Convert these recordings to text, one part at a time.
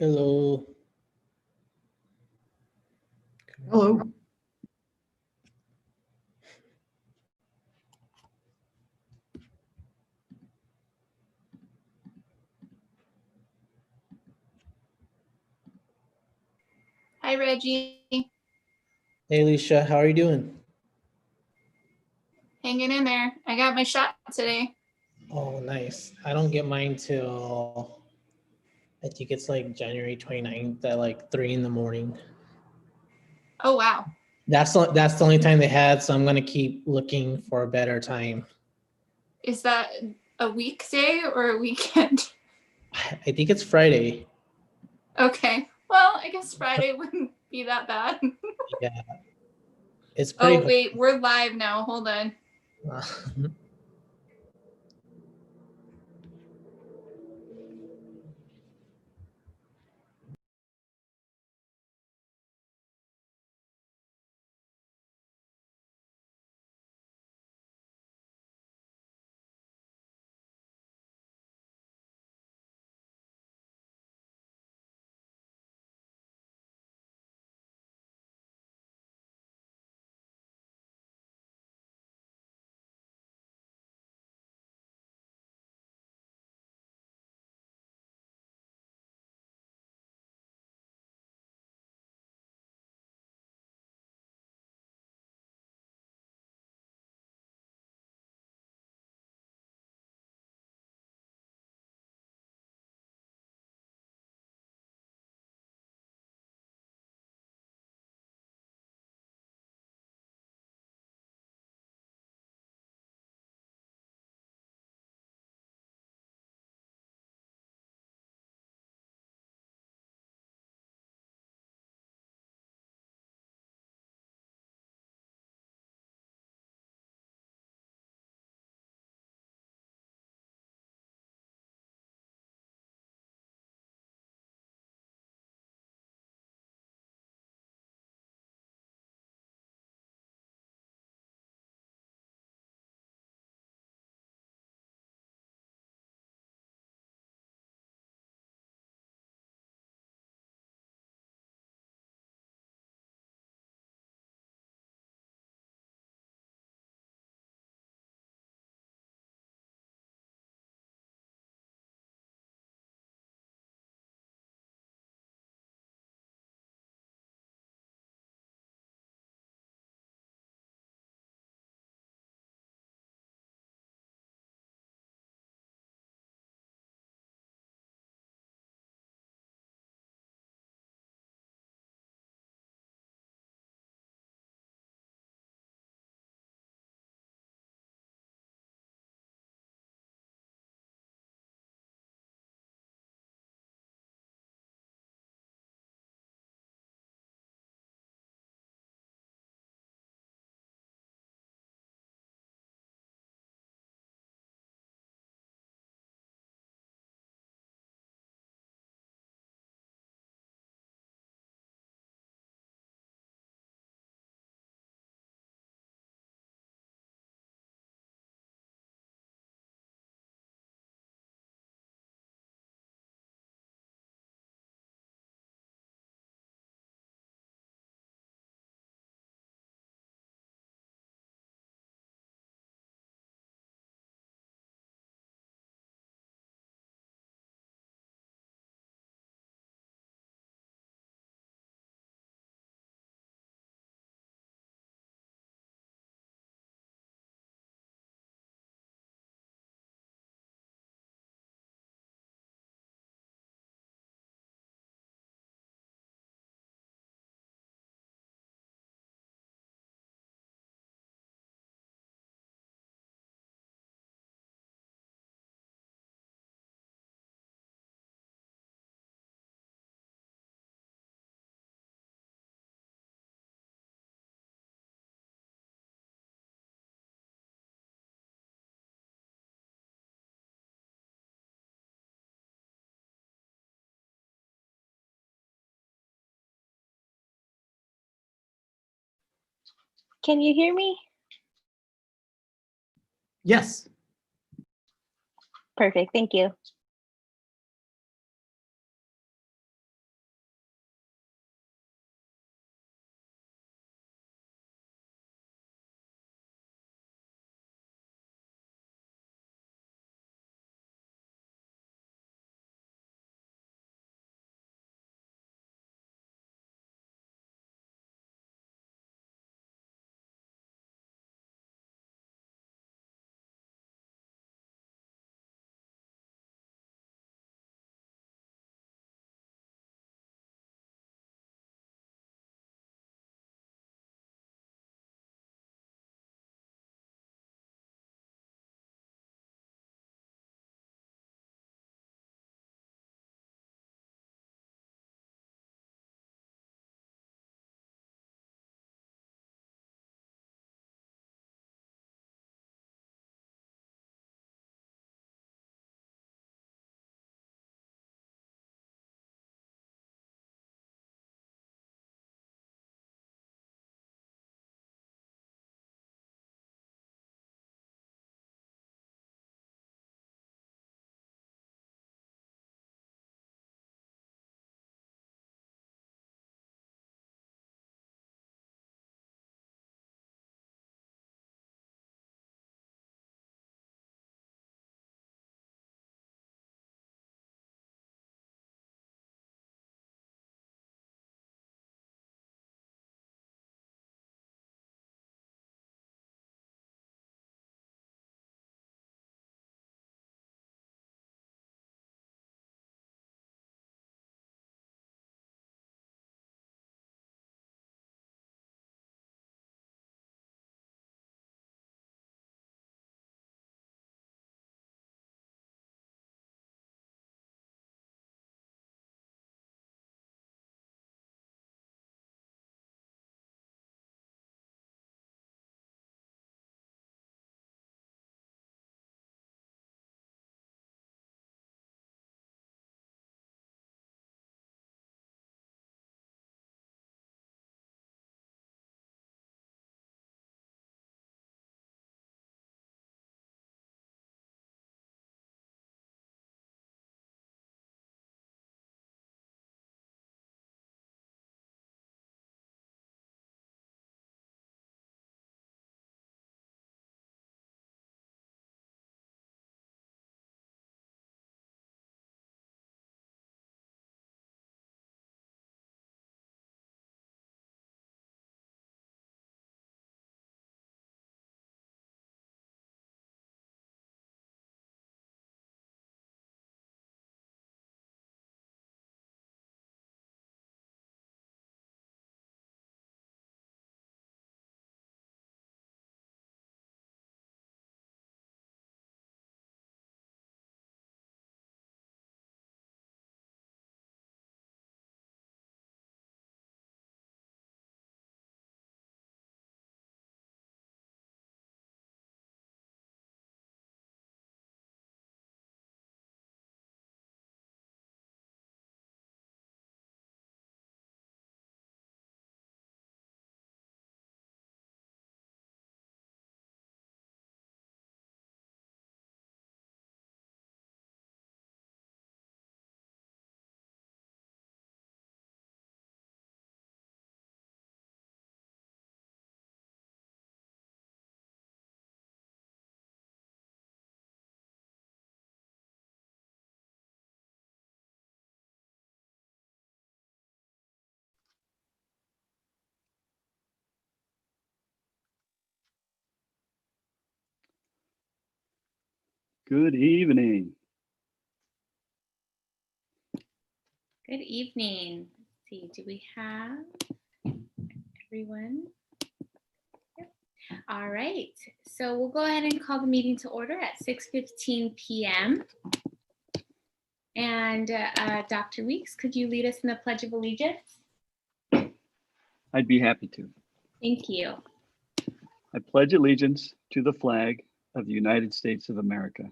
Hello. Hello. Hi, Reggie. Hey, Alicia. How are you doing? Hanging in there. I got my shot today. Oh, nice. I don't get mine till I think it's like January 29th at like 3 in the morning. Oh, wow. That's the only time they had, so I'm gonna keep looking for a better time. Is that a weekday or a weekend? I think it's Friday. Okay. Well, I guess Friday wouldn't be that bad. Yeah. It's pretty Oh, wait. We're live now. Hold on. Can you hear me? Yes. Perfect, thank you. Good evening. Good evening. Let's see, do we have everyone? Yep. All right, so we'll go ahead and call the meeting to order at 6:15 p.m. And Dr. Weeks, could you lead us in the Pledge of Allegiance? I'd be happy to. Thank you. I pledge allegiance to the flag of the United States of America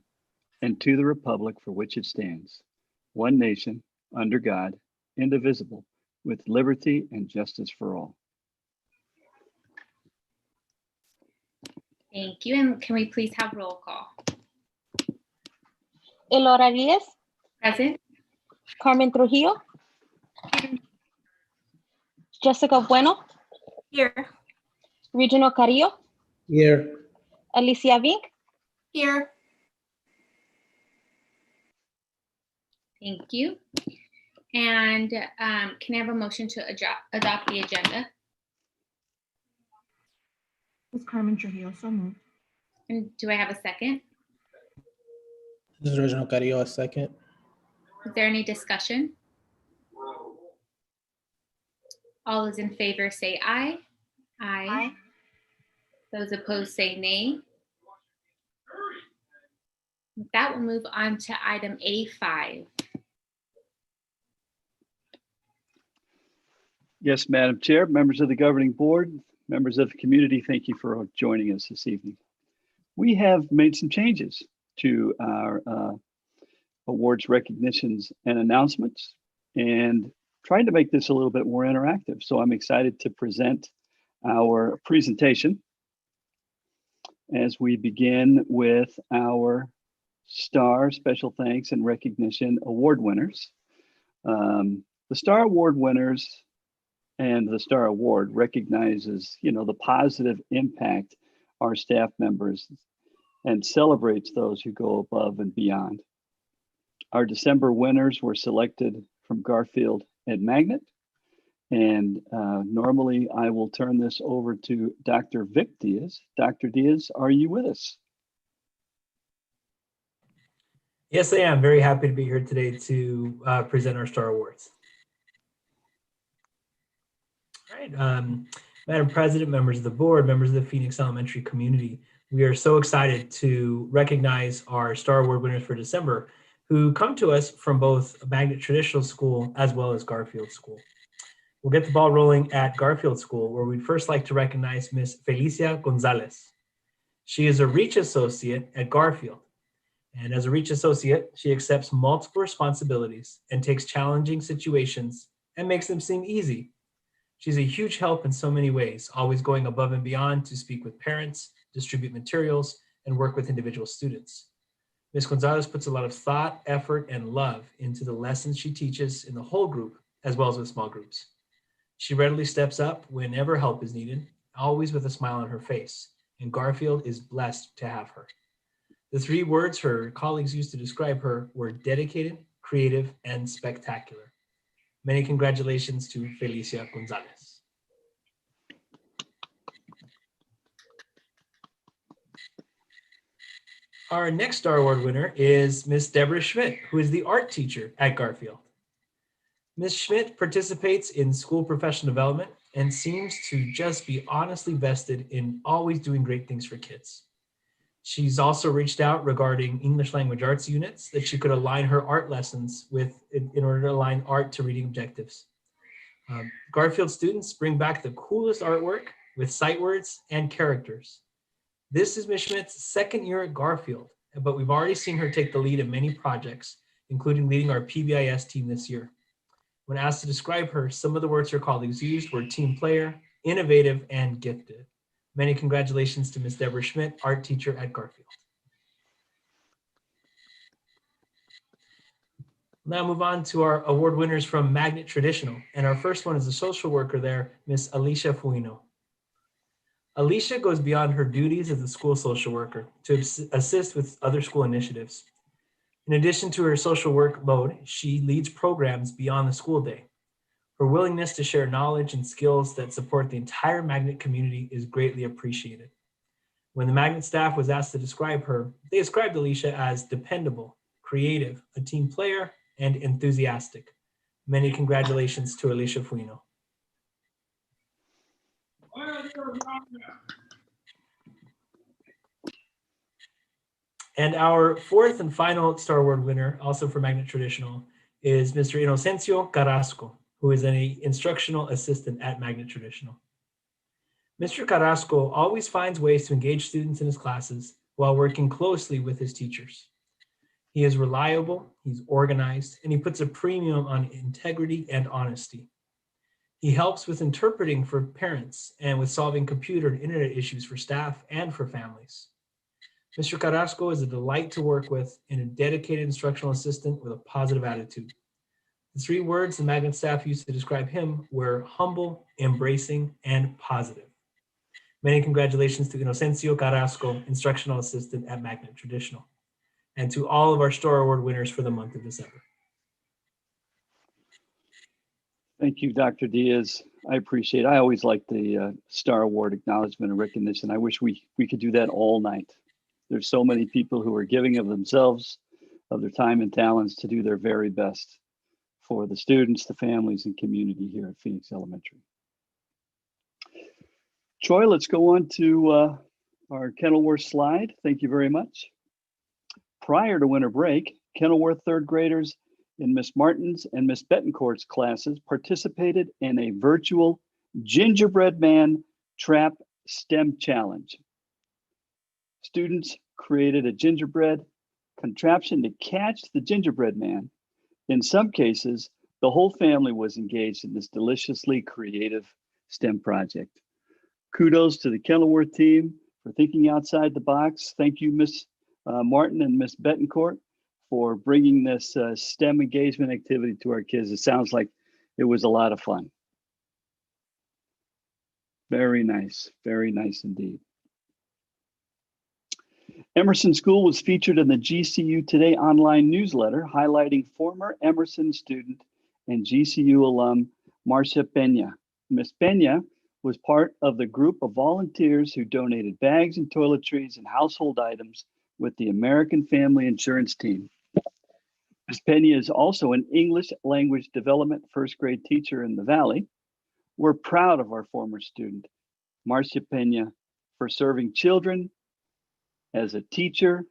and to the republic for which it stands, one nation, under God, indivisible, with liberty and justice for all. Thank you. And can we please have roll call? Elora Diaz, Present. Carmen Trujillo, Jessica Bueno, Here. Regional Carrillo, Here. Alicia Vink, Here. Thank you. And can I have a motion to adopt the agenda? Ms. Carmen Trujillo, so moved. And do I have a second? This is Reginald Carrillo, a second. Is there any discussion? All those in favor say aye. Aye. Those opposed say nay. With that, we'll move on to item A5. Yes, Madam Chair, members of the governing board, members of the community, thank you for joining us this evening. We have made some changes to our awards, recognitions, and announcements, and trying to make this a little bit more interactive. So I'm excited to present our presentation as we begin with our STAR Special Thanks and Recognition Award winners. The STAR Award winners and the STAR Award recognizes, the positive impact our staff members and celebrates those who go above and beyond. Our December winners were selected from Garfield and Magnet. And normally I will turn this over to Dr. Vic Diaz. Dr. Diaz, are you with us? Yes, I am. Very happy to be here today to present our STAR Awards. All right, Madam President, members of the board, members of the Phoenix Elementary community, we are so excited to recognize our STAR Award winners for December who come to us from both Magnet Traditional School as well as Garfield School. We'll get the ball rolling at Garfield School, where we'd first like to recognize Ms. Felicia Gonzalez. She is a Reach Associate at Garfield. And as a Reach Associate, she accepts multiple responsibilities and takes challenging situations and makes them seem easy. She's a huge help in so many ways, always going above and beyond to speak with parents, distribute materials, and work with individual students. Ms. Gonzalez puts a lot of thought, effort, and love into the lessons she teaches in the whole group, as well as with small groups. She readily steps up whenever help is needed, always with a smile on her face, and Garfield is blessed to have her. The three words her colleagues used to describe her were dedicated, creative, and spectacular. Many congratulations to Felicia Gonzalez. Our next STAR Award winner is Miss Deborah Schmidt, who is the art teacher at Garfield. Ms. Schmidt participates in school professional development and seems to just be honestly vested in always doing great things for kids. She's also reached out regarding English language arts units that she could align her art lessons with in order to align art to reading objectives. Garfield students bring back the coolest artwork with sight words and characters. This is Ms. Schmidt's second year at Garfield, but we've already seen her take the lead in many projects, including leading our PBIS team this year. When asked to describe her, some of the words her colleagues used were team player, innovative, and gifted. Many congratulations to Ms. Deborah Schmidt, art teacher at Garfield. Now move on to our award winners from Magnet Traditional. And our first one is a social worker there, Ms. Alicia Fuino. Alicia goes beyond her duties as a school social worker to assist with other school initiatives. In addition to her social work load, she leads programs beyond the school day. Her willingness to share knowledge and skills that support the entire Magnet community is greatly appreciated. When the Magnet staff was asked to describe her, they described Alicia as dependable, creative, a team player, and enthusiastic. Many congratulations to Alicia Fuino. And our fourth and final Star Award winner, also for Magnet Traditional, is Mr. Inocencio Carrasco, who is an instructional assistant at Magnet Traditional. Mr. Carrasco always finds ways to engage students in his classes while working closely with his teachers. He is reliable, he's organized, and he puts a premium on integrity and honesty. He helps with interpreting for parents and with solving computer and internet issues for staff and for families. Mr. Carrasco is a delight to work with and a dedicated instructional assistant with a positive attitude. The three words the Magnet staff used to describe him were humble, embracing, and positive. Many congratulations to Inocencio Carrasco, instructional assistant at Magnet Traditional, and to all of our Star Award winners for the month of December. Thank you, Dr. Diaz. I appreciate it. I always like the Star Award acknowledgement and recognition. I wish we could do that all night. There's so many people who are giving of themselves, of their time and talents to do their very best for the students, the families, and community here at Phoenix Elementary. Troy, let's go on to our Kenilworth slide. Thank you very much. Prior to winter break, Kenilworth third graders in Miss Martin's and Miss Betancourt's classes participated in a virtual gingerbread man trap STEM challenge. Students created a gingerbread contraption to catch the gingerbread man. In some cases, the whole family was engaged in this deliciously creative STEM project. Kudos to the Kenilworth team for thinking outside the box. Thank you, Miss Martin and Miss Betancourt, for bringing this STEM engagement activity to our kids. It sounds like it was a lot of fun. Very nice indeed. Emerson School was featured in the GCU Today online newsletter, highlighting former Emerson student and GCU alum, Marcia Pena. Ms. Pena was part of the group of volunteers who donated bags and toiletries and household items with the American Family Insurance team. Ms. Pena is also an English language development first grade teacher in the Valley. We're proud of our former student, Marcia Pena, for serving children as a teacher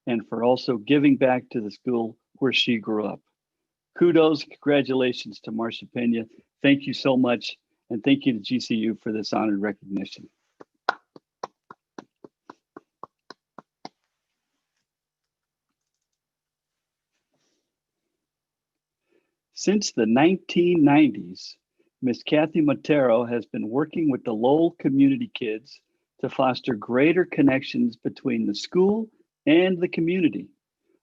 and for also giving back to the school where she grew up. Kudos, congratulations to Marcia Pena. Thank you so much. And thank you to GCU for this honored recognition. Since the 1990s, Ms. Kathy Montero has been working with the Lowell community kids to foster greater connections between the school and the community.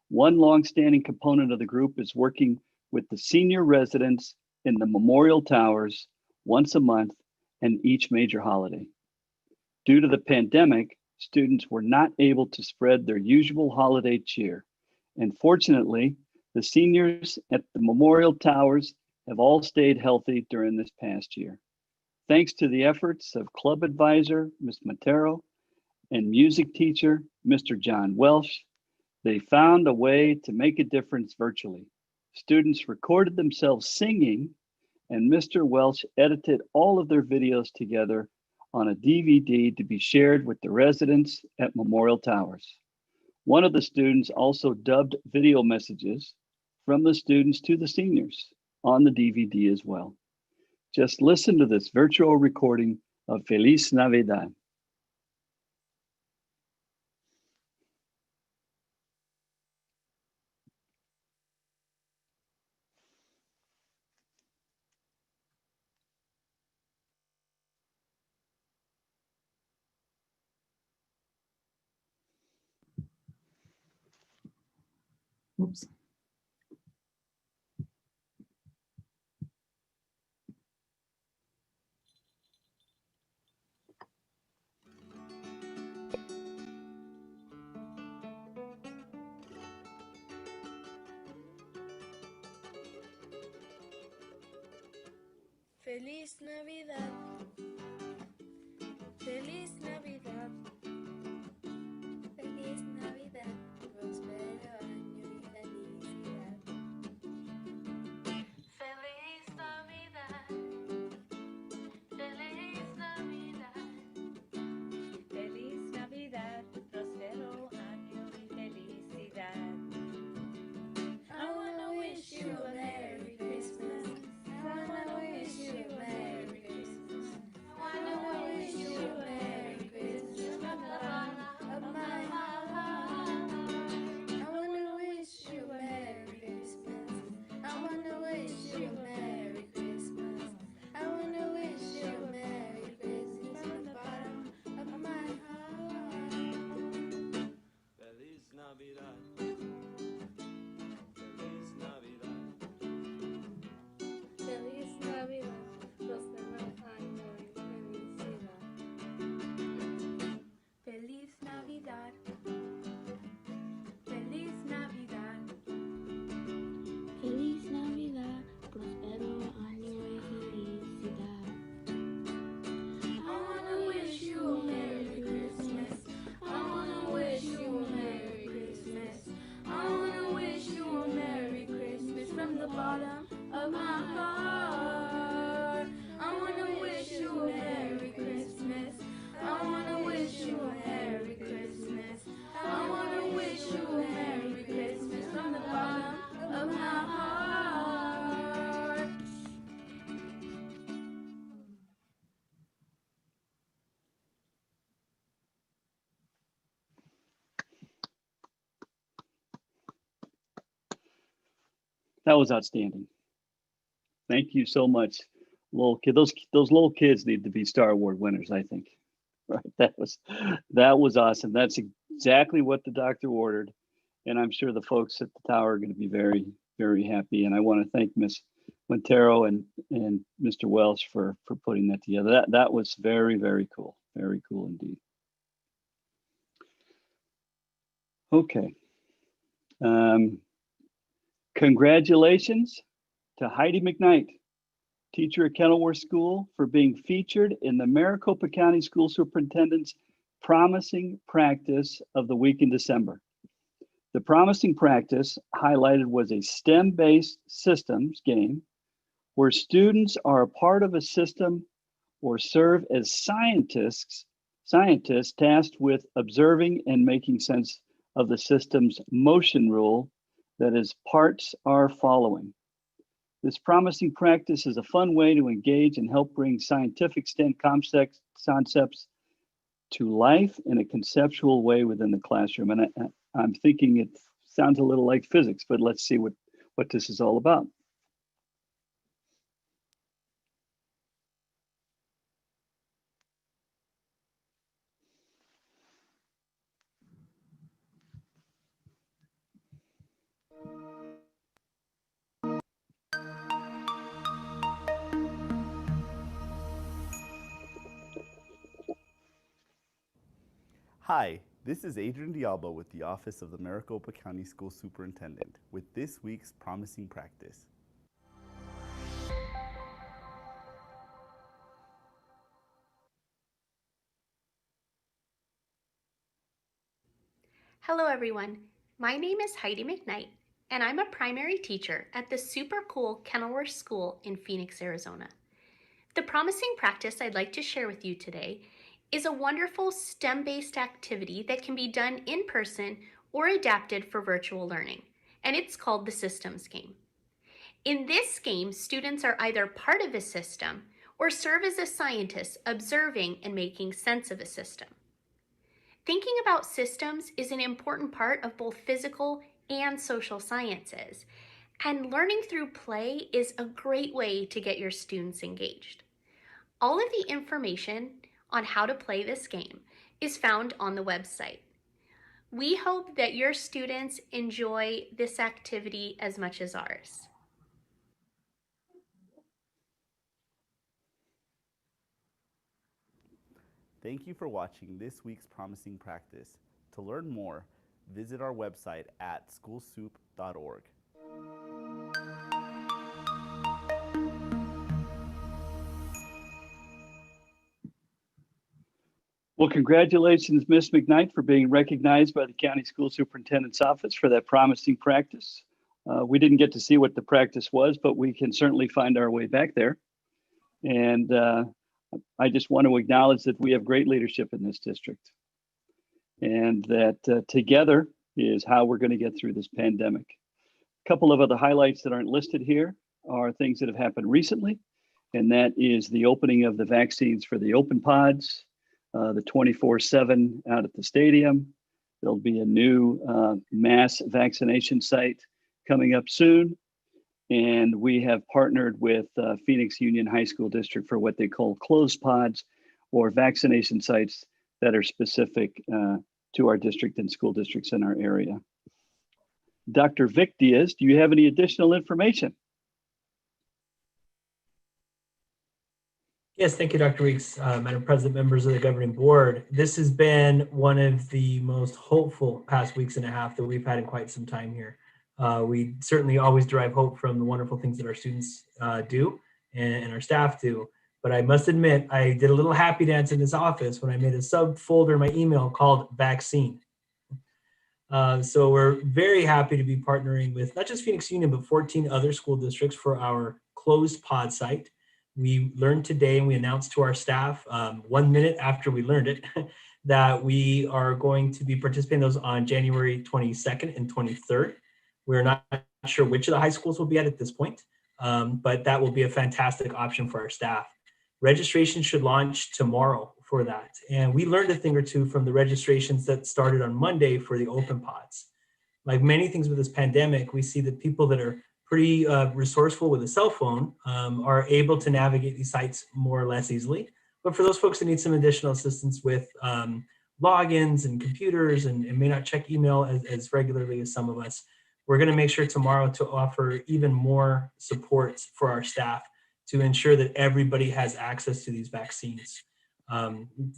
One longstanding component of the group is working with the senior residents in the Memorial Towers once a month and each major holiday. Due to the pandemic, students were not able to spread their usual holiday cheer. And fortunately, the seniors at the Memorial Towers have all stayed healthy during this past year. Thanks to the efforts of club advisor, Ms. Montero, and music teacher, Mr. John Welsh, they found a way to make a difference virtually. Students recorded themselves singing, and Mr. Welsh edited all of their videos together on a DVD to be shared with the residents at Memorial Towers. One of the students also dubbed video messages from the students to the seniors on the DVD as well. Just listen to this virtual recording of Feliz Navidad. Oops. Feliz Navidad, Feliz Navidad. Feliz Navidad, próspero año y felicidad. Feliz Navidad. Feliz Navidad. Feliz Navidad, próspero año y felicidad. I wanna wish you a Merry Christmas. I wanna wish you a Merry Christmas. I wanna wish you a Merry Christmas from the bottom of my heart. I wanna wish you a Merry Christmas. I wanna wish you a Merry Christmas. I wanna wish you a Merry Christmas from the bottom of my heart. That was outstanding. Thank you so much, little kid. Those little kids need to be Star Award winners, I think. Right? That was awesome. That's exactly what the doctor ordered, and I'm sure the folks at the tower are going to be very, very happy. And I want to thank Miss Montero and Mr. Welsh for putting that together. That was very, very cool. Very cool indeed. Okay. Congratulations to Heidi McKnight, teacher at Kenilworth School, for being featured in the Maricopa County School Superintendent's Promising Practice of the Week in December. The Promising Practice highlighted was a STEM-based systems game where students are a part of a system or serve as scientists tasked with observing and making sense of the system's motion rule, that is, parts are following. This promising practice is a fun way to engage and help bring scientific STEM concepts to life in a conceptual way within the classroom. And I'm thinking it sounds a little like physics, but let's see what this is all about. Hi, this is Adrian Diallo with the Office of the Maricopa County School Superintendent with this week's Promising Practice. Hello everyone, my name is Heidi McKnight and I'm a primary teacher at the super cool Kenilworth School in Phoenix, Arizona. The promising practice I'd like to share with you today is a wonderful STEM-based activity that can be done in person or adapted for virtual learning, and it's called the Systems Game. In this game, students are either part of a system or serve as a scientist observing and making sense of a system. Thinking about systems is an important part of both physical and social sciences, and learning through play is a great way to get your students engaged. All of the information on how to play this game is found on the website. We hope that your students enjoy this activity as much as ours. Thank you for watching this week's Promising Practice. To learn more, visit our website at schoolsoup.org. Well, congratulations, Ms. McKnight, for being recognized by the County School Superintendent's Office for that promising practice. We didn't get to see what the practice was, but we can certainly find our way back there. And I just want to acknowledge that we have great leadership in this district, and that together is how we're going to get through this pandemic. A couple of other highlights that aren't listed here are things that have happened recently, and that is the opening of the vaccines for the open pods, the 24/7 out at the stadium. There'll be a new mass vaccination site coming up soon. And we have partnered with Phoenix Union High School District for what they call closed pods, or vaccination sites that are specific to our district and school districts in our area. Dr. Vic Diaz, do you have any additional information? Yes, thank you, Dr. Weeks. Madam President, members of the governing board. This has been one of the most hopeful past weeks and a half that we've had in quite some time here. We certainly always derive hope from the wonderful things that our students do and our staff do. But I must admit, I did a little happy dance in this office when I made a subfolder in my email called vaccine. So we're very happy to be partnering with not just Phoenix Union, but 14 other school districts for our closed pod site. We learned today and we announced to our staff 1 minute after we learned it that we are going to be participating in those on January 22nd and 23rd. We're not sure which of the high schools will be at this point, but that will be a fantastic option for our staff. Registration should launch tomorrow for that. And we learned a thing or two from the registrations that started on Monday for the open pods. Like many things with this pandemic, we see that people that are pretty resourceful with a cell phone are able to navigate these sites more or less easily. But for those folks that need some additional assistance with logins and computers and may not check email as regularly as some of us, we're going to make sure tomorrow to offer even more support for our staff to ensure that everybody has access to these vaccines.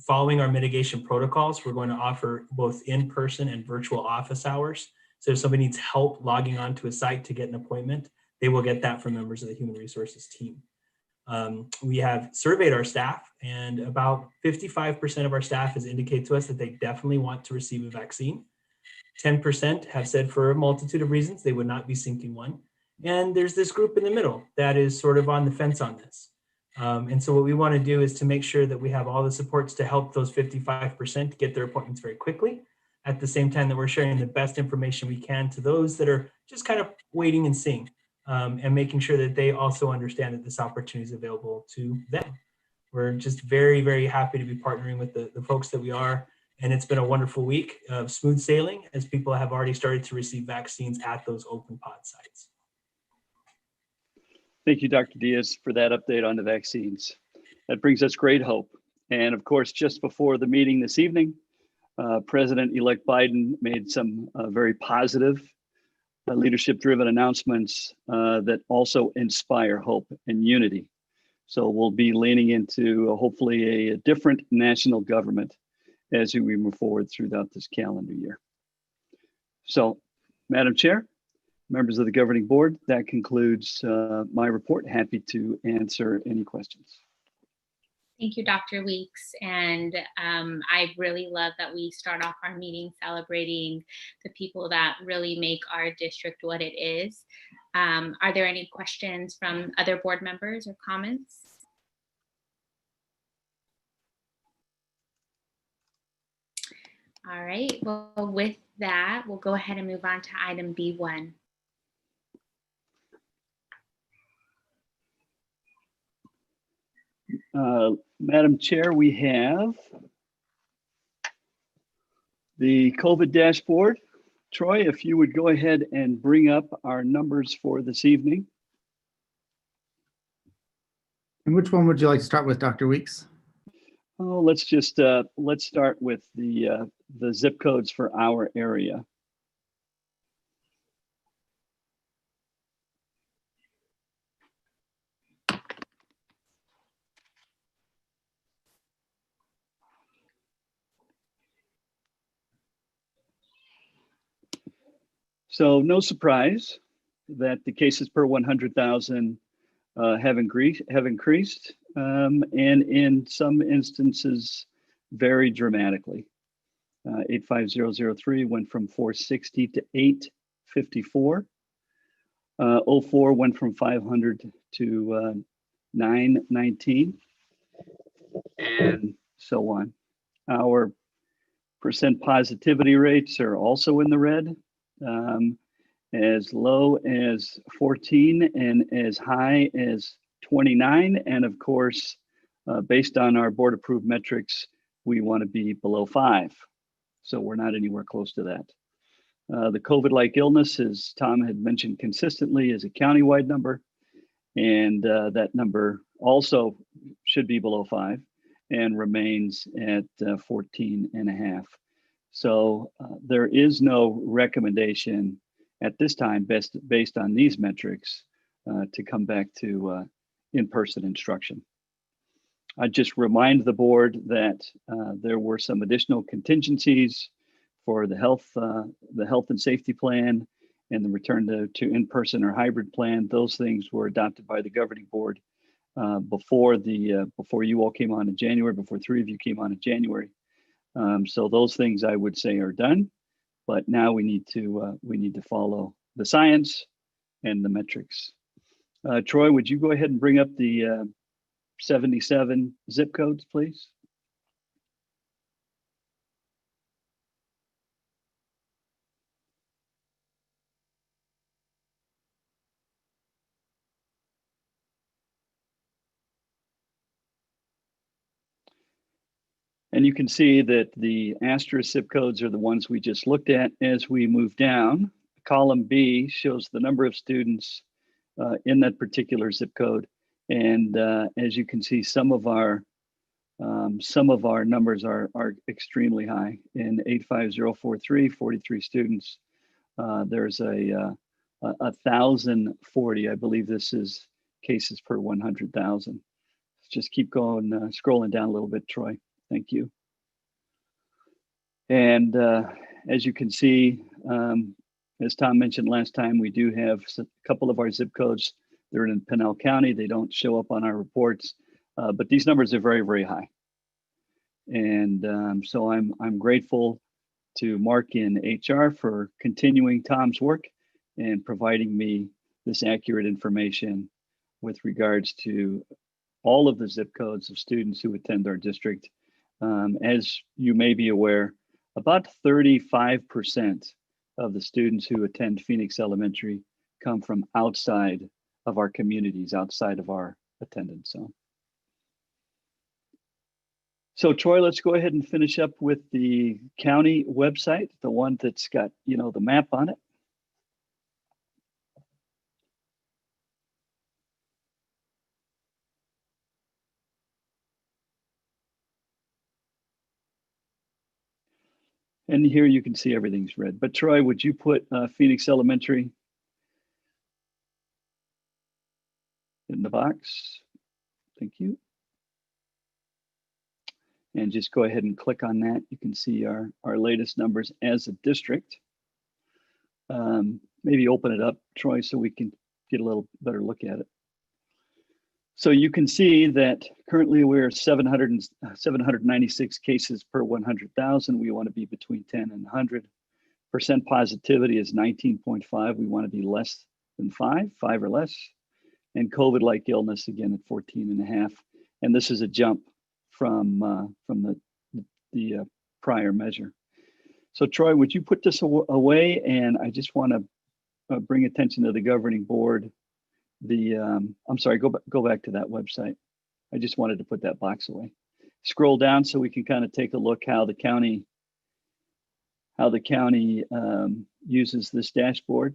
Following our mitigation protocols, we're going to offer both in-person and virtual office hours. So if somebody needs help logging onto a site to get an appointment, they will get that from members of the human resources team. We have surveyed our staff, and about 55% of our staff has indicated to us that they definitely want to receive a vaccine. 10% have said for a multitude of reasons they would not be seeking one. And there's this group in the middle that is sort of on the fence on this. And so what we want to do is to make sure that we have all the supports to help those 55% get their appointments very quickly, at the same time that we're sharing the best information we can to those that are just kind of waiting and seeing, and making sure that they also understand that this opportunity is available to them. We're just very, very happy to be partnering with the folks that we are. And it's been a wonderful week of smooth sailing as people have already started to receive vaccines at those open pod sites. Thank you, Dr. Diaz, for that update on the vaccines. That brings us great hope. And of course, just before the meeting this evening, President-elect Biden made some very positive, leadership-driven announcements that also inspire hope and unity. So we'll be leaning into hopefully a different national government as we move forward throughout this calendar year. So, Madam Chair, members of the governing board, that concludes my report. Happy to answer any questions. Thank you, Dr. Weeks. And I really love that we start off our meeting celebrating the people that really make our district what it is. Are there any questions from other board members or comments? All right, well, with that, we'll go ahead and move on to item B1. Madam Chair, we have the COVID dashboard. Troy, if you would go ahead and bring up our numbers for this evening. And which one would you like to start with, Dr. Weeks? Oh, let's just let's start with the zip codes for our area. So no surprise that the cases per 100,000 have increased, and in some instances very dramatically. 85003 went from 460 to 854. 04 went from 500 to 919, and so on. Our percent positivity rates are also in the red. As low as 14 and as high as 29. And of course, based on our board approved metrics, we want to be below 5. So we're not anywhere close to that. The COVID-like illness, as Tom had mentioned consistently, is a countywide number. And that number also should be below 5 and remains at 14.5. So there is no recommendation at this time based on these metrics to come back to in-person instruction. I just remind the board that there were some additional contingencies for the health and safety plan and the return to in-person or hybrid plan. Those things were adopted by the governing board before you all came on in January, before 3 of you came on in January. So those things I would say are done, but now we need to follow the science and the metrics. Troy, would you go ahead and bring up the 77 zip codes, please? And you can see that the asterisk zip codes are the ones we just looked at. As we move down, column B shows the number of students in that particular zip code. And as you can see, some of our numbers are extremely high. In 85043, 43 students. There's a 1,040, I believe this is cases per 100,000. Just keep going, scrolling down a little bit, Troy. Thank you. And as you can see, as Tom mentioned last time, we do have a couple of our zip codes. They're in Pinal County. They don't show up on our reports, but these numbers are very, very high. And so I'm grateful to Mark in HR for continuing Tom's work and providing me this accurate information with regards to all of the zip codes of students who attend our district. As you may be aware, about 35% of the students who attend Phoenix Elementary come from outside of our communities, outside of our attendance zone. So Troy, let's go ahead and finish up with the county website, the one that's got, the map on it. And here you can see everything's red. But Troy, would you put Phoenix Elementary in the box? Thank you. And just go ahead and click on that. You can see our latest numbers as a district. Maybe open it up, Troy, so we can get a little better look at it. So you can see that currently we're 796 cases per 100,000. We want to be between 10 and 100. Percent positivity is 19.5. We want to be less than 5 or less. And COVID-like illness again at 14.5. And this is a jump from the prior measure. So Troy, would you put this away? And I just want to bring attention to the governing board. I'm sorry, go back to that website. I just wanted to put that box away. Scroll down so we can kind of take a look how the county uses this dashboard.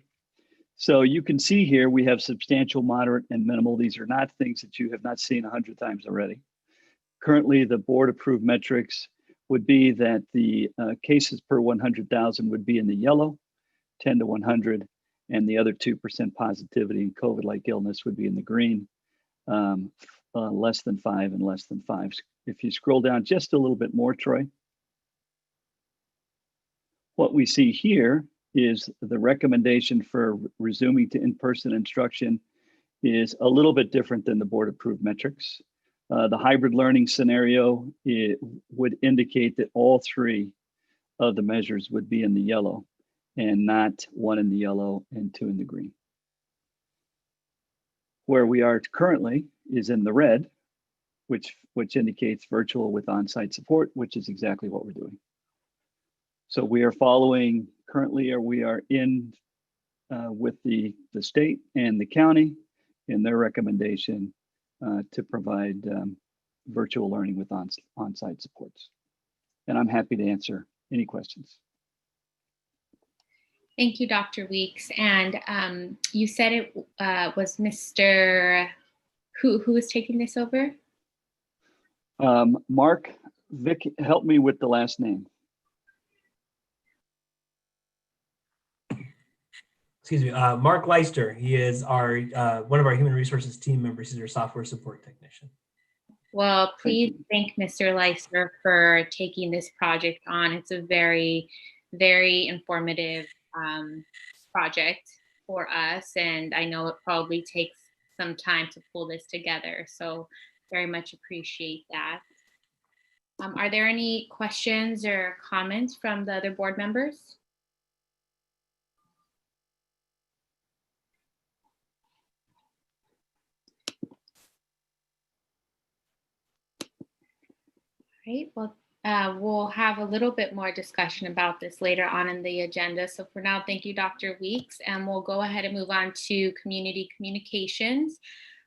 So you can see here we have substantial, moderate, and minimal. These are not things that you have not seen 100 times already. Currently, the board approved metrics would be that the cases per 100,000 would be in the yellow, 10 to 100, and the other 2% positivity in COVID-like illness would be in the green, less than 5 and less than 5. If you scroll down just a little bit more, Troy, what we see here is the recommendation for resuming to in-person instruction is a little bit different than the board approved metrics. The hybrid learning scenario, it would indicate that all 3 of the measures would be in the yellow and not 1 in the yellow and 2 in the green. Where we are currently is in the red, which indicates virtual with on-site support, which is exactly what we're doing. So we are following currently, or we are in with the state and the county in their recommendation to provide virtual learning with on-site supports. And I'm happy to answer any questions. Thank you, Dr. Weeks. And you said it was Mr. Who was taking this over? Mark, Vic, help me with the last name. Mark Leister. He is our one of our human resources team members. He's our software support technician. Well, please thank Mr. Leister for taking this project on. It's a very, very informative project for us, and I know it probably takes some time to pull this together. So very much appreciate that. Are there any questions or comments from the other board members? Right, well, we'll have a little bit more discussion about this later on in the agenda. So for now, thank you, Dr. Weeks, and we'll go ahead and move on to community communications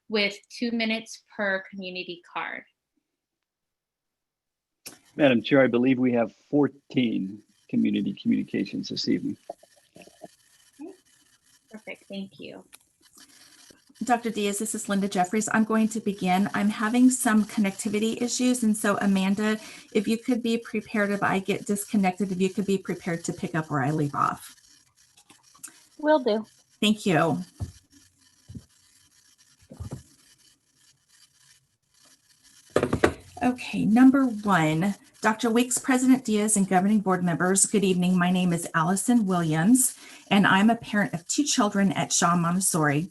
with 2 minutes per community card. Madam Chair, I believe we have 14 community communications this evening. Okay. Perfect, thank you. Dr. Diaz, this is Linda Jeffries. I'm going to begin. I'm having some connectivity issues. And so Amanda, if you could be prepared, if I get disconnected, if you could be prepared to pick up where I leave off. Will do. Thank you. Okay, number one, Dr. Weeks, President Diaz, and governing board members, good evening. My name is Allison Williams, and I'm a parent of 2 children at Shaw Montessori.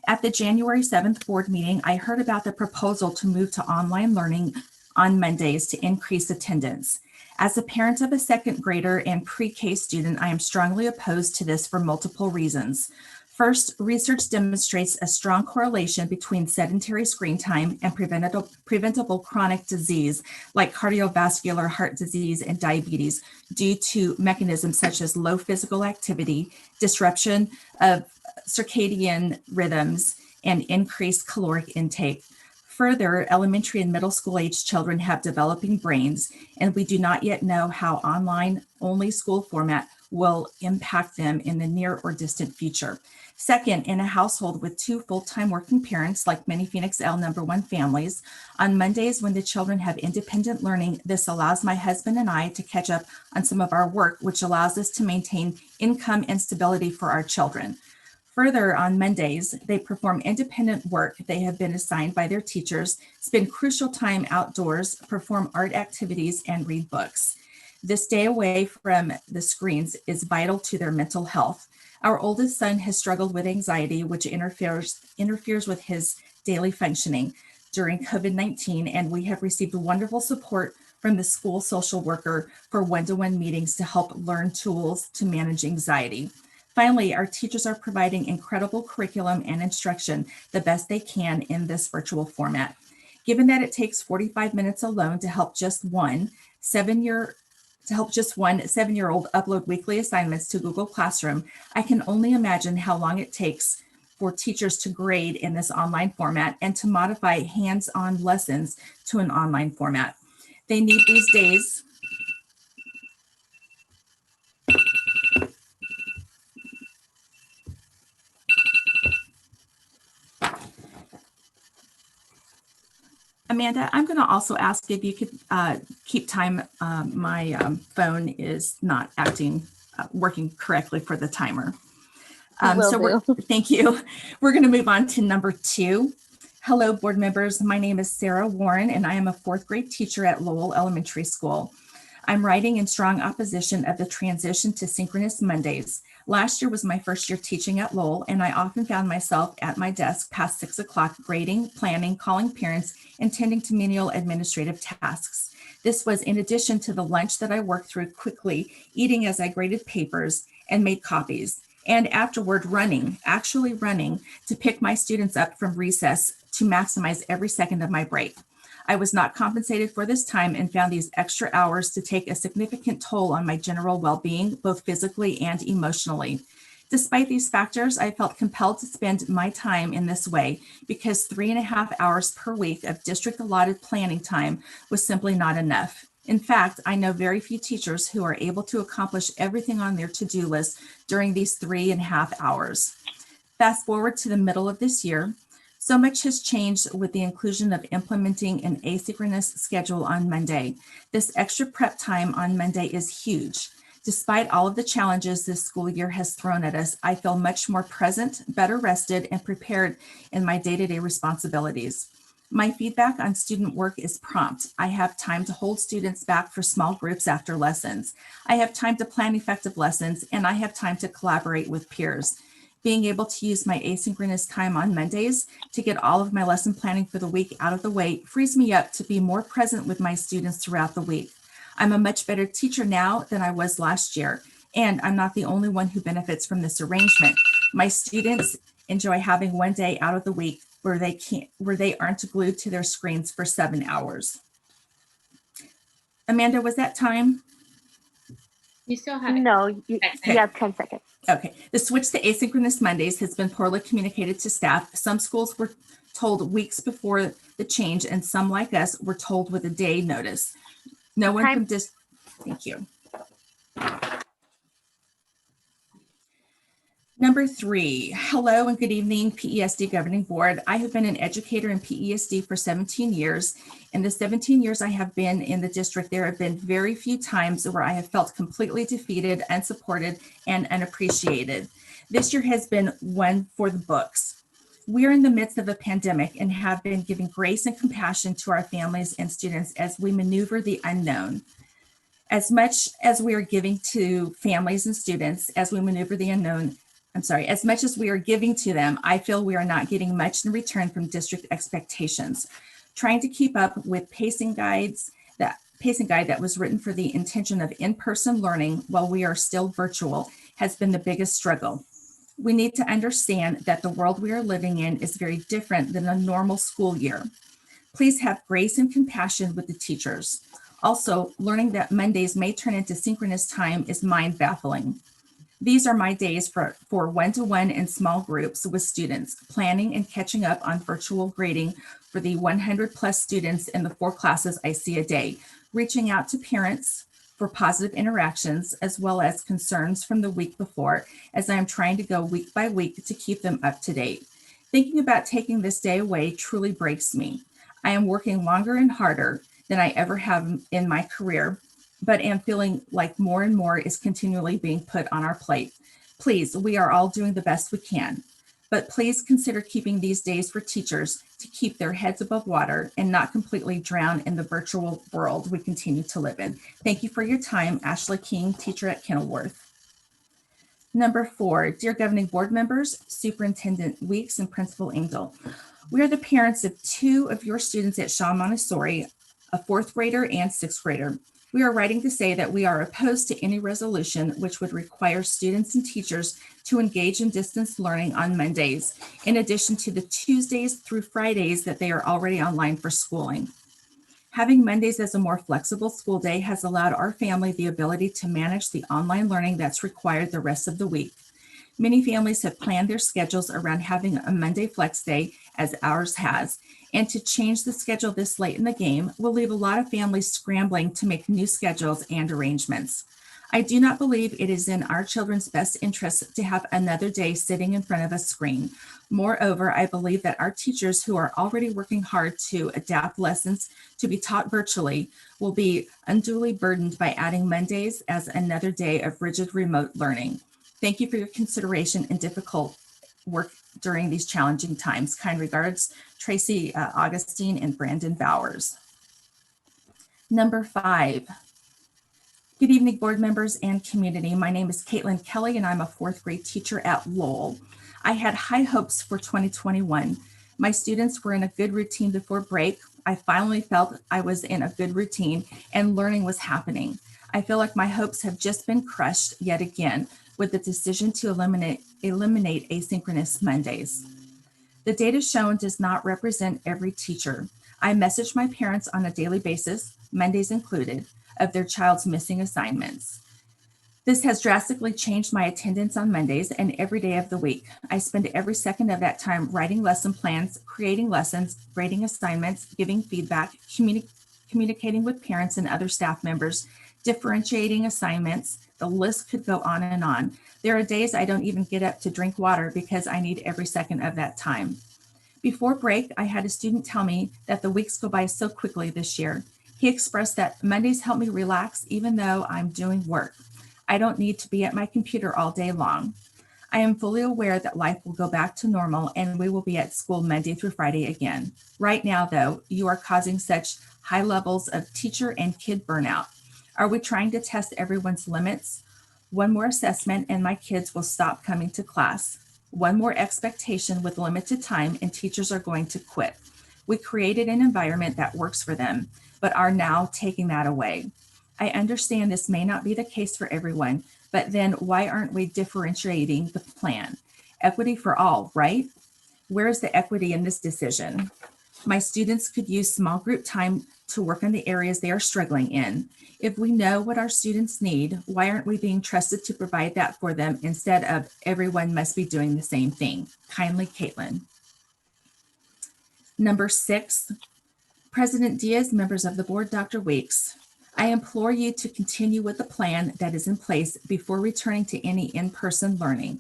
At the January 7th board meeting, I heard about the proposal to move to online learning on Mondays to increase attendance. As a parent of a 2nd grader and pre-K student, I am strongly opposed to this for multiple reasons. First, research demonstrates a strong correlation between sedentary screen time and preventable chronic disease like cardiovascular, heart disease, and diabetes due to mechanisms such as low physical activity, disruption of circadian rhythms, and increased caloric intake. Further, elementary and middle school age children have developing brains, and we do not yet know how online-only school format will impact them in the near or distant future. Second, in a household with 2 full-time working parents, like many Phoenix L #1 families, on Mondays when the children have independent learning, this allows my husband and I to catch up on some of our work, which allows us to maintain income and stability for our children. Further, on Mondays, they perform independent work they have been assigned by their teachers, spend crucial time outdoors, perform art activities, and read books. This day away from the screens is vital to their mental health. Our oldest son has struggled with anxiety, which interferes with his daily functioning during COVID-19, and we have received wonderful support from the school social worker for one-to-one meetings to help learn tools to manage anxiety. Finally, our teachers are providing incredible curriculum and instruction the best they can in this virtual format. Given that it takes 45 minutes alone to help just one 7-year-old upload weekly assignments to Google Classroom, I can only imagine how long it takes for teachers to grade in this online format and to modify hands-on lessons to an online format. They need these days. Amanda, I'm going to also ask if you could keep time. My phone is not working correctly for the timer. Thank you. We're going to move on to number 2. Hello, board members. My name is Sarah Warren, and I am a 4th grade teacher at Lowell Elementary School. I'm writing in strong opposition of the transition to synchronous Mondays. Last year was my first year teaching at Lowell, and I often found myself at my desk past 6 o'clock grading, planning, calling parents, and tending to menial administrative tasks. This was in addition to the lunch that I worked through quickly, eating as I graded papers and made copies, and afterward actually running to pick my students up from recess to maximize every second of my break. I was not compensated for this time and found these extra hours to take a significant toll on my general well-being, both physically and emotionally. Despite these factors, I felt compelled to spend my time in this way because 3.5 hours per week of district allotted planning time was simply not enough. In fact, I know very few teachers who are able to accomplish everything on their to-do list during these 3.5 hours. Fast forward to the middle of this year, so much has changed with the inclusion of implementing an asynchronous schedule on Monday. This extra prep time on Monday is huge. Despite all of the challenges this school year has thrown at us, I feel much more present, better rested, and prepared in my day-to-day responsibilities. My feedback on student work is prompt. I have time to hold students back for small groups after lessons. I have time to plan effective lessons, and I have time to collaborate with peers. Being able to use my asynchronous time on Mondays to get all of my lesson planning for the week out of the way frees me up to be more present with my students throughout the week. I'm a much better teacher now than I was last year, and I'm not the only one who benefits from this arrangement. My students enjoy having one day out of the week where they aren't glued to their screens for 7 hours. Amanda, was that time? You still have No, you have 10 seconds. Okay. The switch to asynchronous Mondays has been poorly communicated to staff. Some schools were told weeks before the change, and some like us were told with a day notice. No one from thank you. Number 3, hello and good evening, PESD Governing Board. I have been an educator in PESD for 17 years. In the 17 years I have been in the district, there have been very few times where I have felt completely defeated, unsupported, and unappreciated. This year has been one for the books. We are in the midst of a pandemic and have been giving grace and compassion to our families and students as we maneuver the unknown. As much as we are giving to families and students as we maneuver the unknown, as much as we are giving to them, I feel we are not getting much in return from district expectations. Trying to keep up with pacing guide that was written for the intention of in-person learning while we are still virtual has been the biggest struggle. We need to understand that the world we are living in is very different than a normal school year. Please have grace and compassion with the teachers. Also, learning that Mondays may turn into synchronous time is mind-baffling. These are my days for one-to-one and small groups with students, planning and catching up on virtual grading for the 100 plus students in the 4 classes I see a day, reaching out to parents for positive interactions, as well as concerns from the week before, as I am trying to go week by week to keep them up to date. Thinking about taking this day away truly breaks me. I am working longer and harder than I ever have in my career, but am feeling like more and more is continually being put on our plate. Please, we are all doing the best we can, but please consider keeping these days for teachers to keep their heads above water and not completely drown in the virtual world we continue to live in. Thank you for your time. Ashley King, teacher at Kenilworth. Number 4, dear governing board members, Superintendent Weeks, and Principal Angel. We are the parents of 2 of your students at Shaw Montessori, a 4th grader and 6th grader. We are writing to say that we are opposed to any resolution which would require students and teachers to engage in distance learning on Mondays, in addition to the Tuesdays through Fridays that they are already online for schooling. Having Mondays as a more flexible school day has allowed our family the ability to manage the online learning that's required the rest of the week. Many families have planned their schedules around having a Monday flex day, as ours has, and to change the schedule this late in the game will leave a lot of families scrambling to make new schedules and arrangements. I do not believe it is in our children's best interest to have another day sitting in front of a screen. Moreover, I believe that our teachers who are already working hard to adapt lessons to be taught virtually will be unduly burdened by adding Mondays as another day of rigid remote learning. Thank you for your consideration and difficult work during these challenging times. Kind regards, Tracy Augustine and Brandon Bowers. Number 5. Good evening, board members and community. My name is Caitlin Kelly, and I'm a 4th grade teacher at Lowell. I had high hopes for 2021. My students were in a good routine before break. I finally felt I was in a good routine and learning was happening. I feel like my hopes have just been crushed yet again with the decision to eliminate asynchronous Mondays. The data shown does not represent every teacher. I message my parents on a daily basis, Mondays included, of their child's missing assignments. This has drastically changed my attendance on Mondays and every day of the week. I spend every second of that time writing lesson plans, creating lessons, grading assignments, giving feedback, communicating with parents and other staff members, differentiating assignments. The list could go on and on. There are days I don't even get up to drink water because I need every second of that time. Before break, I had a student tell me that the weeks go by so quickly this year. He expressed that Mondays help me relax even though I'm doing work. I don't need to be at my computer all day long. I am fully aware that life will go back to normal and we will be at school Monday through Friday again. Right now, though, you are causing such high levels of teacher and kid burnout. Are we trying to test everyone's limits? One more assessment and my kids will stop coming to class. One more expectation with limited time and teachers are going to quit. We created an environment that works for them, but are now taking that away. I understand this may not be the case for everyone, but then why aren't we differentiating the plan? Equity for all, right? Where is the equity in this decision? My students could use small group time to work on the areas they are struggling in. If we know what our students need, why aren't we being trusted to provide that for them instead of everyone must be doing the same thing? Kindly, Caitlin. Number 6, President Diaz, members of the board, Dr. Weeks, I implore you to continue with the plan that is in place before returning to any in-person learning.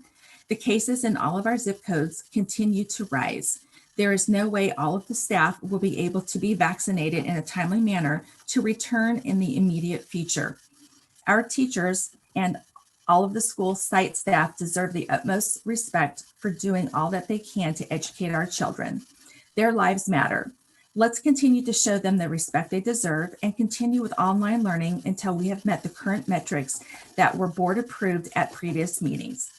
The cases in all of our zip codes continue to rise. There is no way all of the staff will be able to be vaccinated in a timely manner to return in the immediate future. Our teachers and all of the school site staff deserve the utmost respect for doing all that they can to educate our children. Their lives matter. Let's continue to show them the respect they deserve and continue with online learning until we have met the current metrics that were board approved at previous meetings.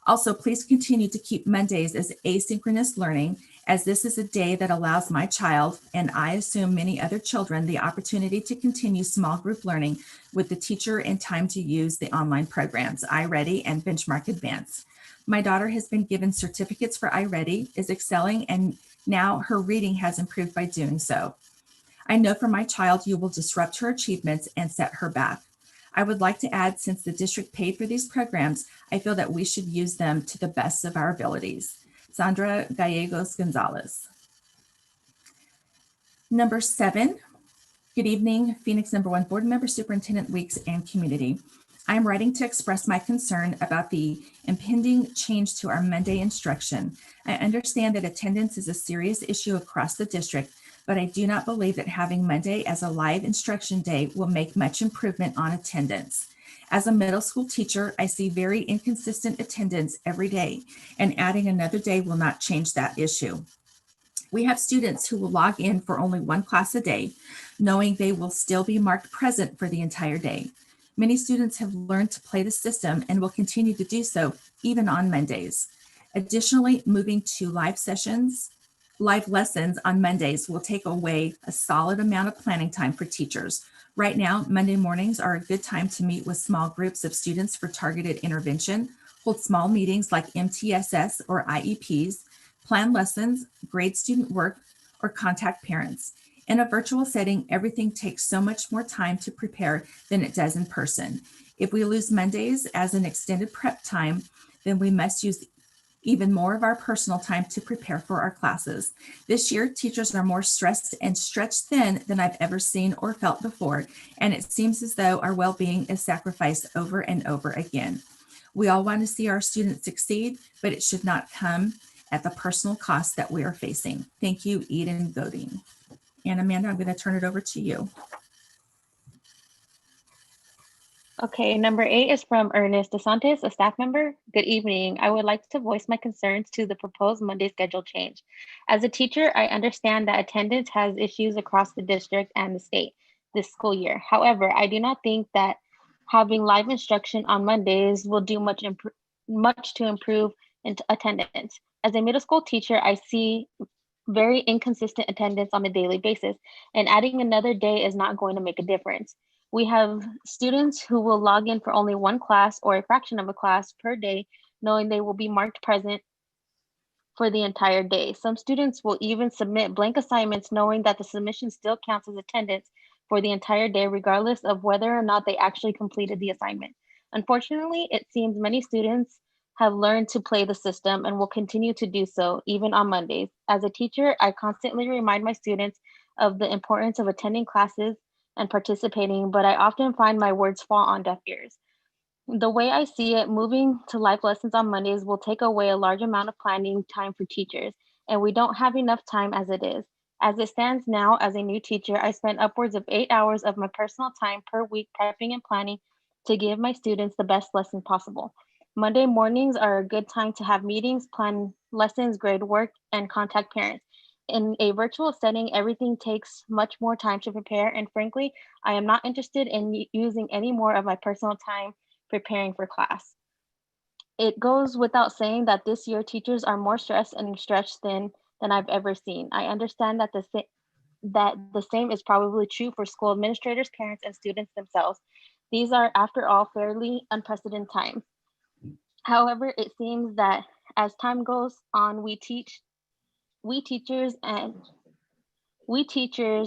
Also, please continue to keep Mondays as asynchronous learning, as this is a day that allows my child, and I assume many other children, the opportunity to continue small group learning with the teacher and time to use the online programs, iReady and Benchmark Advance. My daughter has been given certificates for iReady, is excelling, and now her reading has improved by doing so. I know for my child, you will disrupt her achievements and set her back. I would like to add, since the district paid for these programs, I feel that we should use them to the best of our abilities. Sandra Gallegos Gonzalez. Number 7, good evening, Phoenix #1 board member, Superintendent Weeks, and community. I am writing to express my concern about the impending change to our Monday instruction. I understand that attendance is a serious issue across the district, but I do not believe that having Monday as a live instruction day will make much improvement on attendance. As a middle school teacher, I see very inconsistent attendance every day, and adding another day will not change that issue. We have students who will log in for only one class a day, knowing they will still be marked present for the entire day. Many students have learned to play the system and will continue to do so even on Mondays. Additionally, moving to live lessons on Mondays will take away a solid amount of planning time for teachers. Right now, Monday mornings are a good time to meet with small groups of students for targeted intervention, hold small meetings like MTSS or IEPs, plan lessons, grade student work, or contact parents. In a virtual setting, everything takes so much more time to prepare than it does in person. If we lose Mondays as an extended prep time, then we must use even more of our personal time to prepare for our classes. This year, teachers are more stressed and stretched thin than I've ever seen or felt before, and it seems as though our well-being is sacrificed over and over again. We all want to see our students succeed, but it should not come at the personal cost that we are facing. Thank you, Eden Godin. And Amanda, I'm going to turn it over to you. Okay, number 8 is from Ernest DeSantis, a staff member. Good evening. I would like to voice my concerns to the proposed Monday schedule change. As a teacher, I understand that attendance has issues across the district and the state this school year. However, I do not think that having live instruction on Mondays will do much to improve attendance. As a middle school teacher, I see very inconsistent attendance on a daily basis, and adding another day is not going to make a difference. We have students who will log in for only one class or a fraction of a class per day, knowing they will be marked present for the entire day. Some students will even submit blank assignments knowing that the submission still counts as attendance for the entire day, regardless of whether or not they actually completed the assignment. Unfortunately, it seems many students have learned to play the system and will continue to do so even on Mondays. As a teacher, I constantly remind my students of the importance of attending classes and participating, but I often find my words fall on deaf ears. The way I see it, moving to live lessons on Mondays will take away a large amount of planning time for teachers, and we don't have enough time as it is. As it stands now, as a new teacher, I spend upwards of 8 hours of my personal time per week prepping and planning to give my students the best lesson possible. Monday mornings are a good time to have meetings, plan lessons, grade work, and contact parents. In a virtual setting, everything takes much more time to prepare, and frankly, I am not interested in using any more of my personal time preparing for class. It goes without saying that this year teachers are more stressed and stretched than I've ever seen. I understand that the same is probably true for school administrators, parents, and students themselves. These are, after all, fairly unprecedented times. However, it seems that as time goes on, we teachers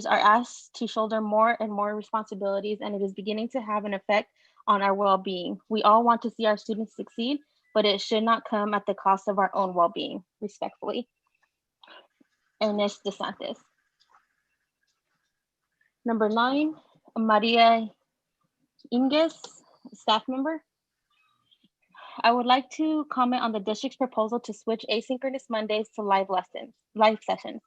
are asked to shoulder more and more responsibilities, and it is beginning to have an effect on our well-being. We all want to see our students succeed, but it should not come at the cost of our own well-being. Respectfully, Ernest DeSantis. Number 9, Maria Inges, staff member. I would like to comment on the district's proposal to switch asynchronous Mondays to live sessions.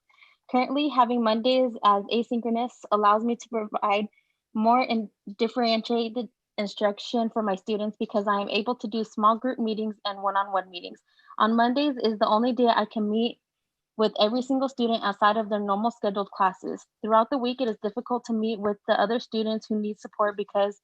Currently, having Mondays as asynchronous allows me to provide more and differentiated instruction for my students because I am able to do small group meetings and one-on-one meetings. On Mondays is the only day I can meet with every single student outside of their normal scheduled classes. Throughout the week, it is difficult to meet with the other students who need support because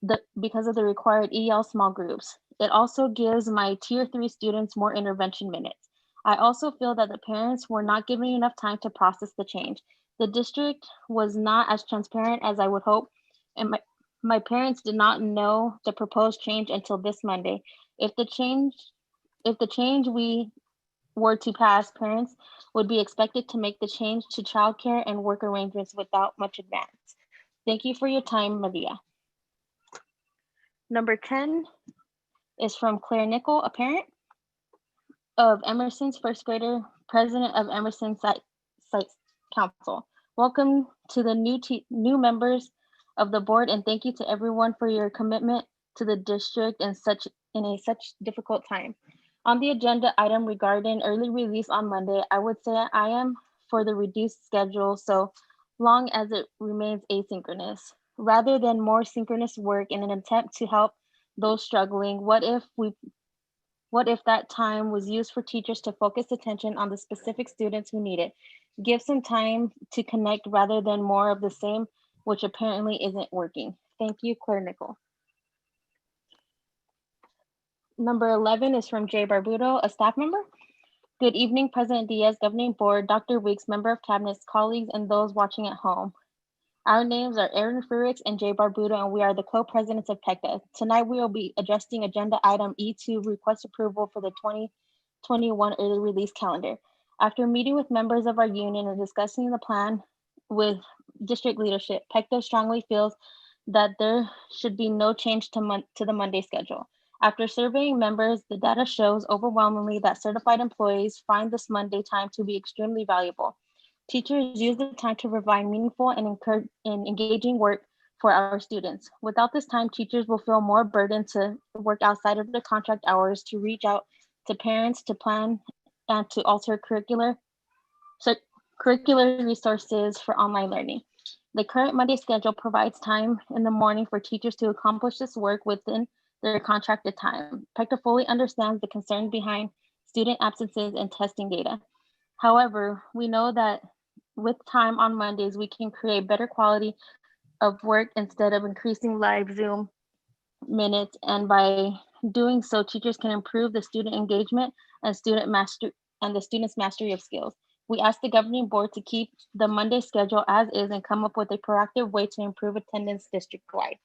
of the required EL small groups. It also gives my tier 3 students more intervention minutes. I also feel that the parents were not given enough time to process the change. The district was not as transparent as I would hope, and my parents did not know the proposed change until this Monday. If the change we were to pass, parents would be expected to make the change to childcare and work arrangements without much advance. Thank you for your time, Maria. Number 10 is from Claire Nickel, a parent of Emerson's first grader, president of Emerson Site Council. Welcome to the new members of the board, and thank you to everyone for your commitment to the district in such difficult time. On the agenda item regarding early release on Monday, I would say I am for the reduced schedule so long as it remains asynchronous. Rather than more synchronous work in an attempt to help those struggling, what if that time was used for teachers to focus attention on the specific students who need it? Give some time to connect rather than more of the same, which apparently isn't working. Thank you, Claire Nickel. Number 11 is from Jay Barbudo, a staff member. Good evening, President Diaz, Governing Board, Dr. Weeks, Member of Cabinet, colleagues, and those watching at home. Our names are Aaron Furix and Jay Barbudo, and we are the co-presidents of PECTA. Tonight, we will be addressing agenda item E2, request approval for the 2021 early release calendar. After meeting with members of our union and discussing the plan with district leadership, PECTA strongly feels that there should be no change to the Monday schedule. After surveying members, the data shows overwhelmingly that certified employees find this Monday time to be extremely valuable. Teachers use the time to provide meaningful and engaging work for our students. Without this time, teachers will feel more burdened to work outside of their contract hours, to reach out to parents, to plan and to alter curricular resources for online learning. The current Monday schedule provides time in the morning for teachers to accomplish this work within their contracted time. PECTA fully understands the concern behind student absences and testing data. However, we know that with time on Mondays, we can create better quality of work instead of increasing live Zoom minutes. And by doing so, teachers can improve the student engagement and the student's mastery of skills. We ask the governing board to keep the Monday schedule as is and come up with a proactive way to improve attendance district-wide.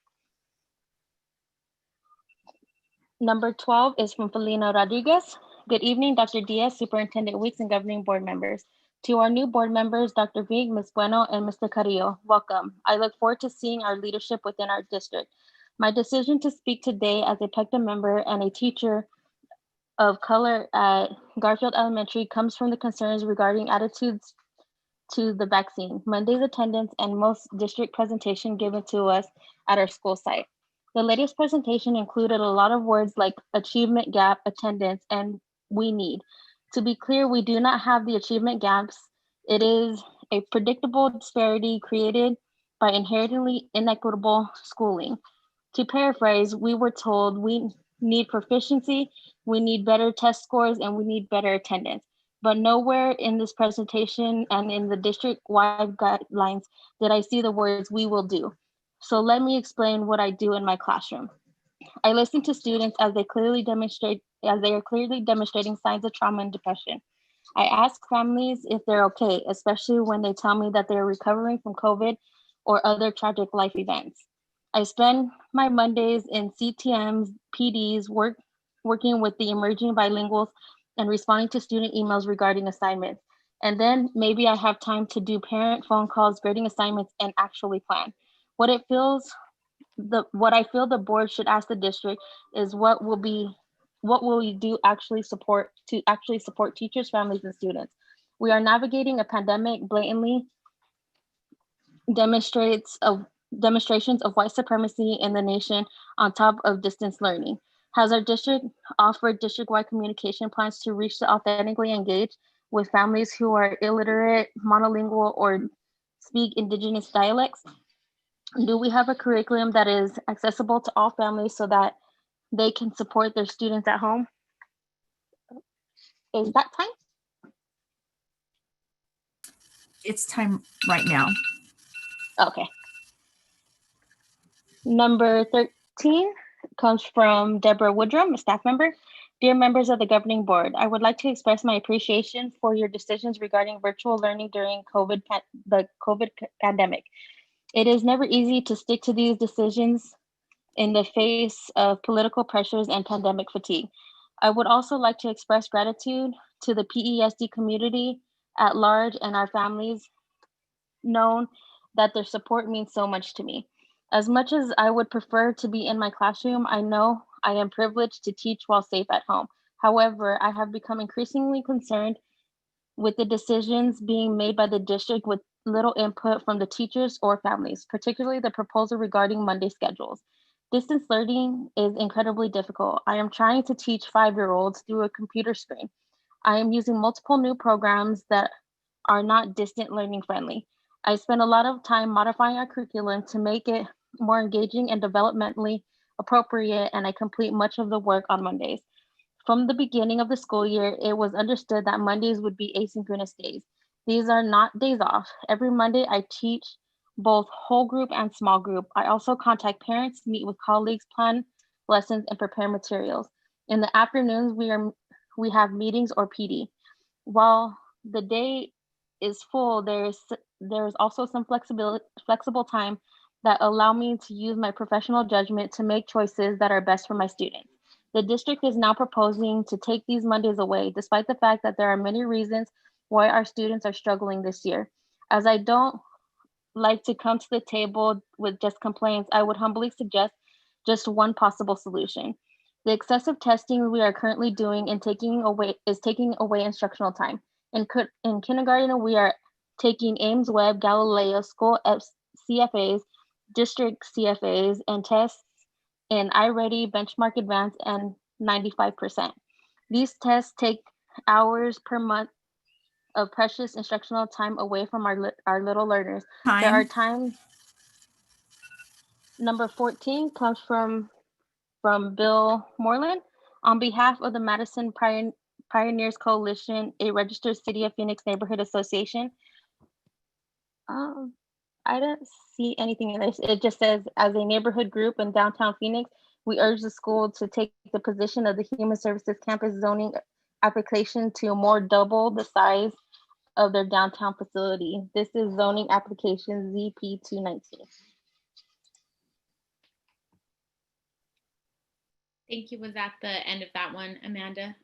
Number 12 is from Felina Rodriguez. Good evening, Dr. Diaz, Superintendent Weeks, and governing board members. To our new board members, Dr. Vig, Ms. Bueno, and Mr. Carrillo, welcome. I look forward to seeing our leadership within our district. My decision to speak today as a PECTA member and a teacher of color at Garfield Elementary comes from the concerns regarding attitudes to the vaccine, Monday's attendance, and most district presentation given to us at our school site. The latest presentation included a lot of words like achievement gap, attendance, and we need. To be clear, we do not have the achievement gaps. It is a predictable disparity created by inherently inequitable schooling. To paraphrase, we were told we need proficiency, we need better test scores, and we need better attendance. But nowhere in this presentation and in the district-wide guidelines did I see the words "we will do." So let me explain what I do in my classroom. I listen to students as they are clearly demonstrating signs of trauma and depression. I ask families if they're okay, especially when they tell me that they're recovering from COVID or other tragic life events. I spend my Mondays in CTMs, PDs, working with the emerging bilinguals and responding to student emails regarding assignments. And then maybe I have time to do parent phone calls, grading assignments, and actually plan. What I feel the board should ask the district is what will we do to actually support teachers, families, and students. We are navigating a pandemic blatantly demonstrations of white supremacy in the nation on top of distance learning. Has our district offered district-wide communication plans to reach the authentically engaged with families who are illiterate, monolingual, or speak indigenous dialects? Do we have a curriculum that is accessible to all families so that they can support their students at home? Is that time? It's time right now. Okay. Number 13 comes from Deborah Woodrum, a staff member. Dear members of the governing board, I would like to express my appreciation for your decisions regarding virtual learning during the COVID pandemic. It is never easy to stick to these decisions in the face of political pressures and pandemic fatigue. I would also like to express gratitude to the PESD community at large and our families, known that their support means so much to me. As much as I would prefer to be in my classroom, I know I am privileged to teach while safe at home. However, I have become increasingly concerned with the decisions being made by the district with little input from the teachers or families, particularly the proposal regarding Monday schedules. Distance learning is incredibly difficult. I am trying to teach 5-year-olds through a computer screen. I am using multiple new programs that are not distant learning friendly. I spend a lot of time modifying our curriculum to make it more engaging and developmentally appropriate, and I complete much of the work on Mondays. From the beginning of the school year, it was understood that Mondays would be asynchronous days. These are not days off. Every Monday, I teach both whole group and small group. I also contact parents, meet with colleagues, plan lessons, and prepare materials. In the afternoons, we have meetings or PD. While the day is full, there's also some flexible time that allow me to use my professional judgment to make choices that are best for my students. The district is now proposing to take these Mondays away, despite the fact that there are many reasons why our students are struggling this year. As I don't like to come to the table with just complaints, I would humbly suggest just one possible solution. The excessive testing we are currently doing and taking away instructional time. In kindergarten, we are taking Ames Web, Galileo, school CFAs, district CFAs, and tests in iReady, Benchmark Advanced, and 95%. These tests take hours per month of precious instructional time away from our little learners. There are times. Number 14 comes from Bill Moreland. On behalf of the Madison Pioneers Coalition, a registered City of Phoenix Neighborhood Association, I don't see anything in this. It just says, as a neighborhood group in downtown Phoenix, we urge the school to take the position of the Human Services Campus zoning application to more double the size of their downtown facility. This is zoning application ZP 219. Thank you. Was that the end of that one, Amanda?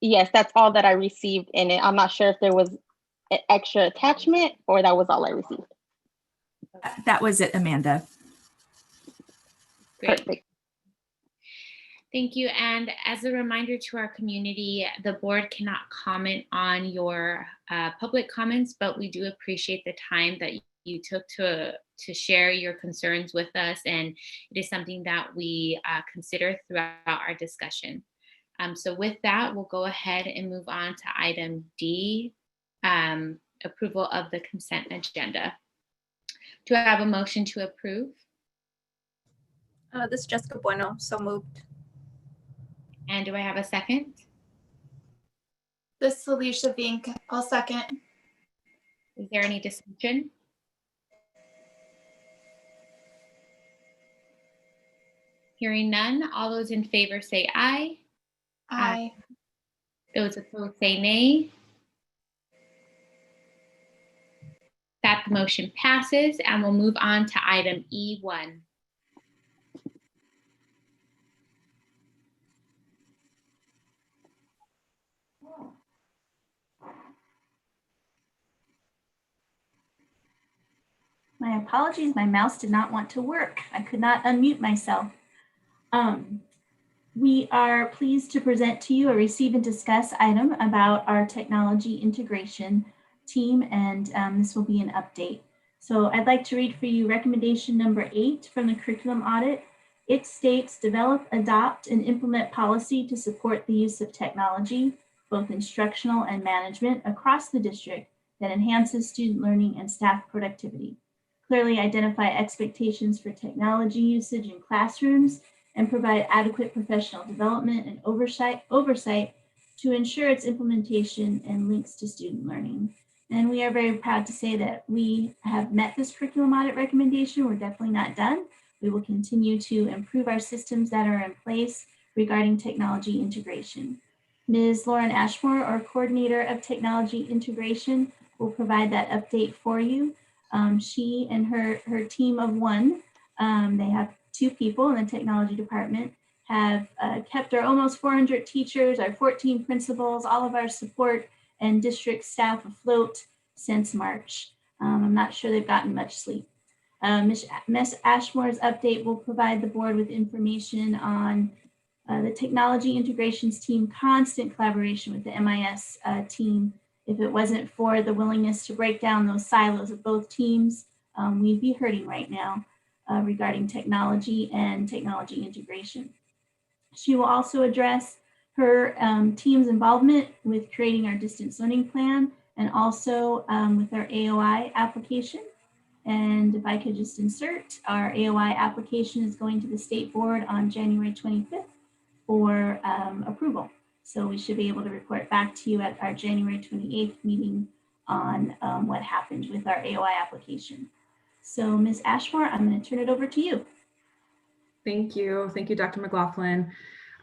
Yes, that's all that I received in it. I'm not sure if there was an extra attachment or that was all I received. That was it, Amanda. Great. Perfect. Thank you. And as a reminder to our community, the board cannot comment on your public comments, but we do appreciate the time that you took to share your concerns with us. And it is something that we consider throughout our discussion. So with that, we'll go ahead and move on to item D, approval of the consent agenda. Do I have a motion to approve? This is Jessica Bueno, so moved. And do I have a second? This is Alicia Vink, I'll second. Is there any discussion? Hearing none, all those in favor say aye. Aye. Those opposed say nay. That motion passes, and we'll move on to item E1. My apologies, my mouse did not want to work. I could not unmute myself. We are pleased to present to you a receive and discuss item about our technology integration team, and this will be an update. So I'd like to read for you recommendation number 8 from the curriculum audit. It states, develop, adopt, and implement policy to support the use of technology, both instructional and management, across the district that enhances student learning and staff productivity. Clearly identify expectations for technology usage in classrooms and provide adequate professional development and oversight to ensure its implementation and links to student learning. And we are very proud to say that we have met this curriculum audit recommendation. We're definitely not done. We will continue to improve our systems that are in place regarding technology integration. Ms. Lauren Ashmore, our coordinator of technology integration, will provide that update for you. She and her team of one, they have 2 people in the technology department, have kept our almost 400 teachers, our 14 principals, all of our support and district staff afloat since March. I'm not sure they've gotten much sleep. Ms. Ashmore's update will provide the board with information on the technology integrations team, constant collaboration with the MIS team. If it wasn't for the willingness to break down those silos of both teams, we'd be hurting right now regarding technology and technology integration. She will also address her team's involvement with creating our distance learning plan and also with our AOI application. And if I could just insert, our AOI application is going to the state board on January 25th for approval. So we should be able to report back to you at our January 28th meeting on what happened with our AOI application. So Ms. Ashmore, I'm going to turn it over to you. Thank you. Thank you, Dr. McLaughlin.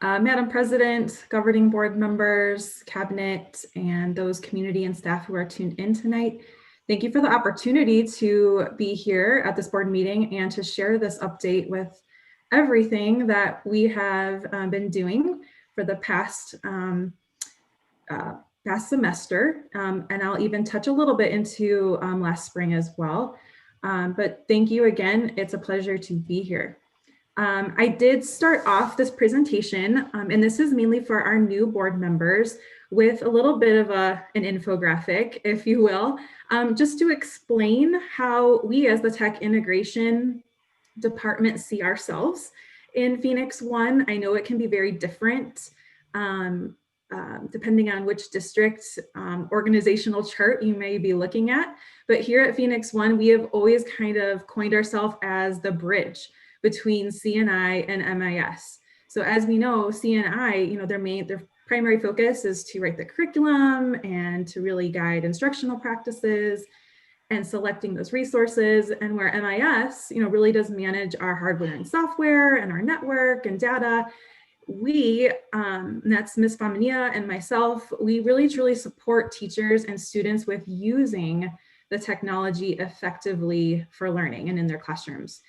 Madam President, governing board members, cabinet, and those community and staff who are tuned in tonight. Thank you for the opportunity to be here at this board meeting and to share this update with everything that we have been doing for the past semester. And I'll even touch a little bit into last spring as well. But thank you again. It's a pleasure to be here. I did start off this presentation, and this is mainly for our new board members, with a little bit of an infographic, if you will, just to explain how we as the tech integration department see ourselves in Phoenix One. I know it can be very different depending on which district organizational chart you may be looking at, but here at Phoenix One, we have always kind of coined ourselves as the bridge between CNI and MIS. So as we know, CNI, their primary focus is to write the curriculum and to really guide instructional practices and selecting those resources. And where MIS, really does manage our hardware and software and our network and data. We, and that's Ms. Famania and myself, we really truly support teachers and students with using the technology effectively for learning and in their classrooms.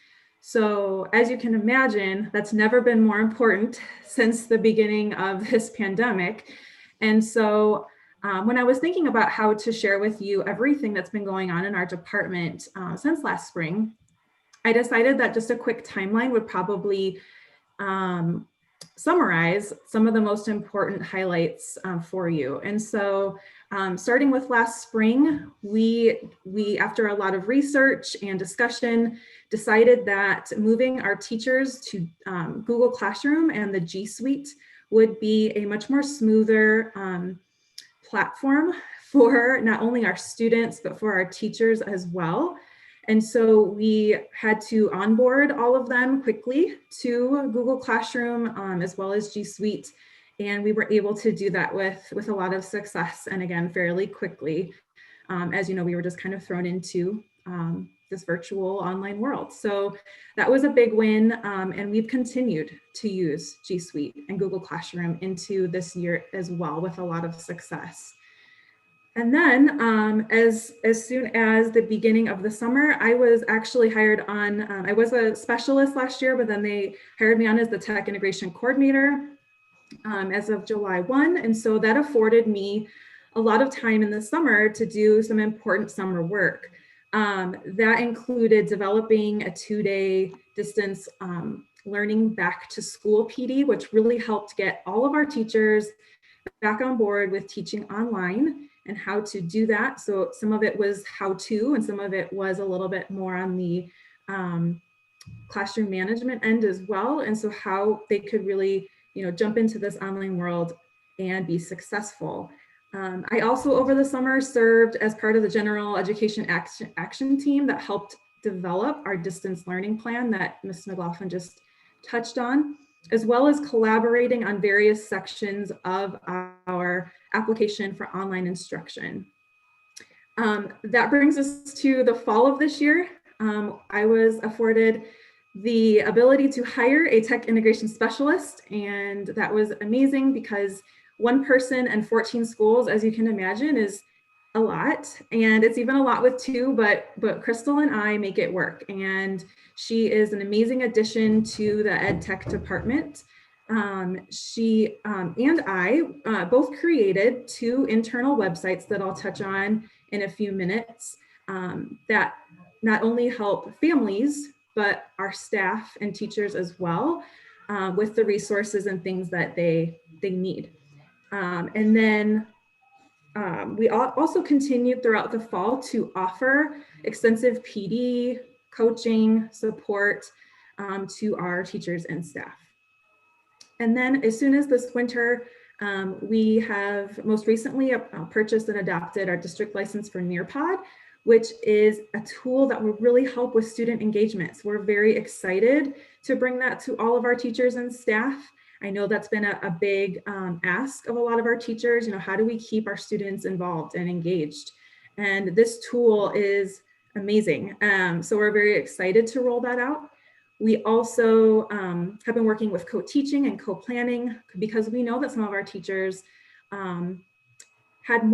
So as you can imagine, that's never been more important since the beginning of this pandemic. And so when I was thinking about how to share with you everything that's been going on in our department since last spring, I decided that just a quick timeline would probably summarize some of the most important highlights for you. And so starting with last spring, we after a lot of research and discussion, decided that moving our teachers to Google Classroom and the G Suite would be a much more smoother platform for not only our students, but for our teachers as well. And so we had to onboard all of them quickly to Google Classroom as well as G Suite. And we were able to do that with a lot of success, and again, fairly quickly. As you know, we were just kind of thrown into this virtual online world. So that was a big win. And we've continued to use G Suite and Google Classroom into this year as well with a lot of success. And then as soon as the beginning of the summer, I was actually hired on, I was a specialist last year, but then they hired me on as the tech integration coordinator as of July 1. And so that afforded me a lot of time in the summer to do some important summer work. That included developing a 2-day distance learning back to school PD, which really helped get all of our teachers back on board with teaching online and how to do that. So some of it was how to, and some of it was a little bit more on the classroom management end as well. And so how they could really, jump into this online world and be successful. I also over the summer served as part of the general education action team that helped develop our distance learning plan that Ms. McLaughlin just touched on, as well as collaborating on various sections of our application for online instruction. That brings us to the fall of this year. I was afforded the ability to hire a tech integration specialist, and that was amazing because one person and 14 schools, as you can imagine, is a lot, and it's even a lot with 2, but Crystal and I make it work, and she is an amazing addition to the ed tech department. She and I both created 2 internal websites that I'll touch on in a few minutes that not only help families, but our staff and teachers as well with the resources and things that they need. And then we also continued throughout the fall to offer extensive PD, coaching, support to our teachers and staff. And then as soon as this winter, we have most recently purchased and adopted our district license for Nearpod, which is a tool that will really help with student engagement. So we're very excited to bring that to all of our teachers and staff. I know that's been a big ask of a lot of our teachers, how do we keep our students involved and engaged? And this tool is amazing. So we're very excited to roll that out. We also have been working with co-teaching and co-planning because we know that some of our teachers had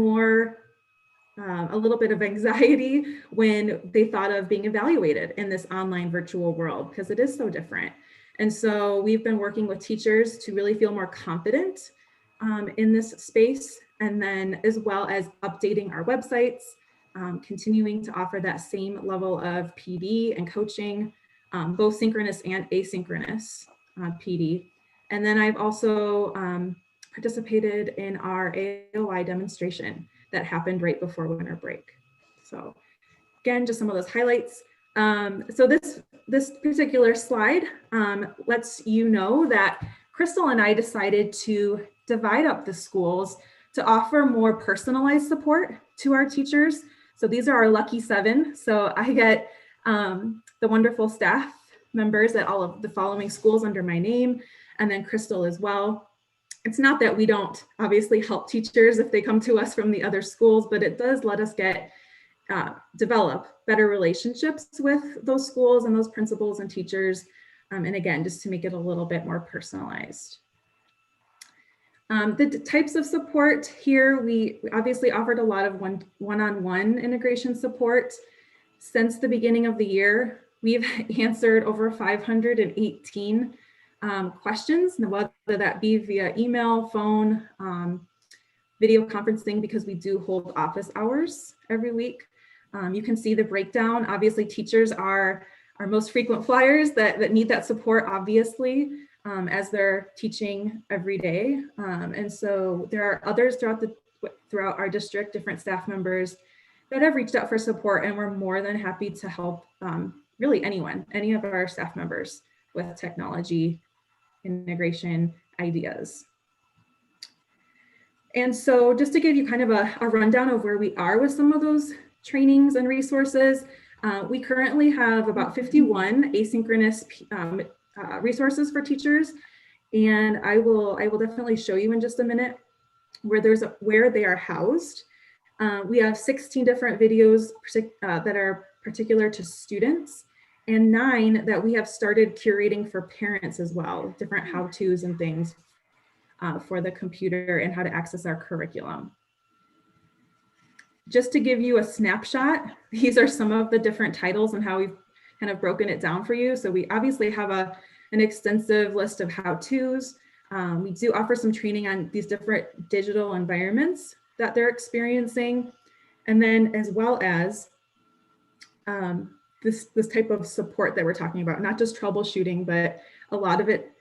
a little bit of anxiety when they thought of being evaluated in this online virtual world because it is so different. And so we've been working with teachers to really feel more confident in this space, and then as well as updating our websites, continuing to offer that same level of PD and coaching, both synchronous and asynchronous PD. And then I've also participated in our AOI demonstration that happened right before winter break. So again, just some of those highlights. So this particular slide lets you know that Crystal and I decided to divide up the schools to offer more personalized support to our teachers. So these are our lucky 7. So I get the wonderful staff members at all of the following schools under my name, and then Crystal as well. It's not that we don't obviously help teachers if they come to us from the other schools, but it does let us develop better relationships with those schools and those principals and teachers. And again, just to make it a little bit more personalized. The types of support here, we obviously offered a lot of one-on-one integration support. Since the beginning of the year, we've answered over 518 questions, whether that be via email, phone, video conferencing, because we do hold office hours every week. You can see the breakdown. Obviously, teachers are our most frequent flyers that need that support, obviously, as they're teaching every day. And so there are others throughout our district, different staff members that have reached out for support, and we're more than happy to help really anyone, any of our staff members with technology integration ideas. And so just to give you kind of a rundown of where we are with some of those trainings and resources, We currently have about 51 asynchronous resources for teachers, and I will definitely show you in just a minute where they are housed. We have 16 different videos that are particular to students, and 9 that we have started curating for parents as well, different how-tos and things for the computer and how to access our curriculum. Just to give you a snapshot, these are some of the different titles and how we've kind of broken it down for you. So we obviously have an extensive list of how-tos. We do offer some training on these different digital environments that they're experiencing. And then as well as this type of support that we're talking about, not just troubleshooting, but a lot of it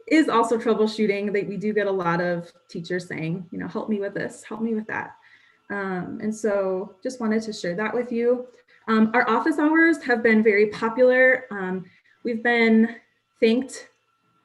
is also troubleshooting. That we do get a lot of teachers saying, you know, help me with this, help me with that. And so just wanted to share that with you. Our office hours have been very popular. We've been thanked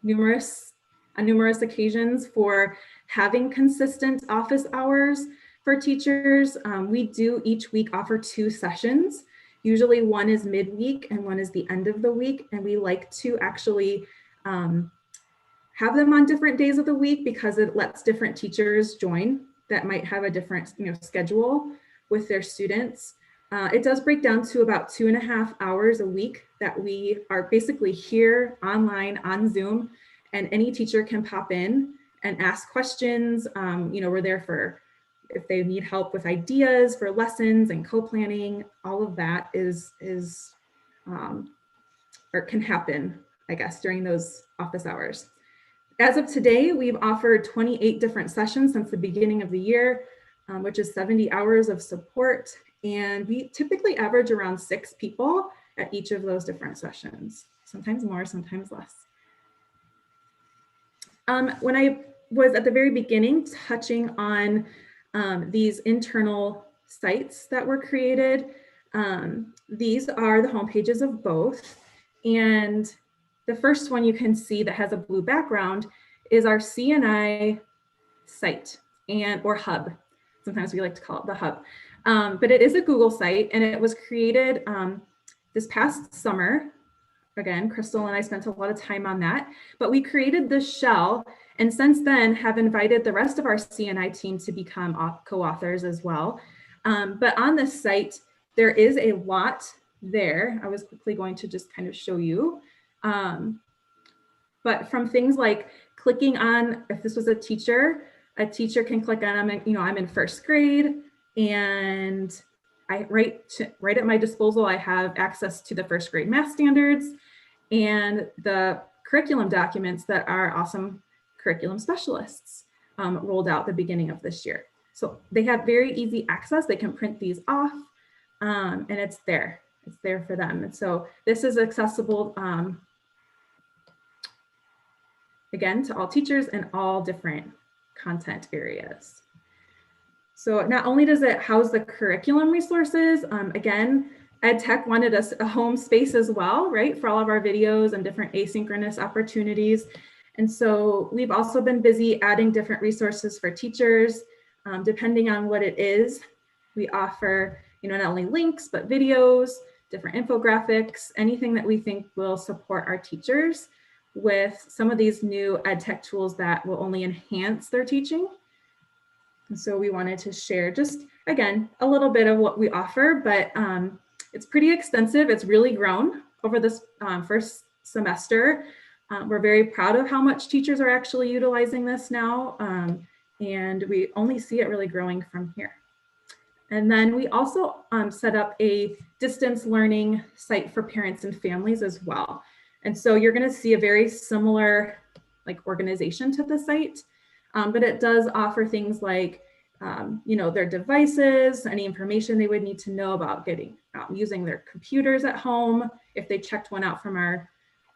on numerous occasions for having consistent office hours for teachers. We do each week offer 2 sessions. Usually one is midweek and one is the end of the week. And we like to actually have them on different days of the week because it lets different teachers join that might have a different schedule with their students. It does break down to about 2.5 hours a week that we are basically here online on Zoom, and any teacher can pop in and ask questions. We're there for if they need help with ideas for lessons and co-planning. All of that or can happen, I guess, during those office hours. As of today, we've offered 28 different sessions since the beginning of the year, which is 70 hours of support. And we typically average around 6 people at each of those different sessions, sometimes more, sometimes less. When I was at the very beginning touching on these internal sites that were created, these are the home pages of both. And the first one you can see that has a blue background is our CNI site or hub. Sometimes we like to call it the hub. But it is a Google site, and it was created this past summer. Again, Crystal and I spent a lot of time on that, but we created this shell, and since then have invited the rest of our CNI team to become co-authors as well. But on this site, there is a lot there. I was quickly going to just kind of show you. But from things like clicking on, if this was a teacher can click on, I'm in first grade, and right at my disposal, I have access to the first grade math standards and the curriculum documents that our awesome curriculum specialists rolled out the beginning of this year. So they have very easy access. They can print these off, and it's there for them. And so this is accessible, again, to all teachers and all different content areas. So not only does it house the curriculum resources, again, EdTech wanted us a home space as well, right, for all of our videos and different asynchronous opportunities. And so we've also been busy adding different resources for teachers, depending on what it is. We offer, not only links, but videos, different infographics, anything that we think will support our teachers with some of these new EdTech tools that will only enhance their teaching. And so we wanted to share just, again, a little bit of what we offer, but it's pretty extensive. It's really grown over this first semester. We're very proud of how much teachers are actually utilizing this now. And we only see it really growing from here. And then we also set up a distance learning site for parents and families as well. And so you're going to see a very similar organization to the site, but it does offer things like, their devices, any information they would need to know about using their computers at home, if they checked one out from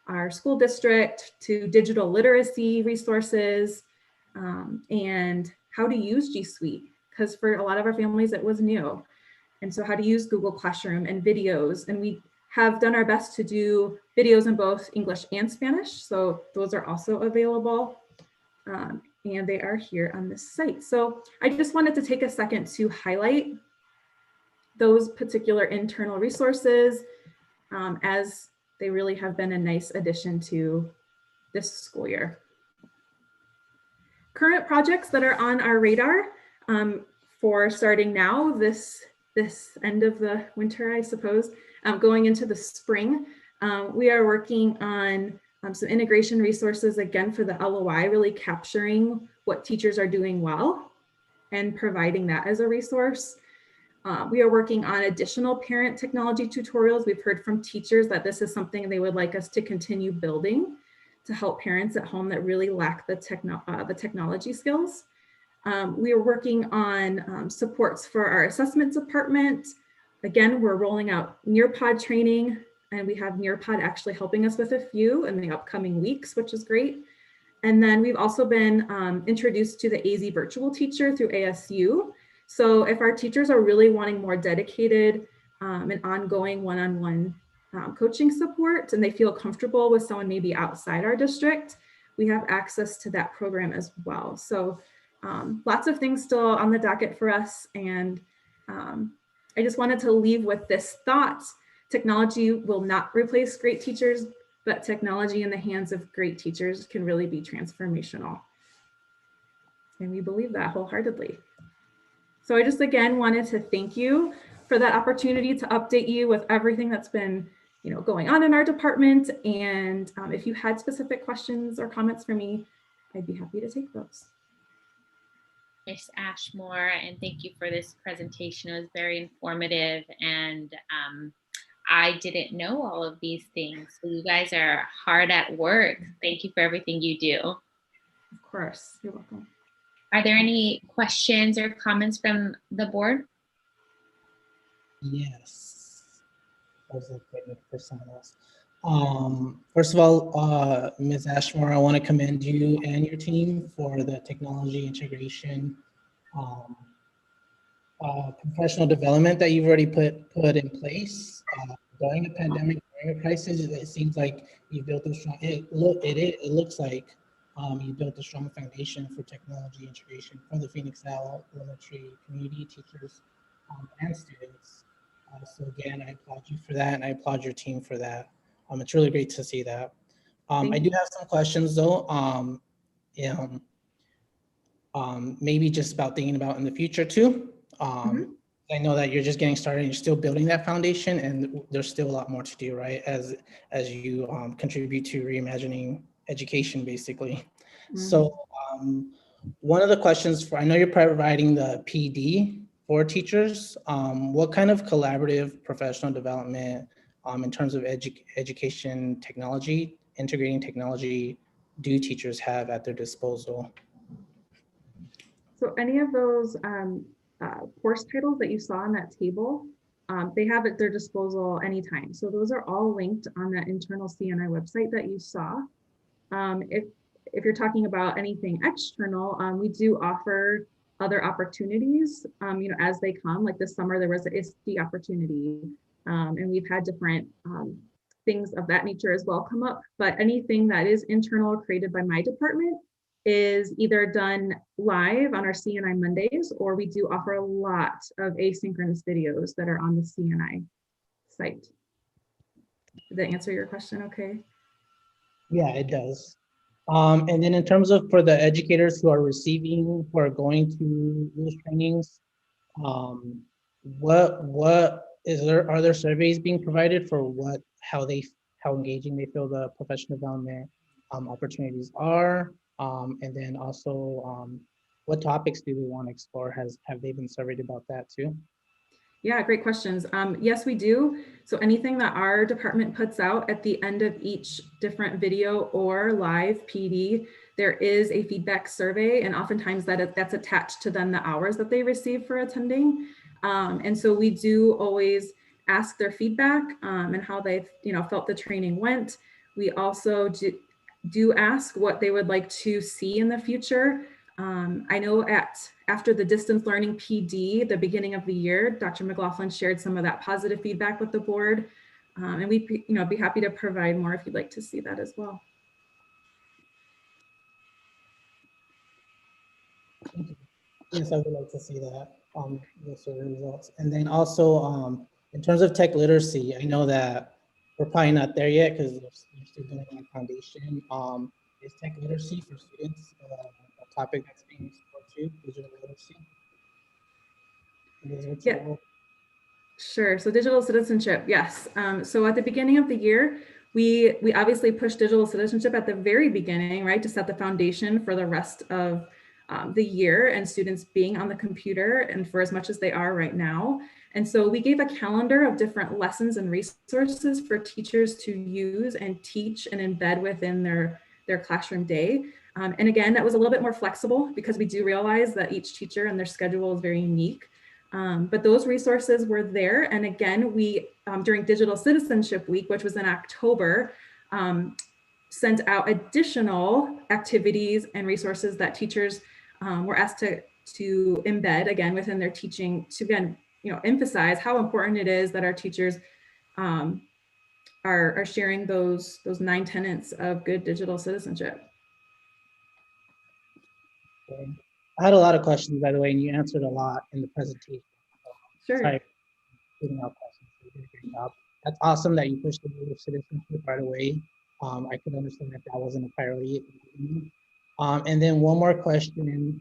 our school district, to digital literacy resources, and how to use G Suite, because for a lot of our families, it was new. And so how to use Google Classroom and videos. And we have done our best to do videos in both English and Spanish. So those are also available. And they are here on this site. So I just wanted to take a second to highlight those particular internal resources, as they really have been a nice addition to this school year. Current projects that are on our radar for starting now, this end of the winter, I suppose, going into the spring, we are working on some integration resources, again, for the LOI, really capturing what teachers are doing well and providing that as a resource. We are working on additional parent technology tutorials. We've heard from teachers that this is something they would like us to continue building to help parents at home that really lack the technology skills. We are working on supports for our assessment department. Again, we're rolling out Nearpod training, and we have Nearpod actually helping us with a few in the upcoming weeks, which is great. And then we've also been introduced to the AZ Virtual Teacher through ASU. So if our teachers are really wanting more dedicated and ongoing one-on-one coaching support, and they feel comfortable with someone maybe outside our district, we have access to that program as well. So lots of things still on the docket for us. And I just wanted to leave with this thought: technology will not replace great teachers, but technology in the hands of great teachers can really be transformational. And we believe that wholeheartedly. So I just, again, wanted to thank you for that opportunity to update you with everything that's been going on in our department. And if you had specific questions or comments for me, I'd be happy to take those. Miss Ashmore, and thank you for this presentation. It was very informative, and I didn't know all of these things. So you guys are hard at work. Thank you for everything you do. Of course, you're welcome. Are there any questions or comments from the board? Yes. First of all, Ms. Ashmore, I want to commend you and your team for the technology integration, professional development that you've already put in place. During the pandemic, during a crisis, it seems like you built a strong, it looks like you built a strong foundation for technology integration for the Phoenix Elementary community, teachers, and students. So again, I applaud you for that, and I applaud your team for that. It's really great to see that. I do have some questions though. Maybe just about thinking about in the future too. I know that you're just getting started and you're still building that foundation, and there's still a lot more to do, right? As you contribute to reimagining education, basically. So one of the questions I know you're providing the PD for teachers. What kind of collaborative professional development in terms of education technology, integrating technology, do teachers have at their disposal? So any of those course titles that you saw on that table, they have at their disposal anytime. So those are all linked on that internal CNI website that you saw. If you're talking about anything external, we do offer other opportunities, as they come. Like this summer, there was an ISTE opportunity, and we've had different things of that nature as well come up. But anything that is internal created by my department is either done live on our CNI Mondays, or we do offer a lot of asynchronous videos that are on the CNI site. Did that answer your question okay? Yeah, it does. And then in terms of for the educators who are going to these trainings, are there surveys being provided for how engaging they feel the professional development opportunities are? And then also, what topics do they want to explore? Have they been surveyed about that too? Yeah, great questions. Yes, we do. So anything that our department puts out at the end of each different video or live PD, there is a feedback survey, and oftentimes that's attached to then the hours that they receive for attending. And so we do always ask their feedback and how they felt the training went. We also do ask what they would like to see in the future. I know after the distance learning PD, the beginning of the year, Dr. McLaughlin shared some of that positive feedback with the board, and we'd be happy to provide more if you'd like to see that as well. Yes, I would like to see that. the survey results. And then also, in terms of tech literacy, I know that we're probably not there yet because you're still doing a foundation. Is tech literacy for students a topic that's being explored too, digital literacy? Yeah. Sure. So digital citizenship, yes. So at the beginning of the year, we obviously pushed digital citizenship at the very beginning, right, to set the foundation for the rest of the year and students being on the computer and for as much as they are right now. And so we gave a calendar of different lessons and resources for teachers to use and teach and embed within their classroom day. And again, that was a little bit more flexible because we do realize that each teacher and their schedule is very unique. But those resources were there. And again, we, during Digital Citizenship Week, which was in October, sent out additional activities and resources that teachers were asked to embed again within their teaching to, again, emphasize how important it is that our teachers are sharing those 9 tenets of good digital citizenship. I had a lot of questions, by the way, and you answered a lot in the presentation. Sure. Sorry for putting out questions. You did a great job. That's awesome that you pushed the digital citizenship right away. I could understand if that wasn't a priority. And then one more question.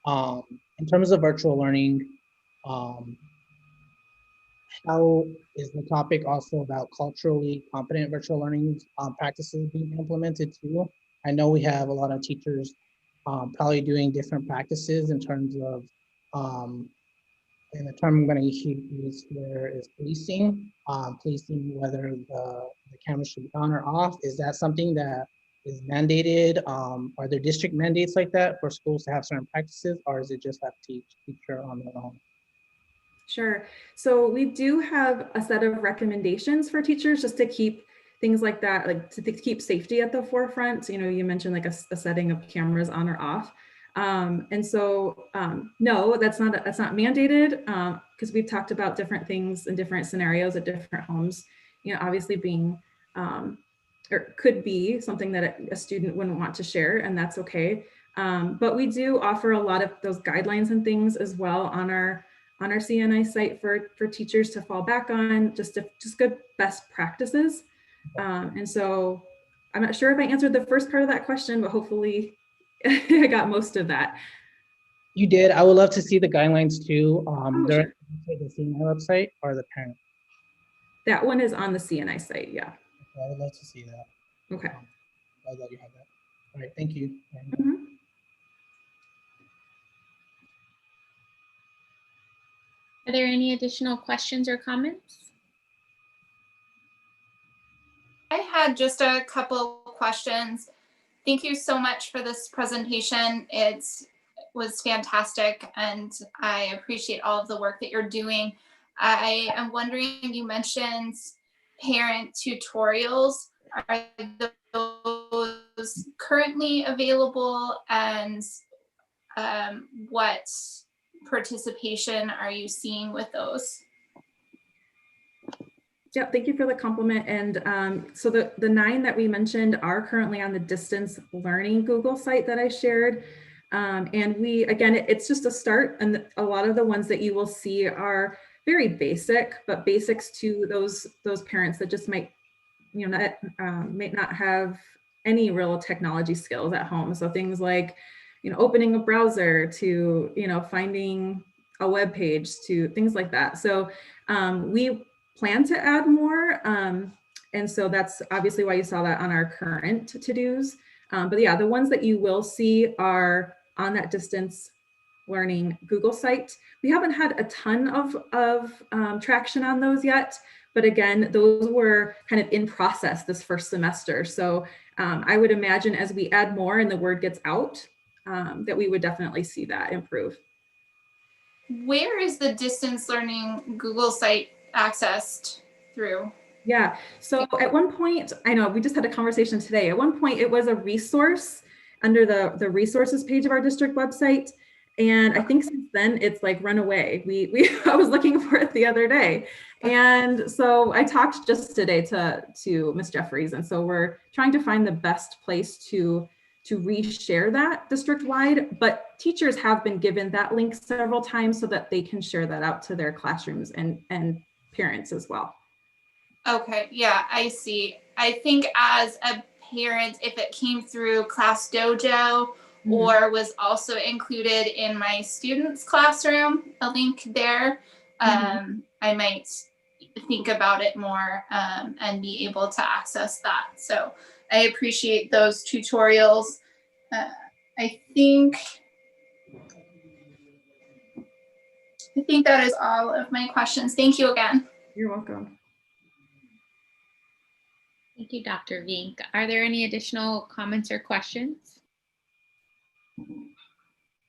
In terms of virtual learning, how is the topic also about culturally competent virtual learning practices being implemented too? I know we have a lot of teachers probably doing different practices in terms of, and the term I'm going to use here is policing. Policing whether the camera should be on or off. Is that something that is mandated? Are there district mandates like that for schools to have certain practices, or is it just that teacher on their own? Sure. So we do have a set of recommendations for teachers just to keep things like that, like to keep safety at the forefront. So, you mentioned like a setting of cameras on or off. And so, no, that's not mandated because we've talked about different things in different scenarios at different homes, obviously being, or could be something that a student wouldn't want to share, and that's okay. But we do offer a lot of those guidelines and things as well on our CNI site for teachers to fall back on, just good best practices. And so I'm not sure if I answered the first part of that question, but hopefully I got most of that. You did. I would love to see the guidelines too. They're on the CNI website or the parent? That one is on the CNI site, yeah. Okay, I would love to see that. Okay. I'd love you have that. All right, thank you. Are there any additional questions or comments? I had just a couple of questions. Thank you so much for this presentation. It was fantastic, and I appreciate all of the work that you're doing. I am wondering, you mentioned parent tutorials. Are those currently available, and what participation are you seeing with those? Yeah, thank you for the compliment. And so the 9 that we mentioned are currently on the distance learning Google site that I shared. And again, it's just a start. And a lot of the ones that you will see are very basic, but basics to those parents that just might not have any real technology skills at home. So things like, opening a browser to, finding a web page to things like that. So we plan to add more. And so that's obviously why you saw that on our current to-dos. But yeah, the ones that you will see are on that distance learning Google site. We haven't had a ton of traction on those yet, but again, those were kind of in process this first semester. So I would imagine as we add more and the word gets out, that we would definitely see that improve. Where is the distance learning Google site accessed through? Yeah, so at one point, I know we just had a conversation today. At one point, it was a resource under the resources page of our district website. And I think since then it's like run away. I was looking for it the other day. And so I talked just today to Ms. Jeffries. And so we're trying to find the best place to to reshare that district-wide, but teachers have been given that link several times so that they can share that out to their classrooms and parents as well. Okay, yeah, I see. I think as a parent, if it came through Class Dojo or was also included in my student's classroom, a link there, I might think about it more and be able to access that. So I appreciate those tutorials. I think that is all of my questions. Thank you again. You're welcome. Thank you, Dr. Vink. Are there any additional comments or questions?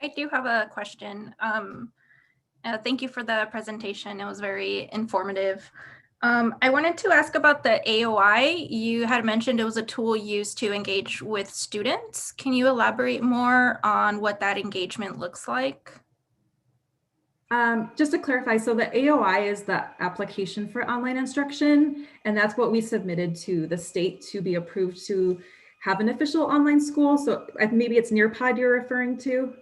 I do have a question. Thank you for the presentation. It was very informative. I wanted to ask about the AOI. You had mentioned it was a tool used to engage with students. Can you elaborate more on what that engagement looks like? Just to clarify, so the AOI is the application for online instruction, and that's what we submitted to the state to be approved to have an official online school. So maybe it's Nearpod you're referring to?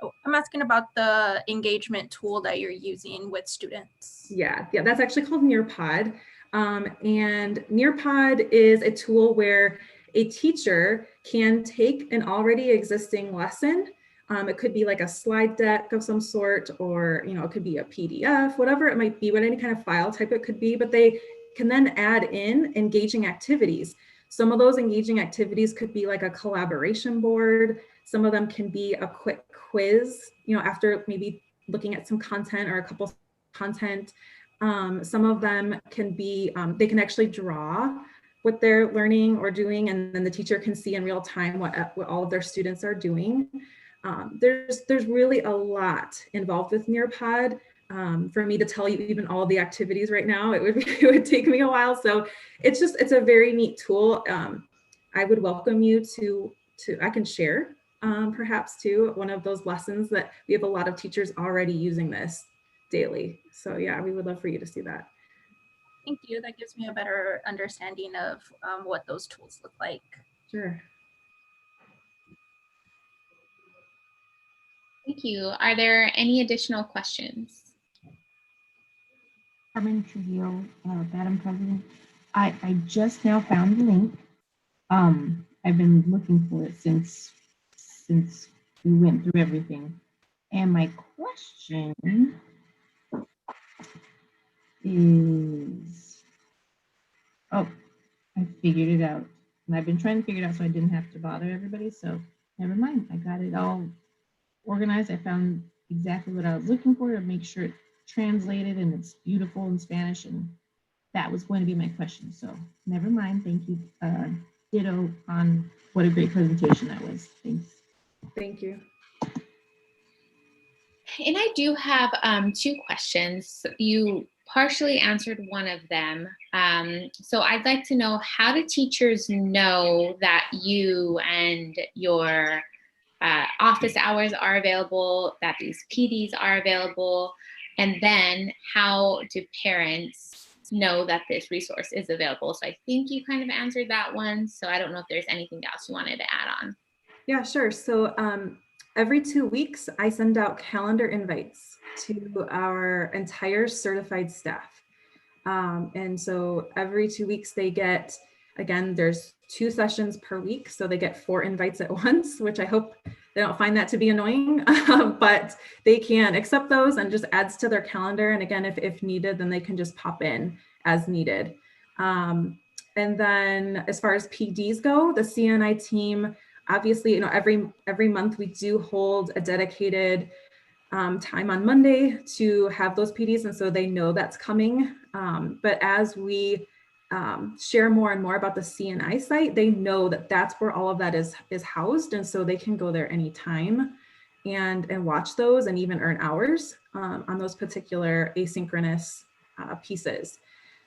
Oh, I'm asking about the engagement tool that you're using with students. Yeah, that's actually called Nearpod. And Nearpod is a tool where a teacher can take an already existing lesson. It could be like a slide deck of some sort, or it could be a PDF, whatever it might be, what any kind of file type it could be, but they can then add in engaging activities. Some of those engaging activities could be like a collaboration board. Some of them can be a quick quiz, after maybe looking at some content or a couple content. Some of them can be, they can actually draw what they're learning or doing, and then the teacher can see in real time what all of their students are doing. There's really a lot involved with Nearpod. For me to tell you even all the activities right now, it would take me a while. So it's a very neat tool. I would welcome you to I can share perhaps too one of those lessons that we have a lot of teachers already using this daily. So yeah, we would love for you to see that. Thank you. That gives me a better understanding of what those tools look like. Sure. Thank you. Are there any additional questions? Carmen Trujillo, Madam President. I just now found the link. I've been looking for it since we went through everything. And my question is, I figured it out. And I've been trying to figure it out so I didn't have to bother everybody. So never mind. I got it all organized. I found exactly what I was looking for to make sure it translated and it's beautiful in Spanish, and that was going to be my question. So never mind. Thank you. Ditto on what a great presentation that was. Thanks. Thank you. And I do have two questions. You partially answered one of them. So I'd like to know, how do teachers know that you and your office hours are available, that these PDs are available? And then how do parents know that this resource is available? So I think you kind of answered that one. So I don't know if there's anything else you wanted to add on. Yeah, sure. So every 2 weeks, I send out calendar invites to our entire certified staff. And so every 2 weeks they get, again, there's 2 sessions per week. So they get 4 invites at once, which I hope they don't find that to be annoying, but they can accept those and just adds to their calendar. And again, if needed, then they can just pop in as needed. And then as far as PDs go, the CNI team, obviously, every month we do hold a dedicated time on Monday to have those PDs. And so they know that's coming. But as we share more and more about the CNI site, they know that that's where all of that is housed. And so they can go there anytime and watch those and even earn hours on those particular asynchronous pieces.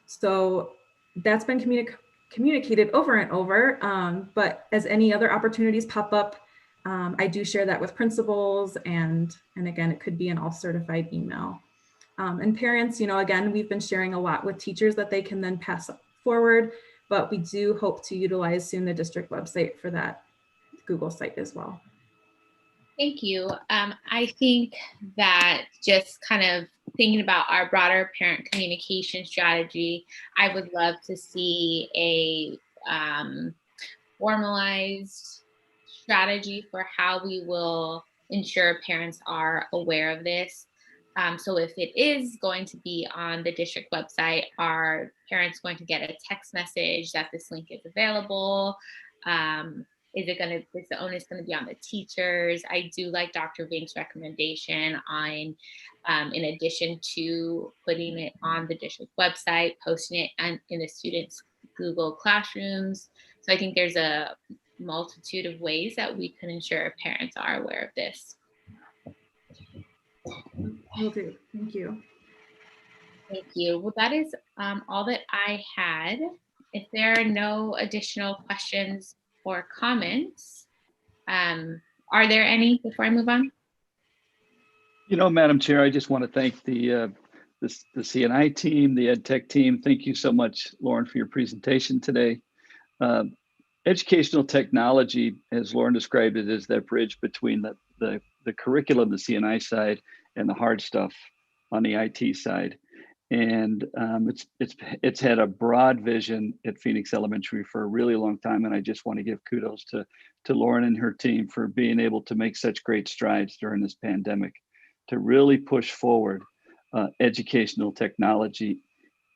So that's been communicated over and over, but as any other opportunities pop up, I do share that with principals, and again, it could be an all certified email. And parents, again, we've been sharing a lot with teachers that they can then pass forward, but we do hope to utilize soon the district website for that Google site as well. Thank you. I think that just kind of thinking about our broader parent communication strategy, I would love to see a formalized strategy for how we will ensure parents are aware of this. So if it is going to be on the district website, are parents going to get a text message that this link is available? Is the onus going to be on the teachers? I do like Dr. Vink's recommendation on, in addition to putting it on the district website, posting it in the students' Google Classrooms. So I think there's a multitude of ways that we can ensure parents are aware of this. Will do. Thank you. Thank you. Well, that is all that I had. If there are no additional questions or comments, are there any before I move on? You know, Madam Chair, I just want to thank the CNI team, the Ed Tech team. Thank you so much, Lauren, for your presentation today. Educational technology, as Lauren described it, is that bridge between the curriculum, the CNI side, and the hard stuff on the IT side. And it's had a broad vision at Phoenix Elementary for a really long time. And I just want to give kudos to Lauren and her team for being able to make such great strides during this pandemic to really push forward educational technology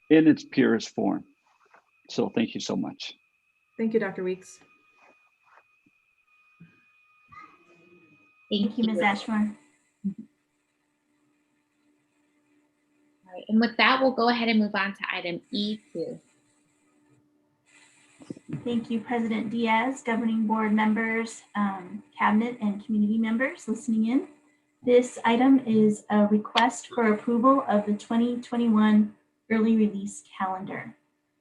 in its purest form. So thank you so much. Thank you, Dr. Weeks. Thank you, Ms. Ashmore. All right, and with that, we'll go ahead and move on to item E2. Thank you, President Diaz, governing board members, cabinet and community members listening in. This item is a request for approval of the 2021 early release calendar.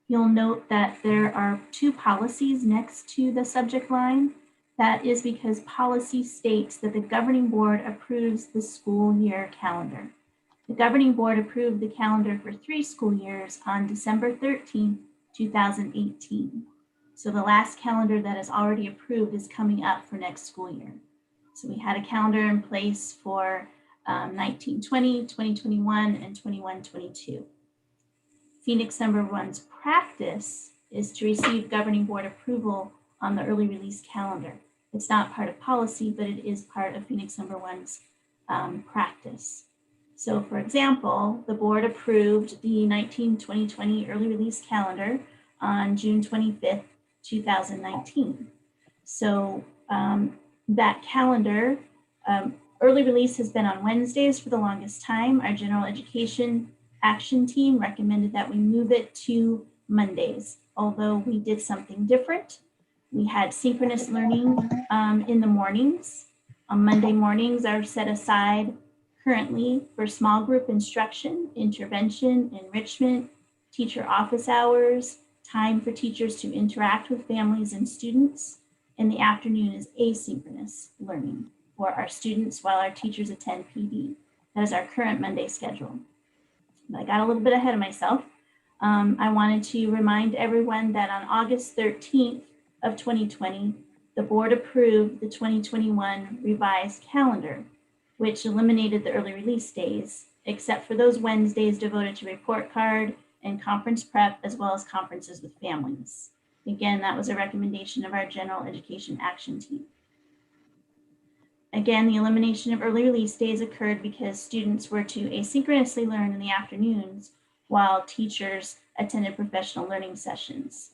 You'll note that there are two policies next to the subject line. That is because policy states that the governing board approves the school year calendar. The governing board approved the calendar for 3 school years on December 13th, 2018. So the last calendar that is already approved is coming up for next school year. So we had a calendar in place for 1920, 2021, and 21-22. Phoenix #1's practice is to receive governing board approval on the early release calendar. It's not part of policy, but it is part of Phoenix #1's practice. So for example, the board approved the 19-20-20 early release calendar on June 25th, 2019. So that calendar, early release has been on Wednesdays for the longest time. Our general education action team recommended that we move it to Mondays, although we did something different. We had synchronous learning in the mornings. On Monday mornings are set aside currently for small group instruction, intervention, enrichment, teacher office hours, time for teachers to interact with families and students. And the afternoon is asynchronous learning for our students while our teachers attend PD. That is our current Monday schedule. But I got a little bit ahead of myself. I wanted to remind everyone that on August 13th of 2020, the board approved the 2021 revised calendar, which eliminated the early release days, except for those Wednesdays devoted to report card and conference prep, as well as conferences with families. Again, that was a recommendation of our general education action team. Again, the elimination of early release days occurred because students were to asynchronously learn in the afternoons while teachers attended professional learning sessions.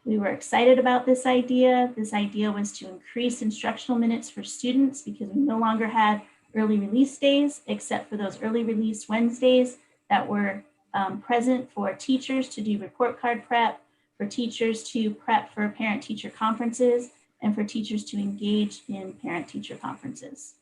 We were excited about this idea. This idea was to increase instructional minutes for students because we no longer had early release days, except for those early release Wednesdays that were present for teachers to do report card prep, for teachers to prep for parent-teacher conferences, and for teachers to engage in parent-teacher conferences.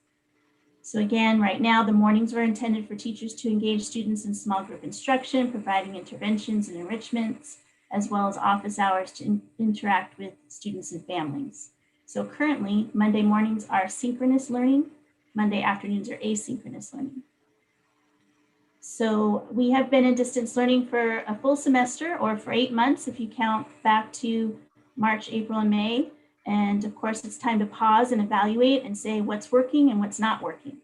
So again, right now, the mornings were intended for teachers to engage students in small group instruction, providing interventions and enrichments, as well as office hours to interact with students and families. So currently, Monday mornings are synchronous learning, Monday afternoons are asynchronous learning. So we have been in distance learning for a full semester, or for 8 months if you count back to March, April, and May. And of course, it's time to pause and evaluate and say what's working and what's not working.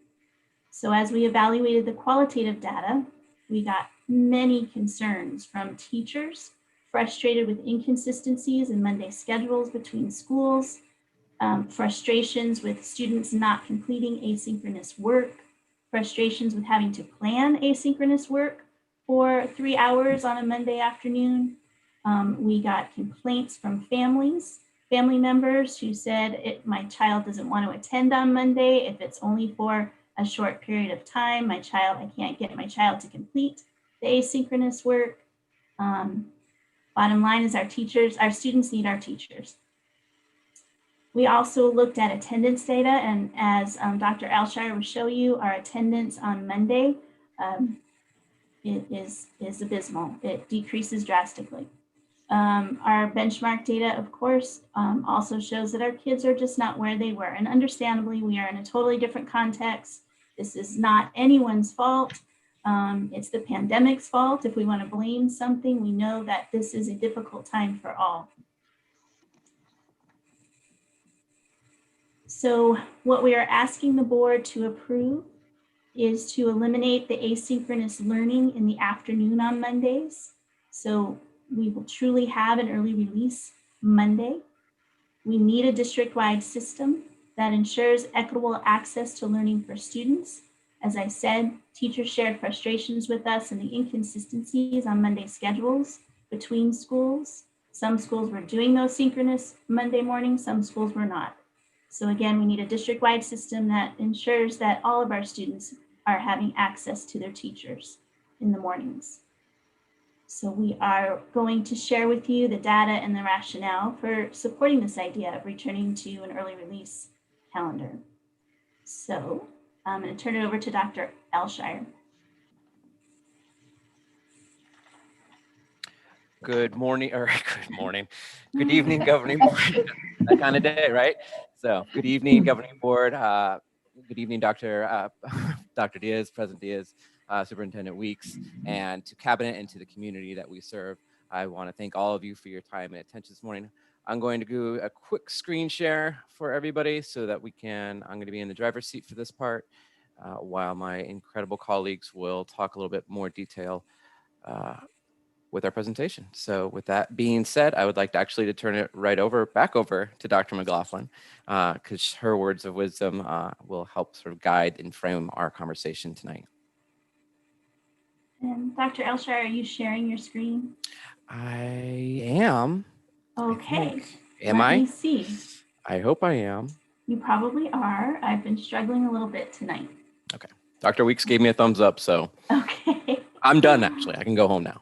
So as we evaluated the qualitative data, we got many concerns from teachers frustrated with inconsistencies in Monday schedules between schools, frustrations with students not completing asynchronous work, frustrations with having to plan asynchronous work for 3 hours on a Monday afternoon. We got complaints from family members who said, my child doesn't want to attend on Monday if it's only for a short period of time. I can't get my child to complete the asynchronous work. Bottom line is our students need our teachers. We also looked at attendance data, and as Dr. Alshire will show you, our attendance on Monday it is abysmal. It decreases drastically. Our benchmark data, of course, also shows that our kids are just not where they were. And understandably, we are in a totally different context. This is not anyone's fault. It's the pandemic's fault. If we want to blame something, we know that this is a difficult time for all. So what we are asking the board to approve is to eliminate the asynchronous learning in the afternoon on Mondays. So we will truly have an early release Monday. We need a district-wide system that ensures equitable access to learning for students. As I said, teachers shared frustrations with us and the inconsistencies on Monday schedules between schools. Some schools were doing those synchronous Monday mornings, some schools were not. So again, we need a district-wide system that ensures that all of our students are having access to their teachers in the mornings. So we are going to share with you the data and the rationale for supporting this idea of returning to an early release calendar. So I'm going to turn it over to Dr. Alshire. Good morning, or good morning, good evening, Governing Board. That kind of day, right? So good evening, Governing Board. Good evening, Dr. Diaz, President Diaz, Superintendent Weeks, and to Cabinet and to the community that we serve. I want to thank all of you for your time and attention this morning. I'm going to do a quick screen share for everybody so that I'm going to be in the driver's seat for this part, while my incredible colleagues will talk a little bit more detail with our presentation. So with that being said, I would like to actually turn it back over to Dr. McLaughlin, because her words of wisdom will help sort of guide and frame our conversation tonight. And Dr. Alshire, are you sharing your screen? I am. Okay. Am Let I? me see. I hope I am. You probably are. I've been struggling a little bit tonight. Okay. Dr. Weeks gave me a thumbs up, so Okay. I'm done actually. I can go home now.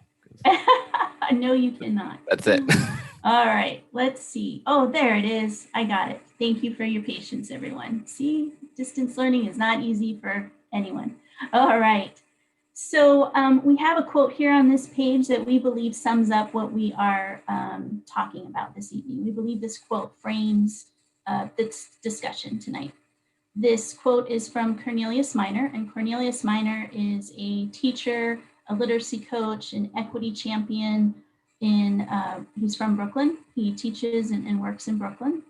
No, you cannot. That's it. All right, let's see. Oh, there it is. I got it. Thank you for your patience, everyone. See, distance learning is not easy for anyone. All right. So we have a quote here on this page that we believe sums up what we are talking about this evening. We believe this quote frames this discussion tonight. This quote is from Cornelius Minor, and Cornelius Minor is a teacher, a literacy coach, an equity champion. He's from Brooklyn. He teaches and works in Brooklyn.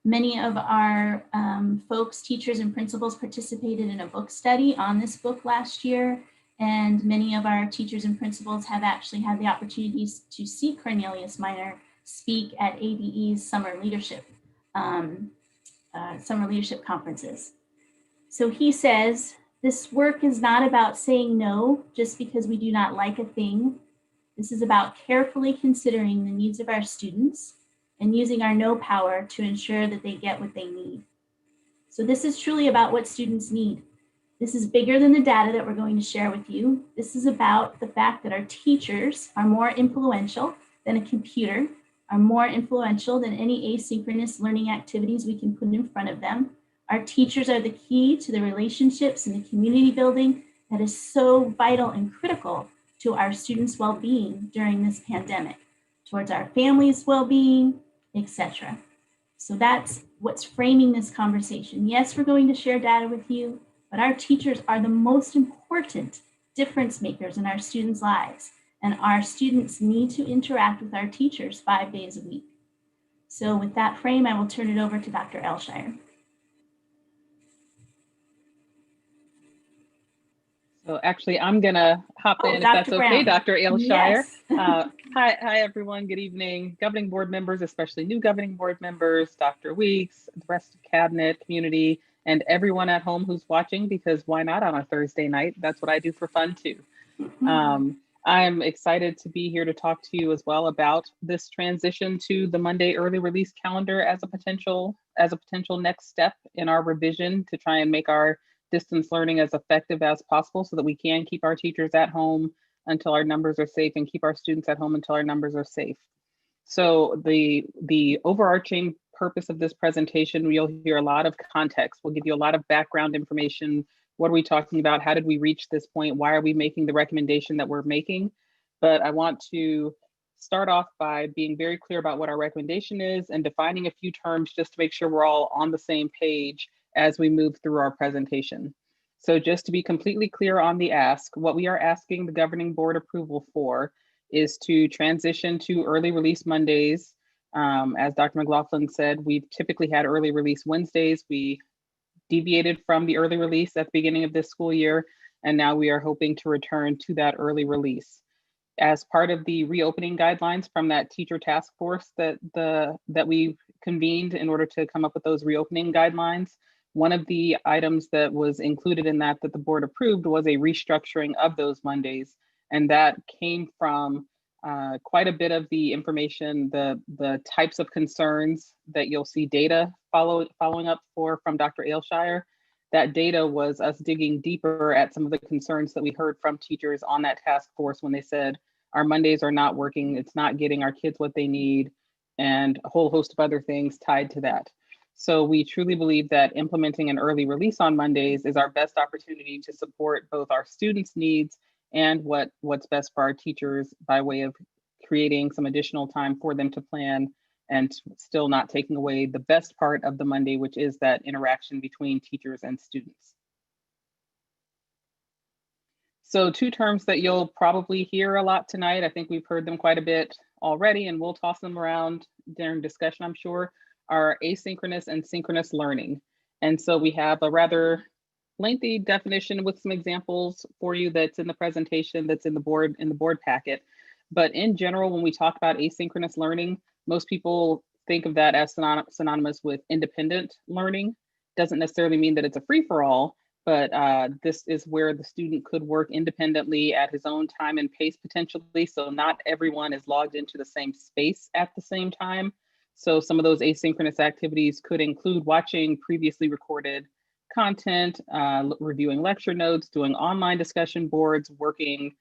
Many of our folks, teachers and principals, participated in a book study on this book last year. And many of our teachers and principals have actually had the opportunities to see Cornelius Minor speak at ABE's summer leadership conferences. So he says, this work is not about saying no just because we do not like a thing. This is about carefully considering the needs of our students and using our no power to ensure that they get what they need. So this is truly about what students need. This is bigger than the data that we're going to share with you. This is about the fact that our teachers are more influential than a computer, are more influential than any asynchronous learning activities we can put in front of them. Our teachers are the key to the relationships and the community building that is so vital and critical to our students' well-being during this pandemic, towards our families' well-being, etc. So that's what's framing this conversation. Yes, we're going to share data with you, but our teachers are the most important difference makers in our students' lives, and our students need to interact with our teachers 5 days a week. So with that frame, I will turn it over to Dr. Elshire. So actually, I'm gonna hop in if that's okay, Dr. Ailshire. Yes. Hi, everyone. Good evening, governing board members, especially new governing board members, Dr. Weeks, the rest of cabinet, community, and everyone at home who's watching, because why not on a Thursday night? That's what I do for fun too. I'm excited to be here to talk to you as well about this transition to the Monday early release calendar as a potential next step in our revision to try and make our distance learning as effective as possible so that we can keep our teachers at home until our numbers are safe and keep our students at home until our numbers are safe. So the overarching purpose of this presentation, you'll hear a lot of context. We'll give you a lot of background information. What are we talking about? How did we reach this point? Why are we making the recommendation that we're making? But I want to start off by being very clear about what our recommendation is and defining a few terms just to make sure we're all on the same page as we move through our presentation. So just to be completely clear on the ask, what we are asking the governing board approval for is to transition to early release Mondays. As Dr. McLaughlin said, we've typically had early release Wednesdays. We deviated from the early release at the beginning of this school year, and now we are hoping to return to that early release. As part of the reopening guidelines from that teacher task force that we convened in order to come up with those reopening guidelines, one of the items that was included in that the board approved was a restructuring of those Mondays. And that came from quite a bit of the information, the types of concerns that you'll see data following up from Dr. Ailshire. That data was us digging deeper at some of the concerns that we heard from teachers on that task force when they said, our Mondays are not working, it's not getting our kids what they need, and a whole host of other things tied to that. So we truly believe that implementing an early release on Mondays is our best opportunity to support both our students' needs and what's best for our teachers by way of creating some additional time for them to plan and still not taking away the best part of the Monday, which is that interaction between teachers and students. So two terms that you'll probably hear a lot tonight, I think we've heard them quite a bit already, and we'll toss them around during discussion, I'm sure, are asynchronous and synchronous learning. And so we have a rather lengthy definition with some examples for you that's in the presentation, that's in the board packet. But in general, when we talk about asynchronous learning, most people think of that as synonymous with independent learning. Doesn't necessarily mean that it's a free-for-all, but this is where the student could work independently at his own time and pace potentially. So not everyone is logged into the same space at the same time. So some of those asynchronous activities could include watching previously recorded content, reviewing lecture notes, doing online discussion boards, working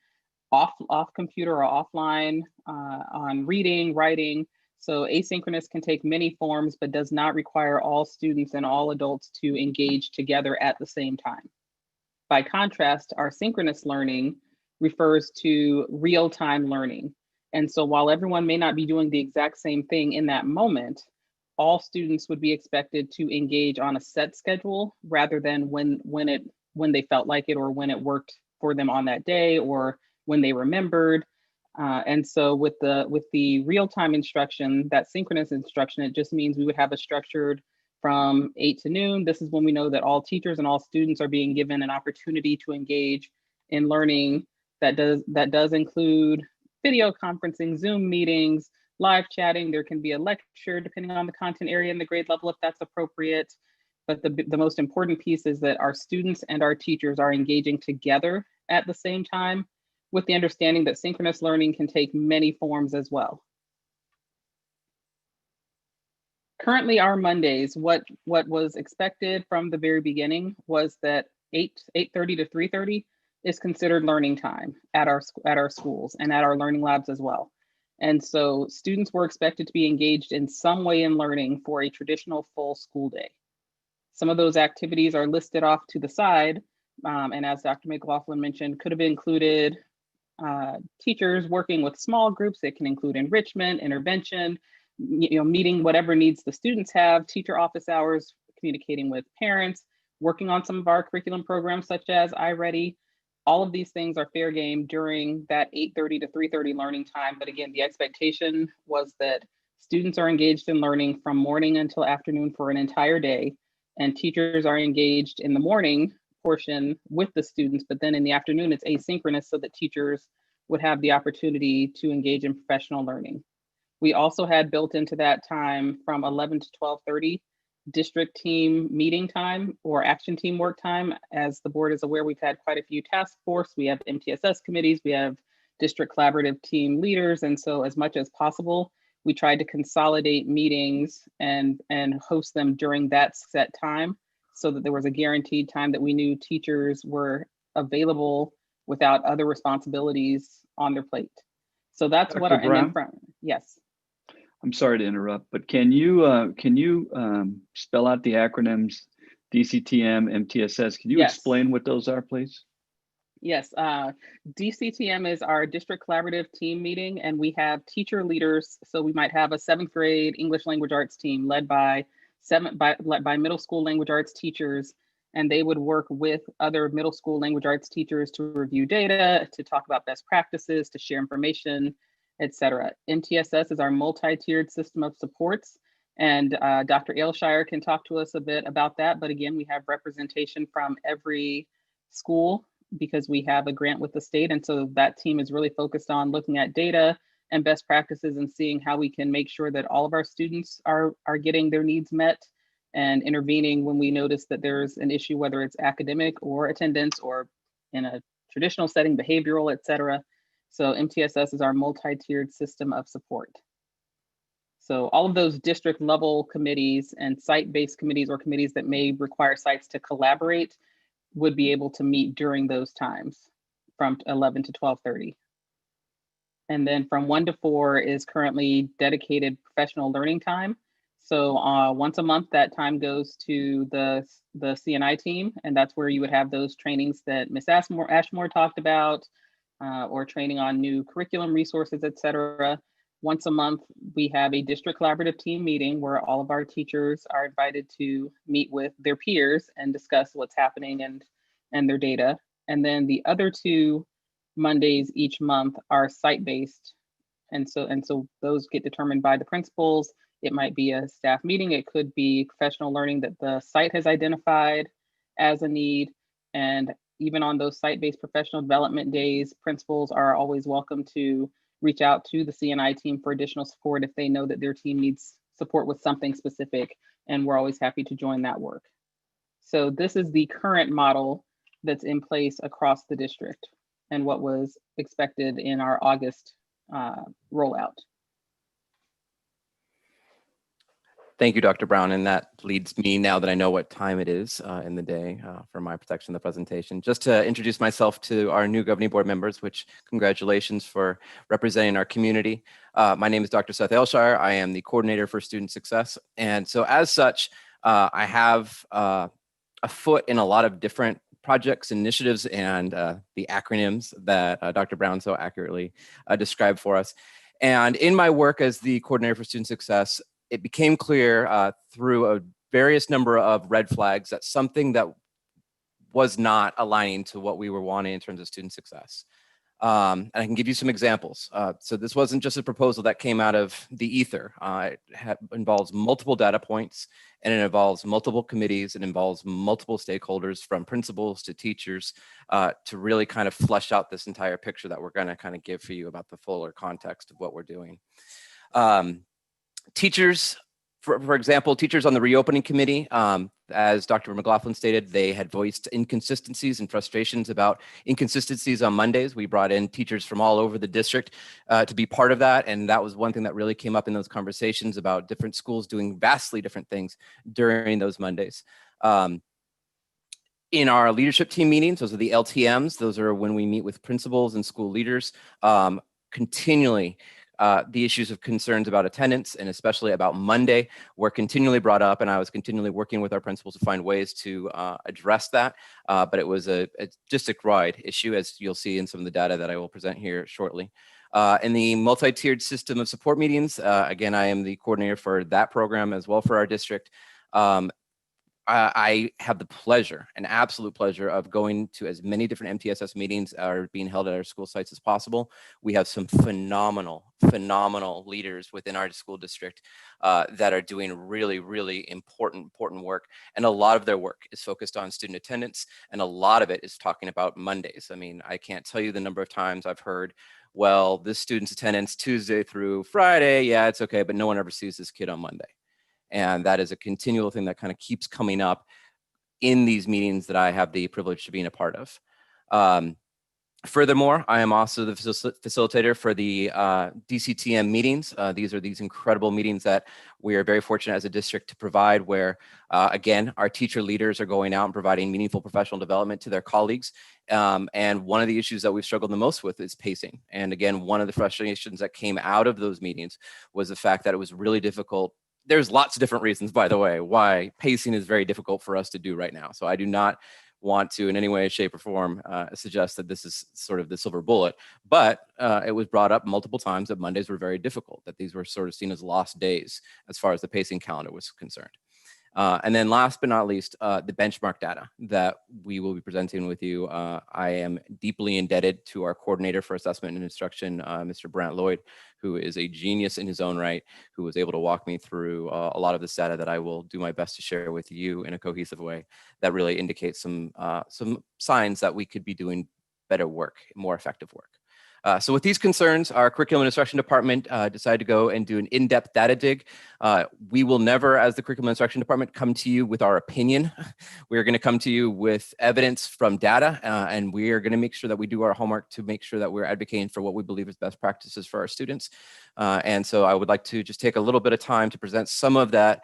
off computer or offline on reading, writing. So asynchronous can take many forms, but does not require all students and all adults to engage together at the same time. By contrast, our synchronous learning refers to real-time learning. And so while everyone may not be doing the exact same thing in that moment, all students would be expected to engage on a set schedule rather than when they felt like it or when it worked for them on that day or when they remembered. And so with the real-time instruction, that synchronous instruction, it just means we would have a structured from 8 to noon. This is when we know that all teachers and all students are being given an opportunity to engage in learning that does include video conferencing, Zoom meetings, live chatting. There can be a lecture depending on the content area and the grade level if that's appropriate. But the most important piece is that our students and our teachers are engaging together at the same time, with the understanding that synchronous learning can take many forms as well. Currently, our Mondays, what was expected from the very beginning was that 8:30 to 3:30 is considered learning time at our schools and at our learning labs as well. And so students were expected to be engaged in some way in learning for a traditional full school day. Some of those activities are listed off to the side, and as Dr. McLaughlin mentioned, could have included teachers working with small groups. It can include enrichment, intervention, meeting whatever needs the students have, teacher office hours, communicating with parents, working on some of our curriculum programs such as iReady. All of these things are fair game during that 8:30 to 3:30 learning time. But again, the expectation was that Students are engaged in learning from morning until afternoon for an entire day, and teachers are engaged in the morning portion with the students, but then in the afternoon it's asynchronous so that teachers would have the opportunity to engage in professional learning. We also had built into that time from 11 to 12:30 district team meeting time or action team work time. As the board is aware, we've had quite a few task force. We have MTSS committees, we have district collaborative team leaders. And so as much as possible, we tried to consolidate meetings and host them during that set time so that there was a guaranteed time that we knew teachers were available without other responsibilities on their plate. So that's Dr. what our, Brown? and then yes. I'm sorry to interrupt, but can you spell out the acronyms DCTM, MTSS? Can you Yes. explain what those are, please? Yes, DCTM is our district collaborative team meeting, and we have teacher leaders. So we might have a 7th grade English language arts team led by middle school language arts teachers, and they would work with other middle school language arts teachers to review data, to talk about best practices, to share information, etc. MTSS is our multi-tiered system of supports, and Dr. Ailshire can talk to us a bit about that. But again, we have representation from every school because we have a grant with the state. And so that team is really focused on looking at data and best practices and seeing how we can make sure that all of our students are getting their needs met and intervening when we notice that there's an issue, whether it's academic or attendance or in a traditional setting, behavioral, et cetera. So MTSS is our multi-tiered system of support. So all of those district level committees and site-based committees or committees that may require sites to collaborate would be able to meet during those times from 11 to 12:30. And then from 1 to 4 is currently dedicated professional learning time. So once a month, that time goes to the CNI team, and that's where you would have those trainings that Ms. Ashmore talked about, or training on new curriculum resources, et cetera. Once a month, we have a district collaborative team meeting where all of our teachers are invited to meet with their peers and discuss what's happening and their data. And then the other 2 Mondays each month are site-based. And so those get determined by the principals. It might be a staff meeting. It could be professional learning that the site has identified as a need. And even on those site-based professional development days, principals are always welcome to reach out to the CNI team for additional support if they know that their team needs support with something specific, and we're always happy to join that work. So this is the current model that's in place across the district and what was expected in our August rollout. Thank you, Dr. Brown. And that leads me, now that I know what time it is in the day, for my protection of the presentation, just to introduce myself to our new governing board members, which congratulations for representing our community. My name is Dr. Seth Ailshire. I am the coordinator for student success. And so as such, I have a foot in a lot of different projects, initiatives, and the acronyms that Dr. Brown so accurately described for us. And in my work as the coordinator for student success, it became clear through a various number of red flags that something that was not aligning to what we were wanting in terms of student success. And I can give you some examples. So this wasn't just a proposal that came out of the ether. It involves multiple data points, and it involves multiple committees. It involves multiple stakeholders, from principals to teachers, to really kind of flesh out this entire picture that we're going to kind of give for you about the fuller context of what we're doing. Teachers, for example, teachers on the reopening committee, as Dr. McLaughlin stated, they had voiced inconsistencies and frustrations about inconsistencies on Mondays. We brought in teachers from all over the district to be part of that. And that was one thing that really came up in those conversations about different schools doing vastly different things during those Mondays. In our leadership team meetings, those are the LTMs. Those are when we meet with principals and school leaders, continually. The issues of concerns about attendance, and especially about Monday, were continually brought up, and I was continually working with our principals to find ways to address that. But it was a district-wide issue, as you'll see in some of the data that I will present here shortly. In the multi-tiered system of support meetings, again, I am the coordinator for that program as well for our district. I have the pleasure, an absolute pleasure, of going to as many different MTSS meetings are being held at our school sites as possible. We have some phenomenal leaders within our school district that are doing really, really important work. And a lot of their work is focused on student attendance, and a lot of it is talking about Mondays. I mean, I can't tell you the number of times I've heard, well, this student's attendance Tuesday through Friday, yeah, it's okay, but no one ever sees this kid on Monday. And that is a continual thing that kind of keeps coming up in these meetings that I have the privilege of being a part of. Furthermore, I am also the facilitator for the DCTM meetings. These are these incredible meetings that we are very fortunate as a district to provide, where, again, our teacher leaders are going out and providing meaningful professional development to their colleagues. And one of the issues that we've struggled the most with is pacing. And again, one of the frustrations that came out of those meetings was the fact that it was really difficult. There's lots of different reasons, by the way, why pacing is very difficult for us to do right now. So I do not want to in any way, shape, or form suggest that this is sort of the silver bullet, but it was brought up multiple times that Mondays were very difficult, that these were sort of seen as lost days as far as the pacing calendar was concerned. And then last but not least, the benchmark data that we will be presenting with you. I am deeply indebted to our coordinator for assessment and instruction, Mr. Brant Lloyd, who is a genius in his own right, who was able to walk me through a lot of this data that I will do my best to share with you in a cohesive way that really indicates some signs that we could be doing better work, more effective work. So with these concerns, our curriculum and instruction department decided to go and do an in-depth data dig. We will never, as the curriculum and instruction department, come to you with our opinion. We're going to come to you with evidence from data, and we are going to make sure that we do our homework to make sure that we're advocating for what we believe is best practices for our students. And so I would like to just take a little bit of time to present some of that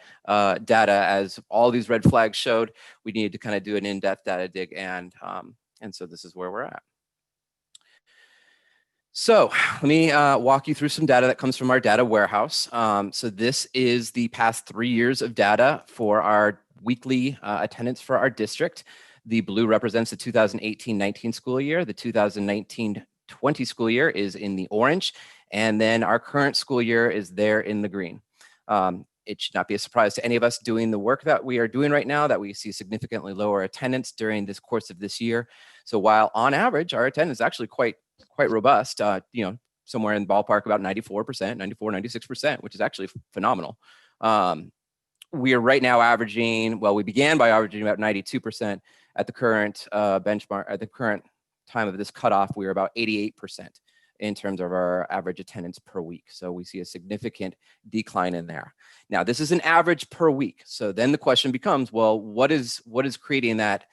data. As all these red flags showed, we needed to kind of do an in-depth data dig, and so this is where we're at. So let me walk you through some data that comes from our data warehouse. So this is the past 3 years of data for our weekly attendance for our district. The blue represents the 2018-19 school year. The 2019-20 school year is in the orange. And then our current school year is there in the green. It should not be a surprise to any of us doing the work that we are doing right now that we see significantly lower attendance during this course of this year. So while on average, our attendance is actually quite robust, somewhere in the ballpark about 94%, 94, 96%, which is actually phenomenal. We are right now averaging, well, we began by averaging about 92% at the current benchmark. At the current time of this cutoff, we were about 88% in terms of our average attendance per week. So we see a significant decline in there. Now, this is an average per week. So then the question becomes, well, what is creating that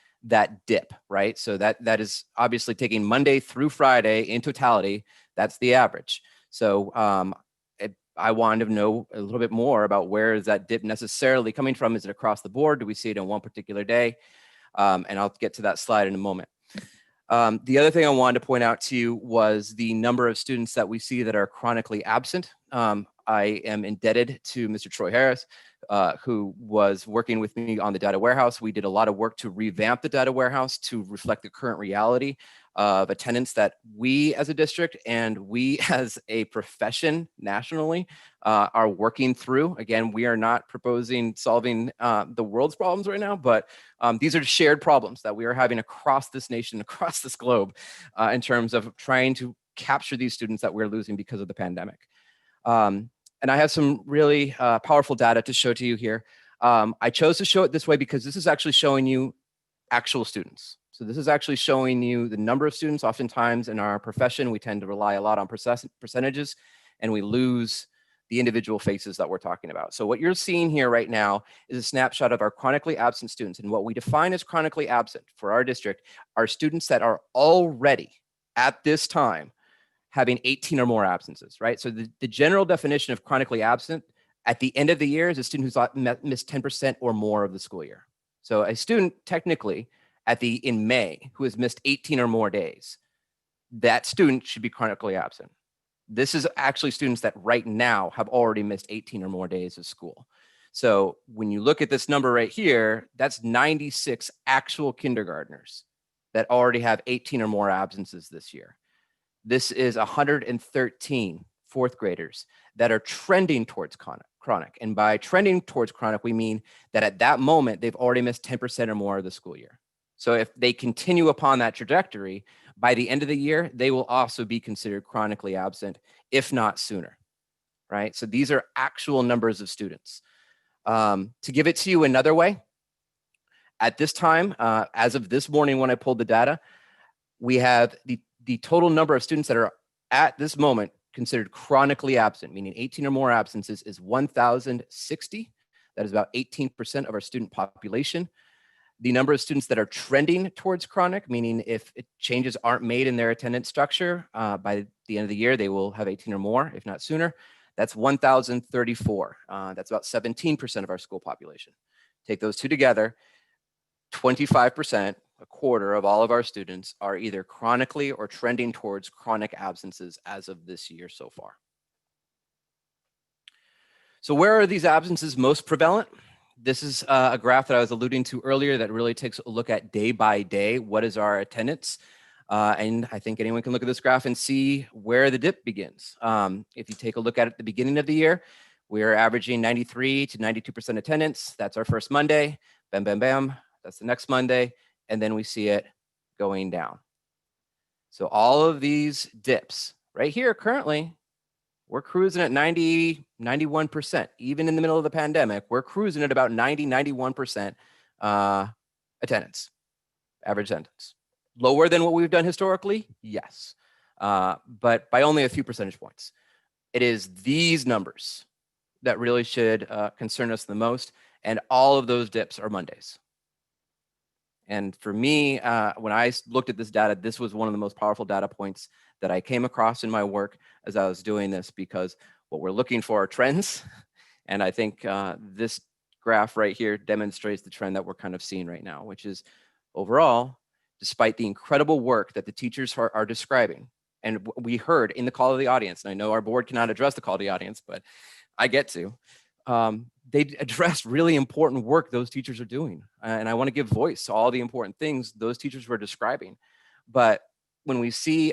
dip, right? So that is obviously taking Monday through Friday in totality. That's the average. So I wanted to know a little bit more about where is that dip necessarily coming from? Is it across the board? Do we see it in one particular day? And I'll get to that slide in a moment. The other thing I wanted to point out to you was the number of students that we see that are chronically absent. I am indebted to Mr. Troy Harris, who was working with me on the data warehouse. We did a lot of work to revamp the data warehouse to reflect the current reality of attendance that we as a district and we as a profession nationally are working through. Again, we are not proposing solving the world's problems right now, but these are shared problems that we are having across this nation, across this globe, in terms of trying to capture these students that we're losing because of the pandemic. And I have some really powerful data to show to you here. I chose to show it this way because this is actually showing you actual students. So this is actually showing you the number of students. Oftentimes in our profession, we tend to rely a lot on percentages and we lose the individual faces that we're talking about. So what you're seeing here right now is a snapshot of our chronically absent students. And what we define as chronically absent for our district are students that are already at this time having 18 or more absences, right? So the general definition of chronically absent at the end of the year is a student who's missed 10% or more of the school year. So a student technically in May who has missed 18 or more days, that student should be chronically absent. This is actually students that right now have already missed 18 or more days of school. So when you look at this number right here, that's 96 actual kindergartners that already have 18 or more absences this year. This is 113 fourth graders that are trending towards chronic. And by trending towards chronic, we mean that at that moment, they've already missed 10% or more of the school year. So if they continue upon that trajectory, by the end of the year, they will also be considered chronically absent, if not sooner, right? So these are actual numbers of students. To give it to you another way, at this time, as of this morning when I pulled the data, we have the total number of students that are at this moment considered chronically absent, meaning 18 or more absences, is 1,060. That is about 18% of our student population. The number of students that are trending towards chronic, meaning if changes aren't made in their attendance structure, by the end of the year, they will have 18 or more, if not sooner. That's 1,034. That's about 17% of our school population. Take those two together, 25%, a quarter of all of our students are either chronically or trending towards chronic absences as of this year so far. So where are these absences most prevalent? This is a graph that I was alluding to earlier that really takes a look at day by day. What is our attendance? And I think anyone can look at this graph and see where the dip begins. If you take a look at it at the beginning of the year, we're averaging 93 to 92% attendance. That's our first Monday. Bam, bam, bam. That's the next Monday. And then we see it going down. So all of these dips right here currently, we're cruising at 90, 91%. Even in the middle of the pandemic, we're cruising at about 90, 91% attendance, average attendance. Lower than what we've done historically? Yes, but by only a few percentage points. It is these numbers that really should concern us the most, and all of those dips are Mondays. And for me, when I looked at this data, this was one of the most powerful data points that I came across in my work as I was doing this, because what we're looking for are trends. And I think this graph right here demonstrates the trend that we're kind of seeing right now, which is overall, despite the incredible work that the teachers are describing, and we heard in the call of the audience, and I know our board cannot address the call of the audience, but I get to, they address really important work those teachers are doing. And I want to give voice to all the important things those teachers were describing. But when we see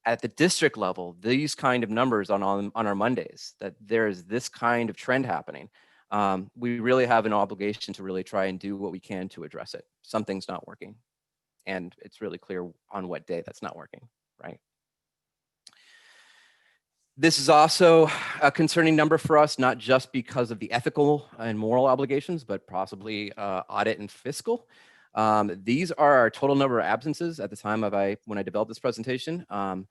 at the district level, these kind of numbers on our Mondays, that there is this kind of trend happening, we really have an obligation to really try and do what we can to address it. Something's not working. And it's really clear on what day that's not working, right? This is also a concerning number for us, not just because of the ethical and moral obligations, but possibly audit and fiscal. These are our total number of absences at the time of when I developed this presentation. I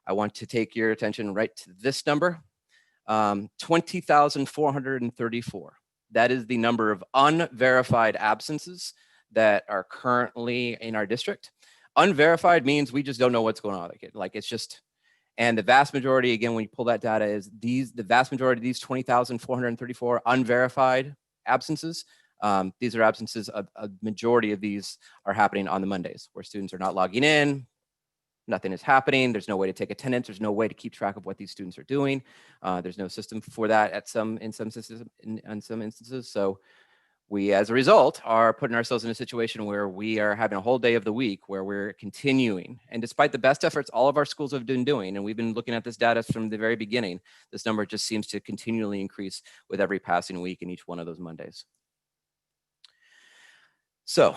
want to take your attention right to this number, 20,434. That is the number of unverified absences that are currently in our district. Unverified means we just don't know what's going on with the kid. Like it's just, and the vast majority, again, when you pull that data, is the vast majority of these 20,434 unverified absences. These are absences, a majority of these are happening on the Mondays where students are not logging in, nothing is happening, there's no way to take attendance, there's no way to keep track of what these students are doing. There's no system for that in some instances. So we, as a result, are putting ourselves in a situation where we are having a whole day of the week where we're continuing. And despite the best efforts all of our schools have been doing, and we've been looking at this data from the very beginning, this number just seems to continually increase with every passing week in each one of those Mondays. So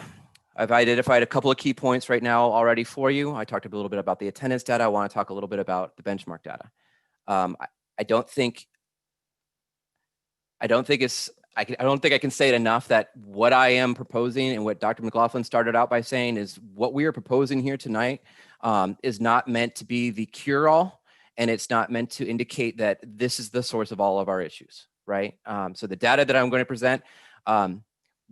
I've identified a couple of key points right now already for you. I talked a little bit about the attendance data. I want to talk a little bit about the benchmark data. I don't think I don't think I can say it enough that what I am proposing and what Dr. McLaughlin started out by saying is what we are proposing here tonight is not meant to be the cure-all, and it's not meant to indicate that this is the source of all of our issues, right? So the data that I'm going to present,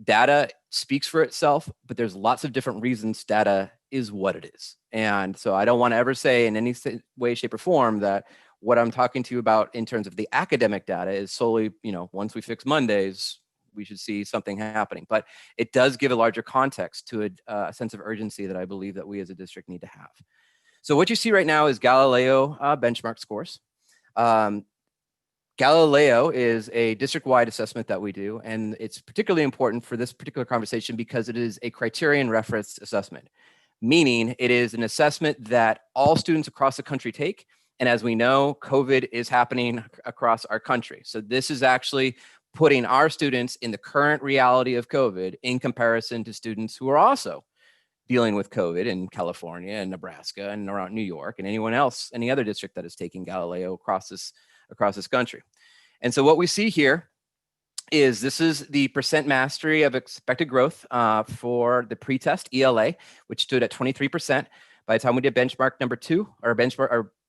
data speaks for itself, but there's lots of different reasons data is what it is. And so I don't want to ever say in any way, shape, or form that what I'm talking to you about in terms of the academic data is solely, once we fix Mondays, we should see something happening. But it does give a larger context to a sense of urgency that I believe that we as a district need to have. So what you see right now is Galileo benchmark scores. Galileo is a district-wide assessment that we do, and it's particularly important for this particular conversation because it is a criterion referenced assessment, meaning it is an assessment that all students across the country take, And as we know, COVID is happening across our country. So this is actually putting our students in the current reality of COVID in comparison to students who are also dealing with COVID in California and Nebraska and around New York and anyone else, any other district that is taking Galileo across this country. And so what we see here is this is the percent mastery of expected growth for the pretest ELA, which stood at 23%. By the time we did benchmark number 2, or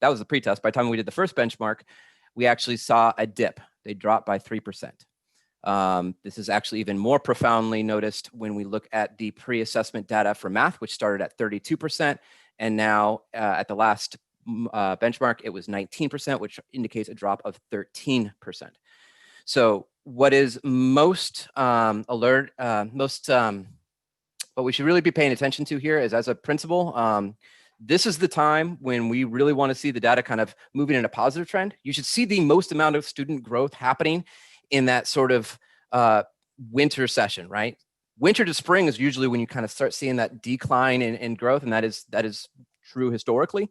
that was the pretest. By the time we did the first benchmark, we actually saw a dip. They dropped by 3%. This is actually even more profoundly noticed when we look at the pre-assessment data for math, which started at 32%. And now at the last benchmark, it was 19%, which indicates a drop of 13%. So what is most what we should really be paying attention to here is, as a principal, this is the time when we really want to see the data kind of moving in a positive trend. You should see the most amount of student growth happening in that sort of winter session, right? Winter to spring is usually when you kind of start seeing that decline in growth, and that is true historically.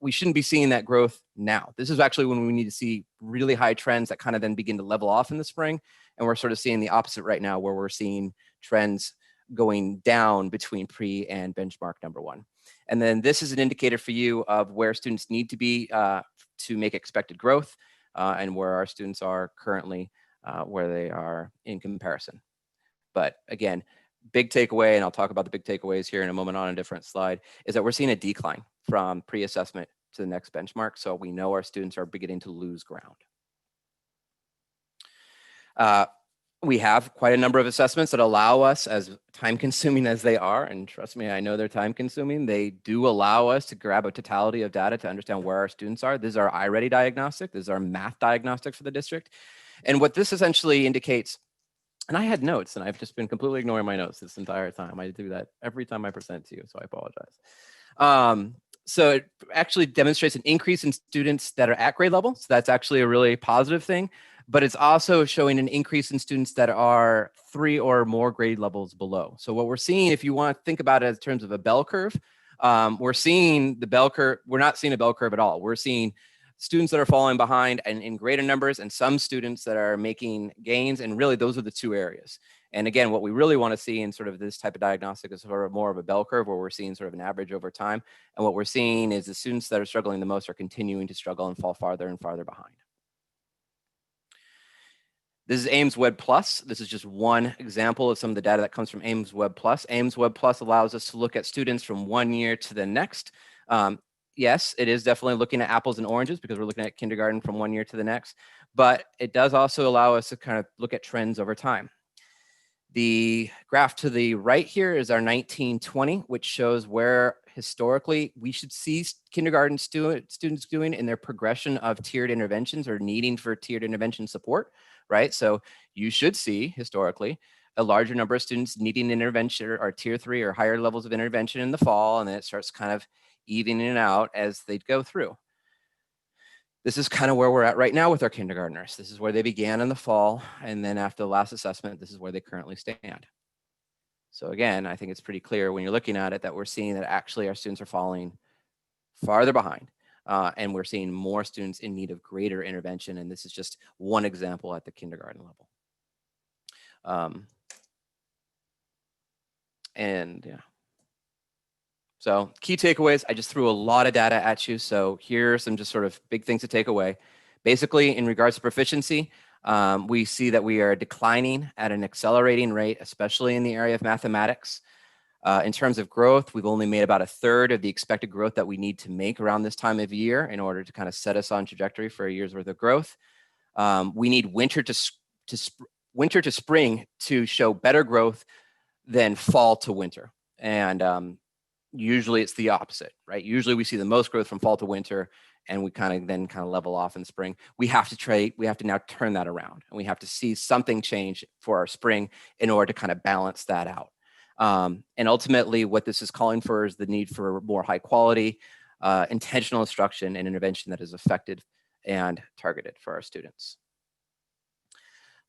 We shouldn't be seeing that growth now. This is actually when we need to see really high trends that kind of then begin to level off in the spring. And we're sort of seeing the opposite right now, where we're seeing trends going down between pre and benchmark number 1. And then this is an indicator for you of where students need to be to make expected growth and where our students are currently, where they are in comparison. But again, big takeaway, and I'll talk about the big takeaways here in a moment on a different slide, is that we're seeing a decline from pre-assessment to the next benchmark. So we know our students are beginning to lose ground. We have quite a number of assessments that allow us, as time consuming as they are, and trust me, I know they're time consuming, they do allow us to grab a totality of data to understand where our students are. This is our iReady diagnostic. This is our math diagnostic for the district. And what this essentially indicates, and I had notes and I've just been completely ignoring my notes this entire time. I do that every time I present to you, so I apologize. So it actually demonstrates an increase in students that are at grade level. So that's actually a really positive thing. But it's also showing an increase in students that are 3 or more grade levels below. So what we're seeing, if you want to think about it in terms of a bell curve, we're seeing the bell curve. We're not seeing a bell curve at all. We're seeing students that are falling behind and in greater numbers, and some students that are making gains. And really, those are the 2 areas. And again, what we really want to see in sort of this type of diagnostic is sort of more of a bell curve, where we're seeing sort of an average over time. And what we're seeing is the students that are struggling the most are continuing to struggle and fall farther and farther behind. This is Ames Web Plus. This is just one example of some of the data that comes from Ames Web Plus. Ames Web Plus allows us to look at students from one year to the next. Yes, it is definitely looking at apples and oranges because we're looking at kindergarten from one year to the next, but it does also allow us to kind of look at trends over time. The graph to the right here is our 1920, which shows where historically we should see kindergarten students doing in their progression of tiered interventions or needing for tiered intervention support, right? So you should see historically a larger number of students needing intervention or tier 3 or higher levels of intervention in the fall, and then it starts kind of evening it out as they go through. This is kind of where we're at right now with our kindergartners. This is where they began in the fall, and then after the last assessment, this is where they currently stand. So again, I think it's pretty clear when you're looking at it that we're seeing that actually our students are falling farther behind, and we're seeing more students in need of greater intervention, and this is just one example at the kindergarten level. And yeah. So key takeaways, I just threw a lot of data at you. So here are some just sort of big things to take away. Basically, in regards to proficiency, we see that we are declining at an accelerating rate, especially in the area of mathematics. In terms of growth, we've only made about 1/3 of the expected growth that we need to make around this time of year in order to kind of set us on trajectory for a year's worth of growth. We need winter to spring to show better growth than fall to winter. And usually it's the opposite, right? Usually we see the most growth from fall to winter, and we kind of level off in the spring. We have to now turn that around, and we have to see something change for our spring in order to kind of balance that out. And ultimately what this is calling for is the need for more high quality, intentional instruction and intervention that is effective and targeted for our students.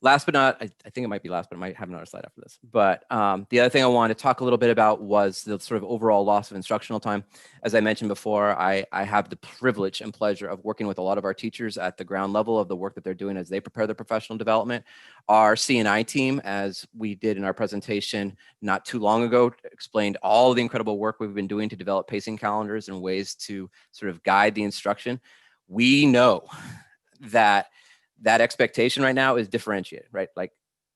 Last but not, I think it might be last, but I might have another slide after this. But the other thing I wanted to talk a little bit about was the sort of overall loss of instructional time. As I mentioned before, I have the privilege and pleasure of working with a lot of our teachers at the ground level of the work that they're doing as they prepare their professional development. Our C&I team, as we did in our presentation not too long ago, explained all the incredible work we've been doing to develop pacing calendars and ways to sort of guide the instruction. We know that expectation right now is differentiated, right? Like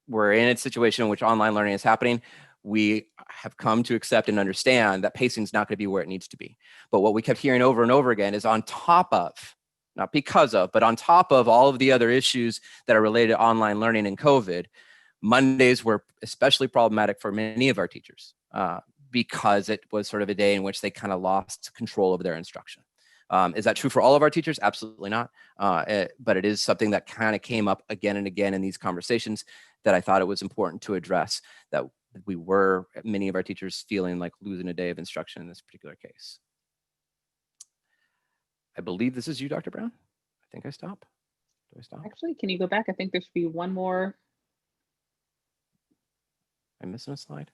we're in a situation in which online learning is happening. We have come to accept and understand that pacing is not going to be where it needs to be. But what we kept hearing over and over again is on top of, not because of, but on top of all of the other issues that are related to online learning and COVID, Mondays were especially problematic for many of our teachers because it was sort of a day in which they kind of lost control of their instruction. Is that true for all of our teachers? Absolutely not. But it is something that kind of came up again and again in these conversations that I thought it was important to address, that many of our teachers feeling like losing a day of instruction in this particular case. I believe this is you, Dr. Brown. I think I stop. Do I stop? Actually, can you go back? I think there should be one more. I'm missing a slide.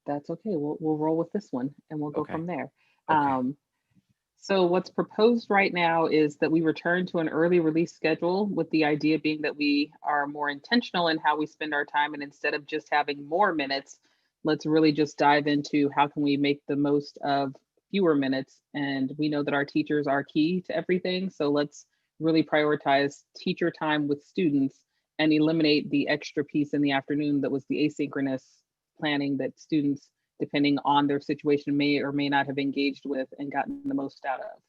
That's okay. We'll roll with this one and we'll go Okay. from there. Okay. So what's proposed right now is that we return to an early release schedule, with the idea being that we are more intentional in how we spend our time, and instead of just having more minutes, let's really just dive into how can we make the most of fewer minutes. And we know that our teachers are key to everything, so let's really prioritize teacher time with students and eliminate the extra piece in the afternoon that was the asynchronous planning that students, depending on their situation, may or may not have engaged with and gotten the most out of.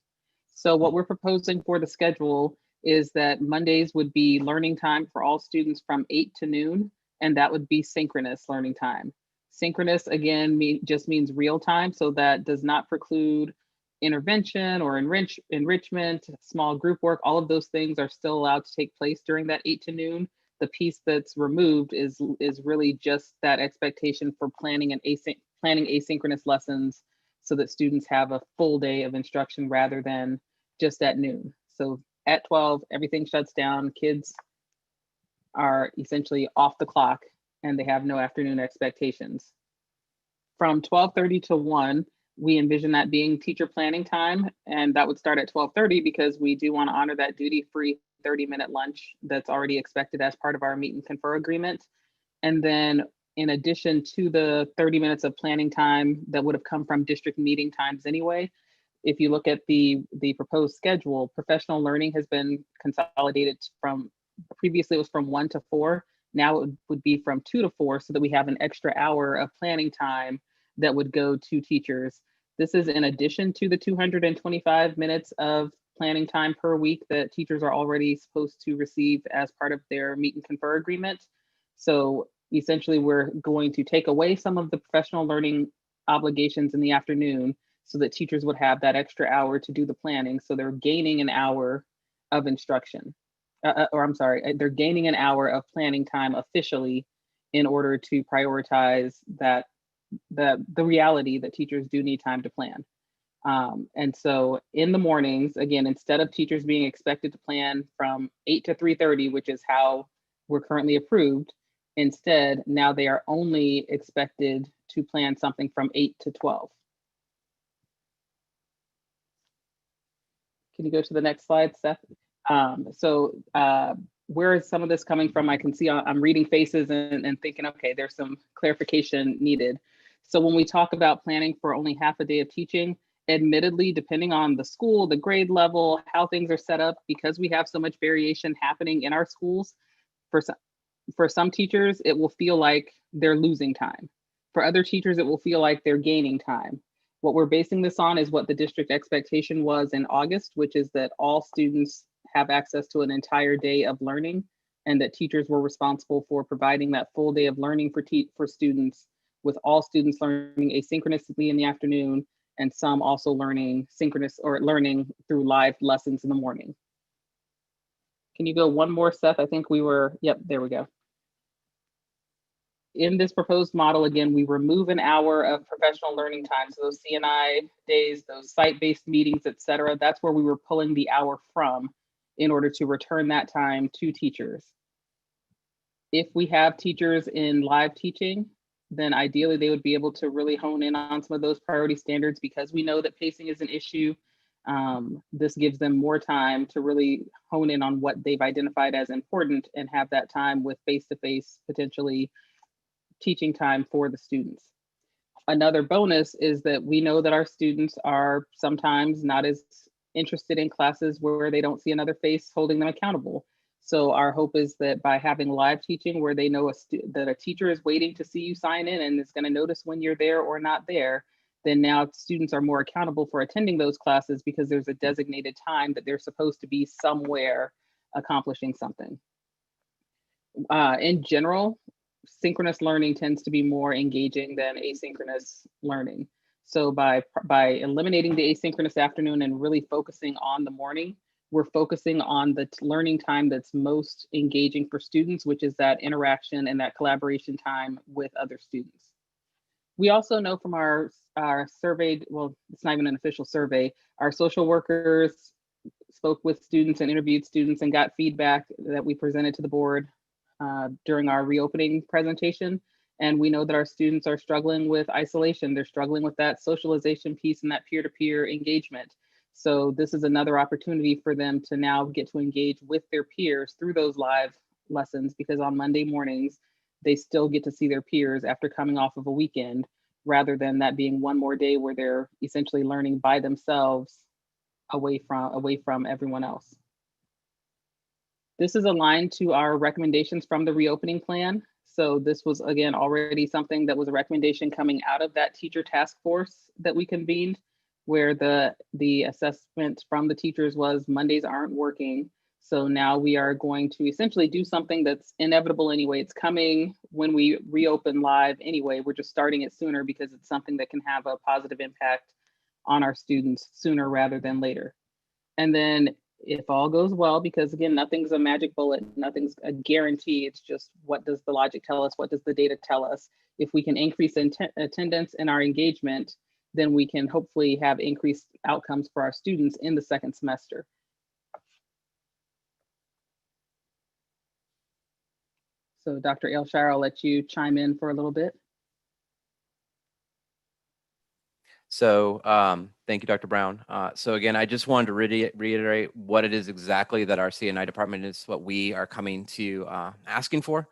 So what we're proposing for the schedule is that Mondays would be learning time for all students from 8 to noon, and that would be synchronous learning time. Synchronous, again, just means real time, so that does not preclude intervention or enrichment, small group work. All of those things are still allowed to take place during that 8 to noon. The piece that's removed is really just that expectation for planning asynchronous lessons so that students have a full day of instruction rather than just at noon. So at 12, everything shuts down. Kids are essentially off the clock and they have no afternoon expectations. From 12:30 to 1, we envision that being teacher planning time, and that would start at 12:30 because we do want to honor that duty-free 30-minute lunch that's already expected as part of our meet and confer agreement. And then in addition to the 30 minutes of planning time that would have come from district meeting times anyway, if you look at the proposed schedule, professional learning has been consolidated from, previously it was from 1 to 4, now it would be from 2 to 4, so that we have an extra hour of planning time that would go to teachers. This is in addition to the 225 minutes of planning time per week that teachers are already supposed to receive as part of their meet and confer agreement. So essentially, we're going to take away some of the professional learning obligations in the afternoon so that teachers would have that extra hour to do the planning. So they're gaining an hour of instruction, they're gaining an hour of planning time officially in order to prioritize that the reality that teachers do need time to plan. And so in the mornings, again, instead of teachers being expected to plan from 8 to 3:30, which is how we're currently approved, instead, now they are only expected to plan something from 8 to 12. Can you go to the next slide, Seth? Where is some of this coming from? I can see I'm reading faces and thinking, okay, there's some clarification needed. So when we talk about planning for only half a day of teaching, admittedly, depending on the school, the grade level, how things are set up, because we have so much variation happening in our schools, for some teachers, it will feel like they're losing time. For other teachers, it will feel like they're gaining time. What we're basing this on is what the district expectation was in August, which is that all students have access to an entire day of learning, and that teachers were responsible for providing that full day of learning for students, with all students learning asynchronously in the afternoon, and some also learning synchronous or learning through live lessons in the morning. Can you go one more, Seth? I think we were, yep, there we go. In this proposed model, again, we remove an hour of professional learning time. So those C&I days, those site-based meetings, et cetera, that's where we were pulling the hour from. in order to return that time to teachers. If we have teachers in live teaching, then ideally they would be able to really hone in on some of those priority standards because we know that pacing is an issue. This gives them more time to really hone in on what they've identified as important and have that time with face-to-face, potentially teaching time for the students. Another bonus is that we know that our students are sometimes not as interested in classes where they don't see another face holding them accountable. So our hope is that by having live teaching where they know that a teacher is waiting to see you sign in and is going to notice when you're there or not there, then now students are more accountable for attending those classes because there's a designated time that they're supposed to be somewhere accomplishing something. In general, synchronous learning tends to be more engaging than asynchronous learning. So by eliminating the asynchronous afternoon and really focusing on the morning, we're focusing on the learning time that's most engaging for students, which is that interaction and that collaboration time with other students. We also know from our survey, well, it's not even an official survey, our social workers spoke with students and interviewed students and got feedback that we presented to the board during our reopening presentation. And we know that our students are struggling with isolation. They're struggling with that socialization piece and that peer-to-peer engagement. So this is another opportunity for them to now get to engage with their peers through those live lessons, because on Monday mornings, they still get to see their peers after coming off of a weekend, rather than that being one more day where they're essentially learning by themselves away from everyone else. This is aligned to our recommendations from the reopening plan. So this was, again, already something that was a recommendation coming out of that teacher task force that we convened, where the assessment from the teachers was Mondays aren't working. So now we are going to essentially do something that's inevitable anyway. It's coming when we reopen live anyway. We're just starting it sooner because it's something that can have a positive impact on our students sooner rather than later. And then if all goes well, because again, nothing's a magic bullet, nothing's a guarantee, it's just what does the logic tell us, what does the data tell us? If we can increase attendance and our engagement, then we can hopefully have increased outcomes for our students in the second semester. So Dr. Ailshire, I'll let you chime in for a little bit. So thank you, Dr. Brown. So again, I just wanted to reiterate what it is exactly that our CNI department is, what we are coming to asking for.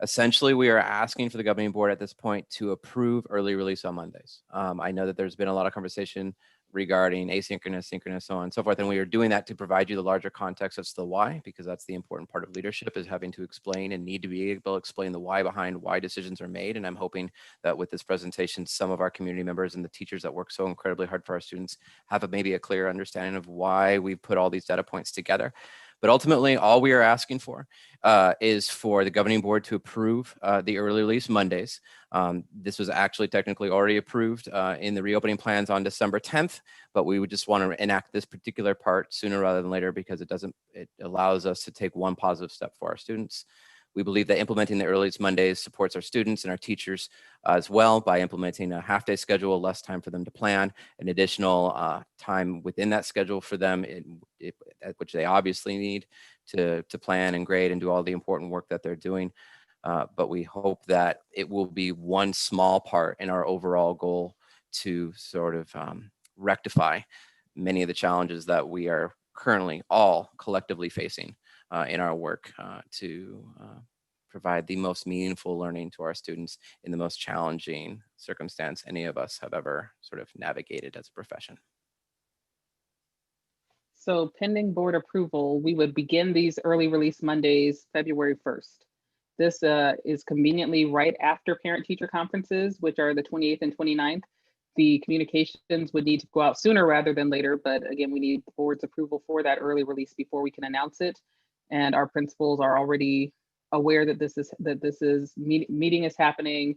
Essentially, we are asking for the governing board at this point to approve early release on Mondays. I know that there's been a lot of conversation regarding asynchronous, synchronous, so on and so forth. And we are doing that to provide you the larger context as to the why, because that's the important part of leadership, is having to explain and need to be able to explain the why behind why decisions are made. And I'm hoping that with this presentation, some of our community members and the teachers that work so incredibly hard for our students have maybe a clear understanding of why we put all these data points together. But ultimately, all we are asking for is for the governing board to approve the early release Mondays. This was actually technically already approved in the reopening plans on December 10th, but we would just want to enact this particular part sooner rather than later, because it allows us to take one positive step for our students. We believe that implementing the earliest Mondays supports our students and our teachers as well by implementing a half-day schedule, less time for them to plan, an additional time within that schedule for them, which they obviously need to plan and grade and do all the important work that they're doing. But we hope that it will be one small part in our overall goal to sort of rectify many of the challenges that we are currently all collectively facing in our work to provide the most meaningful learning to our students in the most challenging circumstance any of us have ever sort of navigated as a profession. So pending board approval, we would begin these early release Mondays, February 1st. This is conveniently right after parent-teacher conferences, which are the 28th and 29th. The communications would need to go out sooner rather than later, but again, we need the board's approval for that early release before we can announce it. And our principals are already aware that meeting is happening.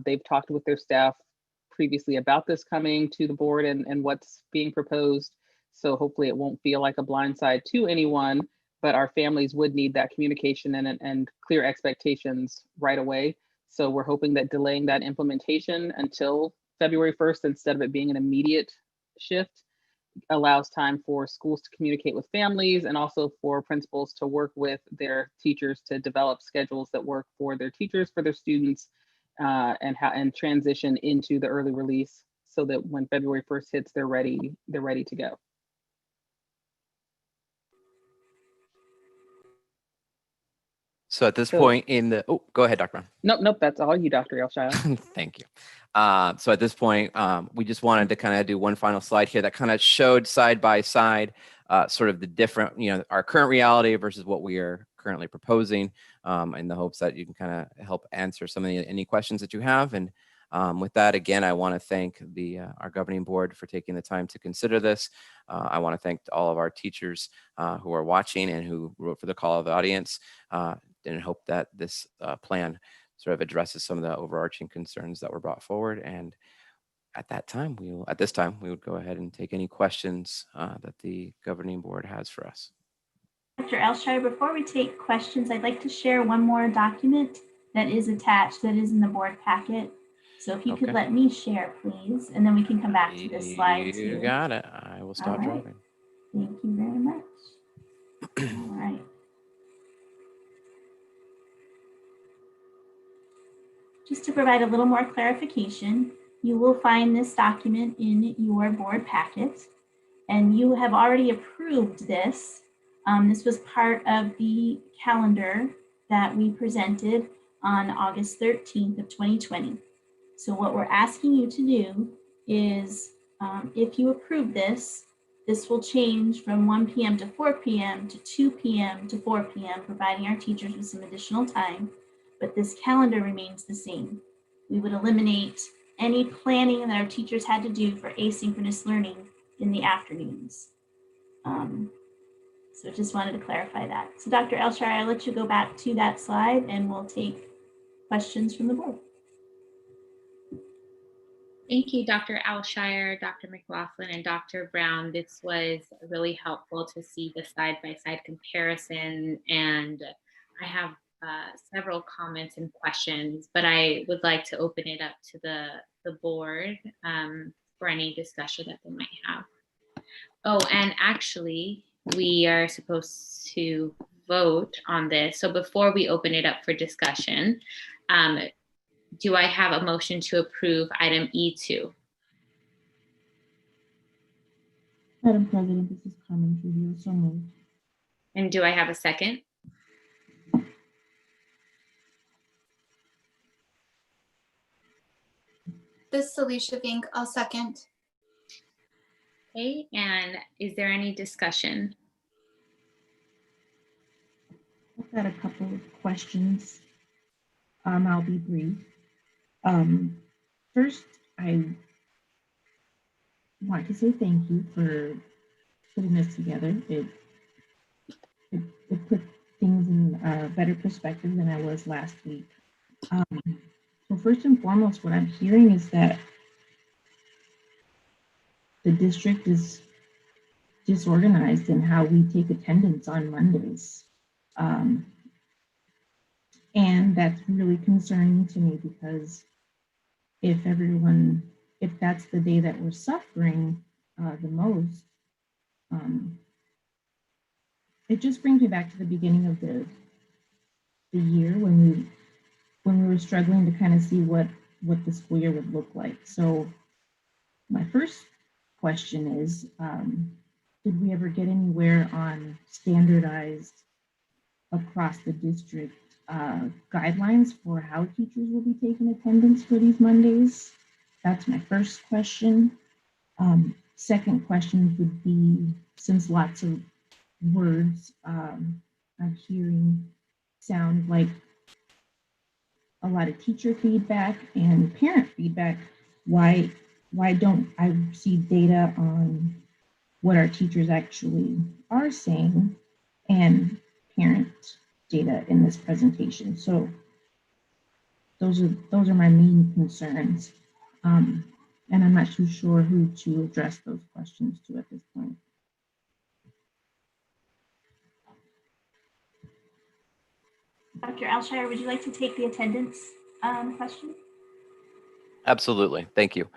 They've talked with their staff previously about this coming to the board and what's being proposed. So hopefully it won't feel like a blindside to anyone, but our families would need that communication and clear expectations right away. So we're hoping that delaying that implementation until February 1st, instead of it being an immediate shift, allows time for schools to communicate with families and also for principals to work with their teachers to develop schedules that work for their teachers, for their students, and transition into the early release so that when February 1st hits, they're ready to go. So at this point in the, oh, go ahead, Dr. Brown. Nope, that's all you, Dr. Elshire. Thank you. So at this point, we just wanted to kind of do one final slide here that kind of showed side by side sort of the different, our current reality versus what we are currently proposing, in the hopes that you can kind of help answer some of any questions that you have. And with that, again, I want to thank our governing board for taking the time to consider this. I want to thank all of our teachers who are watching and who wrote for the call of the audience, and hope that this plan sort of addresses some of the overarching concerns that were brought forward. And at this time, we would go ahead and take any questions that the governing board has for us. Dr. Elshire, before we take questions, I'd like to share one more document that is attached, that is in the board packet. So if you could let me share, please, and then we can come back to this slide too. You got it. I will stop driving. Thank you very much. All right. Just to provide a little more clarification, you will find this document in your board packet, and you have already approved this. This was part of the calendar that we presented on August 13th of 2020. So what we're asking you to do is, if you approve this, this will change from 1 p.m. to 4 p.m. to 2 p.m. to 4 p.m., providing our teachers with some additional time. But this calendar remains the same. We would eliminate any planning that our teachers had to do for asynchronous learning in the afternoons. So just wanted to clarify that. So Dr. Elshire, I'll let you go back to that slide and we'll take questions from the board. Thank you, Dr. Elshire, Dr. McLaughlin, and Dr. Brown. This was really helpful to see the side-by-side comparison, and I have several comments and questions, but I would like to open it up to the board for any discussion that they might have. Oh, and actually, we are supposed to vote on this. So before we open it up for discussion, do I have a motion to approve item E2? Madam President, this is Carmen Trujillo, so moved. And do I have a second? This is Alicia Vink. I'll second. Okay, and is there any discussion? I've got a couple of questions. I'll be brief. First, I want to say thank you for putting this together. It put things in a better perspective than I was last week. So first and foremost, what I'm hearing is that the district is disorganized in how we take attendance on Mondays. And that's really concerning to me because if that's the day that we're suffering the most, it just brings me back to the beginning of the year when we were struggling to kind of see what the school year would look like. So my first question is, did we ever get anywhere on standardized across the district guidelines for how teachers will be taking attendance for these Mondays? That's my first question. Second question would be, since lots of words I'm hearing sound like a lot of teacher feedback and parent feedback, why don't I see data on what our teachers actually are saying and parent data in this presentation? So those are my main concerns. And I'm not too sure who to address those questions to at this point. Dr. Elshire, would you like to take the attendance question? Absolutely. Thank you.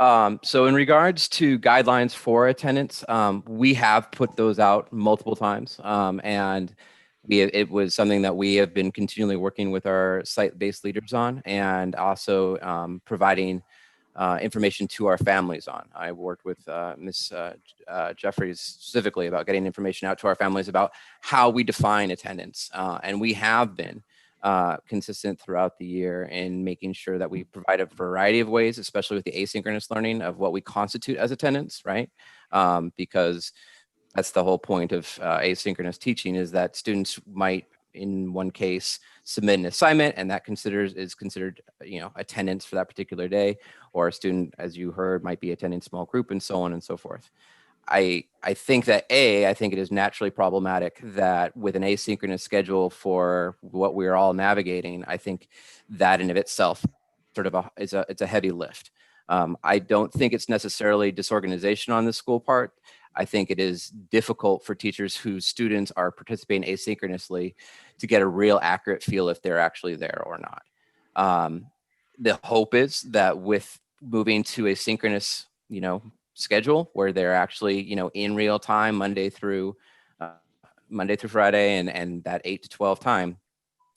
So in regards to guidelines for attendance, we have put those out multiple times, and it was something that we have been continually working with our site-based leaders on, and also providing information to our families on. I worked with Ms. Jeffries specifically about getting information out to our families about how we define attendance, and we have been consistent throughout the year in making sure that we provide a variety of ways, especially with the asynchronous learning of what we constitute as attendance, right? Because that's the whole point of asynchronous teaching, is that students might, in one case, submit an assignment, and that is considered, attendance for that particular day, or a student, as you heard, might be attending small group, and so on and so forth. I think that I think it is naturally problematic that with an asynchronous schedule for what we're all navigating, I think that in of itself sort of it's a heavy lift. I don't think it's necessarily disorganization on the school part. I think it is difficult for teachers whose students are participating asynchronously to get a real accurate feel if they're actually there or not. The hope is that with moving to a synchronous, schedule where they're actually, in real time, Monday through Friday, and that 8 to 12 time,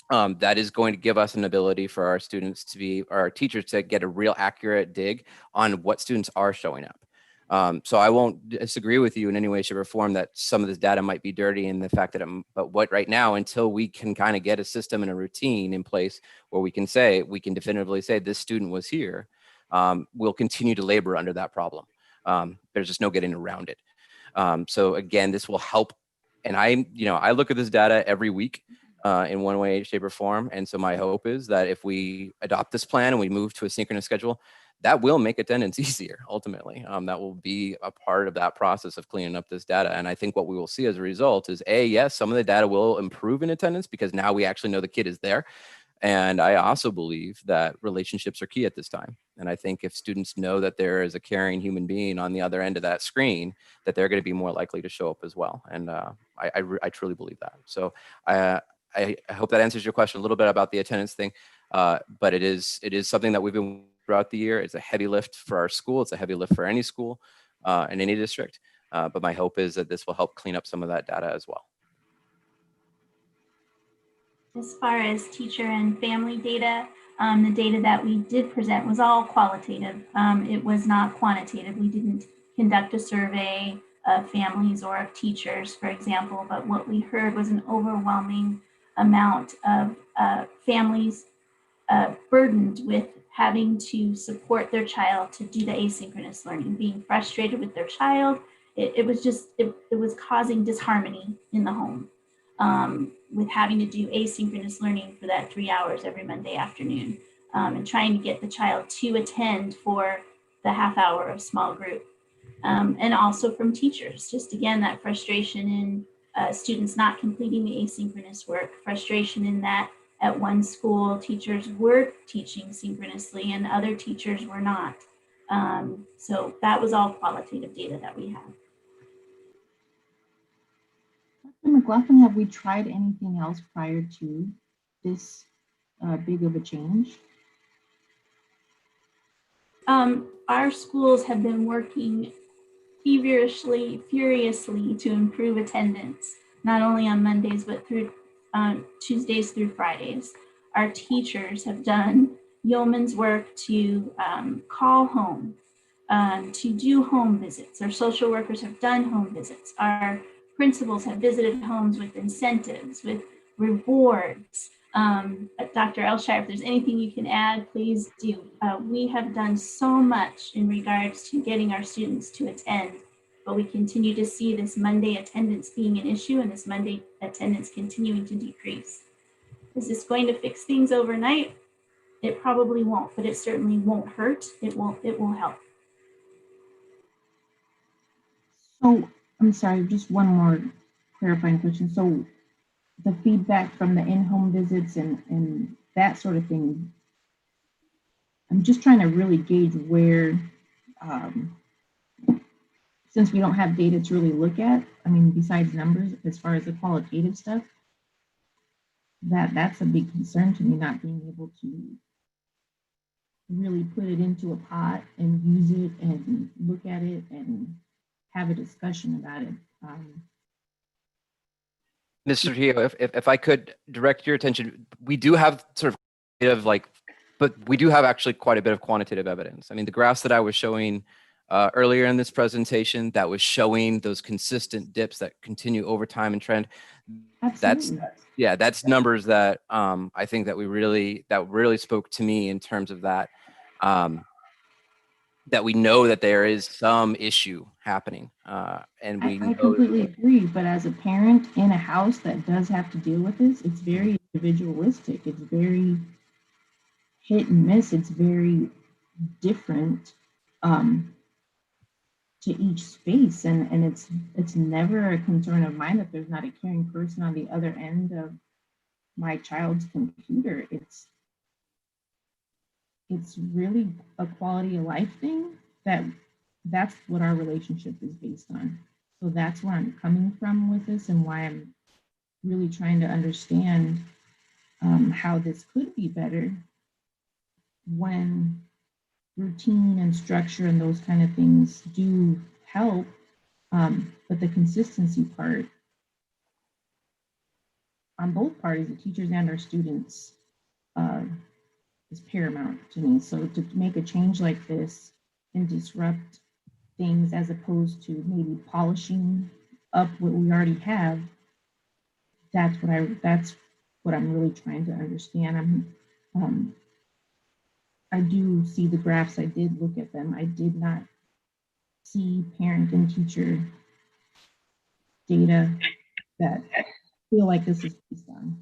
that is going to give us an ability for our teachers to get a real accurate dig on what students are showing up. So I won't disagree with you in any way, shape, or form that some of this data might be dirty, and the fact that but what right now, until we can kind of get a system and a routine in place where we can definitively say this student was here, we'll continue to labor under that problem. There's just no getting around it. So again, this will help. And I look at this data every week in one way, shape, or form. And so my hope is that if we adopt this plan and we move to a synchronous schedule, that will make attendance easier ultimately. That will be a part of that process of cleaning up this data. And I think what we will see as a result is yes, some of the data will improve in attendance because now we actually know the kid is there. And I also believe that relationships are key at this time. And I think if students know that there is a caring human being on the other end of that screen, that they're going to be more likely to show up as well. And I truly believe that. So I hope that answers your question a little bit about the attendance thing. But it is something that we've been throughout the year. It's a heavy lift for our school. It's a heavy lift for any school in any district. But my hope is that this will help clean up some of that data as well. As far as teacher and family data, the data that we did present was all qualitative. It was not quantitative. We didn't conduct a survey of families or of teachers, for example, but what we heard was an overwhelming amount of families burdened with having to support their child to do the asynchronous learning, being frustrated with their child. It was causing disharmony in the home. With having to do asynchronous learning for that 3 hours every Monday afternoon, and trying to get the child to attend for the half hour of small group. And also from teachers, just again, that frustration in students not completing the asynchronous work, frustration in that at one school, teachers were teaching synchronously and other teachers were not. So that was all qualitative data that we have. Dr. McLaughlin, have we tried anything else prior to this big of a change? Our schools have been working furiously to improve attendance, not only on Mondays, but through Tuesdays through Fridays. Our teachers have done yeoman's work to call home, to do home visits. Our social workers have done home visits. Our principals have visited homes with incentives, with rewards. Dr. Elshire, if there's anything you can add, please do. We have done so much in regards to getting our students to attend, but we continue to see this Monday attendance being an issue and this Monday attendance continuing to decrease. Is this going to fix things overnight? It probably won't, but it certainly won't hurt. It will help. So I'm sorry, just one more clarifying question. So the feedback from the in-home visits and that sort of thing, I'm just trying to really gauge where, since we don't have data to really look at, I mean, besides numbers, as far as the qualitative stuff, that's a big concern to me, not being able to really put it into a pot and use it and look at it and have a discussion about it. Mr. Tio, if I could direct your attention, we do have sort of but we do have actually quite a bit of quantitative evidence. I mean, the graphs that I was showing earlier in this presentation that was showing those consistent dips that continue over time and trend. Absolutely. That's numbers that I think that really spoke to me in terms of that, that we know that there is some issue happening. And we I completely agree, but as a parent in a house that does have to deal with this, it's very individualistic. It's very hit and miss. It's very different to each space. And it's never a concern of mine that there's not a caring person on the other end of my child's computer. It's really a quality of life thing that's what our relationship is based on. So that's where I'm coming from with this and why I'm really trying to understand how this could be better when routine and structure and those kind of things do help. But the consistency part on both parties, the teachers and our students, is paramount to me. So to make a change like this and disrupt things as opposed to maybe polishing up what we already have, that's what I'm really trying to understand. I do see the graphs. I did look at them. I did not see parent and teacher data that feel like this is based on.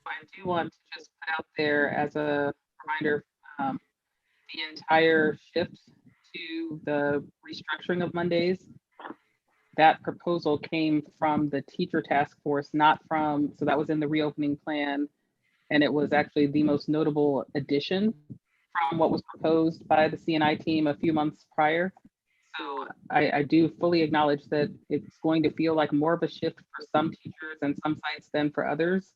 I do want to just put out there as a reminder, the entire shift to the restructuring of Mondays, that proposal came from the teacher task force, not from, so that was in the reopening plan. And it was actually the most notable addition from what was proposed by the CNI team a few months prior. So I do fully acknowledge that it's going to feel like more of a shift for some teachers and some sites than for others.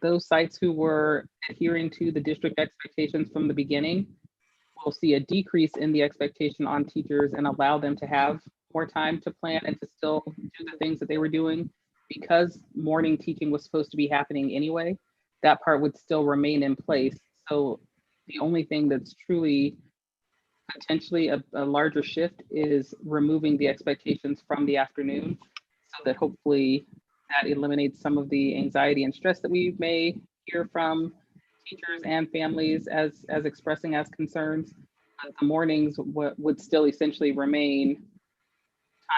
Those sites who were adhering to the district expectations from the beginning will see a decrease in the expectation on teachers and allow them to have more time to plan and to still do the things that they were doing. Because morning teaching was supposed to be happening anyway, that part would still remain in place. So the only thing that's truly potentially a larger shift is removing the expectations from the afternoon, so that hopefully that eliminates some of the anxiety and stress that we may hear from teachers and families as expressing as concerns. But the mornings would still essentially remain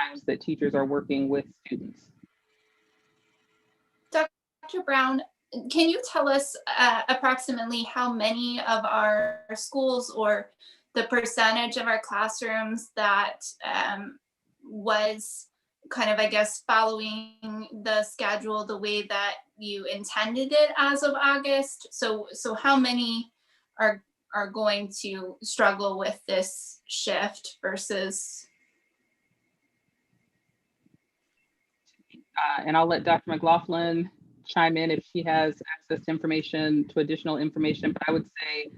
times that teachers are working with students. Dr. Brown, can you tell us approximately how many of our schools or the percentage of our classrooms that was kind of, I guess, following the schedule the way that you intended it as of August? So how many are going to struggle with this shift versus? And I'll let Dr. McLaughlin chime in if she has access to additional information, but I would say,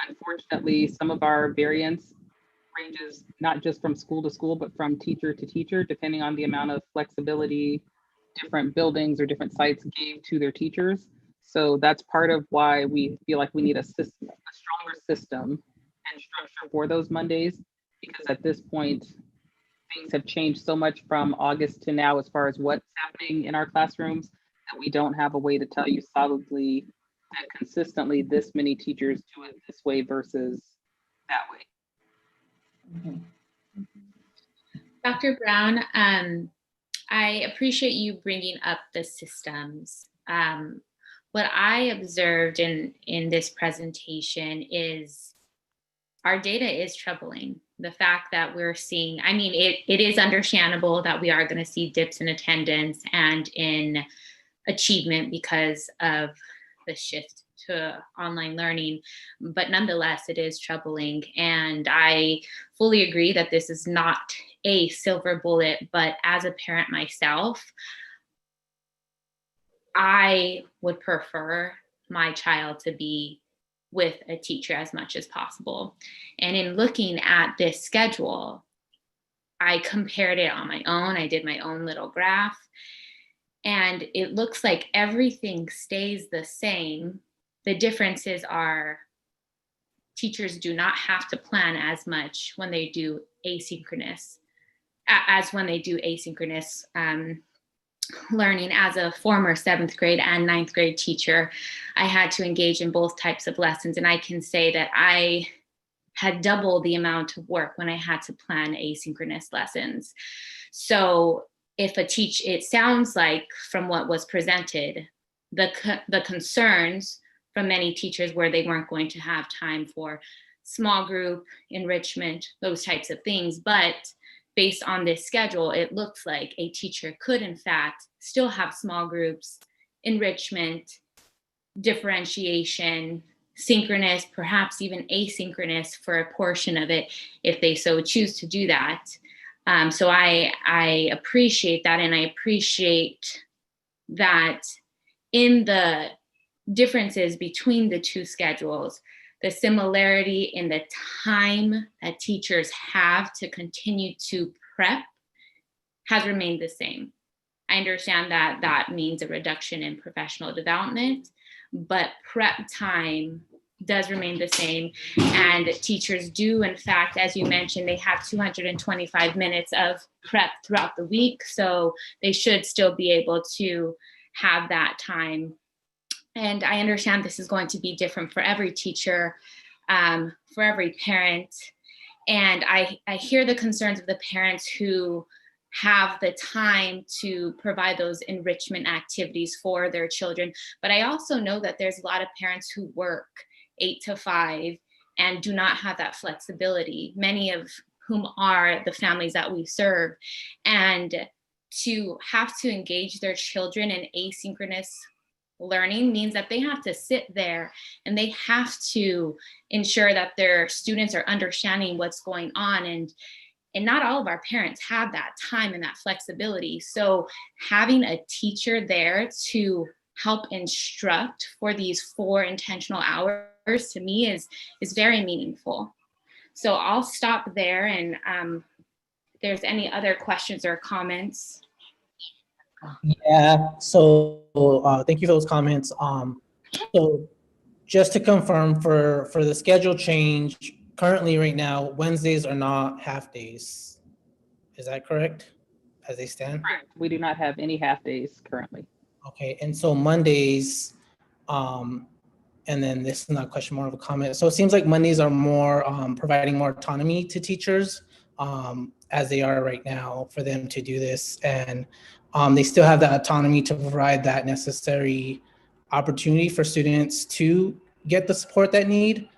unfortunately, some of our variance ranges not just from school to school, but from teacher to teacher, depending on the amount of flexibility different buildings or different sites gave to their teachers. So that's part of why we feel like we need a stronger system and structure for those Mondays, because at this point, things have changed so much from August to now as far as what's happening in our classrooms that we don't have a way to tell you solidly that consistently this many teachers do it this way versus that way. Okay. Dr. Brown, I appreciate you bringing up the systems. What I observed in this presentation is our data is troubling. The fact that we're seeing, I mean, it is understandable that we are going to see dips in attendance and in achievement because of the shift to online learning, but nonetheless, it is troubling. And I fully agree that this is not a silver bullet, but as a parent myself, I would prefer my child to be with a teacher as much as possible. And in looking at this schedule, I compared it on my own. I did my own little graph, and it looks like everything stays the same. The differences are teachers do not have to plan as much when they do asynchronous as when they do asynchronous learning. As a former 7th grade and 9th grade teacher, I had to engage in both types of lessons. And I can say that I had double the amount of work when I had to plan asynchronous lessons. So it sounds like from what was presented, the concerns from many teachers were they weren't going to have time for small group enrichment, those types of things. But based on this schedule, it looks like a teacher could in fact still have small groups, enrichment, differentiation, synchronous, perhaps even asynchronous for a portion of it if they so choose to do that. So I appreciate that, and I appreciate that in the differences between the two schedules, the similarity in the time that teachers have to continue to prep has remained the same. I understand that that means a reduction in professional development, but prep time does remain the same. And teachers do, in fact, as you mentioned, they have 225 minutes of prep throughout the week. So they should still be able to have that time. And I understand this is going to be different for every teacher, for every parent. And I hear the concerns of the parents who have the time to provide those enrichment activities for their children. But I also know that there's a lot of parents who work 8 to 5 and do not have that flexibility, many of whom are the families that we serve. And to have to engage their children in asynchronous learning means that they have to sit there and they have to ensure that their students are understanding what's going on. And not all of our parents have that time and that flexibility. So having a teacher there to help instruct for these 4 intentional hours to me is very meaningful. So I'll stop there, and if there's any other questions or comments. Yeah, so thank you for those comments. So just to confirm for the schedule change, currently right now, Wednesdays are not half days. Is that correct, as they stand? Correct. We do not have any half days currently. Okay, and so Mondays, and then this is not a question, more of a comment. So it seems like Mondays are more providing more autonomy to teachers as they are right now for them to do this. And they still have that autonomy to provide that necessary opportunity for students to get the support that need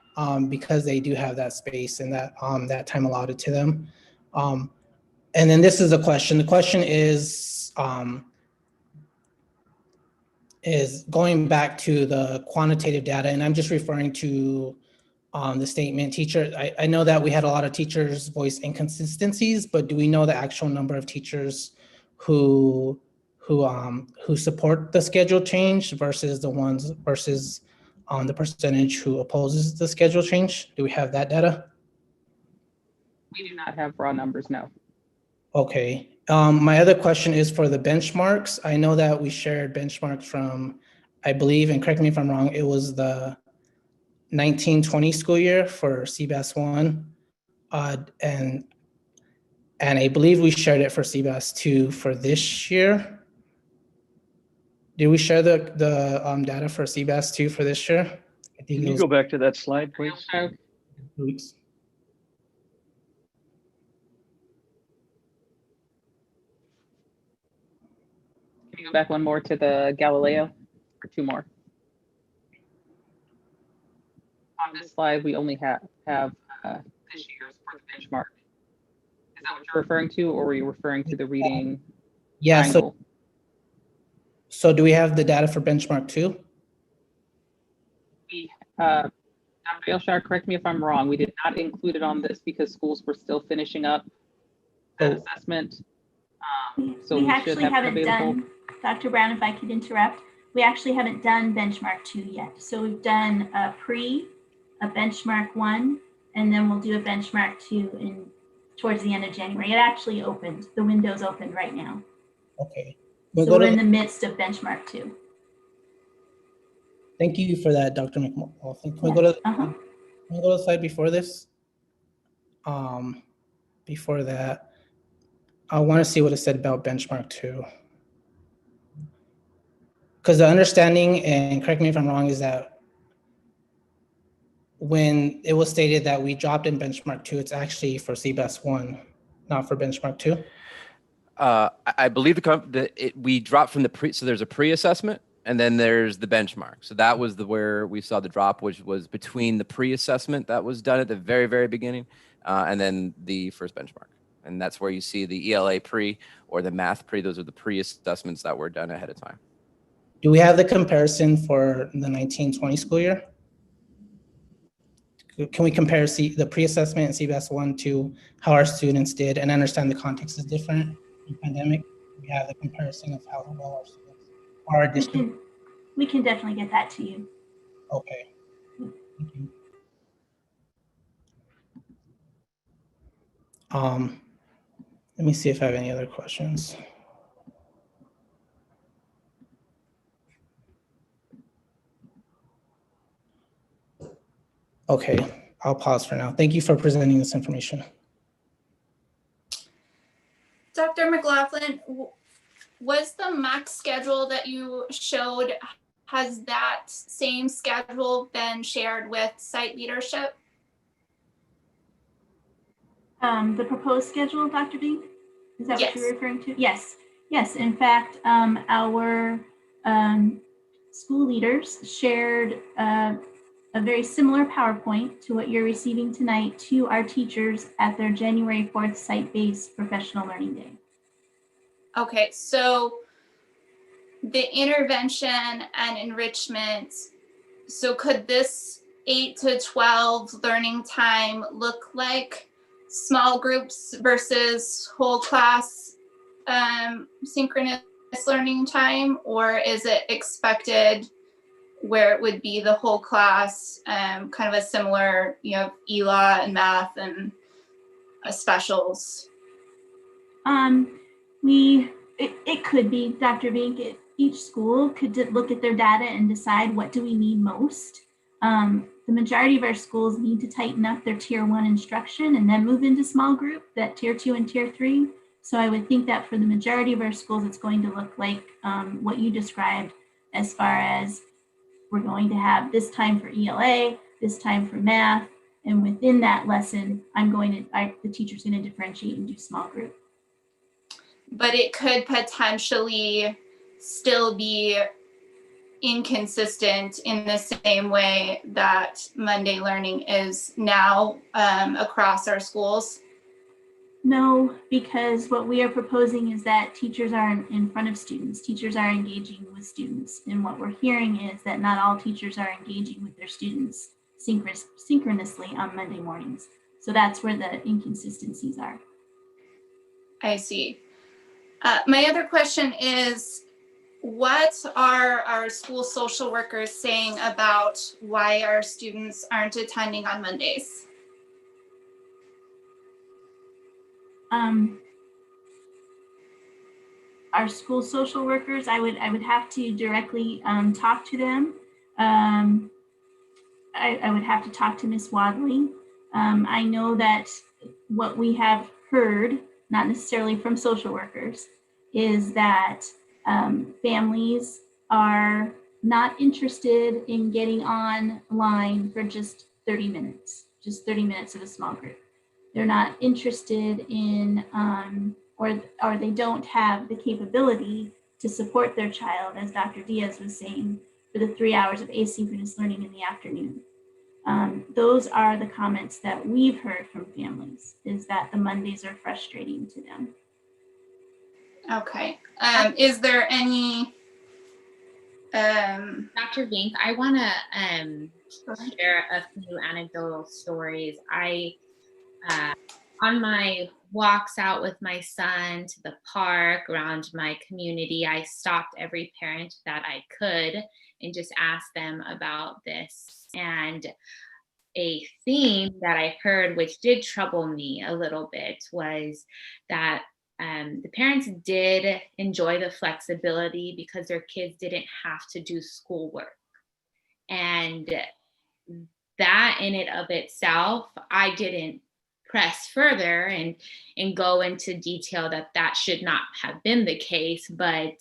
because they do have that space and that time allotted to them. And then this is a question. The question is going back to the quantitative data, and I'm just referring to the statement teacher. I know that we had a lot of teachers voice inconsistencies, but do we know the actual number of teachers who support the schedule change versus the percentage who opposes the schedule change? Do we have that data? We do not have raw numbers, no. Okay. My other question is for the benchmarks. I know that we shared benchmarks from, I believe, and correct me if I'm wrong, it was the 1920 school year for CBAS 1. And I believe we shared it for CBAS 2 for this year. Did we share the data for CBAS 2 for this year? I think Can you go back to that slide, please? Oops. Can you go back one more to the Galileo, or 2 more? On this slide, we only have this year's for the benchmark. Is that what you're referring to, or were you referring to the reading? Yeah, triangle? so do we have the data for benchmark 2? Dr. Elshire, correct me if I'm wrong, we did not include it on this because schools were still finishing up that assessment. So we we should actually have it haven't available. done, Dr. Brown, if I could interrupt, we actually haven't done benchmark 2 yet. So we've done a pre, a benchmark 1, and then we'll do a benchmark 2 towards the end of January. It actually opened. The window's open right now. Okay. So we're in the midst of benchmark 2. Thank you for that, Dr. McLaughlin. Can we go to can we go to the slide before this? Before that, I want to see what it said about benchmark 2. Because the understanding, and correct me if I'm wrong, is that when it was stated that we dropped in benchmark 2, it's actually for CBEST 1, not for benchmark 2. I believe we dropped from the pre, so there's a pre-assessment and then there's the benchmark. So that was where we saw the drop, which was between the pre-assessment that was done at the very, very beginning, and then the first benchmark. And that's where you see the ELA pre or the math pre. Those are the pre-assessments that were done ahead of time. Do we have the comparison for the 1920 school year? Can we compare the pre-assessment and CBEST 1 to how our students did and understand the context is different in pandemic? We have the comparison of how well our students are district. We can definitely get that to you. Okay. Thank you. Let me see if I have any other questions. Okay, I'll pause for now. Thank you for presenting this information. Dr. McLaughlin, was the MAC schedule that you showed, has that same schedule been shared with site leadership? The proposed schedule, Dr. Bink? Is that Yes. what you're referring to? Yes. Yes. In fact, our school leaders shared a very similar PowerPoint to what you're receiving tonight to our teachers at their January 4th site-based professional learning day. Okay, so the intervention and enrichment, so could this 8 to 12 learning time look like small groups versus whole class synchronous learning time, or is it expected where it would be the whole class, kind of a similar, ELA and math and specials? It could be, Dr. Bink, each school could look at their data and decide what do we need most. The majority of our schools need to tighten up their tier 1 instruction and then move into small group, that tier 2 and tier 3. So I would think that for the majority of our schools, it's going to look like what you described, as far as we're going to have this time for ELA, this time for math, and within that lesson, the teacher's going to differentiate and do small group. But it could potentially still be inconsistent in the same way that Monday learning is now across our schools? No, because what we are proposing is that teachers are in front of students. Teachers are engaging with students. And what we're hearing is that not all teachers are engaging with their students synchronously on Monday mornings. So that's where the inconsistencies are. I see. My other question is, what are our school social workers saying about why our students aren't attending on Mondays? Our school social workers, I would have to directly talk to them. I would have to talk to Ms. Wadley. I know that what we have heard, not necessarily from social workers, is that families are not interested in getting online for just 30 minutes of a small group. They're not interested in, or they don't have the capability to support their child, as Dr. Diaz was saying, for the 3 hours of asynchronous learning in the afternoon. Those are the comments that we've heard from families, is that the Mondays are frustrating to them. Okay. Is there any? Dr. Bink, I want to share a few anecdotal stories. on my walks out with my son to the park around my community, I stopped every parent that I could and just asked them about this. And a theme that I heard, which did trouble me a little bit, was that the parents did enjoy the flexibility because their kids didn't have to do schoolwork. And that in and of itself, I didn't press further and go into detail that that should not have been the case. But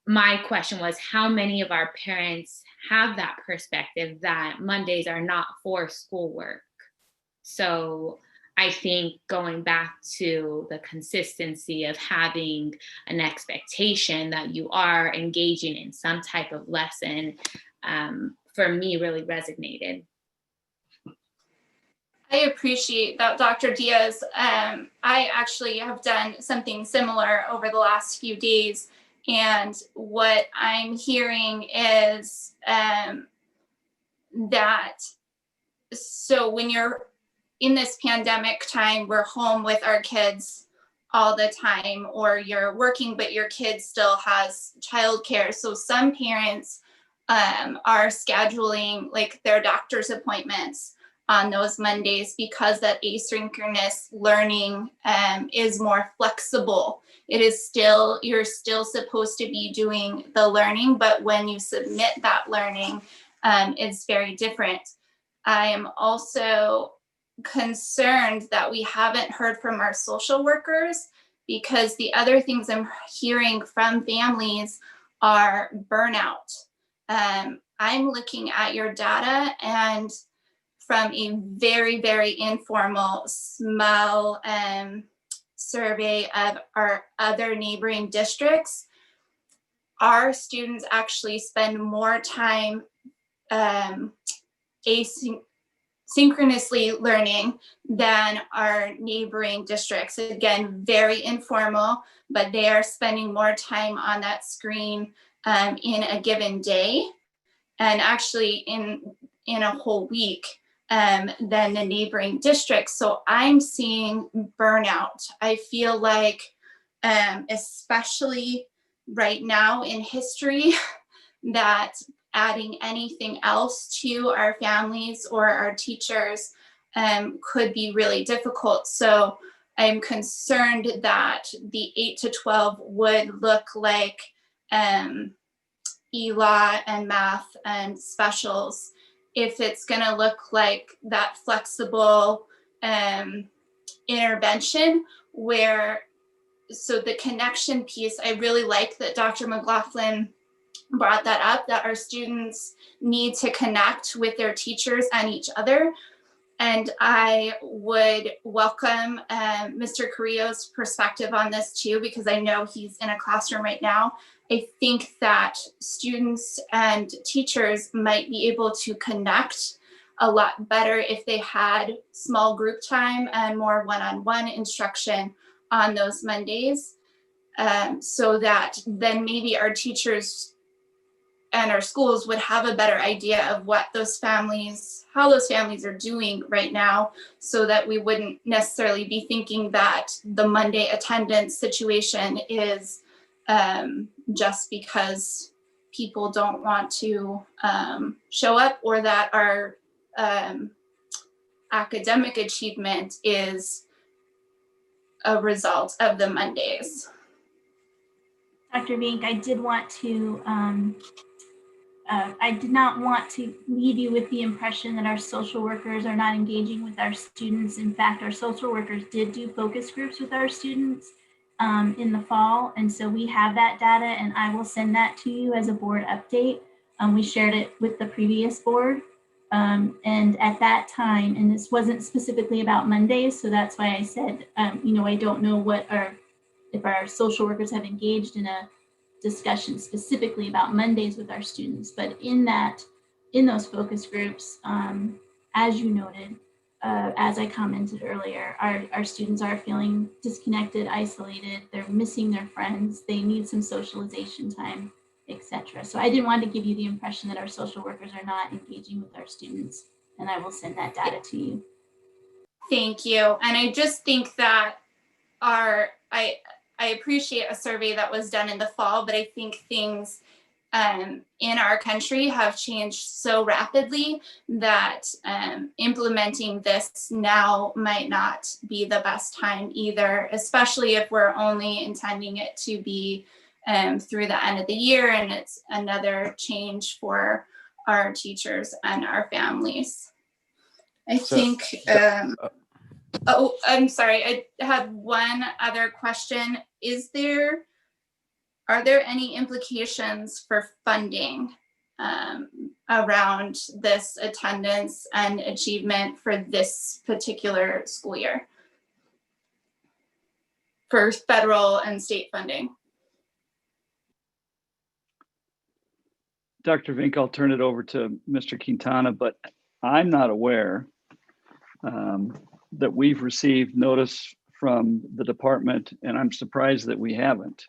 my question was, how many of our parents have that perspective that Mondays are not for schoolwork? So I think going back to the consistency of having an expectation that you are engaging in some type of lesson, for me really resonated. I appreciate that, Dr. Diaz. I actually have done something similar over the last few days. And what I'm hearing is that, so when you're in this pandemic time, we're home with our kids all the time, or you're working, but your kid still has childcare. So some parents are scheduling like their doctor's appointments on those Mondays because that asynchronous learning is more flexible. It is still, you're still supposed to be doing the learning, but when you submit that learning, it's very different. I am also concerned that we haven't heard from our social workers, because the other things I'm hearing from families are burnout. I'm looking at your data, and from a very, very informal, small survey of our other neighboring districts, our students actually spend more time synchronously learning than our neighboring districts. Again, very informal, but they are spending more time on that screen in a given day, and actually in a whole week than the neighboring districts. So I'm seeing burnout. I feel like, especially right now in history, that adding anything else to our families or our teachers could be really difficult. So I'm concerned that the 8 to 12 would look like ELA and math and specials. If it's going to look like that flexible intervention where, so the connection piece, I really like that Dr. McLaughlin brought that up, that our students need to connect with their teachers and each other. And I would welcome Mr. Carrillo's perspective on this too, because I know he's in a classroom right now. I think that students and teachers might be able to connect a lot better if they had small group time and more one-on-one instruction on those Mondays, so that then maybe our teachers and our schools would have a better idea of what those families, how those families are doing right now, so that we wouldn't necessarily be thinking that the Monday attendance situation is just because people don't want to show up, or that our academic achievement is a result of the Mondays. Dr. Vink, I did want to, I did not want to leave you with the impression that our social workers are not engaging with our students. In fact, our social workers did do focus groups with our students in the fall. And so we have that data, and I will send that to you as a board update. We shared it with the previous board. And at that time, and this wasn't specifically about Mondays, so that's why I said, you know, I don't know what if our social workers have engaged in a discussion specifically about Mondays with our students, but in those focus groups, as you noted, as I commented earlier, our students are feeling disconnected, isolated, they're missing their friends, they need some socialization time, etc. So I didn't want to give you the impression that our social workers are not engaging with our students, and I will send that data to you. Thank you. And I just think that I appreciate a survey that was done in the fall, but I think things in our country have changed so rapidly that implementing this now might not be the best time either, especially if we're only intending it to be through the end of the year, and it's another change for our teachers and our families. I think, oh, I'm sorry, I have one other question. Are there any implications for funding around this attendance and achievement for this particular school year for federal and state funding? Dr. Vink, I'll turn it over to Mr. Quintana, but I'm not aware that we've received notice from the department, and I'm surprised that we haven't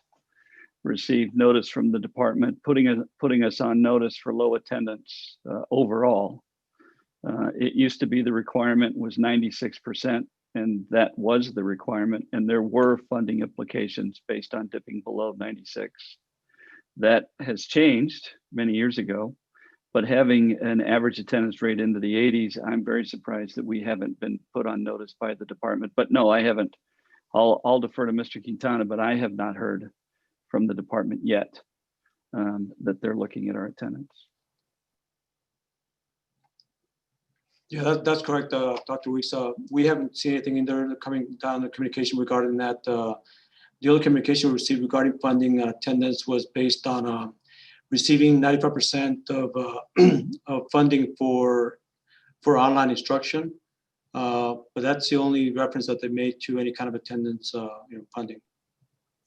received notice from the department putting us on notice for low attendance overall. It used to be the requirement was 96%, and that was the requirement, and there were funding implications based on dipping below 96. That has changed many years ago, but having an average attendance rate into the 80s, I'm very surprised that we haven't been put on notice by the department. But no, I haven't. I'll defer to Mr. Quintana, but I have not heard from the department yet that they're looking at our attendance. Yeah, that's correct, Dr. Weeks. We haven't seen anything in there coming down the communication regarding that. The only communication we received regarding funding attendance was based on receiving 95% of funding for online instruction. But that's the only reference that they made to any kind of attendance funding.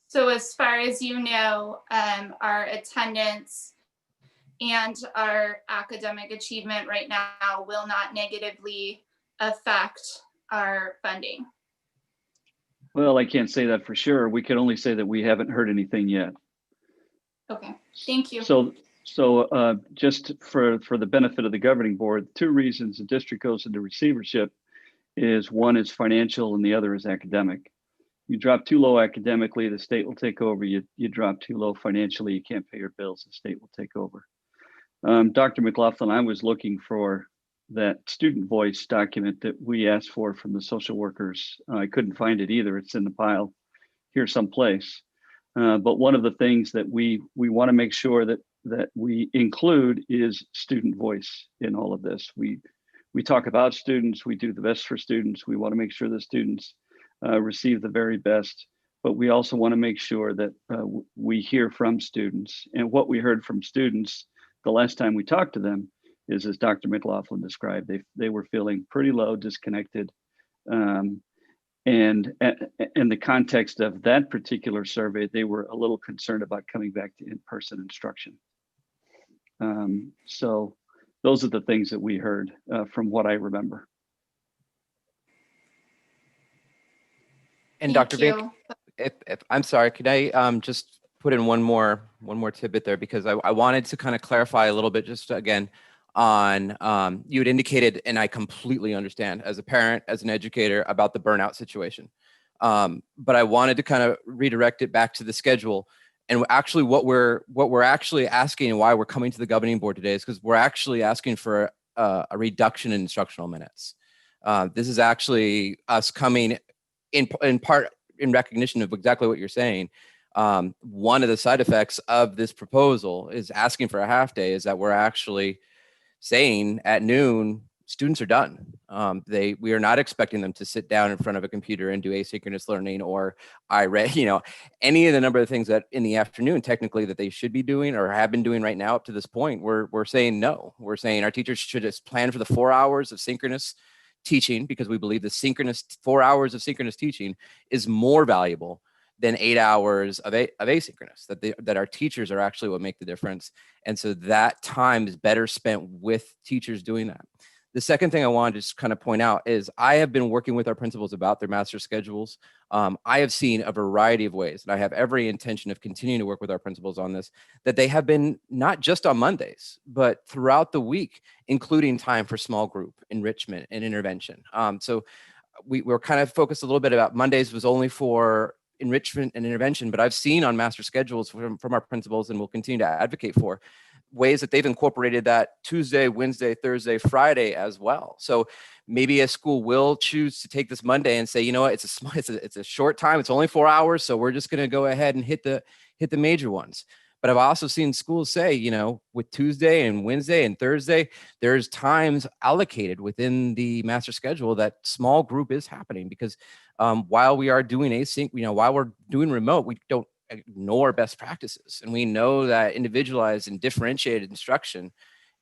So as far as you know, our attendance and our academic achievement right now will not negatively affect our funding. Well, I can't say that for sure. We can only say that we haven't heard anything yet. Okay, thank you. So just for the benefit of the governing board, 2 reasons the district goes into receivership is one is financial and the other is academic. You drop too low academically, the state will take over. You drop too low financially, you can't pay your bills, the state will take over. Dr. McLaughlin, I was looking for that student voice document that we asked for from the social workers. I couldn't find it either. It's in the pile here someplace. But one of the things that we want to make sure that we include is student voice in all of this. We talk about students, we do the best for students. We want to make sure the students receive the very best, but we also want to make sure that we hear from students. And what we heard from students the last time we talked to them is, as Dr. McLaughlin described, they were feeling pretty low, disconnected. And in the context of that particular survey, they were a little concerned about coming back to in-person instruction. So those are the things that we heard from what I remember. And Dr. Vink, if I'm sorry, could I just put in one more tidbit there, because I wanted to kind of clarify a little bit, just again on you had indicated, and I completely understand as a parent, as an educator, about the burnout situation. But I wanted to kind of redirect it back to the schedule. And actually what we're actually asking and why we're coming to the governing board today is because we're actually asking for a reduction in instructional minutes. This is actually us coming in part in recognition of exactly what you're saying. One of the side effects of this proposal is asking for a half day is that we're actually saying at noon, students are done. We are not expecting them to sit down in front of a computer and do asynchronous learning or any of the number of things that in the afternoon, technically, that they should be doing or have been doing right now up to this point. We're saying no. We're saying our teachers should just plan for the 4 hours of synchronous teaching, because we believe the 4 hours of synchronous teaching is more valuable than 8 hours of asynchronous, that our teachers are actually what make the difference. And so that time is better spent with teachers doing that. The second thing I wanted to just kind of point out is I have been working with our principals about their master schedules. I have seen a variety of ways, and I have every intention of continuing to work with our principals on this, that they have been not just on Mondays, but throughout the week, including time for small group enrichment and intervention. So we're kind of focused a little bit about Mondays was only for enrichment and intervention, but I've seen on master schedules from our principals, and we'll continue to advocate for ways that they've incorporated that Tuesday, Wednesday, Thursday, Friday as well. So maybe a school will choose to take this Monday and say, you know what, it's a short time, it's only 4 hours, so we're just going to go ahead and hit the major ones. But I've also seen schools say, you know, with Tuesday and Wednesday and Thursday, there's times allocated within the master schedule that small group is happening, because while we are doing async, you know, while we're doing remote, we don't ignore best practices. And we know that individualized and differentiated instruction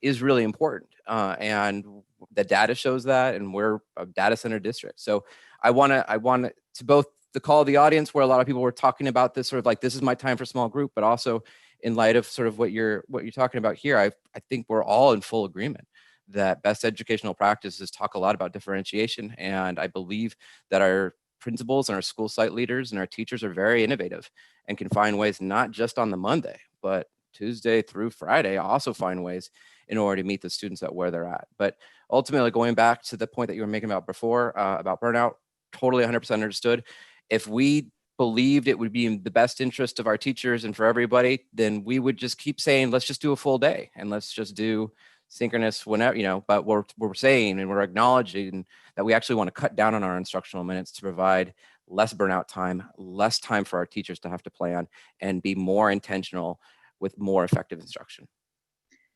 is really important. And the data shows that, and we're a data center district. So I want to both the call of the audience, where a lot of people were talking about this sort of like, this is my time for small group, but also in light of sort of what you're talking about here, I think we're all in full agreement that best educational practices talk a lot about differentiation. And I believe that our principals and our school site leaders and our teachers are very innovative and can find ways, not just on the Monday, but Tuesday through Friday, also find ways in order to meet the students at where they're at. But ultimately, going back to the point that you were making about before, about burnout, totally 100% understood. If we believed it would be in the best interest of our teachers and for everybody, then we would just keep saying, let's just do a full day and let's just do synchronous whenever, you know, but we're saying and we're acknowledging that we actually want to cut down on our instructional minutes to provide less burnout time, less time for our teachers to have to plan, and be more intentional with more effective instruction.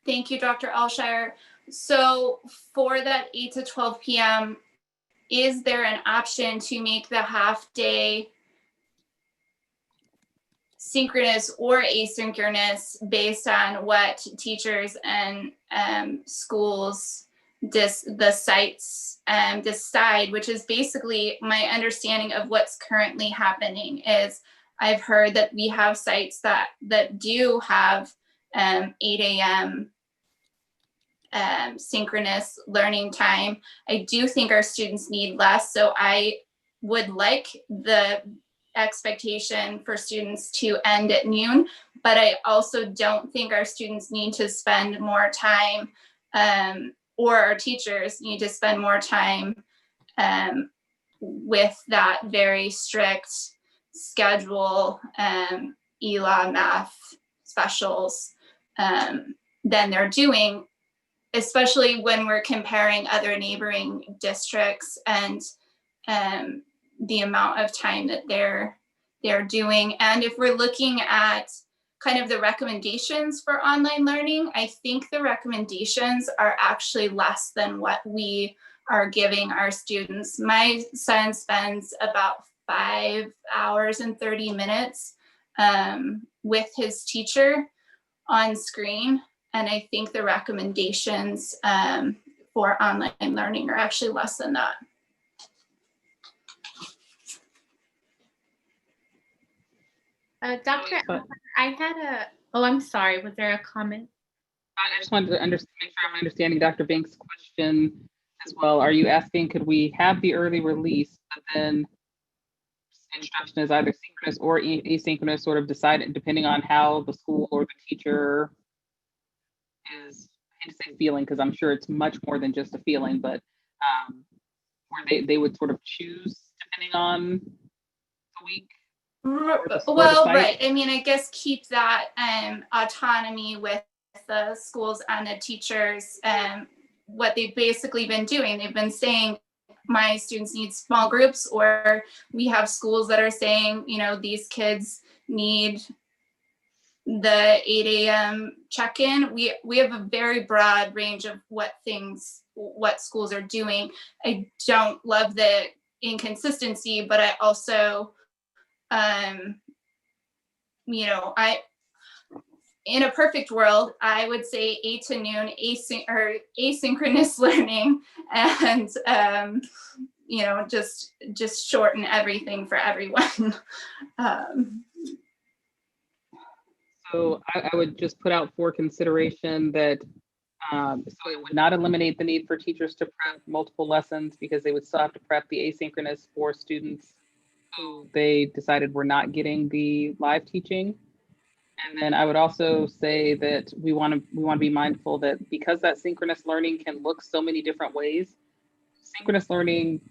Thank you, Dr. Alshire. So for that 8 to 12 p.m., is there an option to make the half day synchronous or asynchronous based on what teachers and schools, the sites decide, which is basically my understanding of what's currently happening. Is I've heard that we have sites that do have 8 a.m. Synchronous learning time. I do think our students need less, so I would like the expectation for students to end at noon, but I also don't think our students need to spend more time, or our teachers need to spend more time with that very strict schedule, ELA math specials than they're doing, especially when we're comparing other neighboring districts and the amount of time that they're doing. And if we're looking at kind of the recommendations for online learning, I think the recommendations are actually less than what we are giving our students. My son spends about 5 hours and 30 minutes with his teacher on screen. And I think the recommendations for online learning are actually less than that. Dr. I had I'm sorry, was there a comment? I just wanted to make sure I'm understanding Dr. Binks' question as well. Are you asking, could we have the early release, but then instruction is either synchronous or asynchronous, sort of decided depending on how the school or the teacher is, I hate to say feeling, because I'm sure it's much more than just a feeling, but where they would sort of choose depending on the week? Well, right. I mean, I guess keep that autonomy with the schools and the teachers. What they've basically been doing, they've been saying, my students need small groups, or we have schools that are saying, you know, these kids need the 8 a.m. check-in. We have a very broad range of what schools are doing. I don't love the inconsistency, but I also, you know, in a perfect world, I would say 8 to noon asynchronous learning, and you know, just shorten everything for everyone. So I would just put out for consideration that so it would not eliminate the need for teachers to prep multiple lessons, because they would still have to prep the asynchronous for students who they decided were not getting the live teaching. And then I would also say that we want to be mindful that because that synchronous learning can look so many different ways, synchronous learning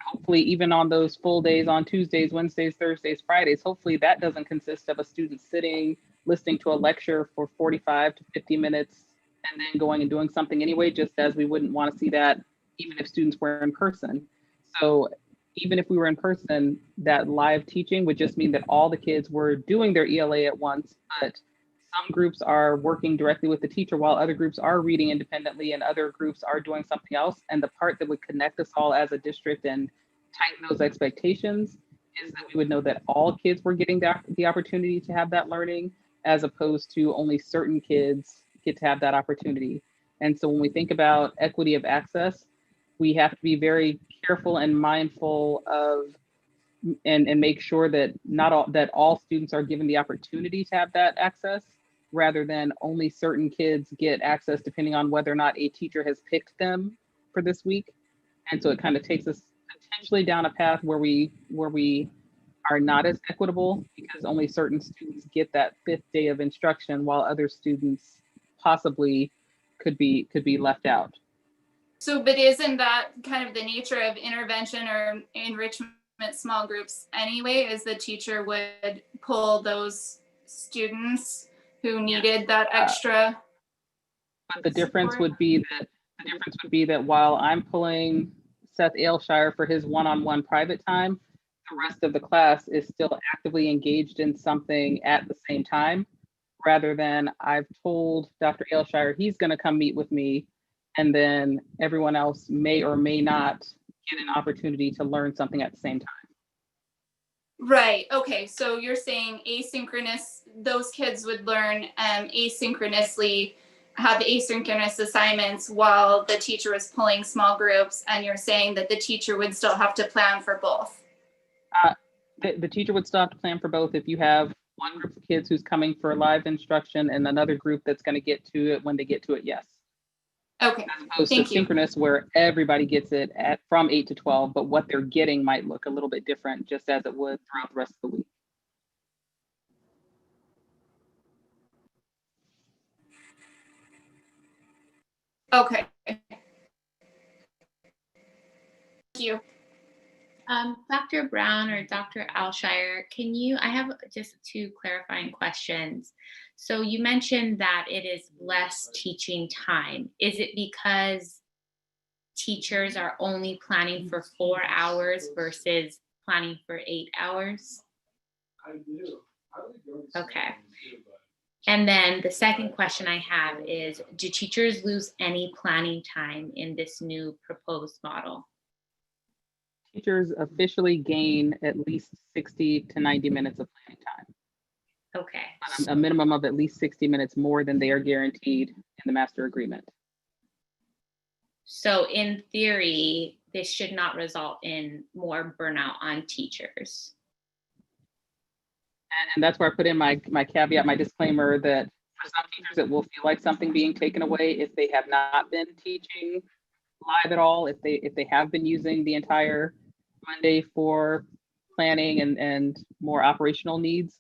hopefully even on those full days on Tuesdays, Wednesdays, Thursdays, Fridays, hopefully that doesn't consist of a student sitting, listening to a lecture for 45 to 50 minutes and then going and doing something anyway, just as we wouldn't want to see that even if students were in person. So even if we were in person, that live teaching would just mean that all the kids were doing their ELA at once, but some groups are working directly with the teacher while other groups are reading independently and other groups are doing something else. And the part that would connect us all as a district and tighten those expectations is that we would know that all kids were getting the opportunity to have that learning, as opposed to only certain kids get to have that opportunity. And so when we think about equity of access, we have to be very careful and mindful of and make sure that that all students are given the opportunity to have that access, rather than only certain kids get access depending on whether or not a teacher has picked them for this week. And so it kind of takes us potentially down a path where we are not as equitable, because only certain students get that 5th day of instruction while other students possibly could be left out. So, but isn't that kind of the nature of intervention or enrichment small groups anyway, is the teacher would pull those students who needed that extra? But the difference would be that while I'm pulling Seth Aylshire for his one-on-one private time, the rest of the class is still actively engaged in something at the same time, rather than I've told Dr. Aylshire he's going to come meet with me, and then everyone else may or may not get an opportunity to learn something at the same time. Right. Okay. So you're saying asynchronous, those kids would learn asynchronously, have asynchronous assignments while the teacher was pulling small groups, and you're saying that the teacher would still have to plan for both. The teacher would still have to plan for both if you have one group of kids who's coming for live instruction and another group that's going to get to it when they get to it, yes. Okay, as opposed thank to you. synchronous where everybody gets it from 8 to 12, but what they're getting might look a little bit different, just as it would throughout the rest of the week. Okay. Thank you. Dr. Brown or Dr. Alshire, I have just 2 clarifying questions. So you mentioned that it is less teaching time. Is it because teachers are only planning for 4 hours versus planning for 8 hours? I do. Okay. And then the second question I have is, do teachers lose any planning time in this new proposed model? Teachers officially gain at least 60 to 90 minutes of planning time. Okay. A minimum of at least 60 minutes more than they are guaranteed in the master agreement. So in theory, this should not result in more burnout on teachers. And that's where I put in my caveat, my disclaimer, that for some teachers it will feel like something being taken away if they have not been teaching live at all, if they have been using the entire Monday for planning and more operational needs,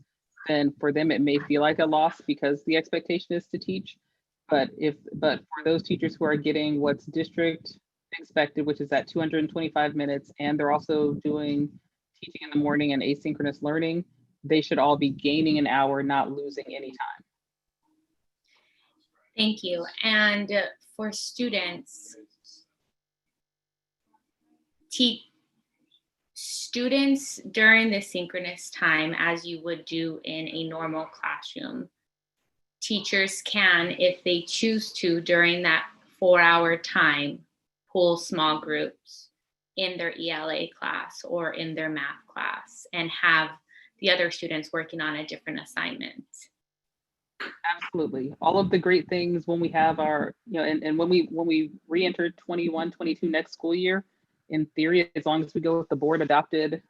then for them it may feel like a loss because the expectation is to teach. But for those teachers who are getting what's district expected, which is at 225 minutes, and they're also doing teaching in the morning and asynchronous learning, they should all be gaining an hour, not losing any time. Thank you. And for students, students during the synchronous time, as you would do in a normal classroom, teachers can, if they choose to, during that 4-hour time, pull small groups in their ELA class or in their math class and have the other students working on a different assignment. Absolutely. All of the great things when we have our, and when we re-enter 21-22 next school year, in theory, as long as we go with the board adopted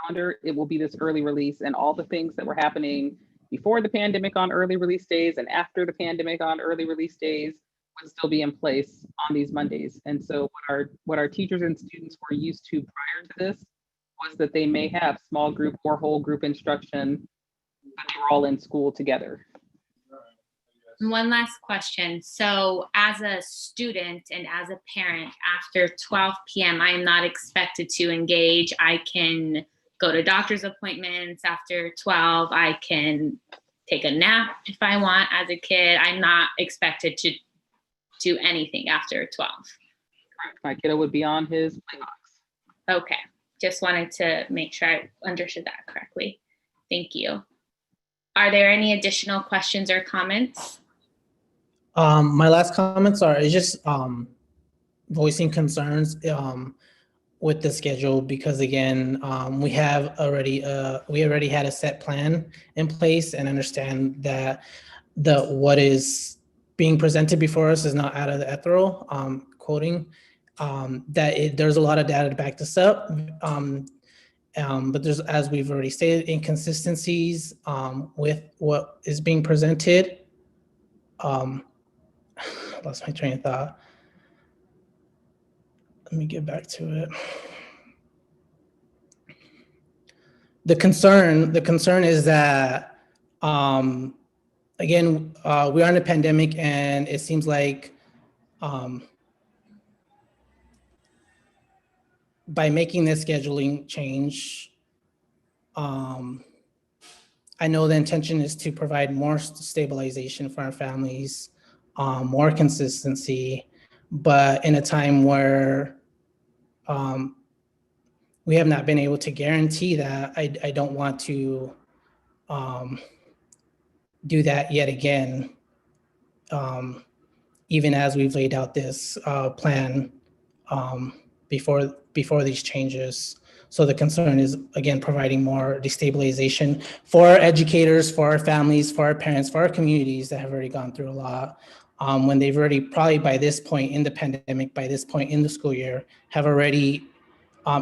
calendar, it will be this early release, and all the things that were happening before the pandemic on early release days and after the pandemic on early release days would still be in place on these Mondays. And so what our teachers and students were used to prior to this was that they may have small group or whole group instruction, but they were all in school together. One last question. So as a student and as a parent, after 12 p.m., I am not expected to engage. I can go to doctor's appointments after 12. I can take a nap if I want as a kid. I'm not expected to do anything after 12. My kiddo would be on his playbox. Okay. Just wanted to make sure I understood that correctly. Thank you. Are there any additional questions or comments? My last comments are just voicing concerns with the schedule, because again, we already had a set plan in place, and understand that what is being presented before us is not out of the ethereal, quoting, there's a lot of data to back this up. But there's, as we've already stated, inconsistencies with what is being presented. Lost my train of thought. Let me get back to it. The concern is that, again, we are in a pandemic, and it seems like by making this scheduling change, I know the intention is to provide more stabilization for our families, more consistency, but in a time where we have not been able to guarantee that, I don't want to do that yet again, even as we've laid out this plan before these changes. So the concern is, again, providing more destabilization for our educators, for our families, for our parents, for our communities that have already gone through a lot, when they've already probably by this point in the pandemic, by this point in the school year, have already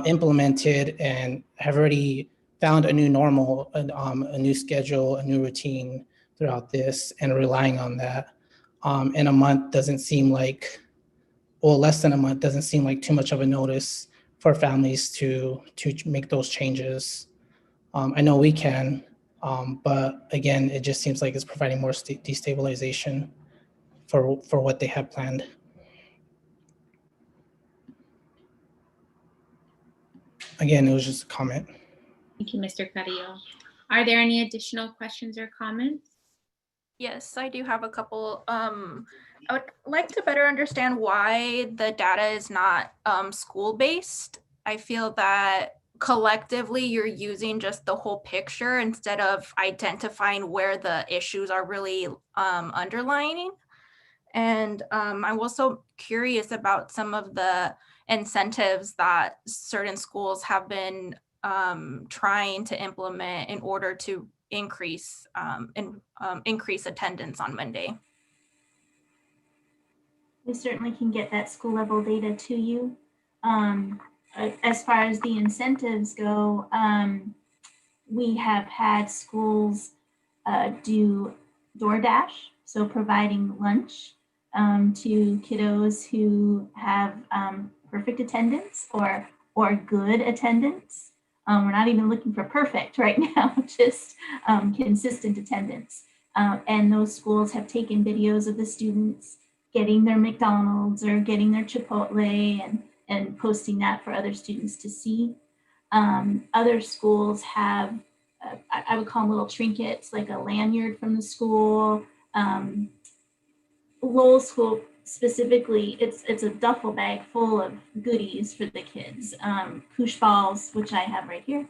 implemented and have already found a new normal, a new schedule, a new routine throughout this, and relying on that. And a month doesn't seem like, well, less than a month doesn't seem like too much of a notice for families to make those changes. I know we can, but again, it just seems like it's providing more destabilization for what they have planned. Again, it was just a comment. Thank you, Mr. Carrillo. Are there any additional questions or comments? Yes, I do have a couple. I would like to better understand why the data is not school-based. I feel that collectively you're using just the whole picture instead of identifying where the issues are really underlining. And I'm also curious about some of the incentives that certain schools have been trying to implement in order to increase attendance on Monday. We certainly can get that school level data to you. As far as the incentives go, we have had schools do DoorDash, so providing lunch to kiddos who have perfect attendance or good attendance. We're not even looking for perfect right now, just consistent attendance. And those schools have taken videos of the students getting their McDonald's or getting their Chipotle and posting that for other students to see. Other schools have, I would call them little trinkets, like a lanyard from the school. Lowell School specifically, it's a duffel bag full of goodies for the kids, koosh balls, which I have right here,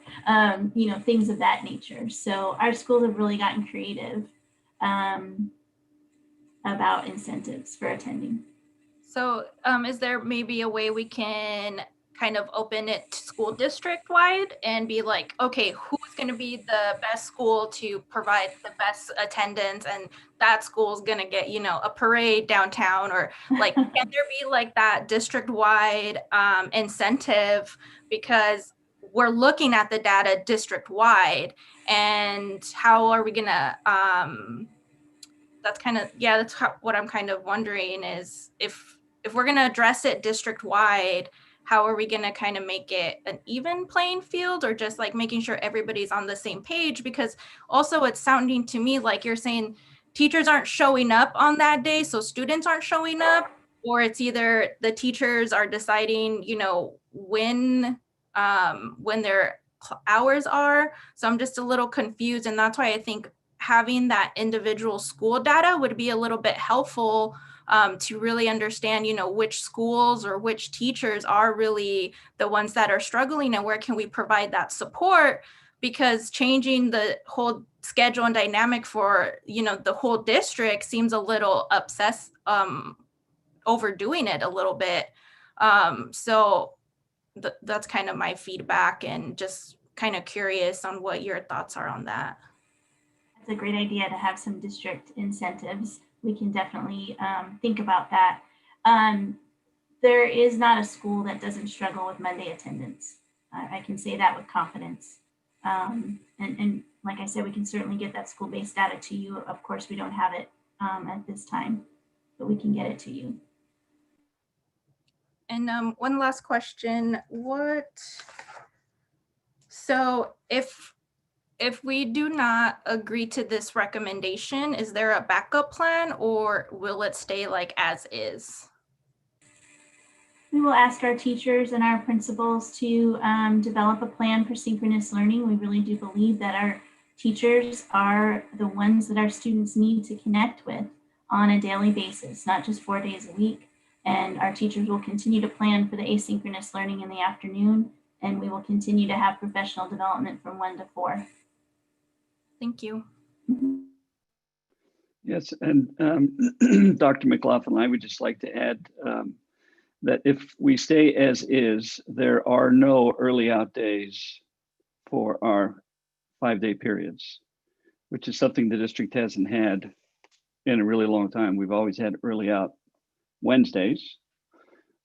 things of that nature. So our schools have really gotten creative about incentives for attending. So is there maybe a way we can kind of open it to school district wide and be like, okay, who's going to be the best school to provide the best attendance, and that school is going to get, a parade downtown, or like, can there be like that district wide incentive, because we're looking at the data district wide, and how are we going to, that's what I'm kind of wondering is if we're going to address it district wide, how are we going to kind of make it an even playing field, or just like making sure everybody's on the same page? Because also it's sounding to me like you're saying teachers aren't showing up on that day, so students aren't showing up, or it's either the teachers are deciding, you know, when their hours are. So I'm just a little confused, and that's why I think having that individual school data would be a little bit helpful to really understand, you know, which schools or which teachers are really the ones that are struggling and where can we provide that support, because changing the whole schedule and dynamic for, you know, the whole district seems a little overdoing it a little bit. So that's kind of my feedback, and just kind of curious on what your thoughts are on that. It's a great idea to have some district incentives. We can definitely think about that. There is not a school that doesn't struggle with Monday attendance. I can say that with confidence. And like I said, we can certainly get that school-based data to you. Of course, we don't have it at this time, but we can get it to you. And one last question, so if we do not agree to this recommendation, is there a backup plan, or will it stay like as is? We will ask our teachers and our principals to develop a plan for synchronous learning. We really do believe that our teachers are the ones that our students need to connect with on a daily basis, not just 4 days a week. And our teachers will continue to plan for the asynchronous learning in the afternoon, and we will continue to have professional development from 1 to 4. Thank you. Yes, and Dr. McLaughlin, I would just like to add that if we stay as is, there are no early out days for our 5-day periods, which is something the district hasn't had in a really long time. We've always had early out Wednesdays.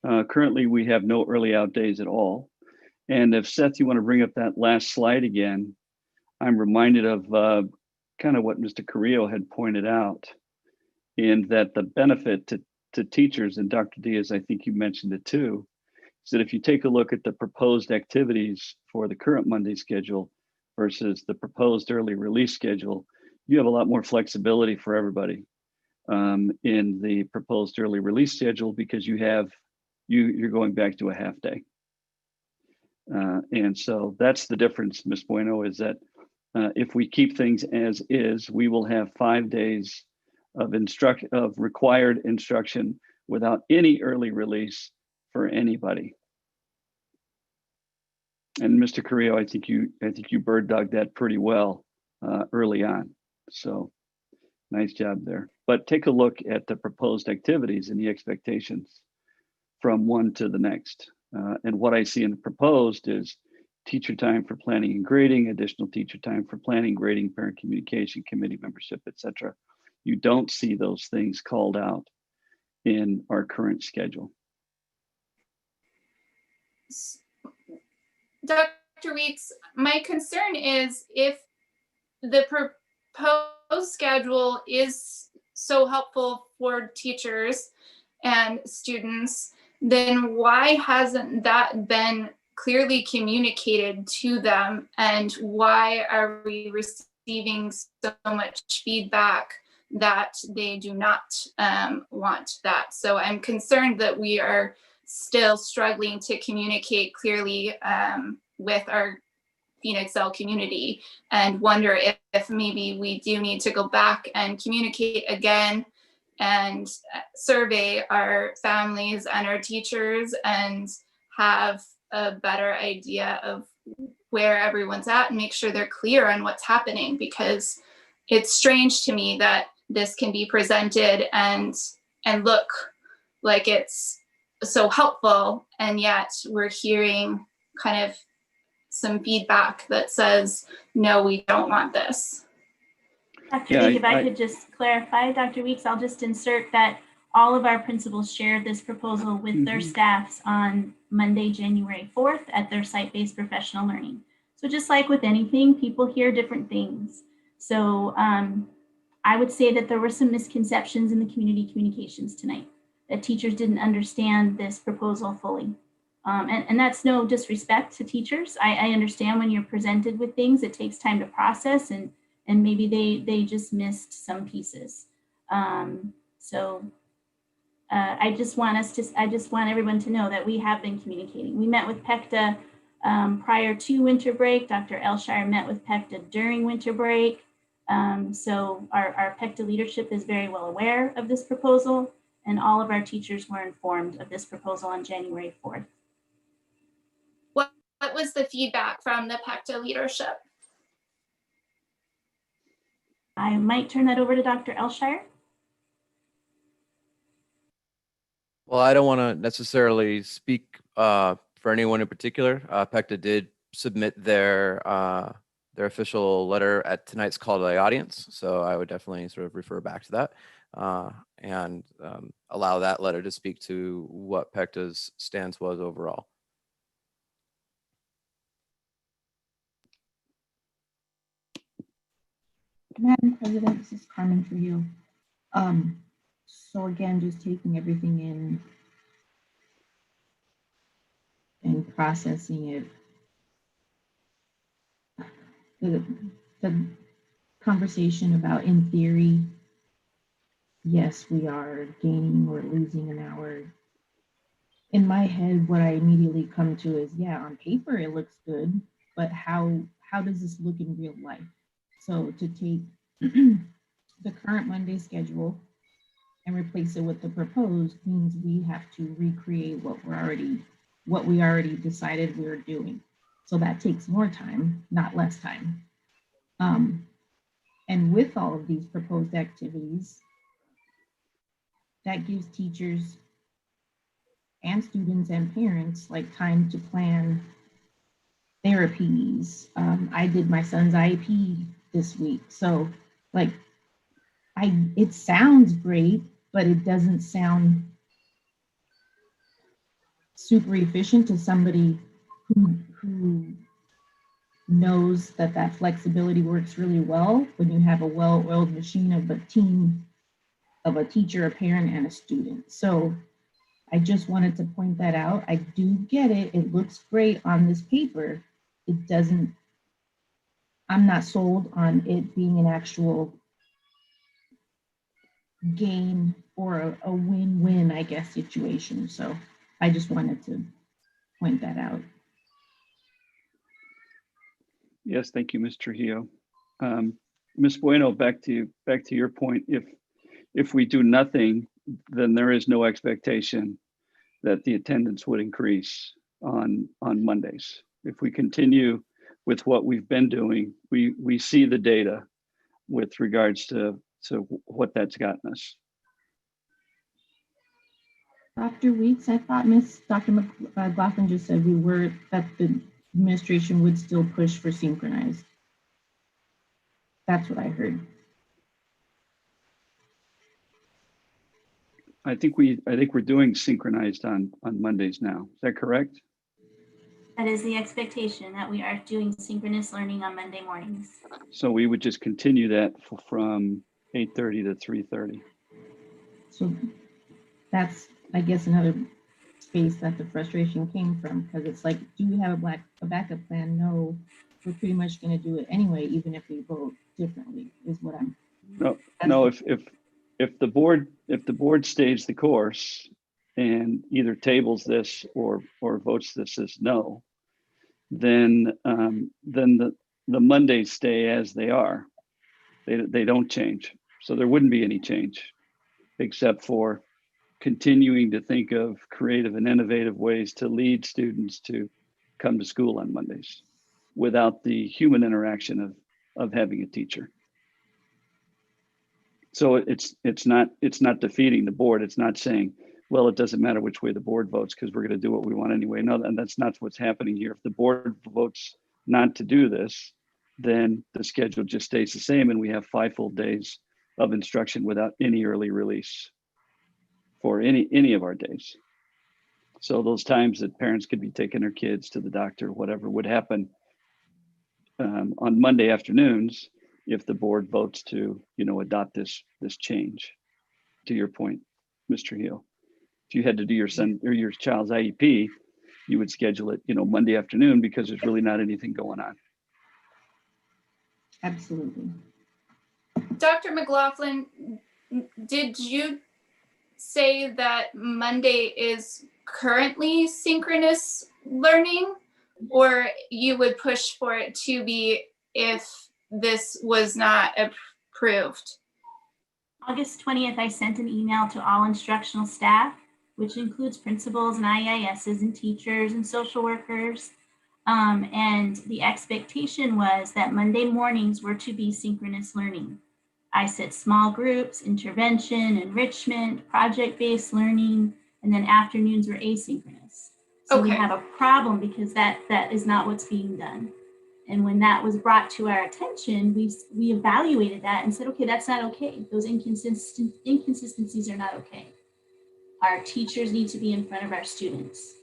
Currently, we have no early out days at all. And if Seth, you want to bring up that last slide again, I'm reminded of kind of what Mr. Carrillo had pointed out, in that the benefit to teachers, and Dr. Diaz, I think you mentioned it too, is that if you take a look at the proposed activities for the current Monday schedule versus the proposed early release schedule, you have a lot more flexibility for everybody in the proposed early release schedule, because you're going back to a half day. And so that's the difference, Ms. Bueno, is that if we keep things as is, we will have 5 days of required instruction without any early release for anybody. And Mr. Carrillo, I think you bird dogged that pretty well early on. So nice job there. But take a look at the proposed activities and the expectations from one to the next. And what I see in the proposed is teacher time for planning and grading, additional teacher time for planning, grading, parent communication, committee membership, etc. You don't see those things called out in our current schedule. Dr. Weeks, my concern is if the proposed schedule is so helpful for teachers and students, then why hasn't that been clearly communicated to them? And why are we receiving so much feedback that they do not want that? So I'm concerned that we are still struggling to communicate clearly with our PhoenixZelle community, and wonder if maybe we do need to go back and communicate again and survey our families and our teachers and have a better idea of where everyone's at and make sure they're clear on what's happening, because it's strange to me that this can be presented and look like it's so helpful, and yet we're hearing kind of some feedback that says, no, we don't want this. Dr. Week, if I could just clarify, Dr. Weeks, I'll just insert that all of our principals shared this proposal with their staffs on Monday, January 4th at their site-based professional learning. So just like with anything, people hear different things. So I would say that there were some misconceptions in the community communications tonight, that teachers didn't understand this proposal fully. And that's no disrespect to teachers. I understand when you're presented with things, it takes time to process and and maybe they just missed some pieces. I just want everyone to know that we have been communicating. We met with PECTA prior to winter break. Dr. Elshire met with PECTA during winter break. So our PECTA leadership is very well aware of this proposal, and all of our teachers were informed of this proposal on January 4th. What was the feedback from the PECTA leadership? I might turn that over to Dr. Elshire. Well, I don't want to necessarily speak for anyone in particular. PECTA did submit their official letter at tonight's call to the audience, so I would definitely sort of refer back to that and allow that letter to speak to what PECTA's stance was overall. Madam President, this is Carmen for you. So again, just taking everything in and processing it. The conversation about, in theory, yes, we are gaining or losing an hour. In my head, what I immediately come to is, yeah, on paper it looks good, but how does this look in real life? So to take the current Monday schedule and replace it with the proposed means we have to recreate what we already decided we were doing. So that takes more time, not less time. And with all of these proposed activities, that gives teachers and students and parents like time to plan therapies. I did my son's IEP this week. So like, it sounds great, but it doesn't sound super efficient to somebody who knows that flexibility works really well when you have a well-oiled machine of a team of a teacher, a parent, and a student. So I just wanted to point that out. I do get it. It looks great on this paper. It doesn't, I'm not sold on it being an actual gain or a win-win, I guess, situation. So I just wanted to point that out. Yes, thank you, Ms. Trujillo. Ms. Bueno, back to your point. If we do nothing, then there is no expectation that the attendance would increase on Mondays. If we continue with what we've been doing, we see the data with regards to what that's gotten us. Dr. Weeks, I thought Dr. McLaughlin just said that the administration would still push for synchronized. That's what I heard. I think we're doing synchronized on Mondays now. Is that correct? That is the expectation, that we are doing synchronous learning on Monday mornings. So we would just continue that from 8:30 to 3:30. So that's, I guess, another space that the frustration came from, because it's like, do we have a backup plan? No, we're pretty much going to do it anyway, even if we vote differently, is what I'm. No. If the board stays the course and either tables this or votes this as no, then the Mondays stay as they are. They don't change. So there wouldn't be any change, except for continuing to think of creative and innovative ways to lead students to come to school on Mondays without the human interaction of having a teacher. So it's not defeating the board. It's not saying, well, it doesn't matter which way the board votes because we're going to do what we want anyway. No, and that's not what's happening here. If the board votes not to do this, then the schedule just stays the same, and we have 5 full days of instruction without any early release for any of our days. So those times that parents could be taking their kids to the doctor, whatever would happen on Monday afternoons, if the board votes to, adopt this change. To your point, Mr. Hill, if you had to do your son or your child's IEP, you would schedule it, Monday afternoon because there's really not anything going on. Absolutely. Dr. McLaughlin, did you say that Monday is currently synchronous learning, or you would push for it to be if this was not approved? August 20th, I sent an email to all instructional staff, which includes principals and IISs and teachers and social workers. And the expectation was that Monday mornings were to be synchronous learning. I said small groups, intervention, enrichment, project-based learning, and then afternoons were asynchronous. So we have a problem because that is not what's being done. And when that was brought to our attention, we evaluated that and said, okay, that's not okay. Those inconsistencies are not okay. Our teachers need to be in front of our students.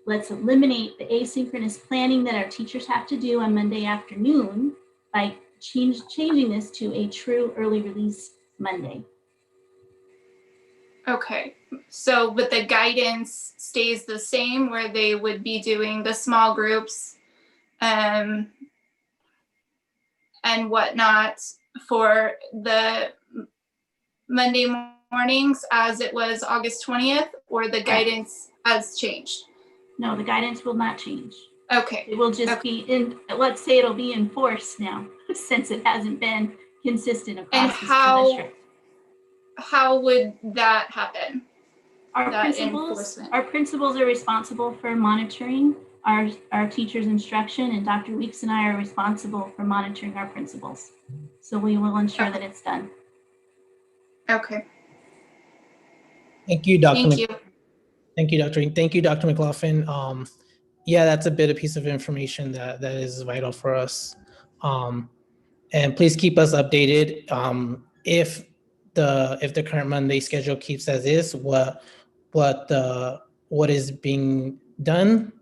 Let's eliminate the asynchronous planning that our teachers have to do on Monday afternoon by changing this to a true early release Monday. Okay, so but the guidance stays the same where they would be doing the small groups and whatnot for the Monday mornings as it was August 20th, or the guidance has changed? No, the guidance will not change. Okay. It will just be in, let's say it'll be enforced now since it hasn't been consistent across the school district. How would that happen? Our principals are responsible for monitoring our teachers' instruction, and Dr. Weeks and I are responsible for monitoring our principals. So we will ensure that it's done. Okay. Thank you, Dr. Thank you. Thank you, Dr. Thank you, Dr. McLaughlin. Yeah, that's a piece of information that is vital for us. And please keep us updated. If the current Monday schedule keeps as is, what is being done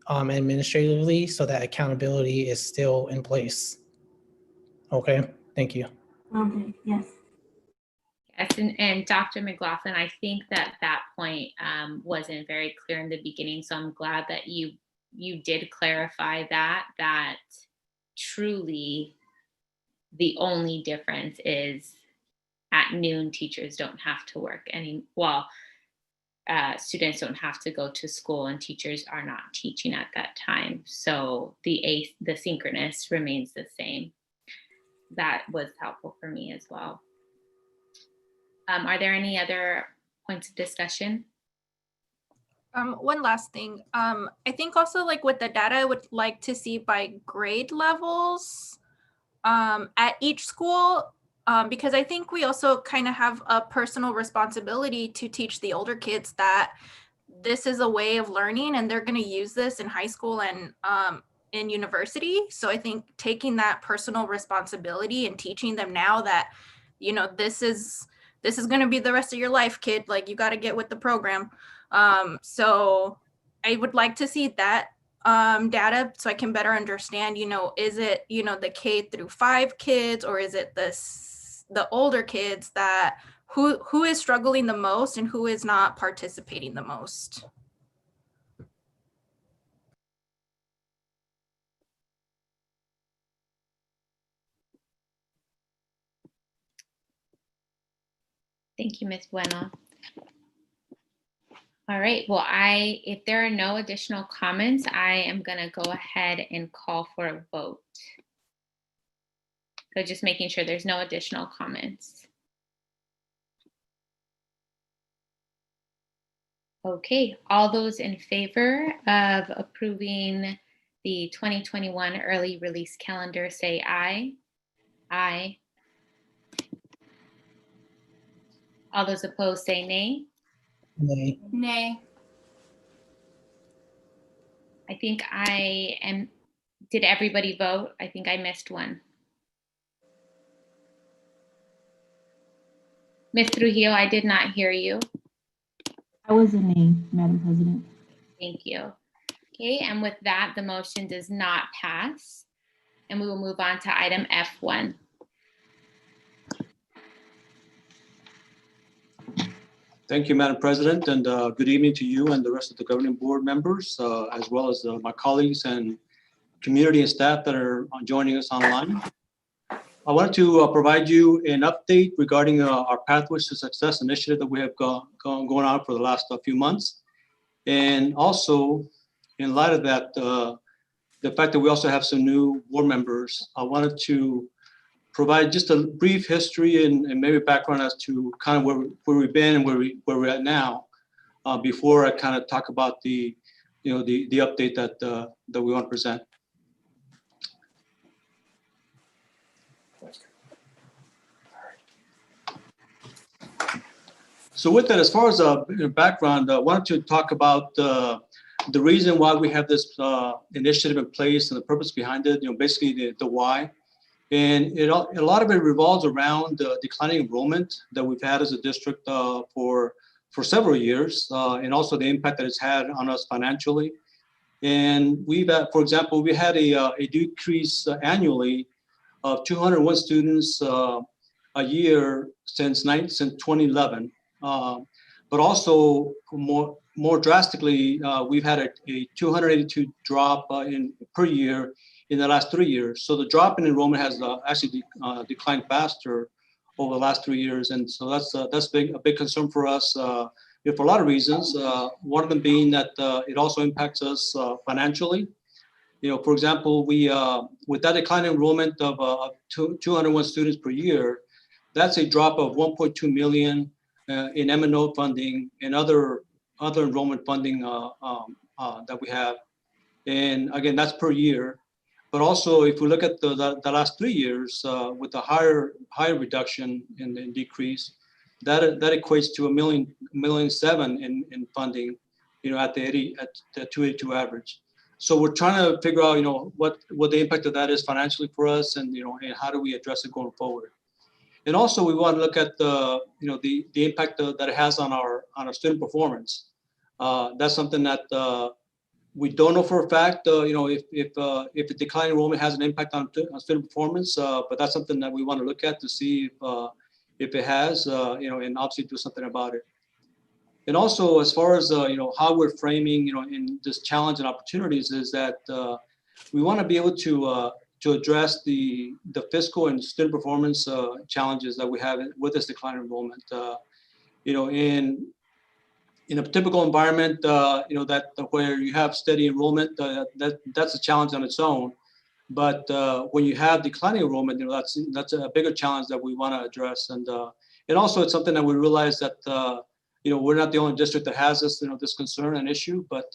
administratively, so that accountability is still in place. Okay, thank you. Okay, yes. Yes, and Dr. McLaughlin, I think that point wasn't very clear in the beginning, so I'm glad that you did clarify that truly the only difference is at noon teachers don't have to work students don't have to go to school and teachers are not teaching at that time. So the synchronous remains the same. That was helpful for me as well. Are there any other points of discussion? One last thing. I think also like with the data, I would like to see by grade levels at each school, because I think we also kind of have a personal responsibility to teach the older kids that this is a way of learning and they're going to use this in high school and in university. So I think taking that personal responsibility and teaching them now that, you know, this is going to be the rest of your life, kid. Like, you got to get with the program. So I would like to see that data so I can better understand, you know, is it, you know, the K-5 kids, or is it the older kids that who is struggling the most and who is not participating the most? Thank you, Ms. Bueno. All right, well, if there are no additional comments, I am gonna go ahead and call for a vote. So just making sure there's no additional comments. Okay, all those in favor of approving the 2021 early release calendar, say aye. Aye. All those opposed say nay. Nay. Nay. I think did everybody vote? I think I missed one. Ms. Trujillo, I did not hear you. I was a nay, Madam President. Thank you. Okay, and with that, the motion does not pass. And we will move on to item F1. Thank you, Madam President, and good evening to you and the rest of the governing board members, as well as my colleagues and community and staff that are joining us online. I wanted to provide you an update regarding our Pathways to Success initiative that we have going on for the last few months. And also, in light of that, the fact that we also have some new board members, I wanted to provide just a brief history and maybe background as to kind of where we've been and where we're at now, before I kind of talk about the update that we want to present. So with that, as far as background, I wanted to talk about the reason why we have this initiative in place and the purpose behind it, basically the why. And a lot of it revolves around the declining enrollment that we've had as a district for several years, and also the impact that it's had on us financially. And we've, for example, we had a decrease annually of 201 students a year since 2011. But also more drastically, we've had a 282 drop per year in the last 3 years. So the drop in enrollment has actually declined faster over the last 3 years, and so that's a big concern for us for a lot of reasons. One of them being that it also impacts us financially. For example, we with that decline in enrollment of 201 students per year, that's a drop of 1.2 million in M&O funding and other enrollment funding that we have. And again, that's per year. But also, if we look at the last 3 years with the higher reduction in decrease, that equates to $1.7 million in funding, at the 282 average. So we're trying to figure out, what the impact of that is financially for us, and and how do we address it going forward. And also, we want to look at the impact that it has on our student performance. That's something that we don't know for a fact. If a decline in enrollment has an impact on student performance, but that's something that we want to look at to see if it has, and obviously do something about it. And also, as far as how we're framing, in this challenge and opportunities, is that we want to be able to address the fiscal and student performance challenges that we have with this decline in enrollment. In a typical environment, that where you have steady enrollment, that's a challenge on its own. But when you have declining enrollment, that's a bigger challenge that we want to address. And also, it's something that we realize that we're not the only district that has this concern and issue. But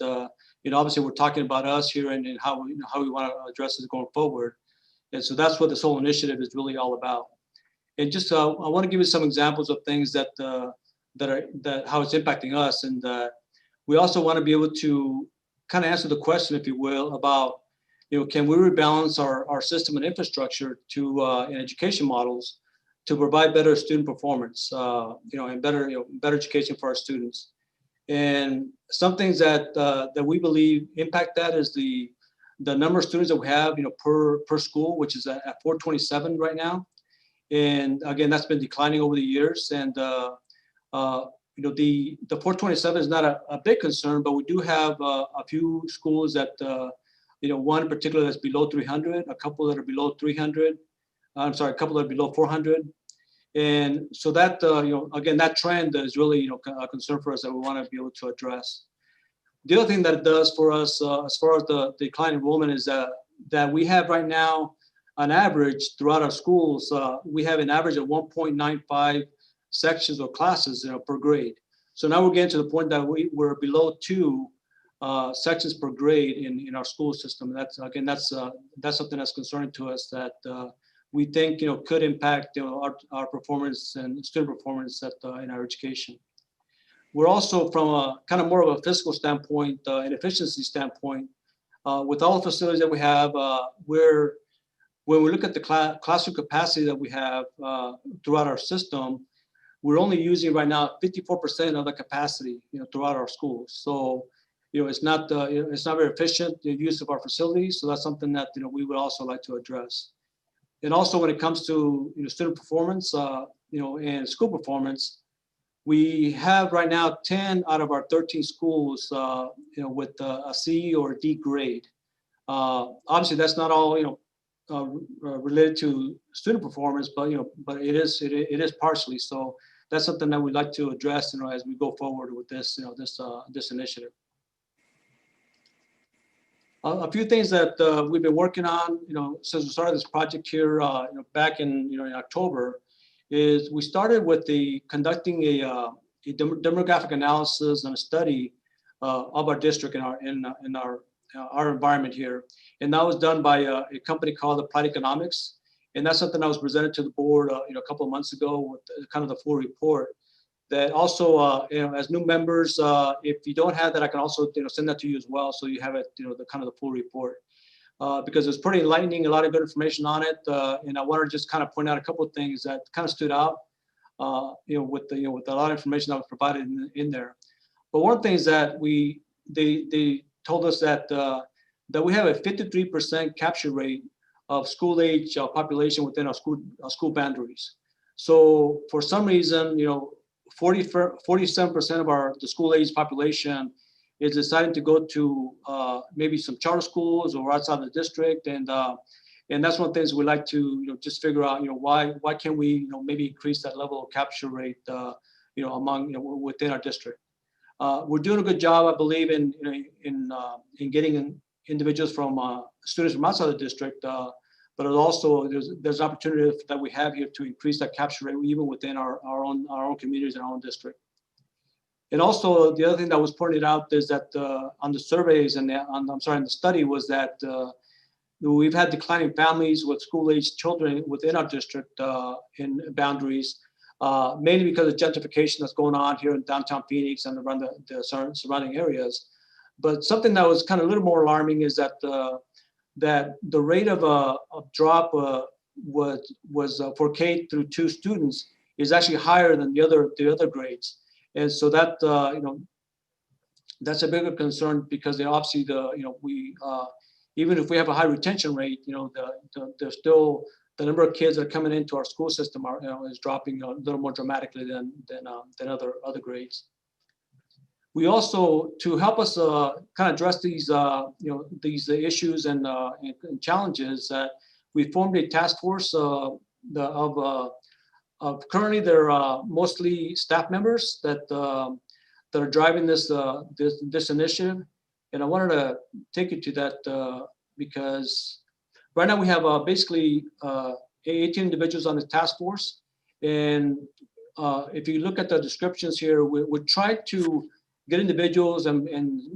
obviously, we're talking about us here and how we want to address this going forward. And so that's what this whole initiative is really all about. And just I want to give you some examples of things that how it's impacting us. And we also want to be able to kind of answer the question, if you will, about can we rebalance our system and infrastructure to in education models to provide better student performance, and better education for our students. And some things that we believe impact that is the number of students that we have per school, which is at 427 right now. And again, that's been declining over the years. And the 427 is not a big concern, but we do have a few schools that one in particular that's below 300, a couple that are below 300. I'm sorry, a couple that are below 400. And so that again, that trend is really a concern for us that we want to be able to address. The other thing that it does for us, as far as the decline in enrollment, is that we have right now, on average, throughout our schools, we have an average of 1.95 sections or classes per grade. So now we're getting to the point that we're below 2 sections per grade in our school system. That's something that's concerning to us, that we think could impact our performance and student performance in our education. We're also, from a kind of more of a fiscal standpoint, an efficiency standpoint, with all the facilities that we have, when we look at the classroom capacity that we have throughout our system, we're only using right now 54% of the capacity, throughout our schools. So, it's not very efficient, the use of our facilities. So that's something that we would also like to address. And also, when it comes to student performance, and school performance, we have right now 10 out of our 13 schools, with a C or D grade. Obviously, that's not all related to student performance, but but it is partially. So that's something that we'd like to address, as we go forward with this, this initiative. A few things that we've been working on, since we started this project here, back in in October, is we started with conducting a demographic analysis and a study of our district in our environment here, and that was done by a company called Applied Economics, and that's something that was presented to the board, a couple of months ago with kind of the full report. That also, as new members, if you don't have that, I can also send that to you as well, so you have it, the kind of the full report, because it's pretty enlightening, a lot of good information on it, and I wanted to just kind of point out a couple of things that kind of stood out, with a lot of information that was provided in there. But one of the things that they told us that we have a 53% capture rate of school age population within our school boundaries. So for some reason, 47% of the school age population is deciding to go to maybe some charter schools or outside the district, and that's one of the things we like to just figure out, why can't we maybe increase that level of capture rate among within our district. We're doing a good job, I believe, in getting individuals from students from outside the district, but also there's opportunity that we have here to increase that capture rate even within our own communities and our own district. And also the other thing that was pointed out is that on the surveys and in the study was that we've had declining families with school-age children within our district in boundaries, mainly because of gentrification that's going on here in downtown Phoenix and around the surrounding areas. But something that was kind of a little more alarming is that the rate of drop was for K through 2 students is actually higher than the other grades, and so that that's a bigger concern, because obviously even if we have a high retention rate, there's still the number of kids that are coming into our school system is dropping a little more dramatically than other grades. We also, to help us kind of address these issues and challenges, that we formed a task force of currently they're mostly staff members that are driving this initiative, and I wanted to take you to that because right now we have basically 18 individuals on the task force, and if you look at the descriptions here, we try to get individuals and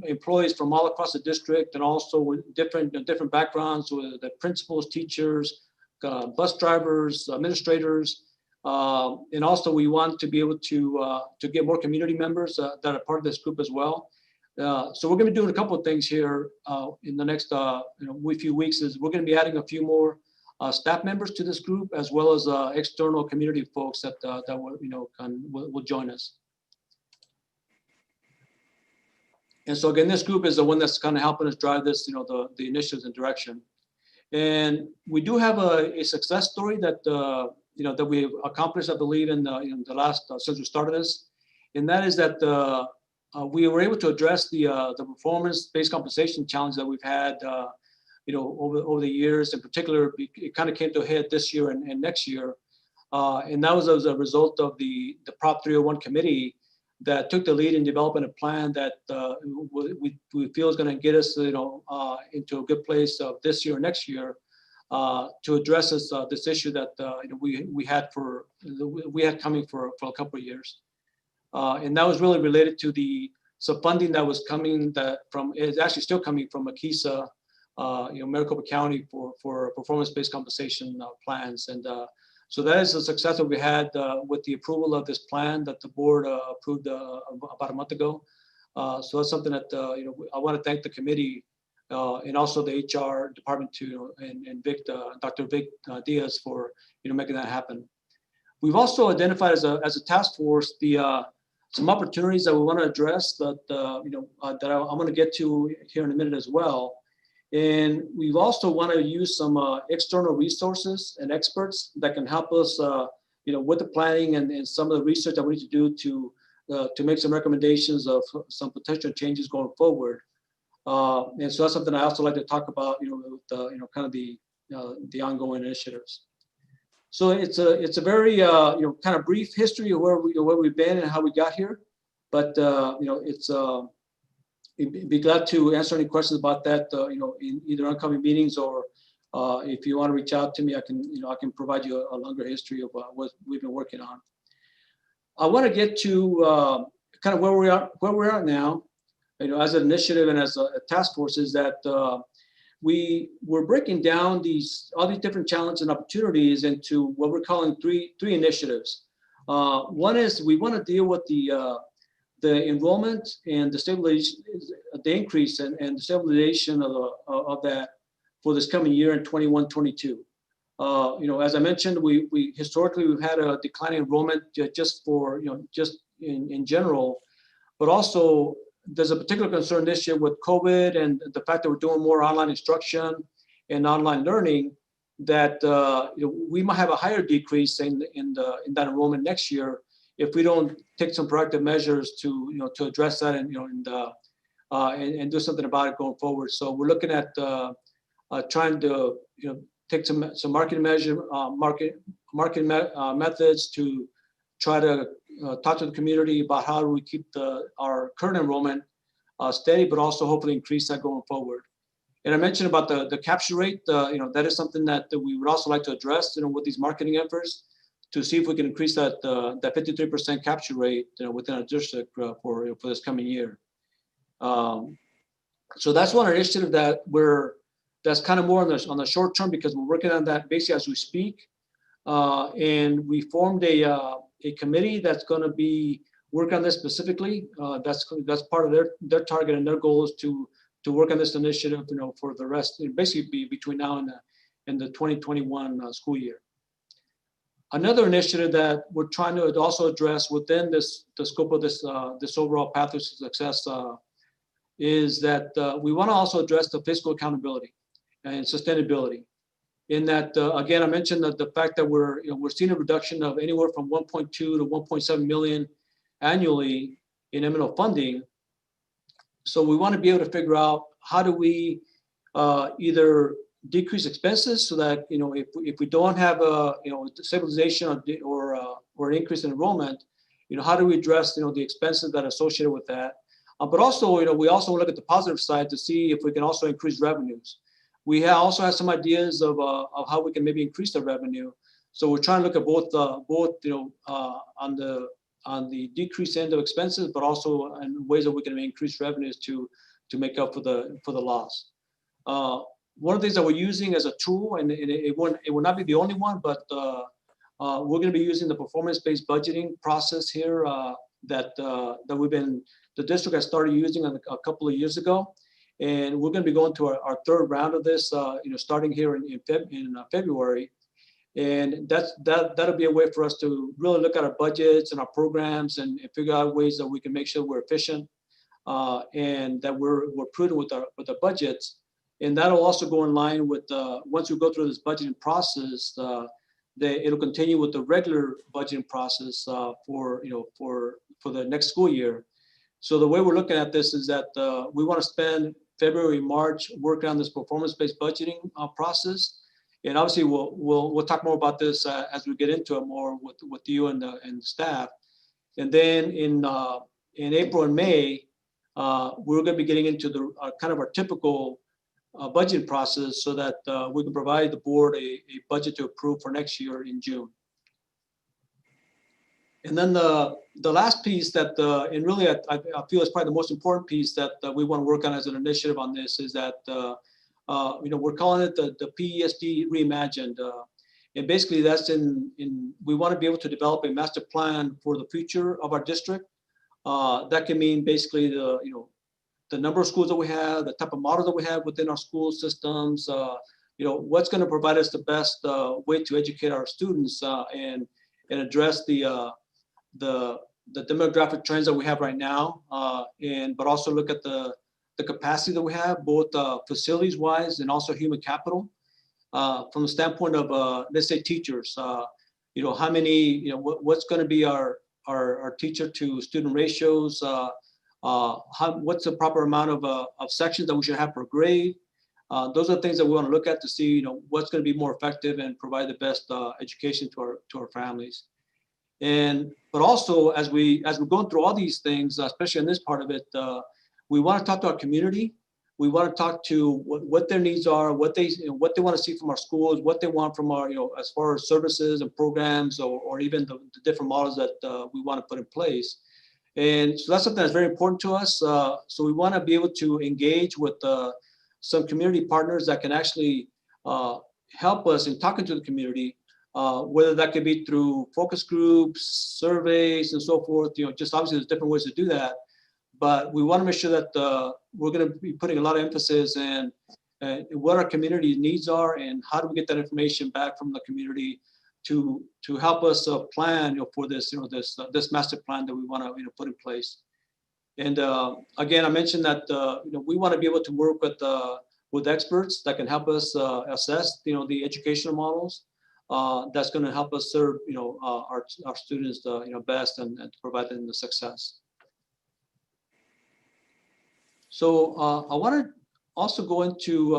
employees from all across the district, and also with different backgrounds, with the principals, teachers, bus drivers, administrators, and also we want to be able to get more community members that are part of this group as well. So we're going to be doing a couple of things here in the next few weeks. Is we're going to be adding a few more staff members to this group, as well as external community folks that will join us. And so again, this group is the one that's kind of helping us drive this, the initiatives and direction. And we do have a success story that that we've accomplished, I believe, in the last since we started this, and that is that we were able to address the performance-based compensation challenge that we've had, over the years. In particular, it kind of came to a head this year and next year, and that was as a result of the Prop 301 committee that took the lead in developing a plan that we feel is going to get us, into a good place this year or next year, to address this issue that we had coming for a couple of years, and that was really related to some funding that was coming is actually still coming from AKISA, Maricopa County for performance-based compensation plans, and so that is a success that we had with the approval of this plan that the board approved about a month ago. So that's something that I want to thank the committee and also the HR department too, and Dr. Vic Diaz for making that happen. We've also identified as a task force some opportunities that we want to address that that I'm going to get to here in a minute as well. And we also want to use some external resources and experts that can help us, with the planning and some of the research that we need to do to make some recommendations of some potential changes going forward. And so that's something I also like to talk about, with kind of the the ongoing initiatives. So it's a very kind of brief history of where we've been and how we got here, but it's be glad to answer any questions about that in either upcoming meetings, or if you want to reach out to me, I can provide you a longer history of what we've been working on. I want to get to kind of where we are now, as an initiative and as a task force, is that we're breaking down all these different challenges and opportunities into what we're calling three initiatives. One is we want to deal with the enrollment and the stabilization, the increase and the stabilization of that for this coming year in 21-22. As I mentioned, we historically we've had a declining enrollment just in general, but also there's a particular concern this year with COVID and the fact that we're doing more online instruction and online learning, that we might have a higher decrease in that enrollment next year if we don't take some proactive measures to address that and do something about it going forward. So we're looking at trying to take some marketing methods to try to talk to the community about how do we keep our current enrollment steady, but also hopefully increase that going forward. And I mentioned about the capture rate. That is something that we would also like to address, with these marketing efforts, to see if we can increase that 53% capture rate within our district for this coming year. So that's one initiative that's kind of more on the short term, because we're working on that basically as we speak. And we formed a committee that's going to be work on this specifically. That's part of their target, and their goal is to work on this initiative, for the rest, basically be between now and the 2021 school year. Another initiative that we're trying to also address within the scope of this overall pathway to success is that we want to also address the fiscal accountability and sustainability. In that, again, I mentioned that the fact that we're seeing a reduction of anywhere from 1.2 to 1.7 million annually in M&O funding. So we want to be able to figure out how do we either decrease expenses so that if we don't have a stabilization or an increase in enrollment, how do we address the expenses that are associated with that? But also, we also look at the positive side to see if we can also increase revenues. We also have some ideas of how we can maybe increase the revenue. So we're trying to look at both on the decrease end of expenses, but also in ways that we can increase revenues to make up for the loss. One of the things that we're using as a tool, and it will not be the only one, but we're going to be using the performance-based budgeting process here that the district has started using a couple of years ago. And we're going to be going to our third round of this, starting here in February. And that'll be a way for us to really look at our budgets and our programs and figure out ways that we can make sure we're efficient and that we're prudent with our budgets. And that'll also go in line with once we go through this budgeting process, it'll continue with the regular budgeting process for the next school year. So the way we're looking at this is that we want to spend February, March working on this performance-based budgeting process. And obviously, we'll talk more about this as we get into it more with you and the staff. And then in April and May, we're going to be getting into the kind of our typical budget process so that we can provide the board a budget to approve for next year in June. And then the last piece that, and really I feel is probably the most important piece that we want to work on as an initiative on this is that, we're calling it the PESD Reimagined. And basically that's we want to be able to develop a master plan for the future of our district. That can mean basically the number of schools that we have, the type of model that we have within our school systems, what's going to provide us the best way to educate our students and address the demographic trends that we have right now, but also look at the capacity that we have, both facilities wise and also human capital. From the standpoint of, let's say, teachers, how many, what's going to be our teacher to student ratios, what's the proper amount of sections that we should have per grade, those are the things that we want to look at to see, what's going to be more effective and provide the best education to our families. But also as we're going through all these things, especially in this part of it, we want to talk to our community. We want to talk to what their needs are, what they want to see from our schools, what they want from our, as far as services and programs, or even the different models that we want to put in place. And so that's something that's very important to us. So we want to be able to engage with some community partners that can actually help us in talking to the community, whether that could be through focus groups, surveys, and so forth. Just obviously there's different ways to do that. But we want to make sure that we're going to be putting a lot of emphasis in what our community needs are and how do we get that information back from the community to help us plan for this this master plan that we want to put in place. And again, I mentioned that we want to be able to work with experts that can help us assess the educational models that's going to help us serve our students best and to provide them the success. So I want to also go into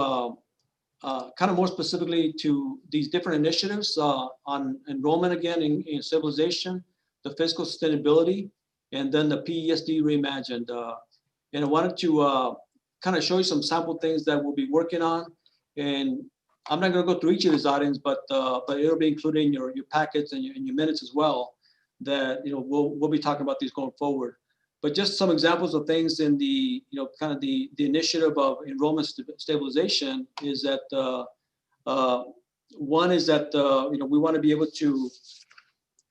kind of more specifically to these different initiatives on enrollment again in civilization, the fiscal sustainability, and then the PESD reimagined. And I wanted to kind of show you some sample things that we'll be working on. And I'm not going to go through each of these items, but it'll be included in your packets and your minutes as well. That we'll be talking about these going forward. But just some examples of things in the kind of the initiative of enrollment stabilization is that one is that we want to be able to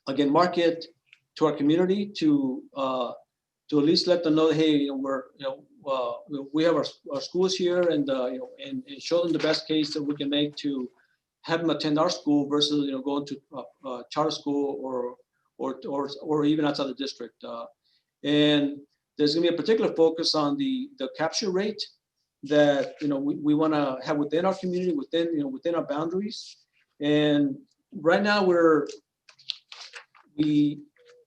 again market to our community to at least let them know, hey, we have our schools here, and show them the best case that we can make to have them attend our school versus going to charter school or even outside the district. And there's going to be a particular focus on the capture rate that we want to have within our community, within our boundaries. And right now we're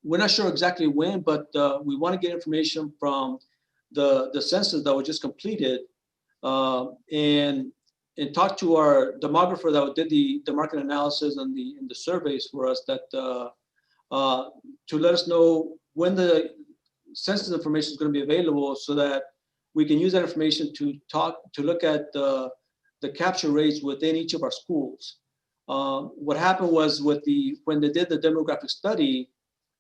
not sure exactly when, but we want to get information from the census that was just completed, and talk to our demographer that did the market analysis and the surveys for us, that to let us know when the census information is going to be available, so that we can use that information to look at the capture rates within each of our schools. What happened was when they did the demographic study,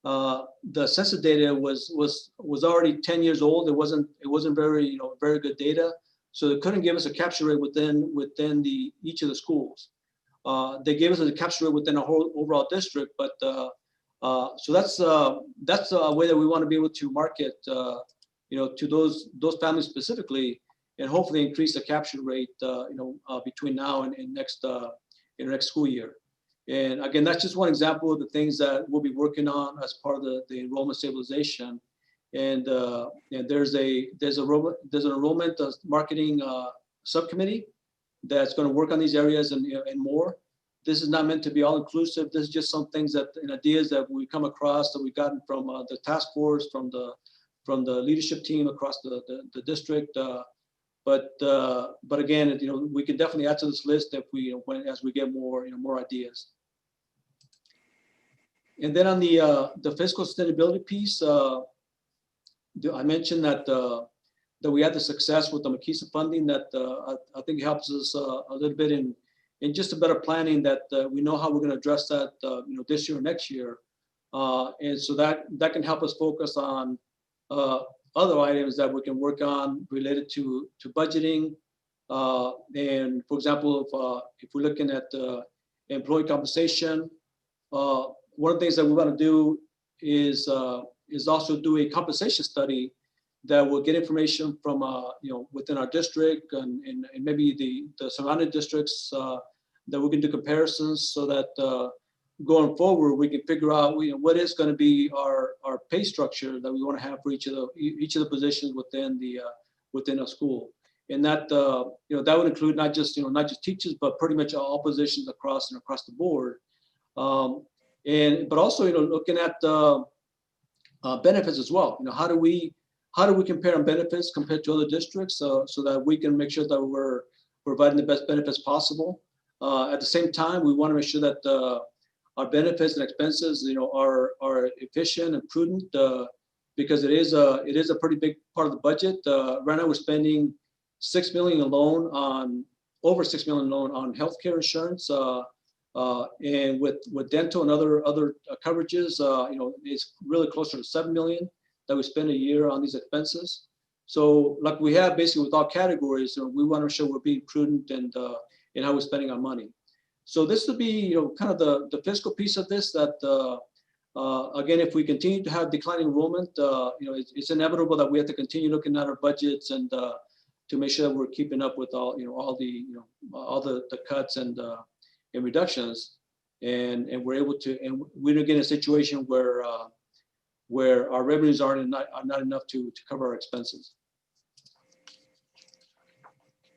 the census data was already 10 years old. It wasn't very very good data, so they couldn't give us a capture rate within each of the schools. They gave us a capture rate within a whole overall district, but so that's a way that we want to be able to market to those families specifically, and hopefully increase the capture rate between now and next school year. And again, that's just one example of the things that we'll be working on as part of the enrollment stabilization. And there's an enrollment marketing subcommittee that's going to work on these areas and more. This is not meant to be all inclusive. This is just some things and ideas that we come across that we've gotten from the task force, from the leadership team across the district. But again, we can definitely add to this list if as we get more ideas. And then on the fiscal sustainability piece, I mentioned that we had the success with the MAKISA funding that I think helps us a little bit in just a better planning, that we know how we're going to address that this year or next year, and so that can help us focus on other items that we can work on related to budgeting. And for example, if we're looking at employee compensation, one of the things that we want to do is also do a compensation study that will get information from within our district and maybe the surrounding districts, that we can do comparisons, so that going forward we can figure out what is going to be our pay structure that we want to have for each of the positions within a school. And that that would include not just teachers, but pretty much all positions across the board. But also looking at benefits as well. How do we compare on benefits compared to other districts, so that we can make sure that we're providing the best benefits possible. At the same time, we want to make sure that our benefits and expenses, are efficient and prudent, because it is a pretty big part of the budget. Right now, we're spending $6 million alone on over $6 million alone on healthcare insurance, and with dental and other coverages, it's really closer to $7 million that we spend a year on these expenses. So, like we have basically with all categories, we want to make sure we're being prudent and in how we're spending our money. So this would be, kind of the fiscal piece of this. That again, if we continue to have declining enrollment, it's inevitable that we have to continue looking at our budgets and to make sure that we're keeping up with all the cuts and reductions, and we're able to, and we don't get in a situation where our revenues are not enough to cover our expenses.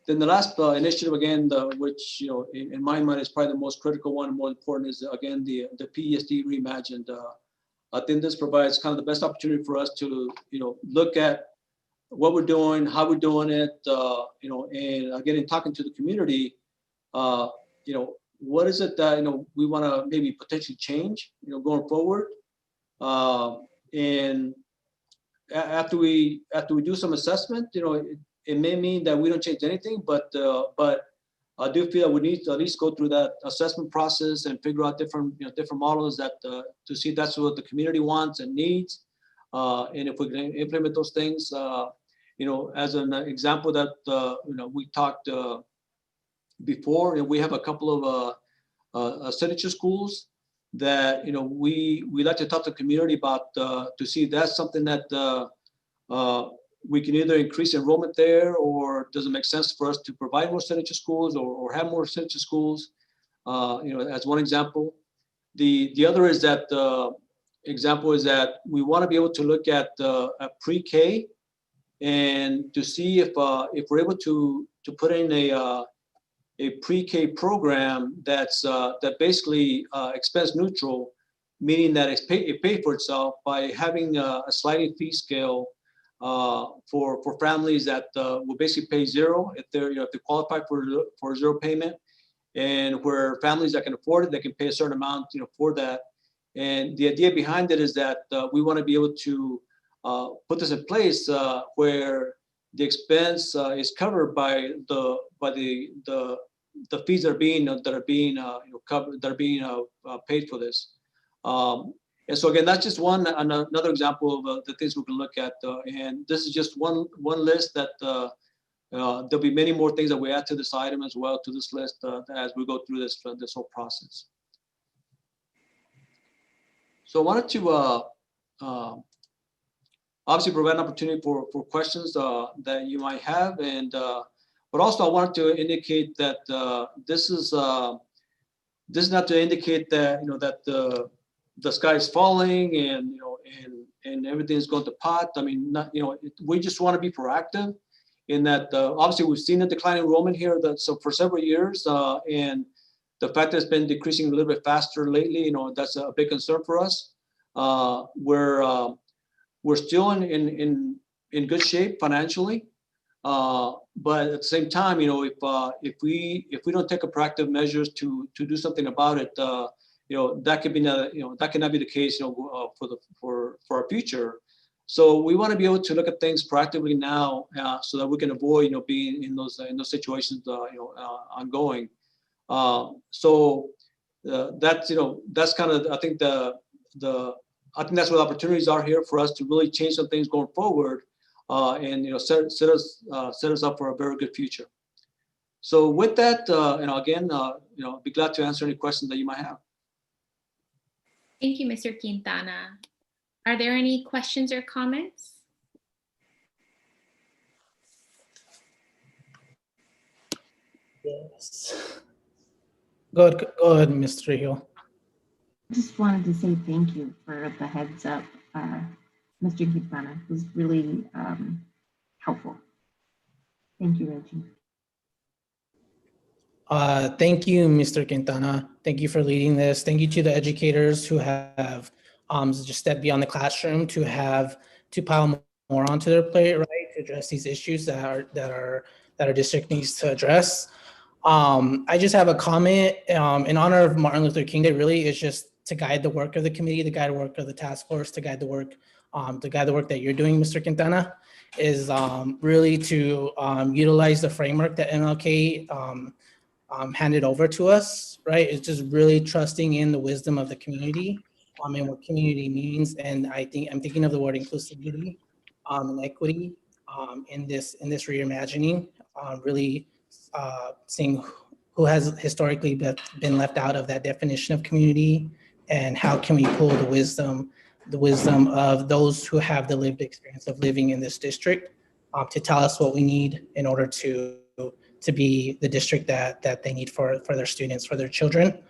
Then the last initiative, again, which in my mind is probably the most critical one and more important, is again the PESD Reimagined. I think this provides kind of the best opportunity for us to look at what we're doing, how we're doing it, and again, in talking to the community, what is it that we want to maybe potentially change, going forward, and after we do some assessment, it may mean that we don't change anything, but I do feel we need to at least go through that assessment process and figure out different models that to see if that's what the community wants and needs, and if we can implement those things. As an example that we talked before, and we have a couple of signature schools that we like to talk to the community about to see if that's something that we can either increase enrollment there, or does it make sense for us to provide more signature schools or have more signature schools, as one example. The other is that example is that we want to be able to look at pre-K and to see if we're able to put in a pre-K program that basically expense neutral, meaning that it pays for itself by having a sliding fee scale for families that will basically pay zero if they qualify for zero payment, and where families that can afford it, they can pay a certain amount for that. And the idea behind it is that we want to be able to put this in place where the expense is covered by the fees that are being covered, that are being paid for this. And so again, that's just another example of the things we can look at. And this is just one list that there'll be many more things that we add to this item as well, to this list as we go through this whole process. So I wanted to obviously provide an opportunity for questions that you might have, but also I wanted to indicate that this is not to indicate that that the sky is falling and everything is going to pot. I mean, we just want to be proactive in that. Obviously, we've seen a decline in enrollment here for several years, and the fact that it's been decreasing a little bit faster lately, that's a big concern for us. We're still in good shape financially, but at the same time, if we don't take a proactive measures to do something about it, that could be that cannot be the case, for our future. So we want to be able to look at things proactively now, so that we can avoid, being in those situations, ongoing. So that's kind of, I think I think that's what opportunities are here for us to really change some things going forward, and set us up for a very good future. So with that, again, I'd be glad to answer any questions that you might have. Thank you, Mr. Quintana. Are there any questions or comments? Yes. Go ahead, Mr. Hill. I just wanted to say thank you for the heads up, Mr. Quintana. It was really helpful. Thank you, Reggie. Thank you, Mr. Quintana. Thank you for leading this. Thank you to the educators who have just stepped beyond the classroom to pile more onto their plate, right, to address these issues that our district needs to address. I just have a comment in honor of Martin Luther King Day. Really, is just to guide the work of the committee, to guide the work of the task force, to guide the work that you're doing, Mr. Quintana, is really to utilize the framework that MLK handed over to us. Right, it's just really trusting in the wisdom of the community and what community means. And I'm thinking of the word inclusivity and equity in this reimagining. Really seeing who has historically been left out of that definition of community, and how can we pull the wisdom of those who have the lived experience of living in this district to tell us what we need in order to be the district that they need for their students, for their children.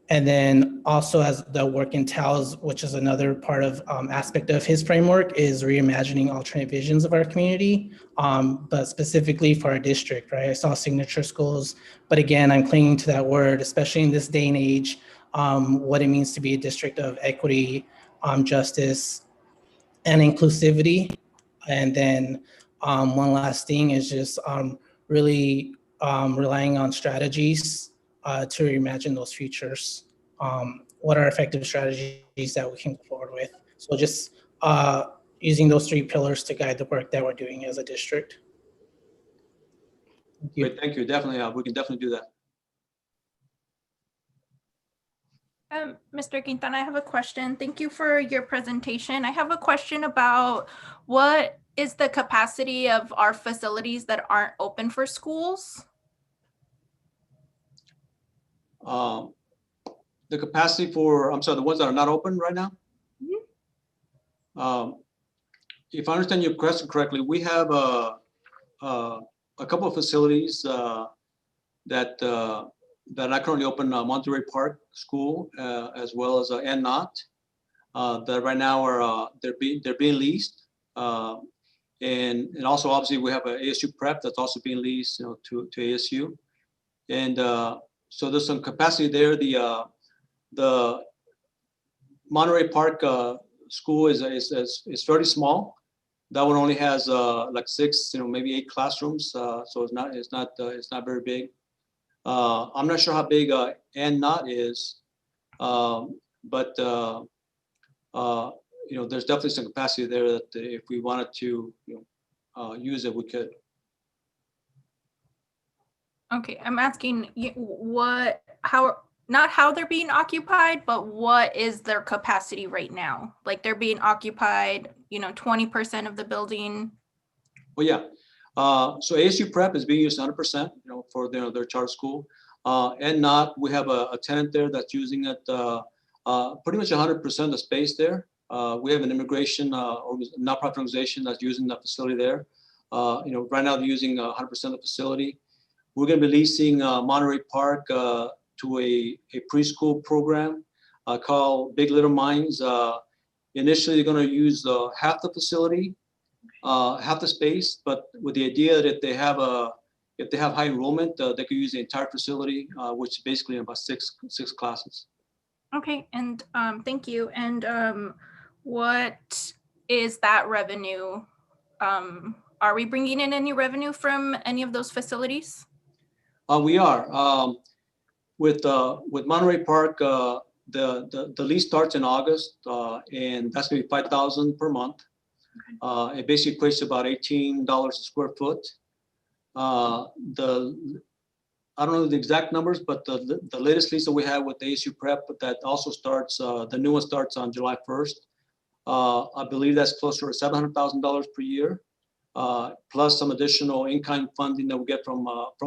And then also, as the work entails, which is another part of aspect of his framework, is reimagining alternate visions of our community, but specifically for our district, right? I saw signature schools, but again, I'm clinging to that word, especially in this day and age, what it means to be a district of equity, justice, and inclusivity. And then one last thing is just really relying on strategies to reimagine those futures. What are effective strategies that we can go forward with? So just using those 3 pillars to guide the work that we're doing as a district. Thank you. Great, thank you. Definitely, we can definitely do that. Mr. Quintana, I have a question. Thank you for your presentation. I have a question about what is the capacity of our facilities that aren't open for schools? The capacity for, I'm sorry, the ones that are not open right now? If I understand your question correctly, we have a couple of facilities that are currently open, Monterey Park School, as well as NNOT, that right now are they're being leased, and also obviously we have a ASU Prep that's also being leased, to ASU, and so there's some capacity there. The Monterey Park School is fairly small. That one only has like 6, maybe 8 classrooms, so it's not very big. I'm not sure how big NNOT is, but there's definitely some capacity there that if we wanted to use it, we could. Okay, I'm asking not how they're being occupied, but what is their capacity right now? Like they're being occupied, 20% of the building. Well, yeah. So ASU Prep is being used 100%, for their charter school. And not, we have a tenant there that's using it pretty much 100% of the space there. We have an immigration nonprofit organization that's using the facility there. Right now they're using 100% of the facility. We're going to be leasing Monterey Park to a preschool program called Big Little Minds. Initially, they're going to use half the facility, half the space, but with the idea that if they have high enrollment, they could use the entire facility, which is basically about six classes. Okay, and thank you. And what is that revenue? Are we bringing in any revenue from any of those facilities? We are. With Monterey Park, the lease starts in August, and that's going to be $5,000 per month. Okay. It basically equates to about $18 a square foot. I don't know the exact numbers, but the latest lease that we have with the ASU Prep, but that also starts, the new one starts on July 1st. I believe that's closer to $700,000 per year, plus some additional in-kind funding that we get from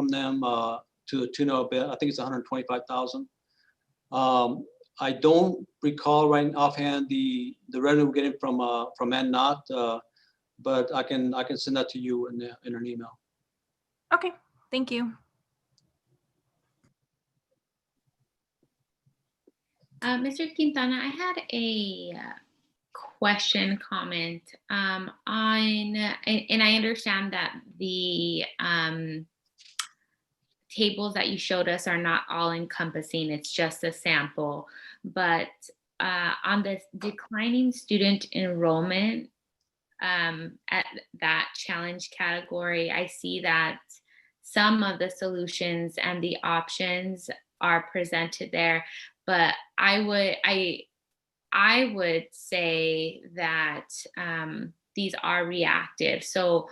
them to the tune of, I think it's $125,000. I don't recall right offhand the revenue we're getting from NNOT, but I can send that to you in an email. Okay, thank you. Mr. Quintana, I had a comment on, and I understand that the tables that you showed us are not all encompassing, it's just a sample, but on this declining student enrollment, at that challenge category, I see that some of the solutions and the options are presented there. But I would say that these are reactive. So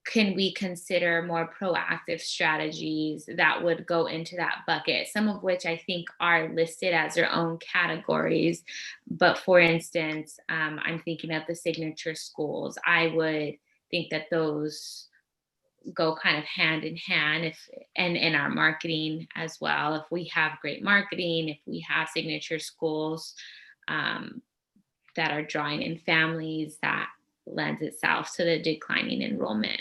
can we consider more proactive strategies that would go into that bucket, some of which I think are listed as their own categories. But for instance, I'm thinking of the signature schools. I would think that those go kind of hand in hand and in our marketing as well. If we have great marketing, if we have signature schools that are drawing in families, that lends itself to the declining enrollment.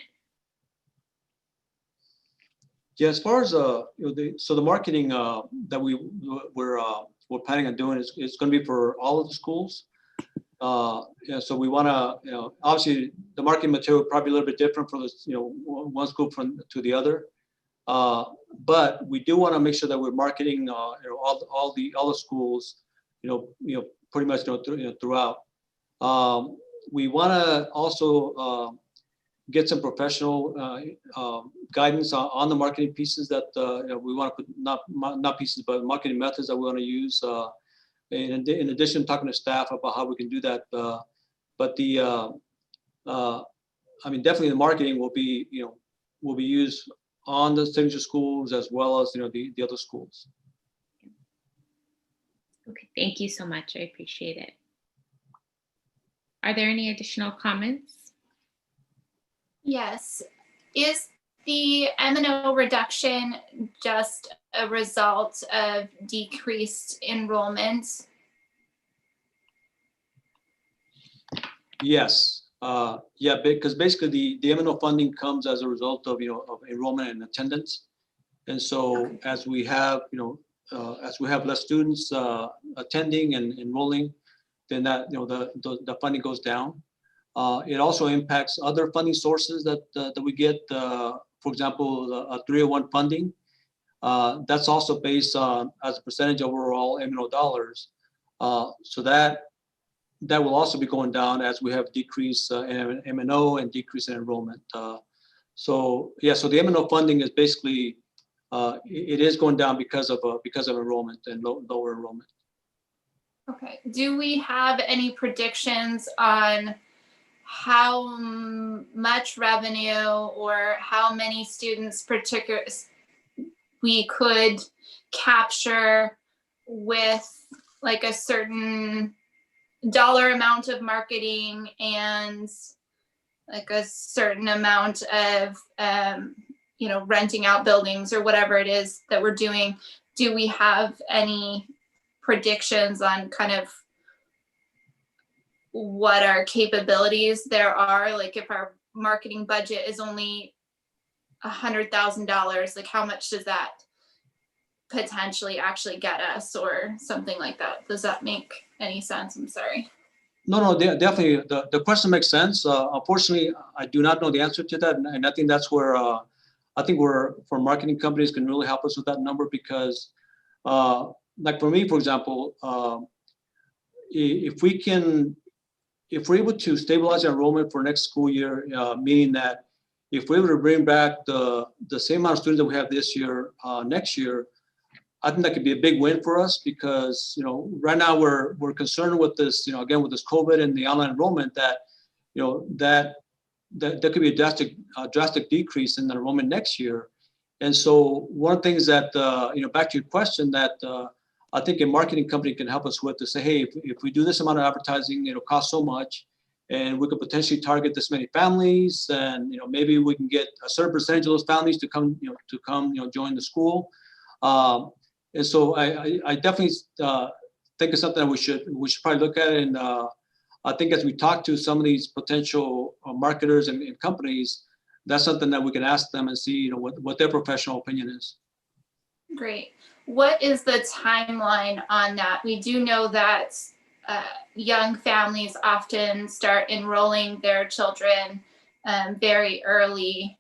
Yeah, as far as so the marketing that we're planning on doing is going to be for all of the schools. Yeah, so we want to, obviously the marketing material will probably be a little bit different for this, one school to the other. But we do want to make sure that we're marketing, all the schools, pretty much throughout. We want to also get some professional guidance on the marketing pieces that we want to put, not pieces, but marketing methods that we want to use. In addition, talking to staff about how we can do that. But definitely the marketing will be used on the signature schools as well as the other schools. Okay, thank you so much. I appreciate it. Are there any additional comments? Yes. Is the M&O reduction just a result of decreased enrollment? Yes. Yeah, because basically the M&O funding comes as a result of of enrollment and attendance. And so as we have less students attending and enrolling, then that the funding goes down. It also impacts other funding sources that we get. For example, a 301 funding. That's also based on as a percentage of overall M&O dollars. So that will also be going down as we have decrease in M&O and decrease in enrollment. So the M&O funding is basically it is going down because of enrollment and lower enrollment. Okay. Do we have any predictions on how much revenue or how many students we could capture with like a certain dollar amount of marketing and like a certain amount of renting out buildings or whatever it is that we're doing? Do we have any predictions on kind of what our capabilities there are? Like if our marketing budget is only $100,000, like how much does that potentially actually get us or something like that? Does that make any sense? I'm sorry. No, definitely. The question makes sense. Unfortunately, I do not know the answer to that. And I think that's where I think for marketing companies can really help us with that number because like for me, for example, if we're able to stabilize enrollment for next school year, meaning that if we're able to bring back the same amount of students that we have this year, next year, I think that could be a big win for us because right now we're concerned with this, again with this COVID and the online enrollment that there could be a drastic decrease in the enrollment next year. And so one of the things that back to your question that I think a marketing company can help us with to say, hey, if we do this amount of advertising, it'll cost so much, and we could potentially target this many families, and maybe we can get a certain percentage of those families to come join the school. And so I definitely think it's something that we should probably look at. And I think as we talk to some of these potential marketers and companies, that's something that we can ask them and see what their professional opinion is. Great. What is the timeline on that? We do know that young families often start enrolling their children very early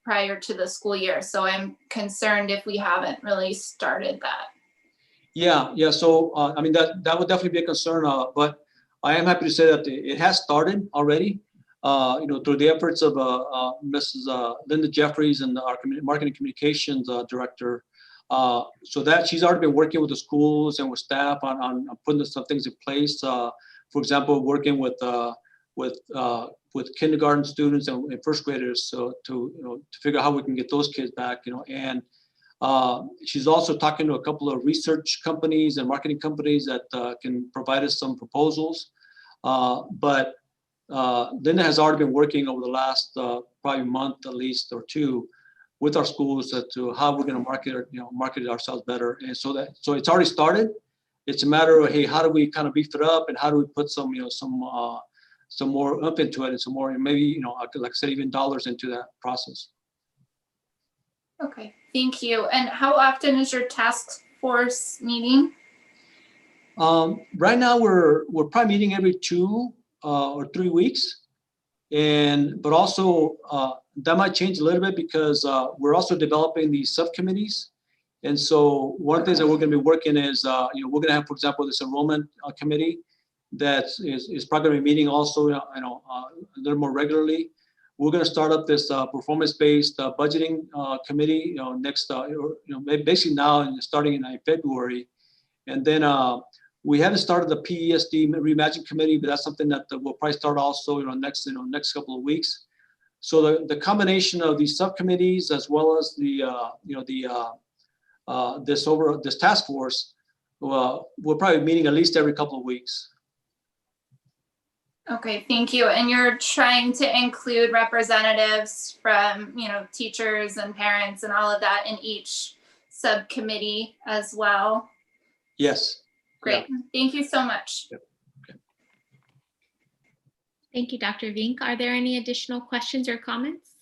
prior to the school year. So I'm concerned if we haven't really started that. Yeah. So that would definitely be a concern. But I am happy to say that it has started already. through the efforts of Mrs. Linda Jeffries and our marketing communications director, so that she's already been working with the schools and with staff on putting some things in place. For example, working with kindergarten students and first graders, so to figure out how we can get those kids back, and she's also talking to a couple of research companies and marketing companies that can provide us some proposals. But Linda has already been working over the last probably month at least or two with our schools to how we're going to market it ourselves better. And so it's already started. It's a matter of, hey, how do we kind of beef it up, and how do we put some more up into it, and some more, maybe, like I said, even dollars into that process. Okay, thank you. And how often is your task force meeting? Right now we're probably meeting every 2 or 3 weeks, but also that might change a little bit because we're also developing these subcommittees. And so one of the things that we're going to be working is, we're going to have, for example, this enrollment committee that is probably going to be meeting also, a little more regularly. We're going to start up this performance-based budgeting committee, next, basically now and starting in February. And then we haven't started the PESD Reimagine committee, but that's something that we'll probably start also, next couple of weeks. So the combination of these subcommittees as well as this task force, we're probably meeting at least every couple of weeks. Okay, thank you. And you're trying to include representatives from, teachers and parents and all of that in each subcommittee as well? Yes. Great. Yeah. Thank you so much. Yep. Thank you, Dr. Vink. Are there any additional questions or comments?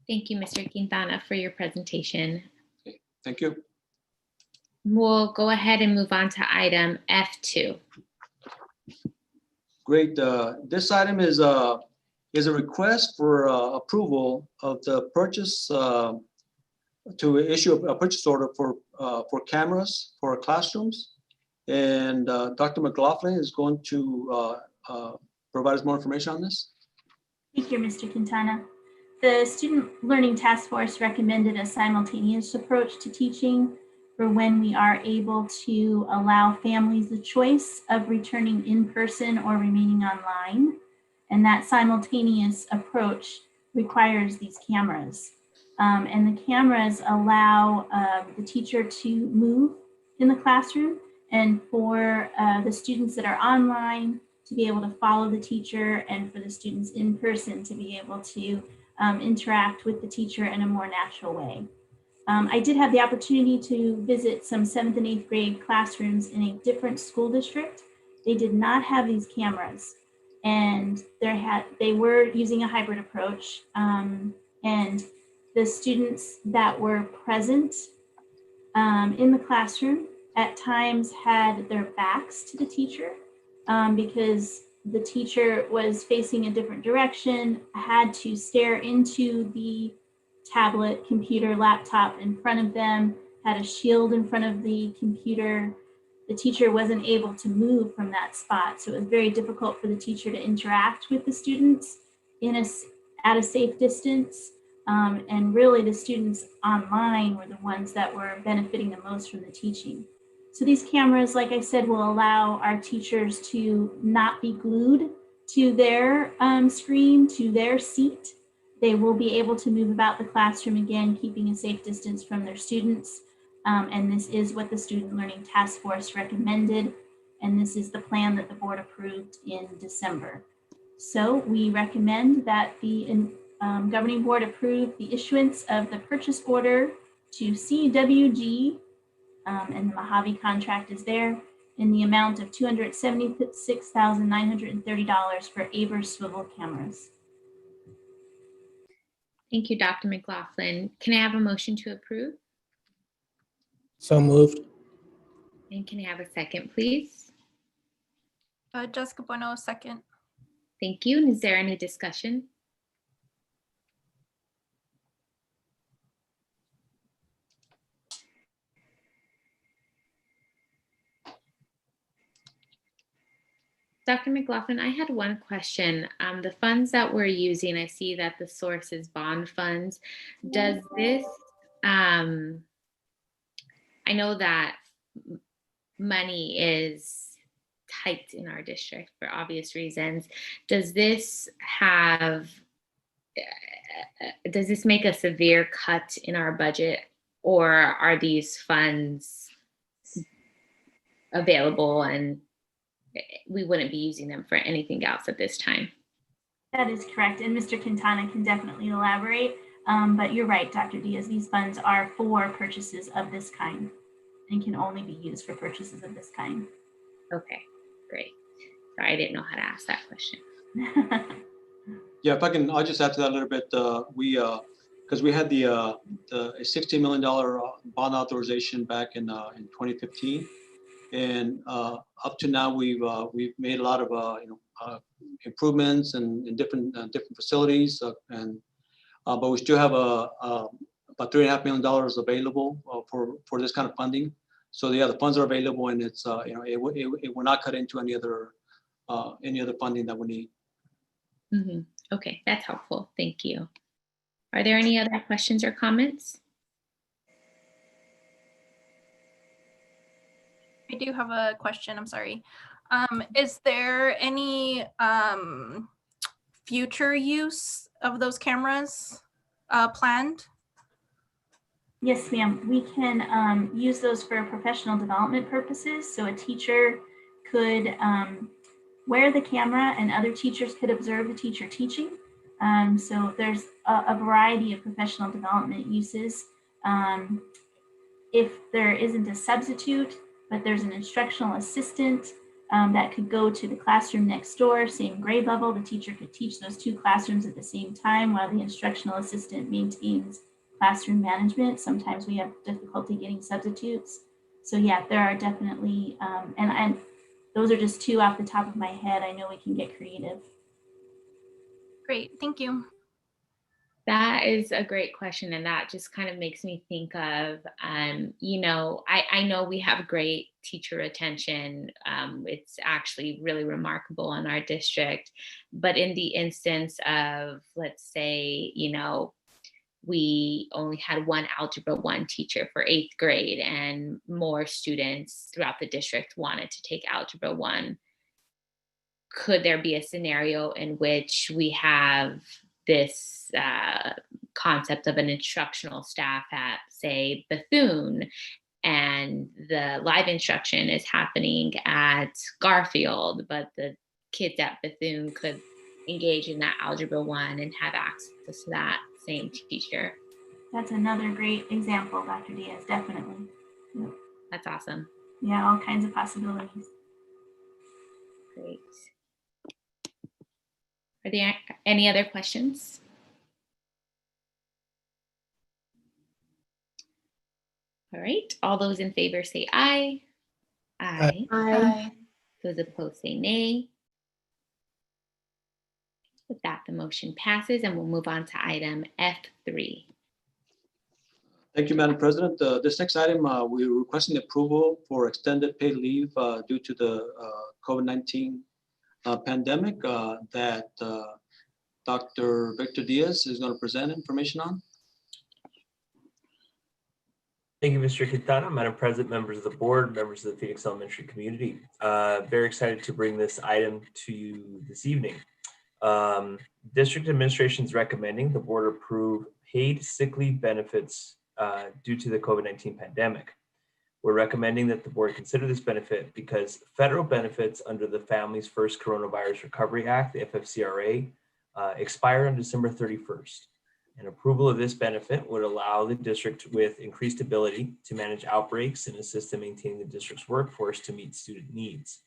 Thank you, Mr. Quintana, for your presentation. Okay. Thank you. We'll go ahead and move on to item F2. Great. This item is a request for approval of the purchase to issue a purchase order for cameras for our classrooms. And Dr. McLaughlin is going to provide us more information on this. Thank you, Mr. Quintana. The Student Learning Task Force recommended a simultaneous approach to teaching for when we are able to allow families the choice of returning in person or remaining online. And that simultaneous approach requires these cameras. And the cameras allow the teacher to move in the classroom, and for the students that are online to be able to follow the teacher, and for the students in person to be able to interact with the teacher in a more natural way. I did have the opportunity to visit some 7th and 8th grade classrooms in a different school district. They did not have these cameras, and they were using a hybrid approach. And the students that were present in the classroom at times had their backs to the teacher because the teacher was facing a different direction, had to stare into the tablet, computer, laptop in front of them, had a shield in front of the computer. The teacher wasn't able to move from that spot. So it was very difficult for the teacher to interact with the students at a safe distance. And really the students online were the ones that were benefiting the most from the teaching. So these cameras, like I said, will allow our teachers to not be glued to their screen, to their seat. They will be able to move about the classroom again, keeping a safe distance from their students. And this is what the Student Learning Task Force recommended. And this is the plan that the board approved in December. So we recommend that the governing board approve the issuance of the purchase order to CWG, and the Mojave contract is there, in the amount of $276,930 for ABER swivel cameras. Thank you, Dr. McLaughlin. Can I have a motion to approve? So moved. And can I have a second, please? Jessica Bueno, second. Thank you. And is there any discussion? Dr. McLaughlin, I had one question. The funds that we're using, I see that the source is bond funds. Does this, I know that money is tight in our district for obvious reasons. Does this make a severe cut in our budget, or are these funds available and we wouldn't be using them for anything else at this time? That is correct. And Mr. Quintana can definitely elaborate. But you're right, Dr. Diaz, these funds are for purchases of this kind and can only be used for purchases of this kind. Okay, great. Sorry, I didn't know how to ask that question. Yeah, if I can, I'll just add to that a little bit. Because we had a $16 million bond authorization back in 2015, and up to now we've made a lot of improvements in different facilities, but we still have about $3.5 million available for this kind of funding. So yeah, the funds are available, and it's it will not cut into any other funding that we need. Mm-hmm. Okay, that's helpful. Thank you. Are there any other questions or comments? I do have a question, I'm sorry. Is there any future use of those cameras planned? Yes, ma'am. We can use those for professional development purposes. So a teacher could wear the camera and other teachers could observe the teacher teaching. So there's a variety of professional development uses. If there isn't a substitute, but there's an instructional assistant that could go to the classroom next door, same grade level, the teacher could teach those two classrooms at the same time while the instructional assistant maintains classroom management. Sometimes we have difficulty getting substitutes. So yeah, there are definitely, and those are just two off the top of my head. I know we can get creative. Great, thank you. That is a great question. And that just kind of makes me think of, I know we have great teacher retention. It's actually really remarkable in our district. But in the instance of, let's say, we only had one Algebra 1 teacher for 8th grade and more students throughout the district wanted to take Algebra 1. Could there be a scenario in which we have this concept of an instructional staff at, say, Bethune, and the live instruction is happening at Garfield, but the kids at Bethune could engage in that Algebra 1 and have access to that same teacher? That's another great example, Dr. Diaz, definitely. Yep. That's awesome. Yeah, all kinds of possibilities. Great. Are there any other questions? All right, all those in favor say aye. Aye. Aye. Those opposed say nay. With that, the motion passes and we'll move on to item F3. Thank you, Madam President. This next item, we're requesting approval for extended paid leave due to the COVID-19 pandemic that Dr. Victor Diaz is going to present information on. Thank you, Mr. Quintana. Madam President, members of the board, members of the Phoenix Elementary community. Very excited to bring this item to you this evening. District administration is recommending the board approve paid sick leave benefits due to the COVID-19 pandemic. We're recommending that the board consider this benefit because federal benefits under the Families First Coronavirus Recovery Act, the FFCRA, expire on December 31st. And approval of this benefit would allow the district with increased ability to manage outbreaks and assist in maintaining the district's workforce to meet student needs.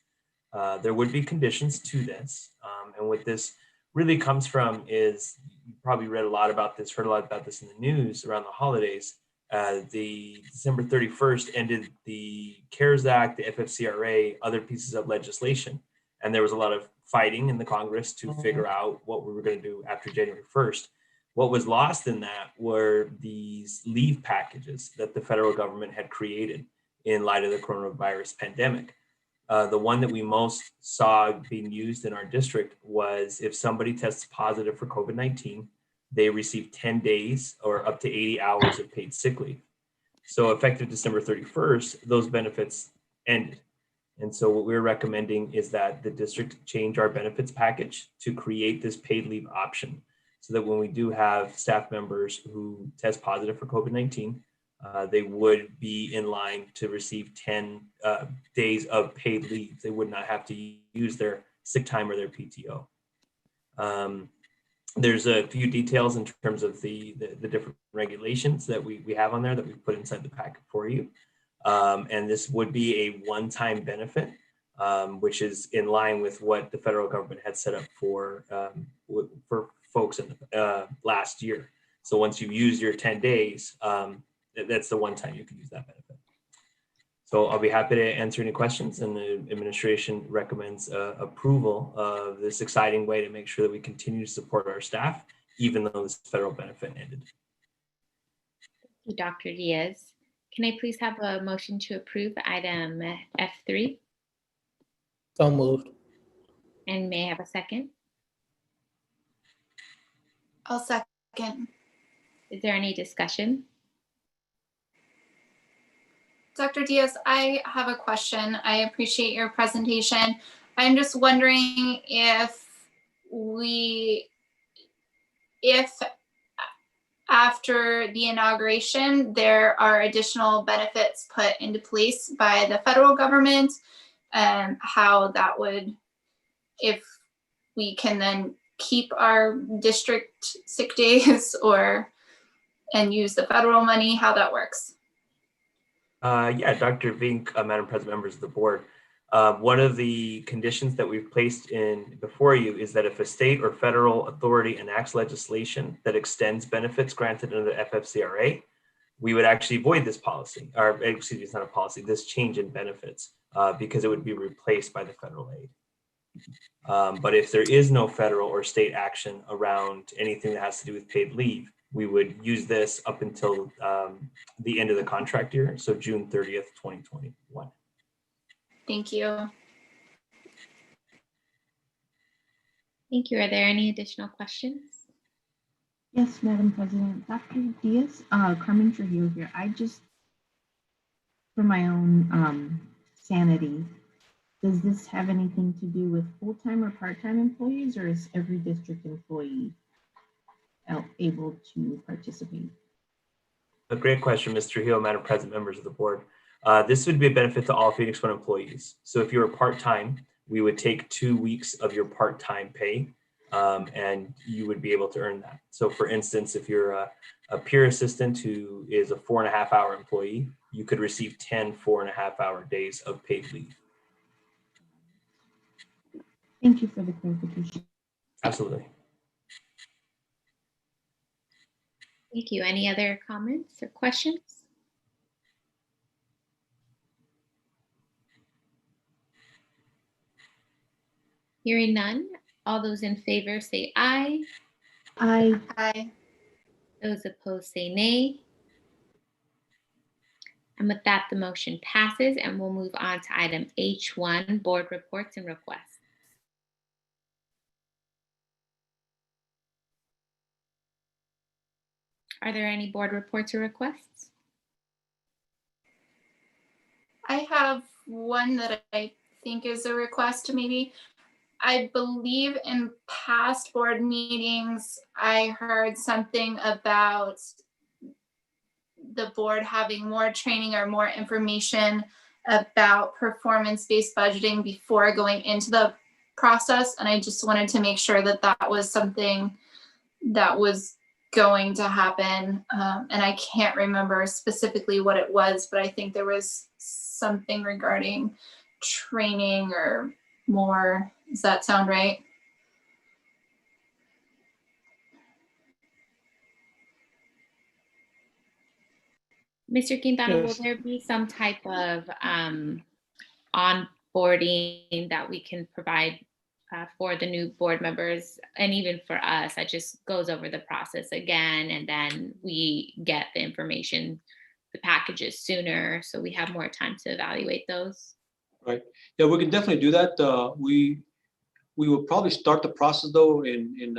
There would be conditions to this. And what this really comes from is, you probably read a lot about this, heard a lot about this in the news around the holidays. The December 31st ended the CARES Act, the FFCRA, other pieces of legislation. And there was a lot of fighting in the Congress to figure out what we were going to do after January 1st. What was lost in that were these leave packages that the federal government had created in light of the coronavirus pandemic. The one that we most saw being used in our district was if somebody tests positive for COVID-19, they receive 10 days or up to 80 hours of paid sick leave. So effective December 31st, those benefits ended. And so what we're recommending is that the district change our benefits package to create this paid leave option so that when we do have staff members who test positive for COVID-19, they would be in line to receive 10 days of paid leave. They would not have to use their sick time or their PTO. There's a few details in terms of the different regulations that we have on there that we put inside the packet for you. And this would be a one-time benefit, which is in line with what the federal government had set up for folks in last year. So once you use your 10 days, that's the one time you can use that benefit. So I'll be happy to answer any questions, and the administration recommends approval of this exciting way to make sure that we continue to support our staff, even though this federal benefit ended. Thank you, Dr. Diaz. Can I please have a motion to approve item F3? So moved. And may I have a second? I'll second. Is there any discussion? Dr. Diaz, I have a question. I appreciate your presentation. I'm just wondering if after the inauguration, there are additional benefits put into place by the federal government, and how that would, if we can then keep our district sick days and use the federal money, how that works. Yeah, Dr. Vink, Madam President, members of the board. One of the conditions that we've placed in before you is that if a state or federal authority enacts legislation that extends benefits granted under the FFCRA, we would actually void this policy, or excuse me, it's not a policy, this change in benefits, because it would be replaced by the federal aid. But if there is no federal or state action around anything that has to do with paid leave, we would use this up until the end of the contract year, so June 30th, 2021. Thank you. Thank you. Are there any additional questions? Yes, Madam President. Dr. Diaz, Carmen Trujillo here. I just, for my own sanity, does this have anything to do with full-time or part-time employees, or is every district employee able to participate? A great question, Mr. Hill, Madam President, members of the board. This would be a benefit to all Phoenix One employees. So if you were part-time, we would take 2 weeks of your part-time pay, and you would be able to earn that. So for instance, if you're a peer assistant who is a 4.5-hour employee, you could receive 10 4.5-hour days of paid leave. Thank you for the clarification. Absolutely. Thank you. Any other comments or questions? Hearing none, all those in favor say aye. Aye. Aye. Those opposed say nay. And with that, the motion passes, and we'll move on to item H1, board reports and requests. Are there any board reports or requests? I have one that I think is a request maybe. I believe in past board meetings, I heard something about the board having more training or more information about performance-based budgeting before going into the process. And I just wanted to make sure that that was something that was going to happen. And I can't remember specifically what it was, but I think there was something regarding training or more. Does that sound right? Mr. Quintana, Yes. will there be some type of onboarding that we can provide for the new board members, and even for us, that just goes over the process again, and then we get the information, the packages sooner, so we have more time to evaluate those? Right. Yeah, we can definitely do that. We will probably start the process though in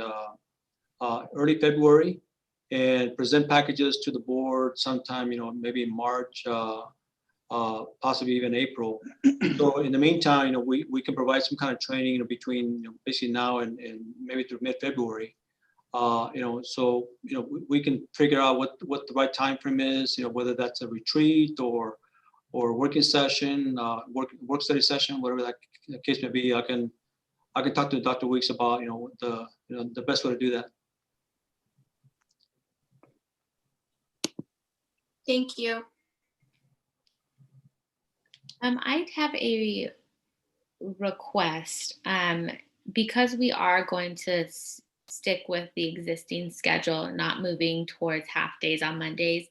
early February and present packages to the board sometime, maybe in March, possibly even April. So in the meantime, we can provide some kind of training, between basically now and maybe through mid-February. So we can figure out what the right time frame is, whether that's a retreat or working session, work study session, whatever that the case may be. I can talk to Dr. Weeks about the best way to do that. Thank you. I'd have a request. Because we are going to stick with the existing schedule, not moving towards half days on Mondays,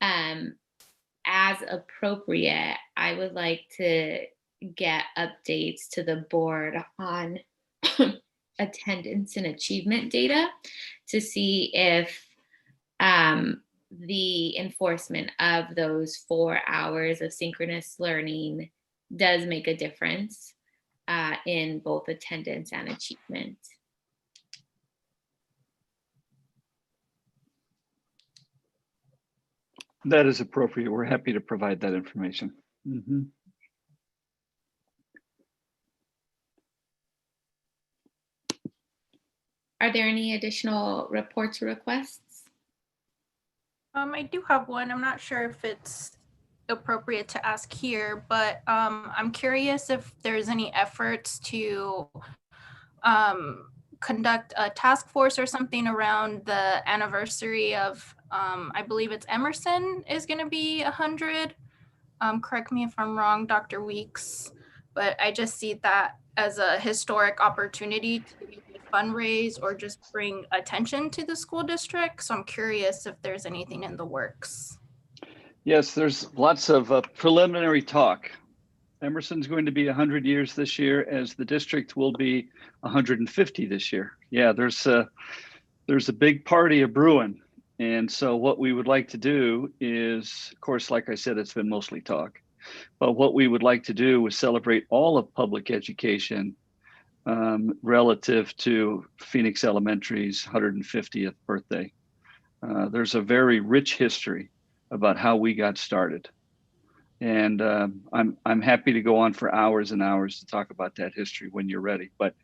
as appropriate, I would like to get updates to the board on attendance and achievement data to see if the enforcement of those 4 hours of synchronous learning does make a difference in both attendance and achievement. That is appropriate. We're happy to provide that information. Mm-hmm. Are there any additional reports or requests? I do have one. I'm not sure if it's appropriate to ask here, but I'm curious if there's any efforts to conduct a task force or something around the anniversary of, I believe it's Emerson is going to be 100. Correct me if I'm wrong, Dr. Weeks, but I just see that as a historic opportunity to fundraise or just bring attention to the school district. So I'm curious if there's anything in the works. Yes, there's lots of preliminary talk. Emerson's going to be 100 years this year, as the district will be 150 this year. Yeah, there's a big party of brewing. And so what we would like to do is, of course, like I said, it's been mostly talk, but what we would like to do is celebrate all of public education relative to Phoenix Elementary's 150th birthday. There's a very rich history about how we got started. And I'm happy to go on for hours and hours to talk about that history when you're ready. But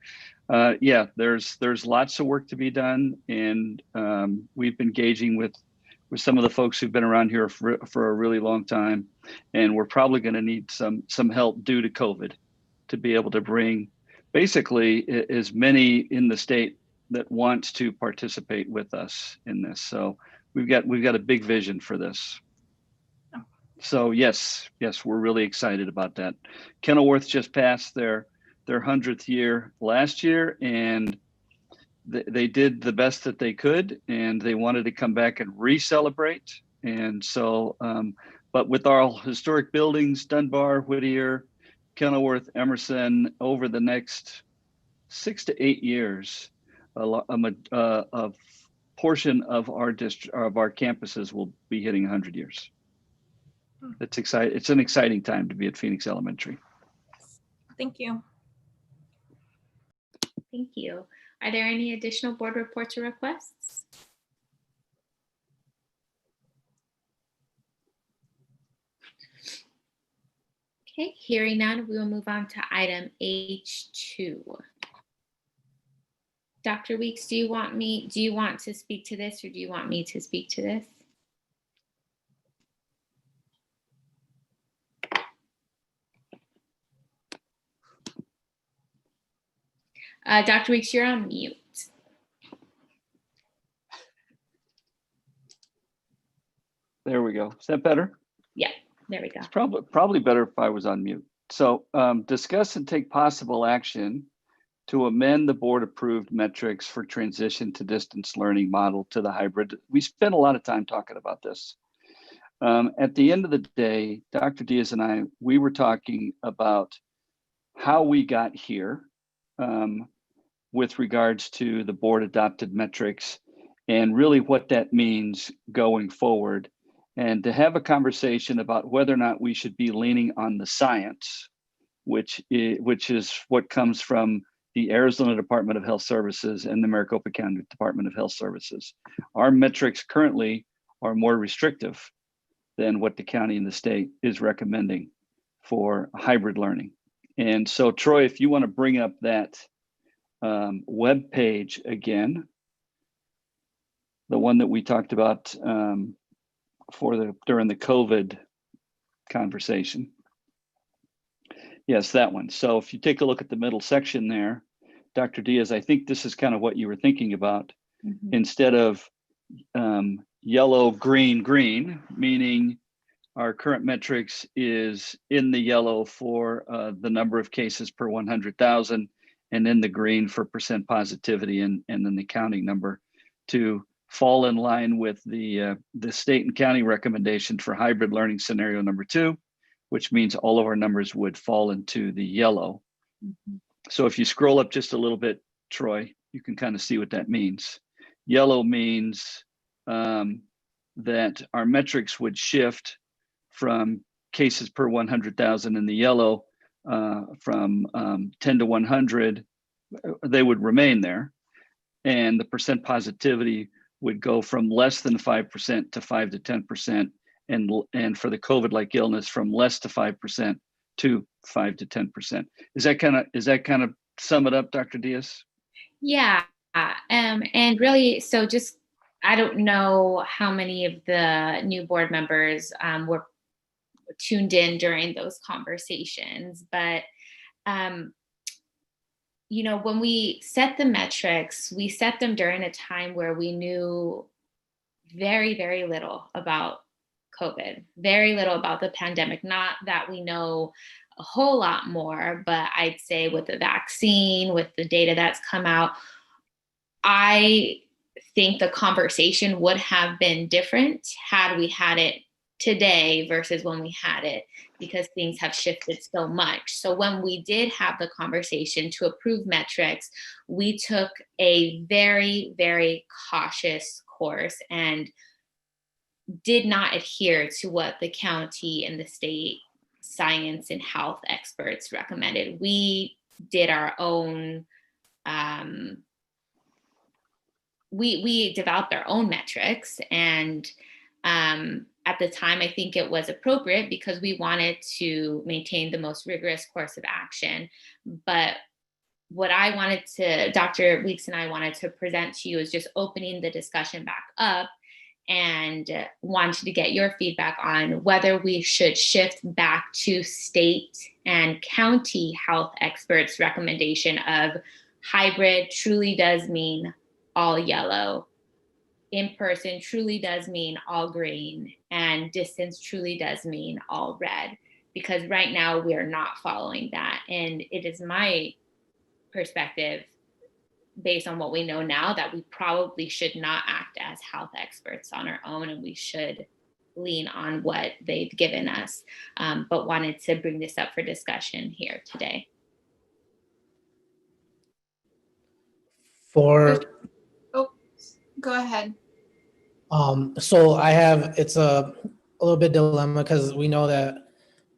yeah, there's lots of work to be done, and we've been engaging with some of the folks who've been around here for a really long time, and we're probably going to need some help due to COVID to be able to bring basically as many in the state that wants to participate with us in this. So we've got a big vision for this. So yes, we're really excited about that. Kenilworth just passed their 100th year last year, and they did the best that they could, and they wanted to come back and re-celebrate. And so, but with our historic buildings, Dunbar, Whittier, Kenilworth, Emerson, over the next 6 to 8 years, a portion of our district, of our campuses, will be hitting 100 years. It's exciting. It's an exciting time to be at Phoenix Elementary. Thank you. Thank you. Are there any additional board reports or requests? Okay, hearing none, we will move on to item H2. Dr. Weeks, do you want to speak to this, or do you want me to speak to this? Dr. Weeks, you're on mute. There we go. Is that better? Yeah, there we go. It's probably better if I was on mute. So discuss and take possible action to amend the board approved metrics for transition to distance learning model to the hybrid. We spent a lot of time talking about this. At the end of the day, Dr. Diaz and I, we were talking about how we got here with regards to the board adopted metrics and really what that means going forward, and to have a conversation about whether or not we should be leaning on the science which is what comes from the Arizona Department of Health Services and the Maricopa County Department of Health Services. Our metrics currently are more restrictive than what the county and the state is recommending for hybrid learning. And so, Troy, if you want to bring up that web page again, the one that we talked about during the COVID conversation. Yes, that one. So if you take a look at the middle section there, Dr. Diaz, I think this is kind of what you were thinking about. Mm-hmm. Instead of yellow, green, green, meaning our current metrics is in the yellow for the number of cases per 100,000, and in the green for percent positivity, and then the counting number, to fall in line with the state and county recommendation for hybrid learning scenario number 2, which means all of our numbers would fall into the yellow. Mm-hmm. So if you scroll up just a little bit, Troy, you can kind of see what that means. Yellow means that our metrics would shift from cases per 100,000 in the yellow from 10 to 100, they would remain there. And the percent positivity would go from less than 5% to 5 to 10%. And for the COVID-like illness, from less to 5% to 5 to 10%. Is that kind of sum it up, Dr. Diaz? Yeah, and really, so just, I don't know how many of the new board members were tuned in during those conversations, but you know, when we set the metrics, we set them during a time where we knew very, very little about COVID, very little about the pandemic. Not that we know a whole lot more, but I'd say with the vaccine, with the data that's come out, I think the conversation would have been different had we had it today versus when we had it, because things have shifted so much. So when we did have the conversation to approve metrics, we took a very, very cautious course and did not adhere to what the county and the state science and health experts recommended. We did our own, we developed our own metrics, and at the time, I think it was appropriate because we wanted to maintain the most rigorous course of action. But what I wanted to, Dr. Weeks and I wanted to present to you is just opening the discussion back up, and wanted to get your feedback on whether we should shift back to state and county health experts' recommendation of hybrid truly does mean all yellow, in-person truly does mean all green, and distance truly does mean all red. Because right now we are not following that. And it is my perspective, based on what we know now, that we probably should not act as health experts on our own, and we should lean on what they've given us, but wanted to bring this up for discussion here today. Oh, go ahead. So I have, it's a little bit dilemma because we know that,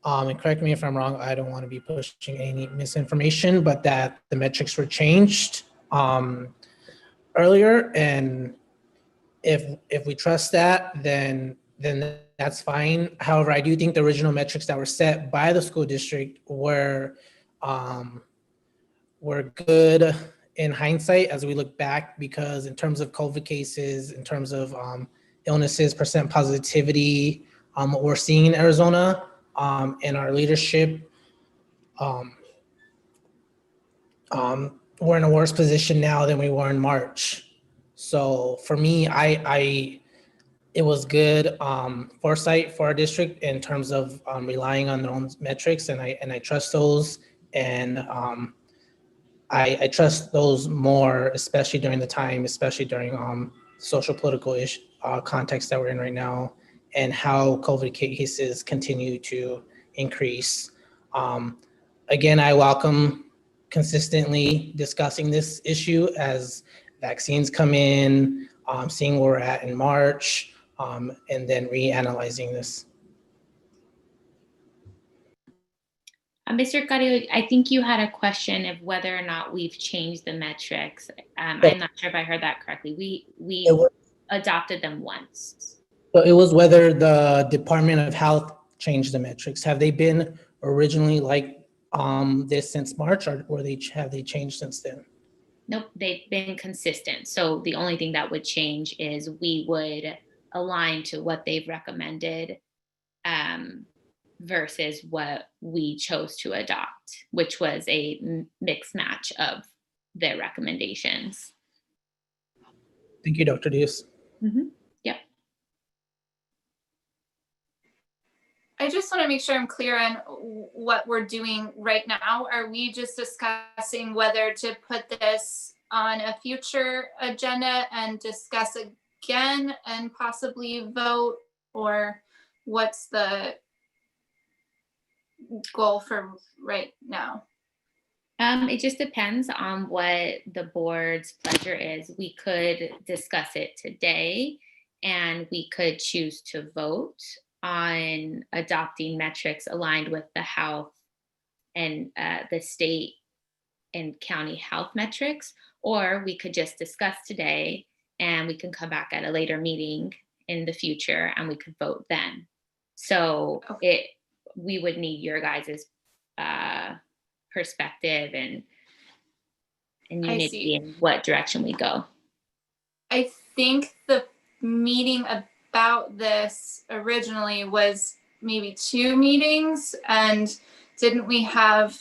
and correct me if I'm wrong, I don't want to be pushing any misinformation, but that the metrics were changed earlier, and if we trust that, then that's fine. However, I do think the original metrics that were set by the school district were good in hindsight as we look back, because in terms of COVID cases, in terms of illnesses, percent positivity, what we're seeing in Arizona, and our leadership, we're in a worse position now than we were in March. So for me, it was good foresight for our district in terms of relying on their own metrics, and I trust those, and I trust those more, especially during the time, especially during social political context that we're in right now, and how COVID cases continue to increase. Again, I welcome consistently discussing this issue as vaccines come in, seeing where we're at in March, and then reanalyzing this. Mr. Carrillo, I think you had a question of whether or not we've changed the metrics. I'm not sure if I heard that correctly. We adopted them once. So it was whether the Department of Health changed the metrics. Have they been originally like this since March, or have they changed since then? Nope, they've been consistent. So the only thing that would change is we would align to what they've recommended versus what we chose to adopt, which was a mixed match of their recommendations. Thank you, Dr. Diaz. Yep. I just want to make sure I'm clear on what we're doing right now. Are we just discussing whether to put this on a future agenda and discuss again and possibly vote, or what's the goal for right now? It just depends on what the board's pleasure is. We could discuss it today, and we could choose to vote on adopting metrics aligned with the health and the state and county health metrics, or we could just discuss today and we can come back at a later meeting in the future and we could vote then. So we would need your guys' perspective and unity in what direction we go. I think the meeting about this originally was maybe 2 meetings, and didn't we have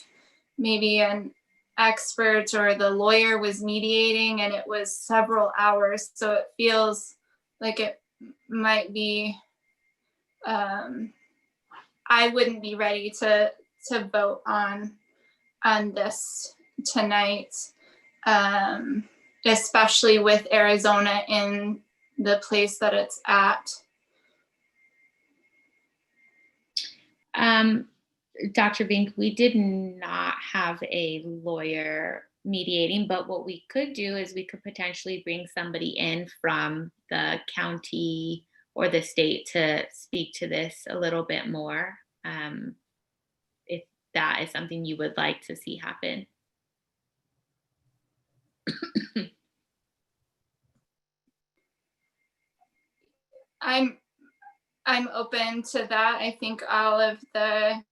maybe an expert or the lawyer was mediating, and it was several hours, so it feels like it might be I wouldn't be ready to vote on this tonight, especially with Arizona in the place that it's at. Dr. Vink, we did not have a lawyer mediating, but what we could do is we could potentially bring somebody in from the county or the state to speak to this a little bit more, if that is something you would like to see happen. I'm open to that. I think all of the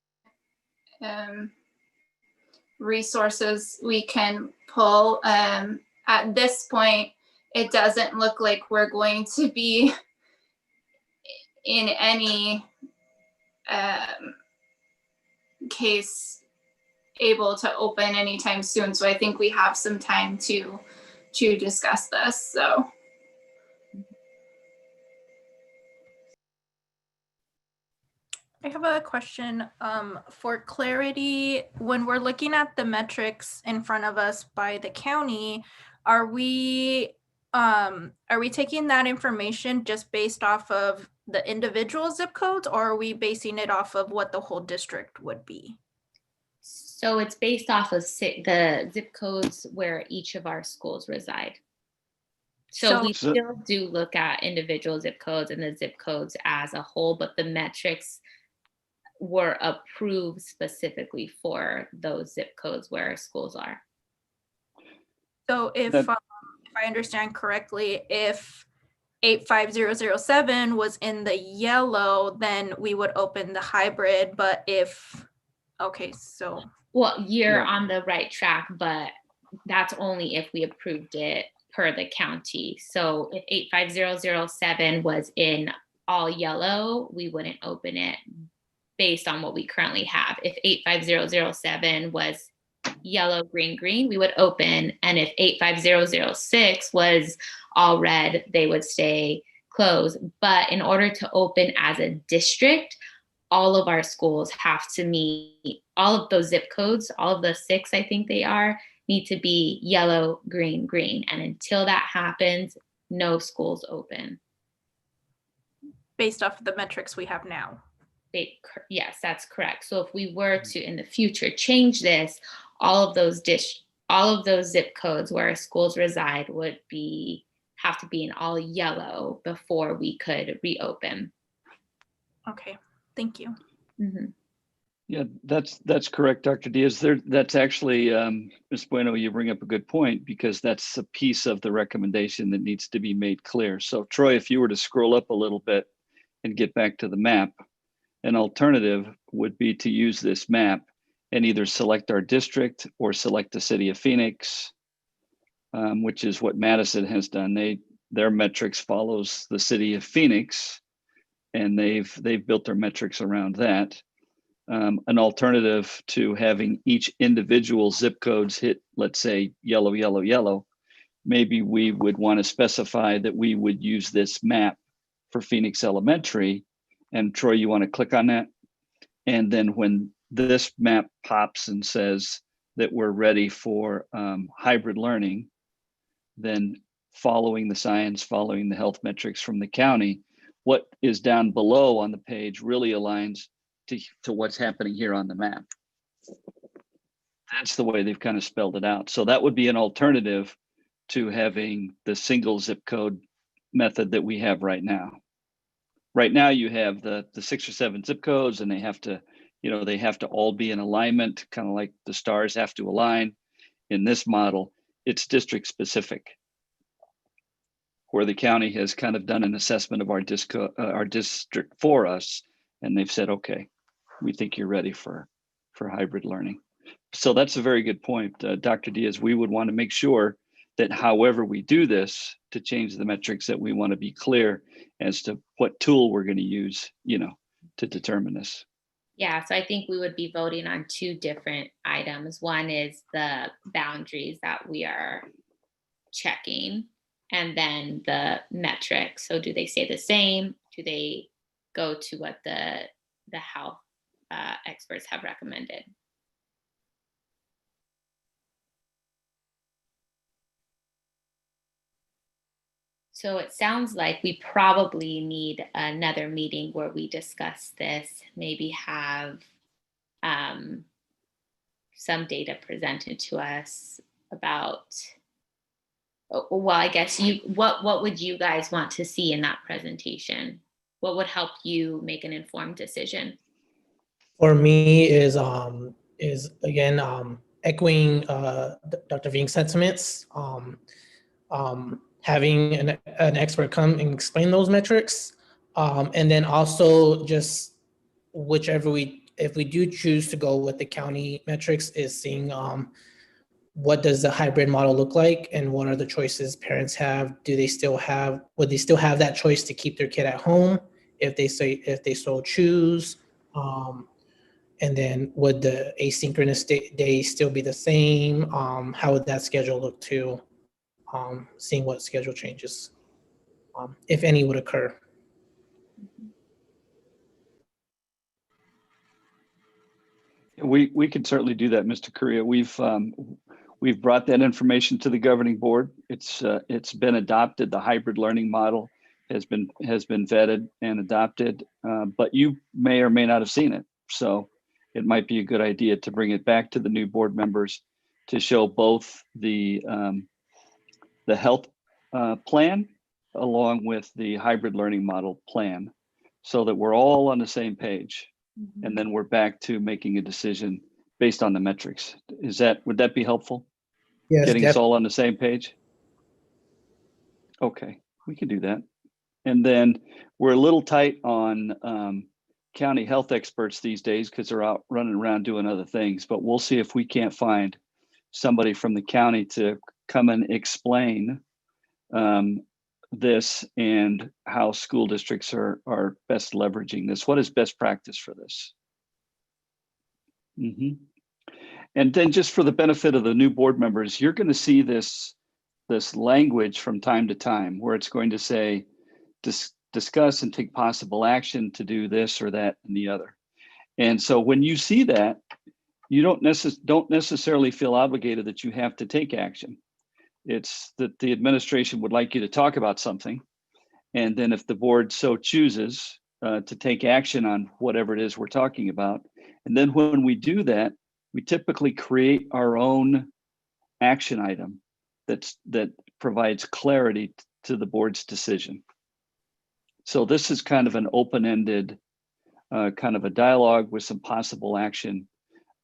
resources we can pull. At this point, it doesn't look like we're going to be in any case able to open anytime soon. So I think we have some time to discuss this. So. I have a question for clarity. When we're looking at the metrics in front of us by the county, are we taking that information just based off of the individual zip codes, or are we basing it off of what the whole district would be? So it's based off of the zip codes where each of our schools reside. So we still do look at individual zip codes and the zip codes as a whole, but the metrics were approved specifically for those zip codes where our schools are. So if I understand correctly, if 85007 was in the yellow, then we would open the hybrid, but well, you're on the right track, but that's only if we approved it per the county. So if 85007 was in all yellow, we wouldn't open it based on what we currently have. If 85007 was yellow, green, green, we would open. And if 85006 was all red, they would stay closed. But in order to open as a district, all of our schools have to meet all of those zip codes, all of the 6, I think they are, need to be yellow, green, green. And until that happens, no schools open. Based off of the metrics we have now. Yes, that's correct. So if we were to in the future change this, all of those zip codes where our schools reside would have to be in all yellow before we could reopen. Okay, thank you. Mm-hmm. Yeah, that's correct, Dr. Diaz. That's actually, Ms. Bueno, you bring up a good point because that's a piece of the recommendation that needs to be made clear. So Troy, if you were to scroll up a little bit and get back to the map, an alternative would be to use this map and either select our district or select the city of Phoenix, which is what Madison has done. Their metrics follows the city of Phoenix, and they've built their metrics around that. An alternative to having each individual zip codes hit, let's say, yellow, yellow, yellow, maybe we would want to specify that we would use this map for Phoenix Elementary. And Troy, you want to click on that? And then when this map pops and says that we're ready for hybrid learning, then following the science, following the health metrics from the county, what is down below on the page really aligns to what's happening here on the map. That's the way they've kind of spelled it out. So that would be an alternative to having the single zip code method that we have right now. Right now you have the 6 or 7 zip codes, and they have to all be in alignment, kind of like the stars have to align. In this model, it's district specific, where the county has kind of done an assessment of our district for us, and they've said, okay, we think you're ready for hybrid learning. So that's a very good point, Dr. Diaz. We would want to make sure that however we do this to change the metrics, that we want to be clear as to what tool we're going to use, to determine this. Yeah, so I think we would be voting on 2 different items. One is the boundaries that we are checking, and then the metrics. So do they stay the same? Do they go to what the health experts have recommended? So it sounds like we probably need another meeting where we discuss this, maybe have some data presented to us about, well, I guess what would you guys want to see in that presentation? What would help you make an informed decision? For me is again echoing Dr. Ving's sentiments. Having an expert come and explain those metrics, and then also just if we do choose to go with the county metrics, is seeing what does the hybrid model look like, and what are the choices parents have? Would they still have that choice to keep their kid at home if they so choose? And then would the asynchronous day still be the same? How would that schedule look too? Seeing what schedule changes, if any, would occur. We can certainly do that, Mr. Correa. We've brought that information to the governing board. It's been adopted. The hybrid learning model has been vetted and adopted, but you may or may not have seen it. So it might be a good idea to bring it back to the new board members to show both the health plan along with the hybrid learning model plan, so that we're all on the same page. Mm-hmm. And then we're back to making a decision based on the metrics. Would that be helpful? Yes. Getting us all on the same page? Okay, we can do that. And then we're a little tight on county health experts these days because they're out running around doing other things, but we'll see if we can't find somebody from the county to come and explain this and how school districts are best leveraging this. What is best practice for this? Mm-hmm. And then just for the benefit of the new board members, you're going to see this language from time to time where it's going to say, discuss and take possible action to do this or that and the other. And so when you see that, you don't necessarily feel obligated that you have to take action. It's that the administration would like you to talk about something. And then if the board so chooses to take action on whatever it is we're talking about, and then when we do that, we typically create our own action item that provides clarity to the board's decision. So this is kind of an open-ended kind of a dialogue with some possible action.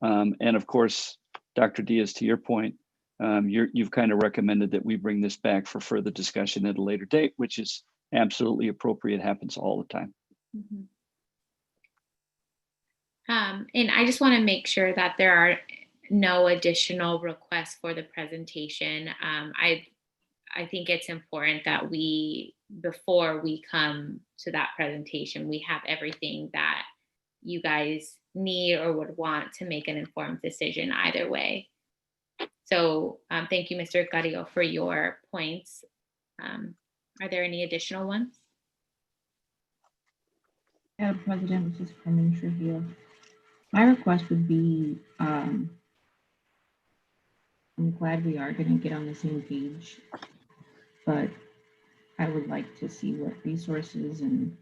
And of course, Dr. Diaz, to your point, you've kind of recommended that we bring this back for further discussion at a later date, which is absolutely appropriate, happens all the time. Mhm. And I just want to make sure that there are no additional requests for the presentation. I think it's important that before we come to that presentation, we have everything that you guys need or would want to make an informed decision either way. So thank you, Mr. Carrillo, for your points. Are there any additional ones? Madam President, this is Carmen Trujillo. My request would be, I'm glad we are going to get on the same page, but I would like to see what resources and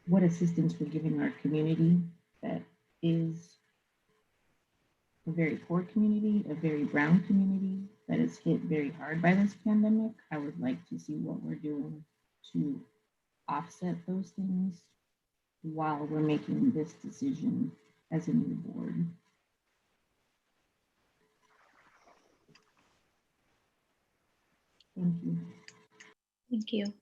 what assistance we're giving our community that is a very poor community, a very brown community that is hit very hard by this pandemic. I would like to see what we're doing to offset those things while we're making this decision as a new board. Thank you. Thank you.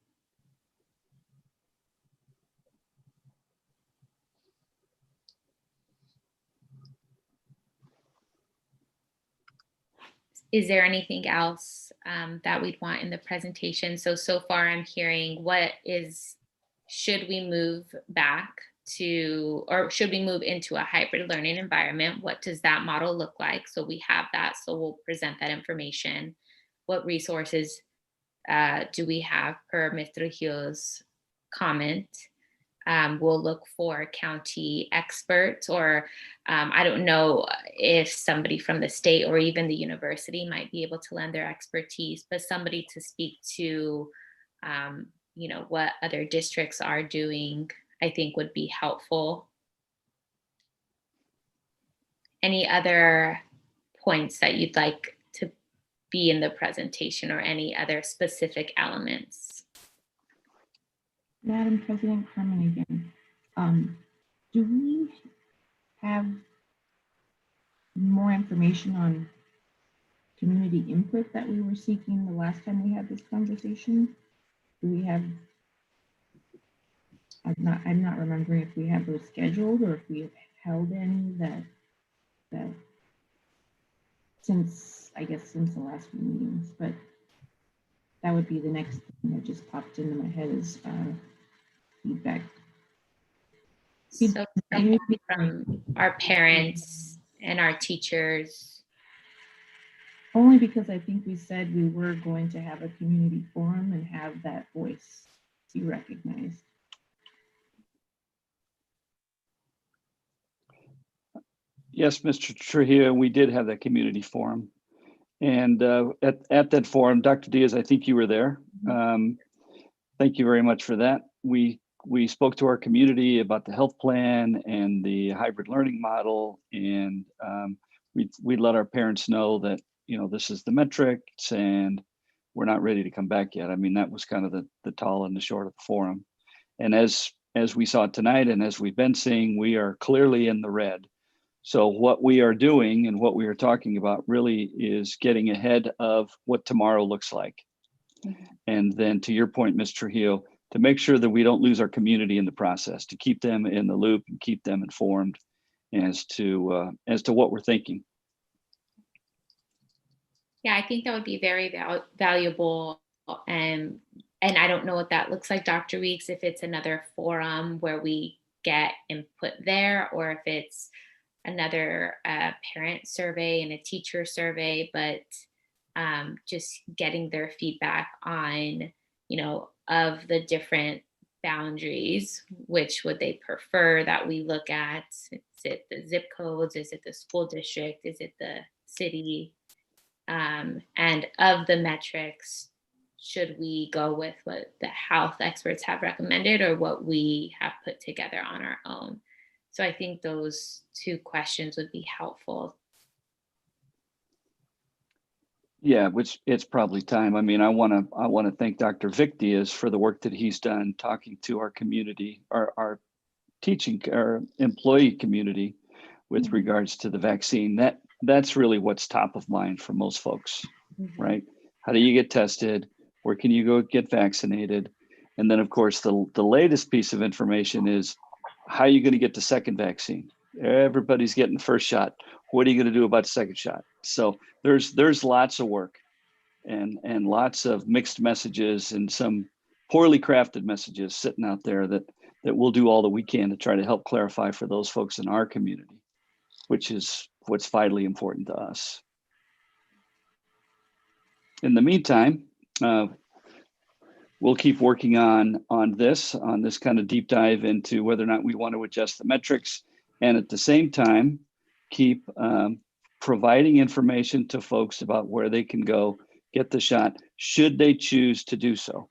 Is there anything else that we'd want in the presentation? So far I'm hearing should we move back to, or should we move into a hybrid learning environment? What does that model look like? So we have that, so we'll present that information. What resources do we have per Mr. Hill's comment? We'll look for county experts, or I don't know if somebody from the state or even the university might be able to lend their expertise, but somebody to speak to, what other districts are doing, I think would be helpful. Any other points that you'd like to be in the presentation, or any other specific elements? Madam President, Carmen again. Do we have more information on community input that we were seeking the last time we had this conversation? Do we have, I'm not remembering if we have those scheduled or if we have held any that since the last few meetings, but that would be the next thing that just popped into my head is feedback. So from our parents and our teachers. Only because I think we said we were going to have a community forum and have that voice be recognized. Yes, Mr. Trujillo, we did have that community forum. And at that forum, Dr. Diaz, I think you were there. Thank you very much for that. We spoke to our community about the health plan and the hybrid learning model, and we let our parents know that this is the metrics and we're not ready to come back yet. I mean, that was kind of the tall and the short of the forum. And as we saw tonight, and as we've been seeing, we are clearly in the red. So what we are doing and what we are talking about really is getting ahead of what tomorrow looks like. Mm-hmm. And then to your point, Ms. Trujillo, to make sure that we don't lose our community in the process, to keep them in the loop and keep them informed as to what we're thinking. Yeah, I think that would be very valuable. And I don't know what that looks like, Dr. Weeks, if it's another forum where we get input there, or if it's another parent survey and a teacher survey, but just getting their feedback on, of the different boundaries, which would they prefer that we look at? Is it the zip codes? Is it the school district? Is it the city? And of the metrics, should we go with what the health experts have recommended or what we have put together on our own? So I think those two questions would be helpful. Yeah, which it's probably time. I mean, I want to thank Dr. Vic Diaz for the work that he's done talking to our community, our teaching, our employee community with regards to the vaccine. That's really what's top of mind for most folks, right? How do you get tested? Where can you go get vaccinated? And then of course, the latest piece of information is how are you going to get the second vaccine? Everybody's getting the first shot. What are you going to do about the second shot? So there's lots of work and lots of mixed messages and some poorly crafted messages sitting out there that we'll do all that we can to try to help clarify for those folks in our community, which is what's vitally important to us. In the meantime, we'll keep working on this kind of deep dive into whether or not we want to adjust the metrics, and at the same time, keep providing information to folks about where they can go get the shot, should they choose to do so.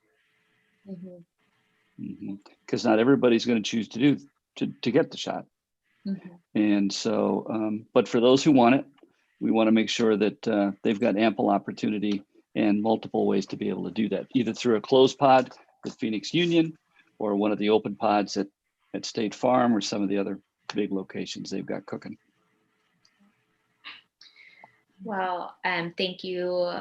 Because not everybody's going to choose to get the shot. And so, but for those who want it, we want to make sure that they've got ample opportunity and multiple ways to be able to do that, either through a closed pod with Phoenix Union or one of the open pods at State Farm or some of the other big locations they've got cooking. Well, thank you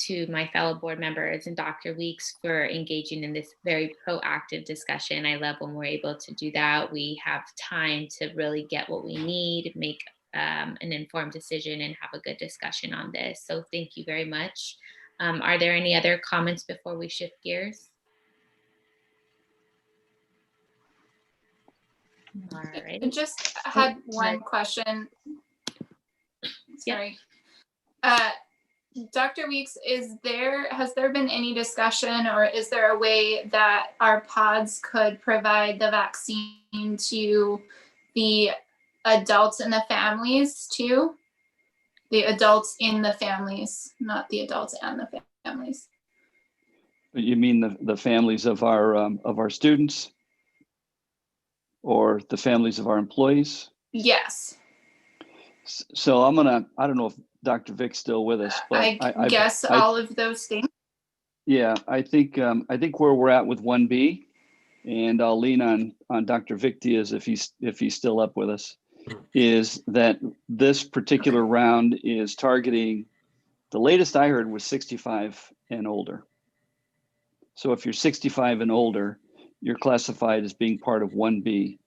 to my fellow board members and Dr. Weeks for engaging in this very proactive discussion. I love when we're able to do that. We have time to really get what we need, make an informed decision, and have a good discussion on this. So thank you very much. Are there any other comments before we shift gears? All right. I just had one question. Sorry. Dr. Weeks, has there been any discussion, or is there a way that our pods could provide the vaccine to the adults and the families too? The adults in the families, not the adults and the families. You mean the families of our students, or the families of our employees? Yes. So I don't know if Dr. Vic's still with us, but I guess all of those things. Yeah, I think where we're at with 1B, and I'll lean on Dr. Vic Diaz if he's still up with us, is that this particular round is targeting, the latest I heard was 65 and older. So if you're 65 and older, you're classified as being part of 1B.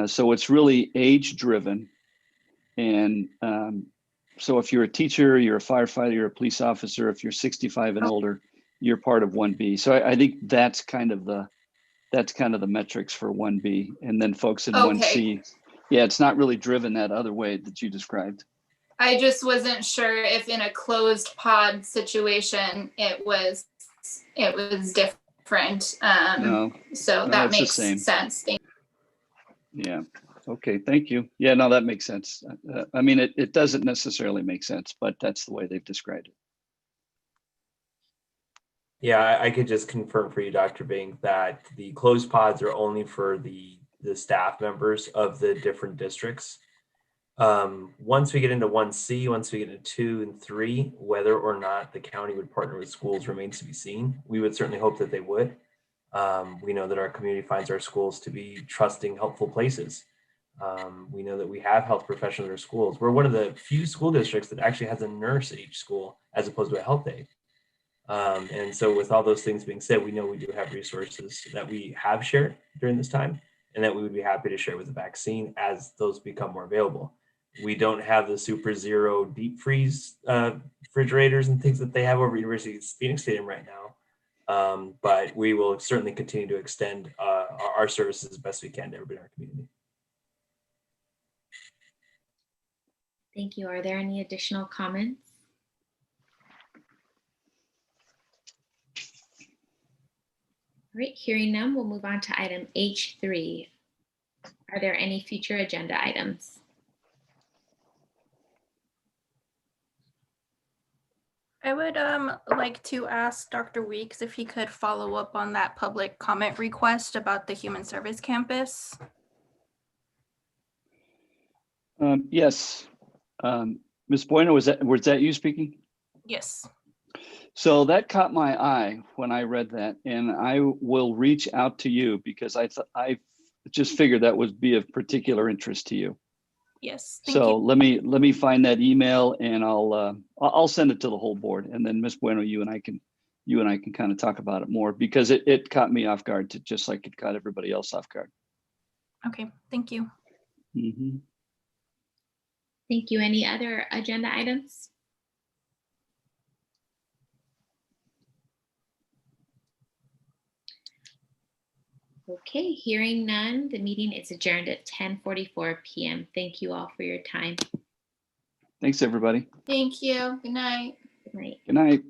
So it's really age driven. And so if you're a teacher, you're a firefighter, you're a police officer, if you're 65 and older, you're part of 1B. So I think that's kind of the metrics for 1B. And then folks in 1C, yeah, it's not really driven that other way that you described. I just wasn't sure if in a closed pod situation it was different. No, that it's the makes same. sense. Yeah. Okay. Thank you. Yeah. No, that makes sense. I mean, it doesn't necessarily make sense, but that's the way they've described it. Yeah, I could just confirm for you, Dr. Bing, that the closed pods are only for the staff members of the different districts. Once we get into 1C, once we get into 2 and 3, whether or not the county would partner with schools remains to be seen. We would certainly hope that they would. We know that our community finds our schools to be trusting, helpful places. We know that we have health professionals in our schools. We're one of the few school districts that actually has a nurse at each school as opposed to a health aide. And so with all those things being said, we know we do have resources that we have shared during this time and that we would be happy to share with the vaccine as those become more available. We don't have the super zero deep freeze refrigerators and things that they have over University of Phoenix Stadium right now. But we will certainly continue to extend our services as best we can to everybody in our community. Thank you. Are there any additional comments? All right, hearing none, we'll move on to item H3. Are there any future agenda items? I would like to ask Dr. Weeks if he could follow up on that public comment request about the Human Service Campus. Yes. Ms. Bueno, was that you speaking? Yes. So that caught my eye when I read that, and I will reach out to you because I just figured that would be of particular interest to you. Yes. Thank So you. let me find that email, and I'll send it to the whole board, and then Ms. Bueno, you and I can kind of talk about it more because it caught me off guard, just like it caught everybody else off guard. Okay. Thank you. Mhm. Thank you. Any other agenda items? Okay, hearing none, the meeting is adjourned at 10:44 p.m. Thank you all for your time. Thanks, everybody. Thank you. Good night. Good night. Good night.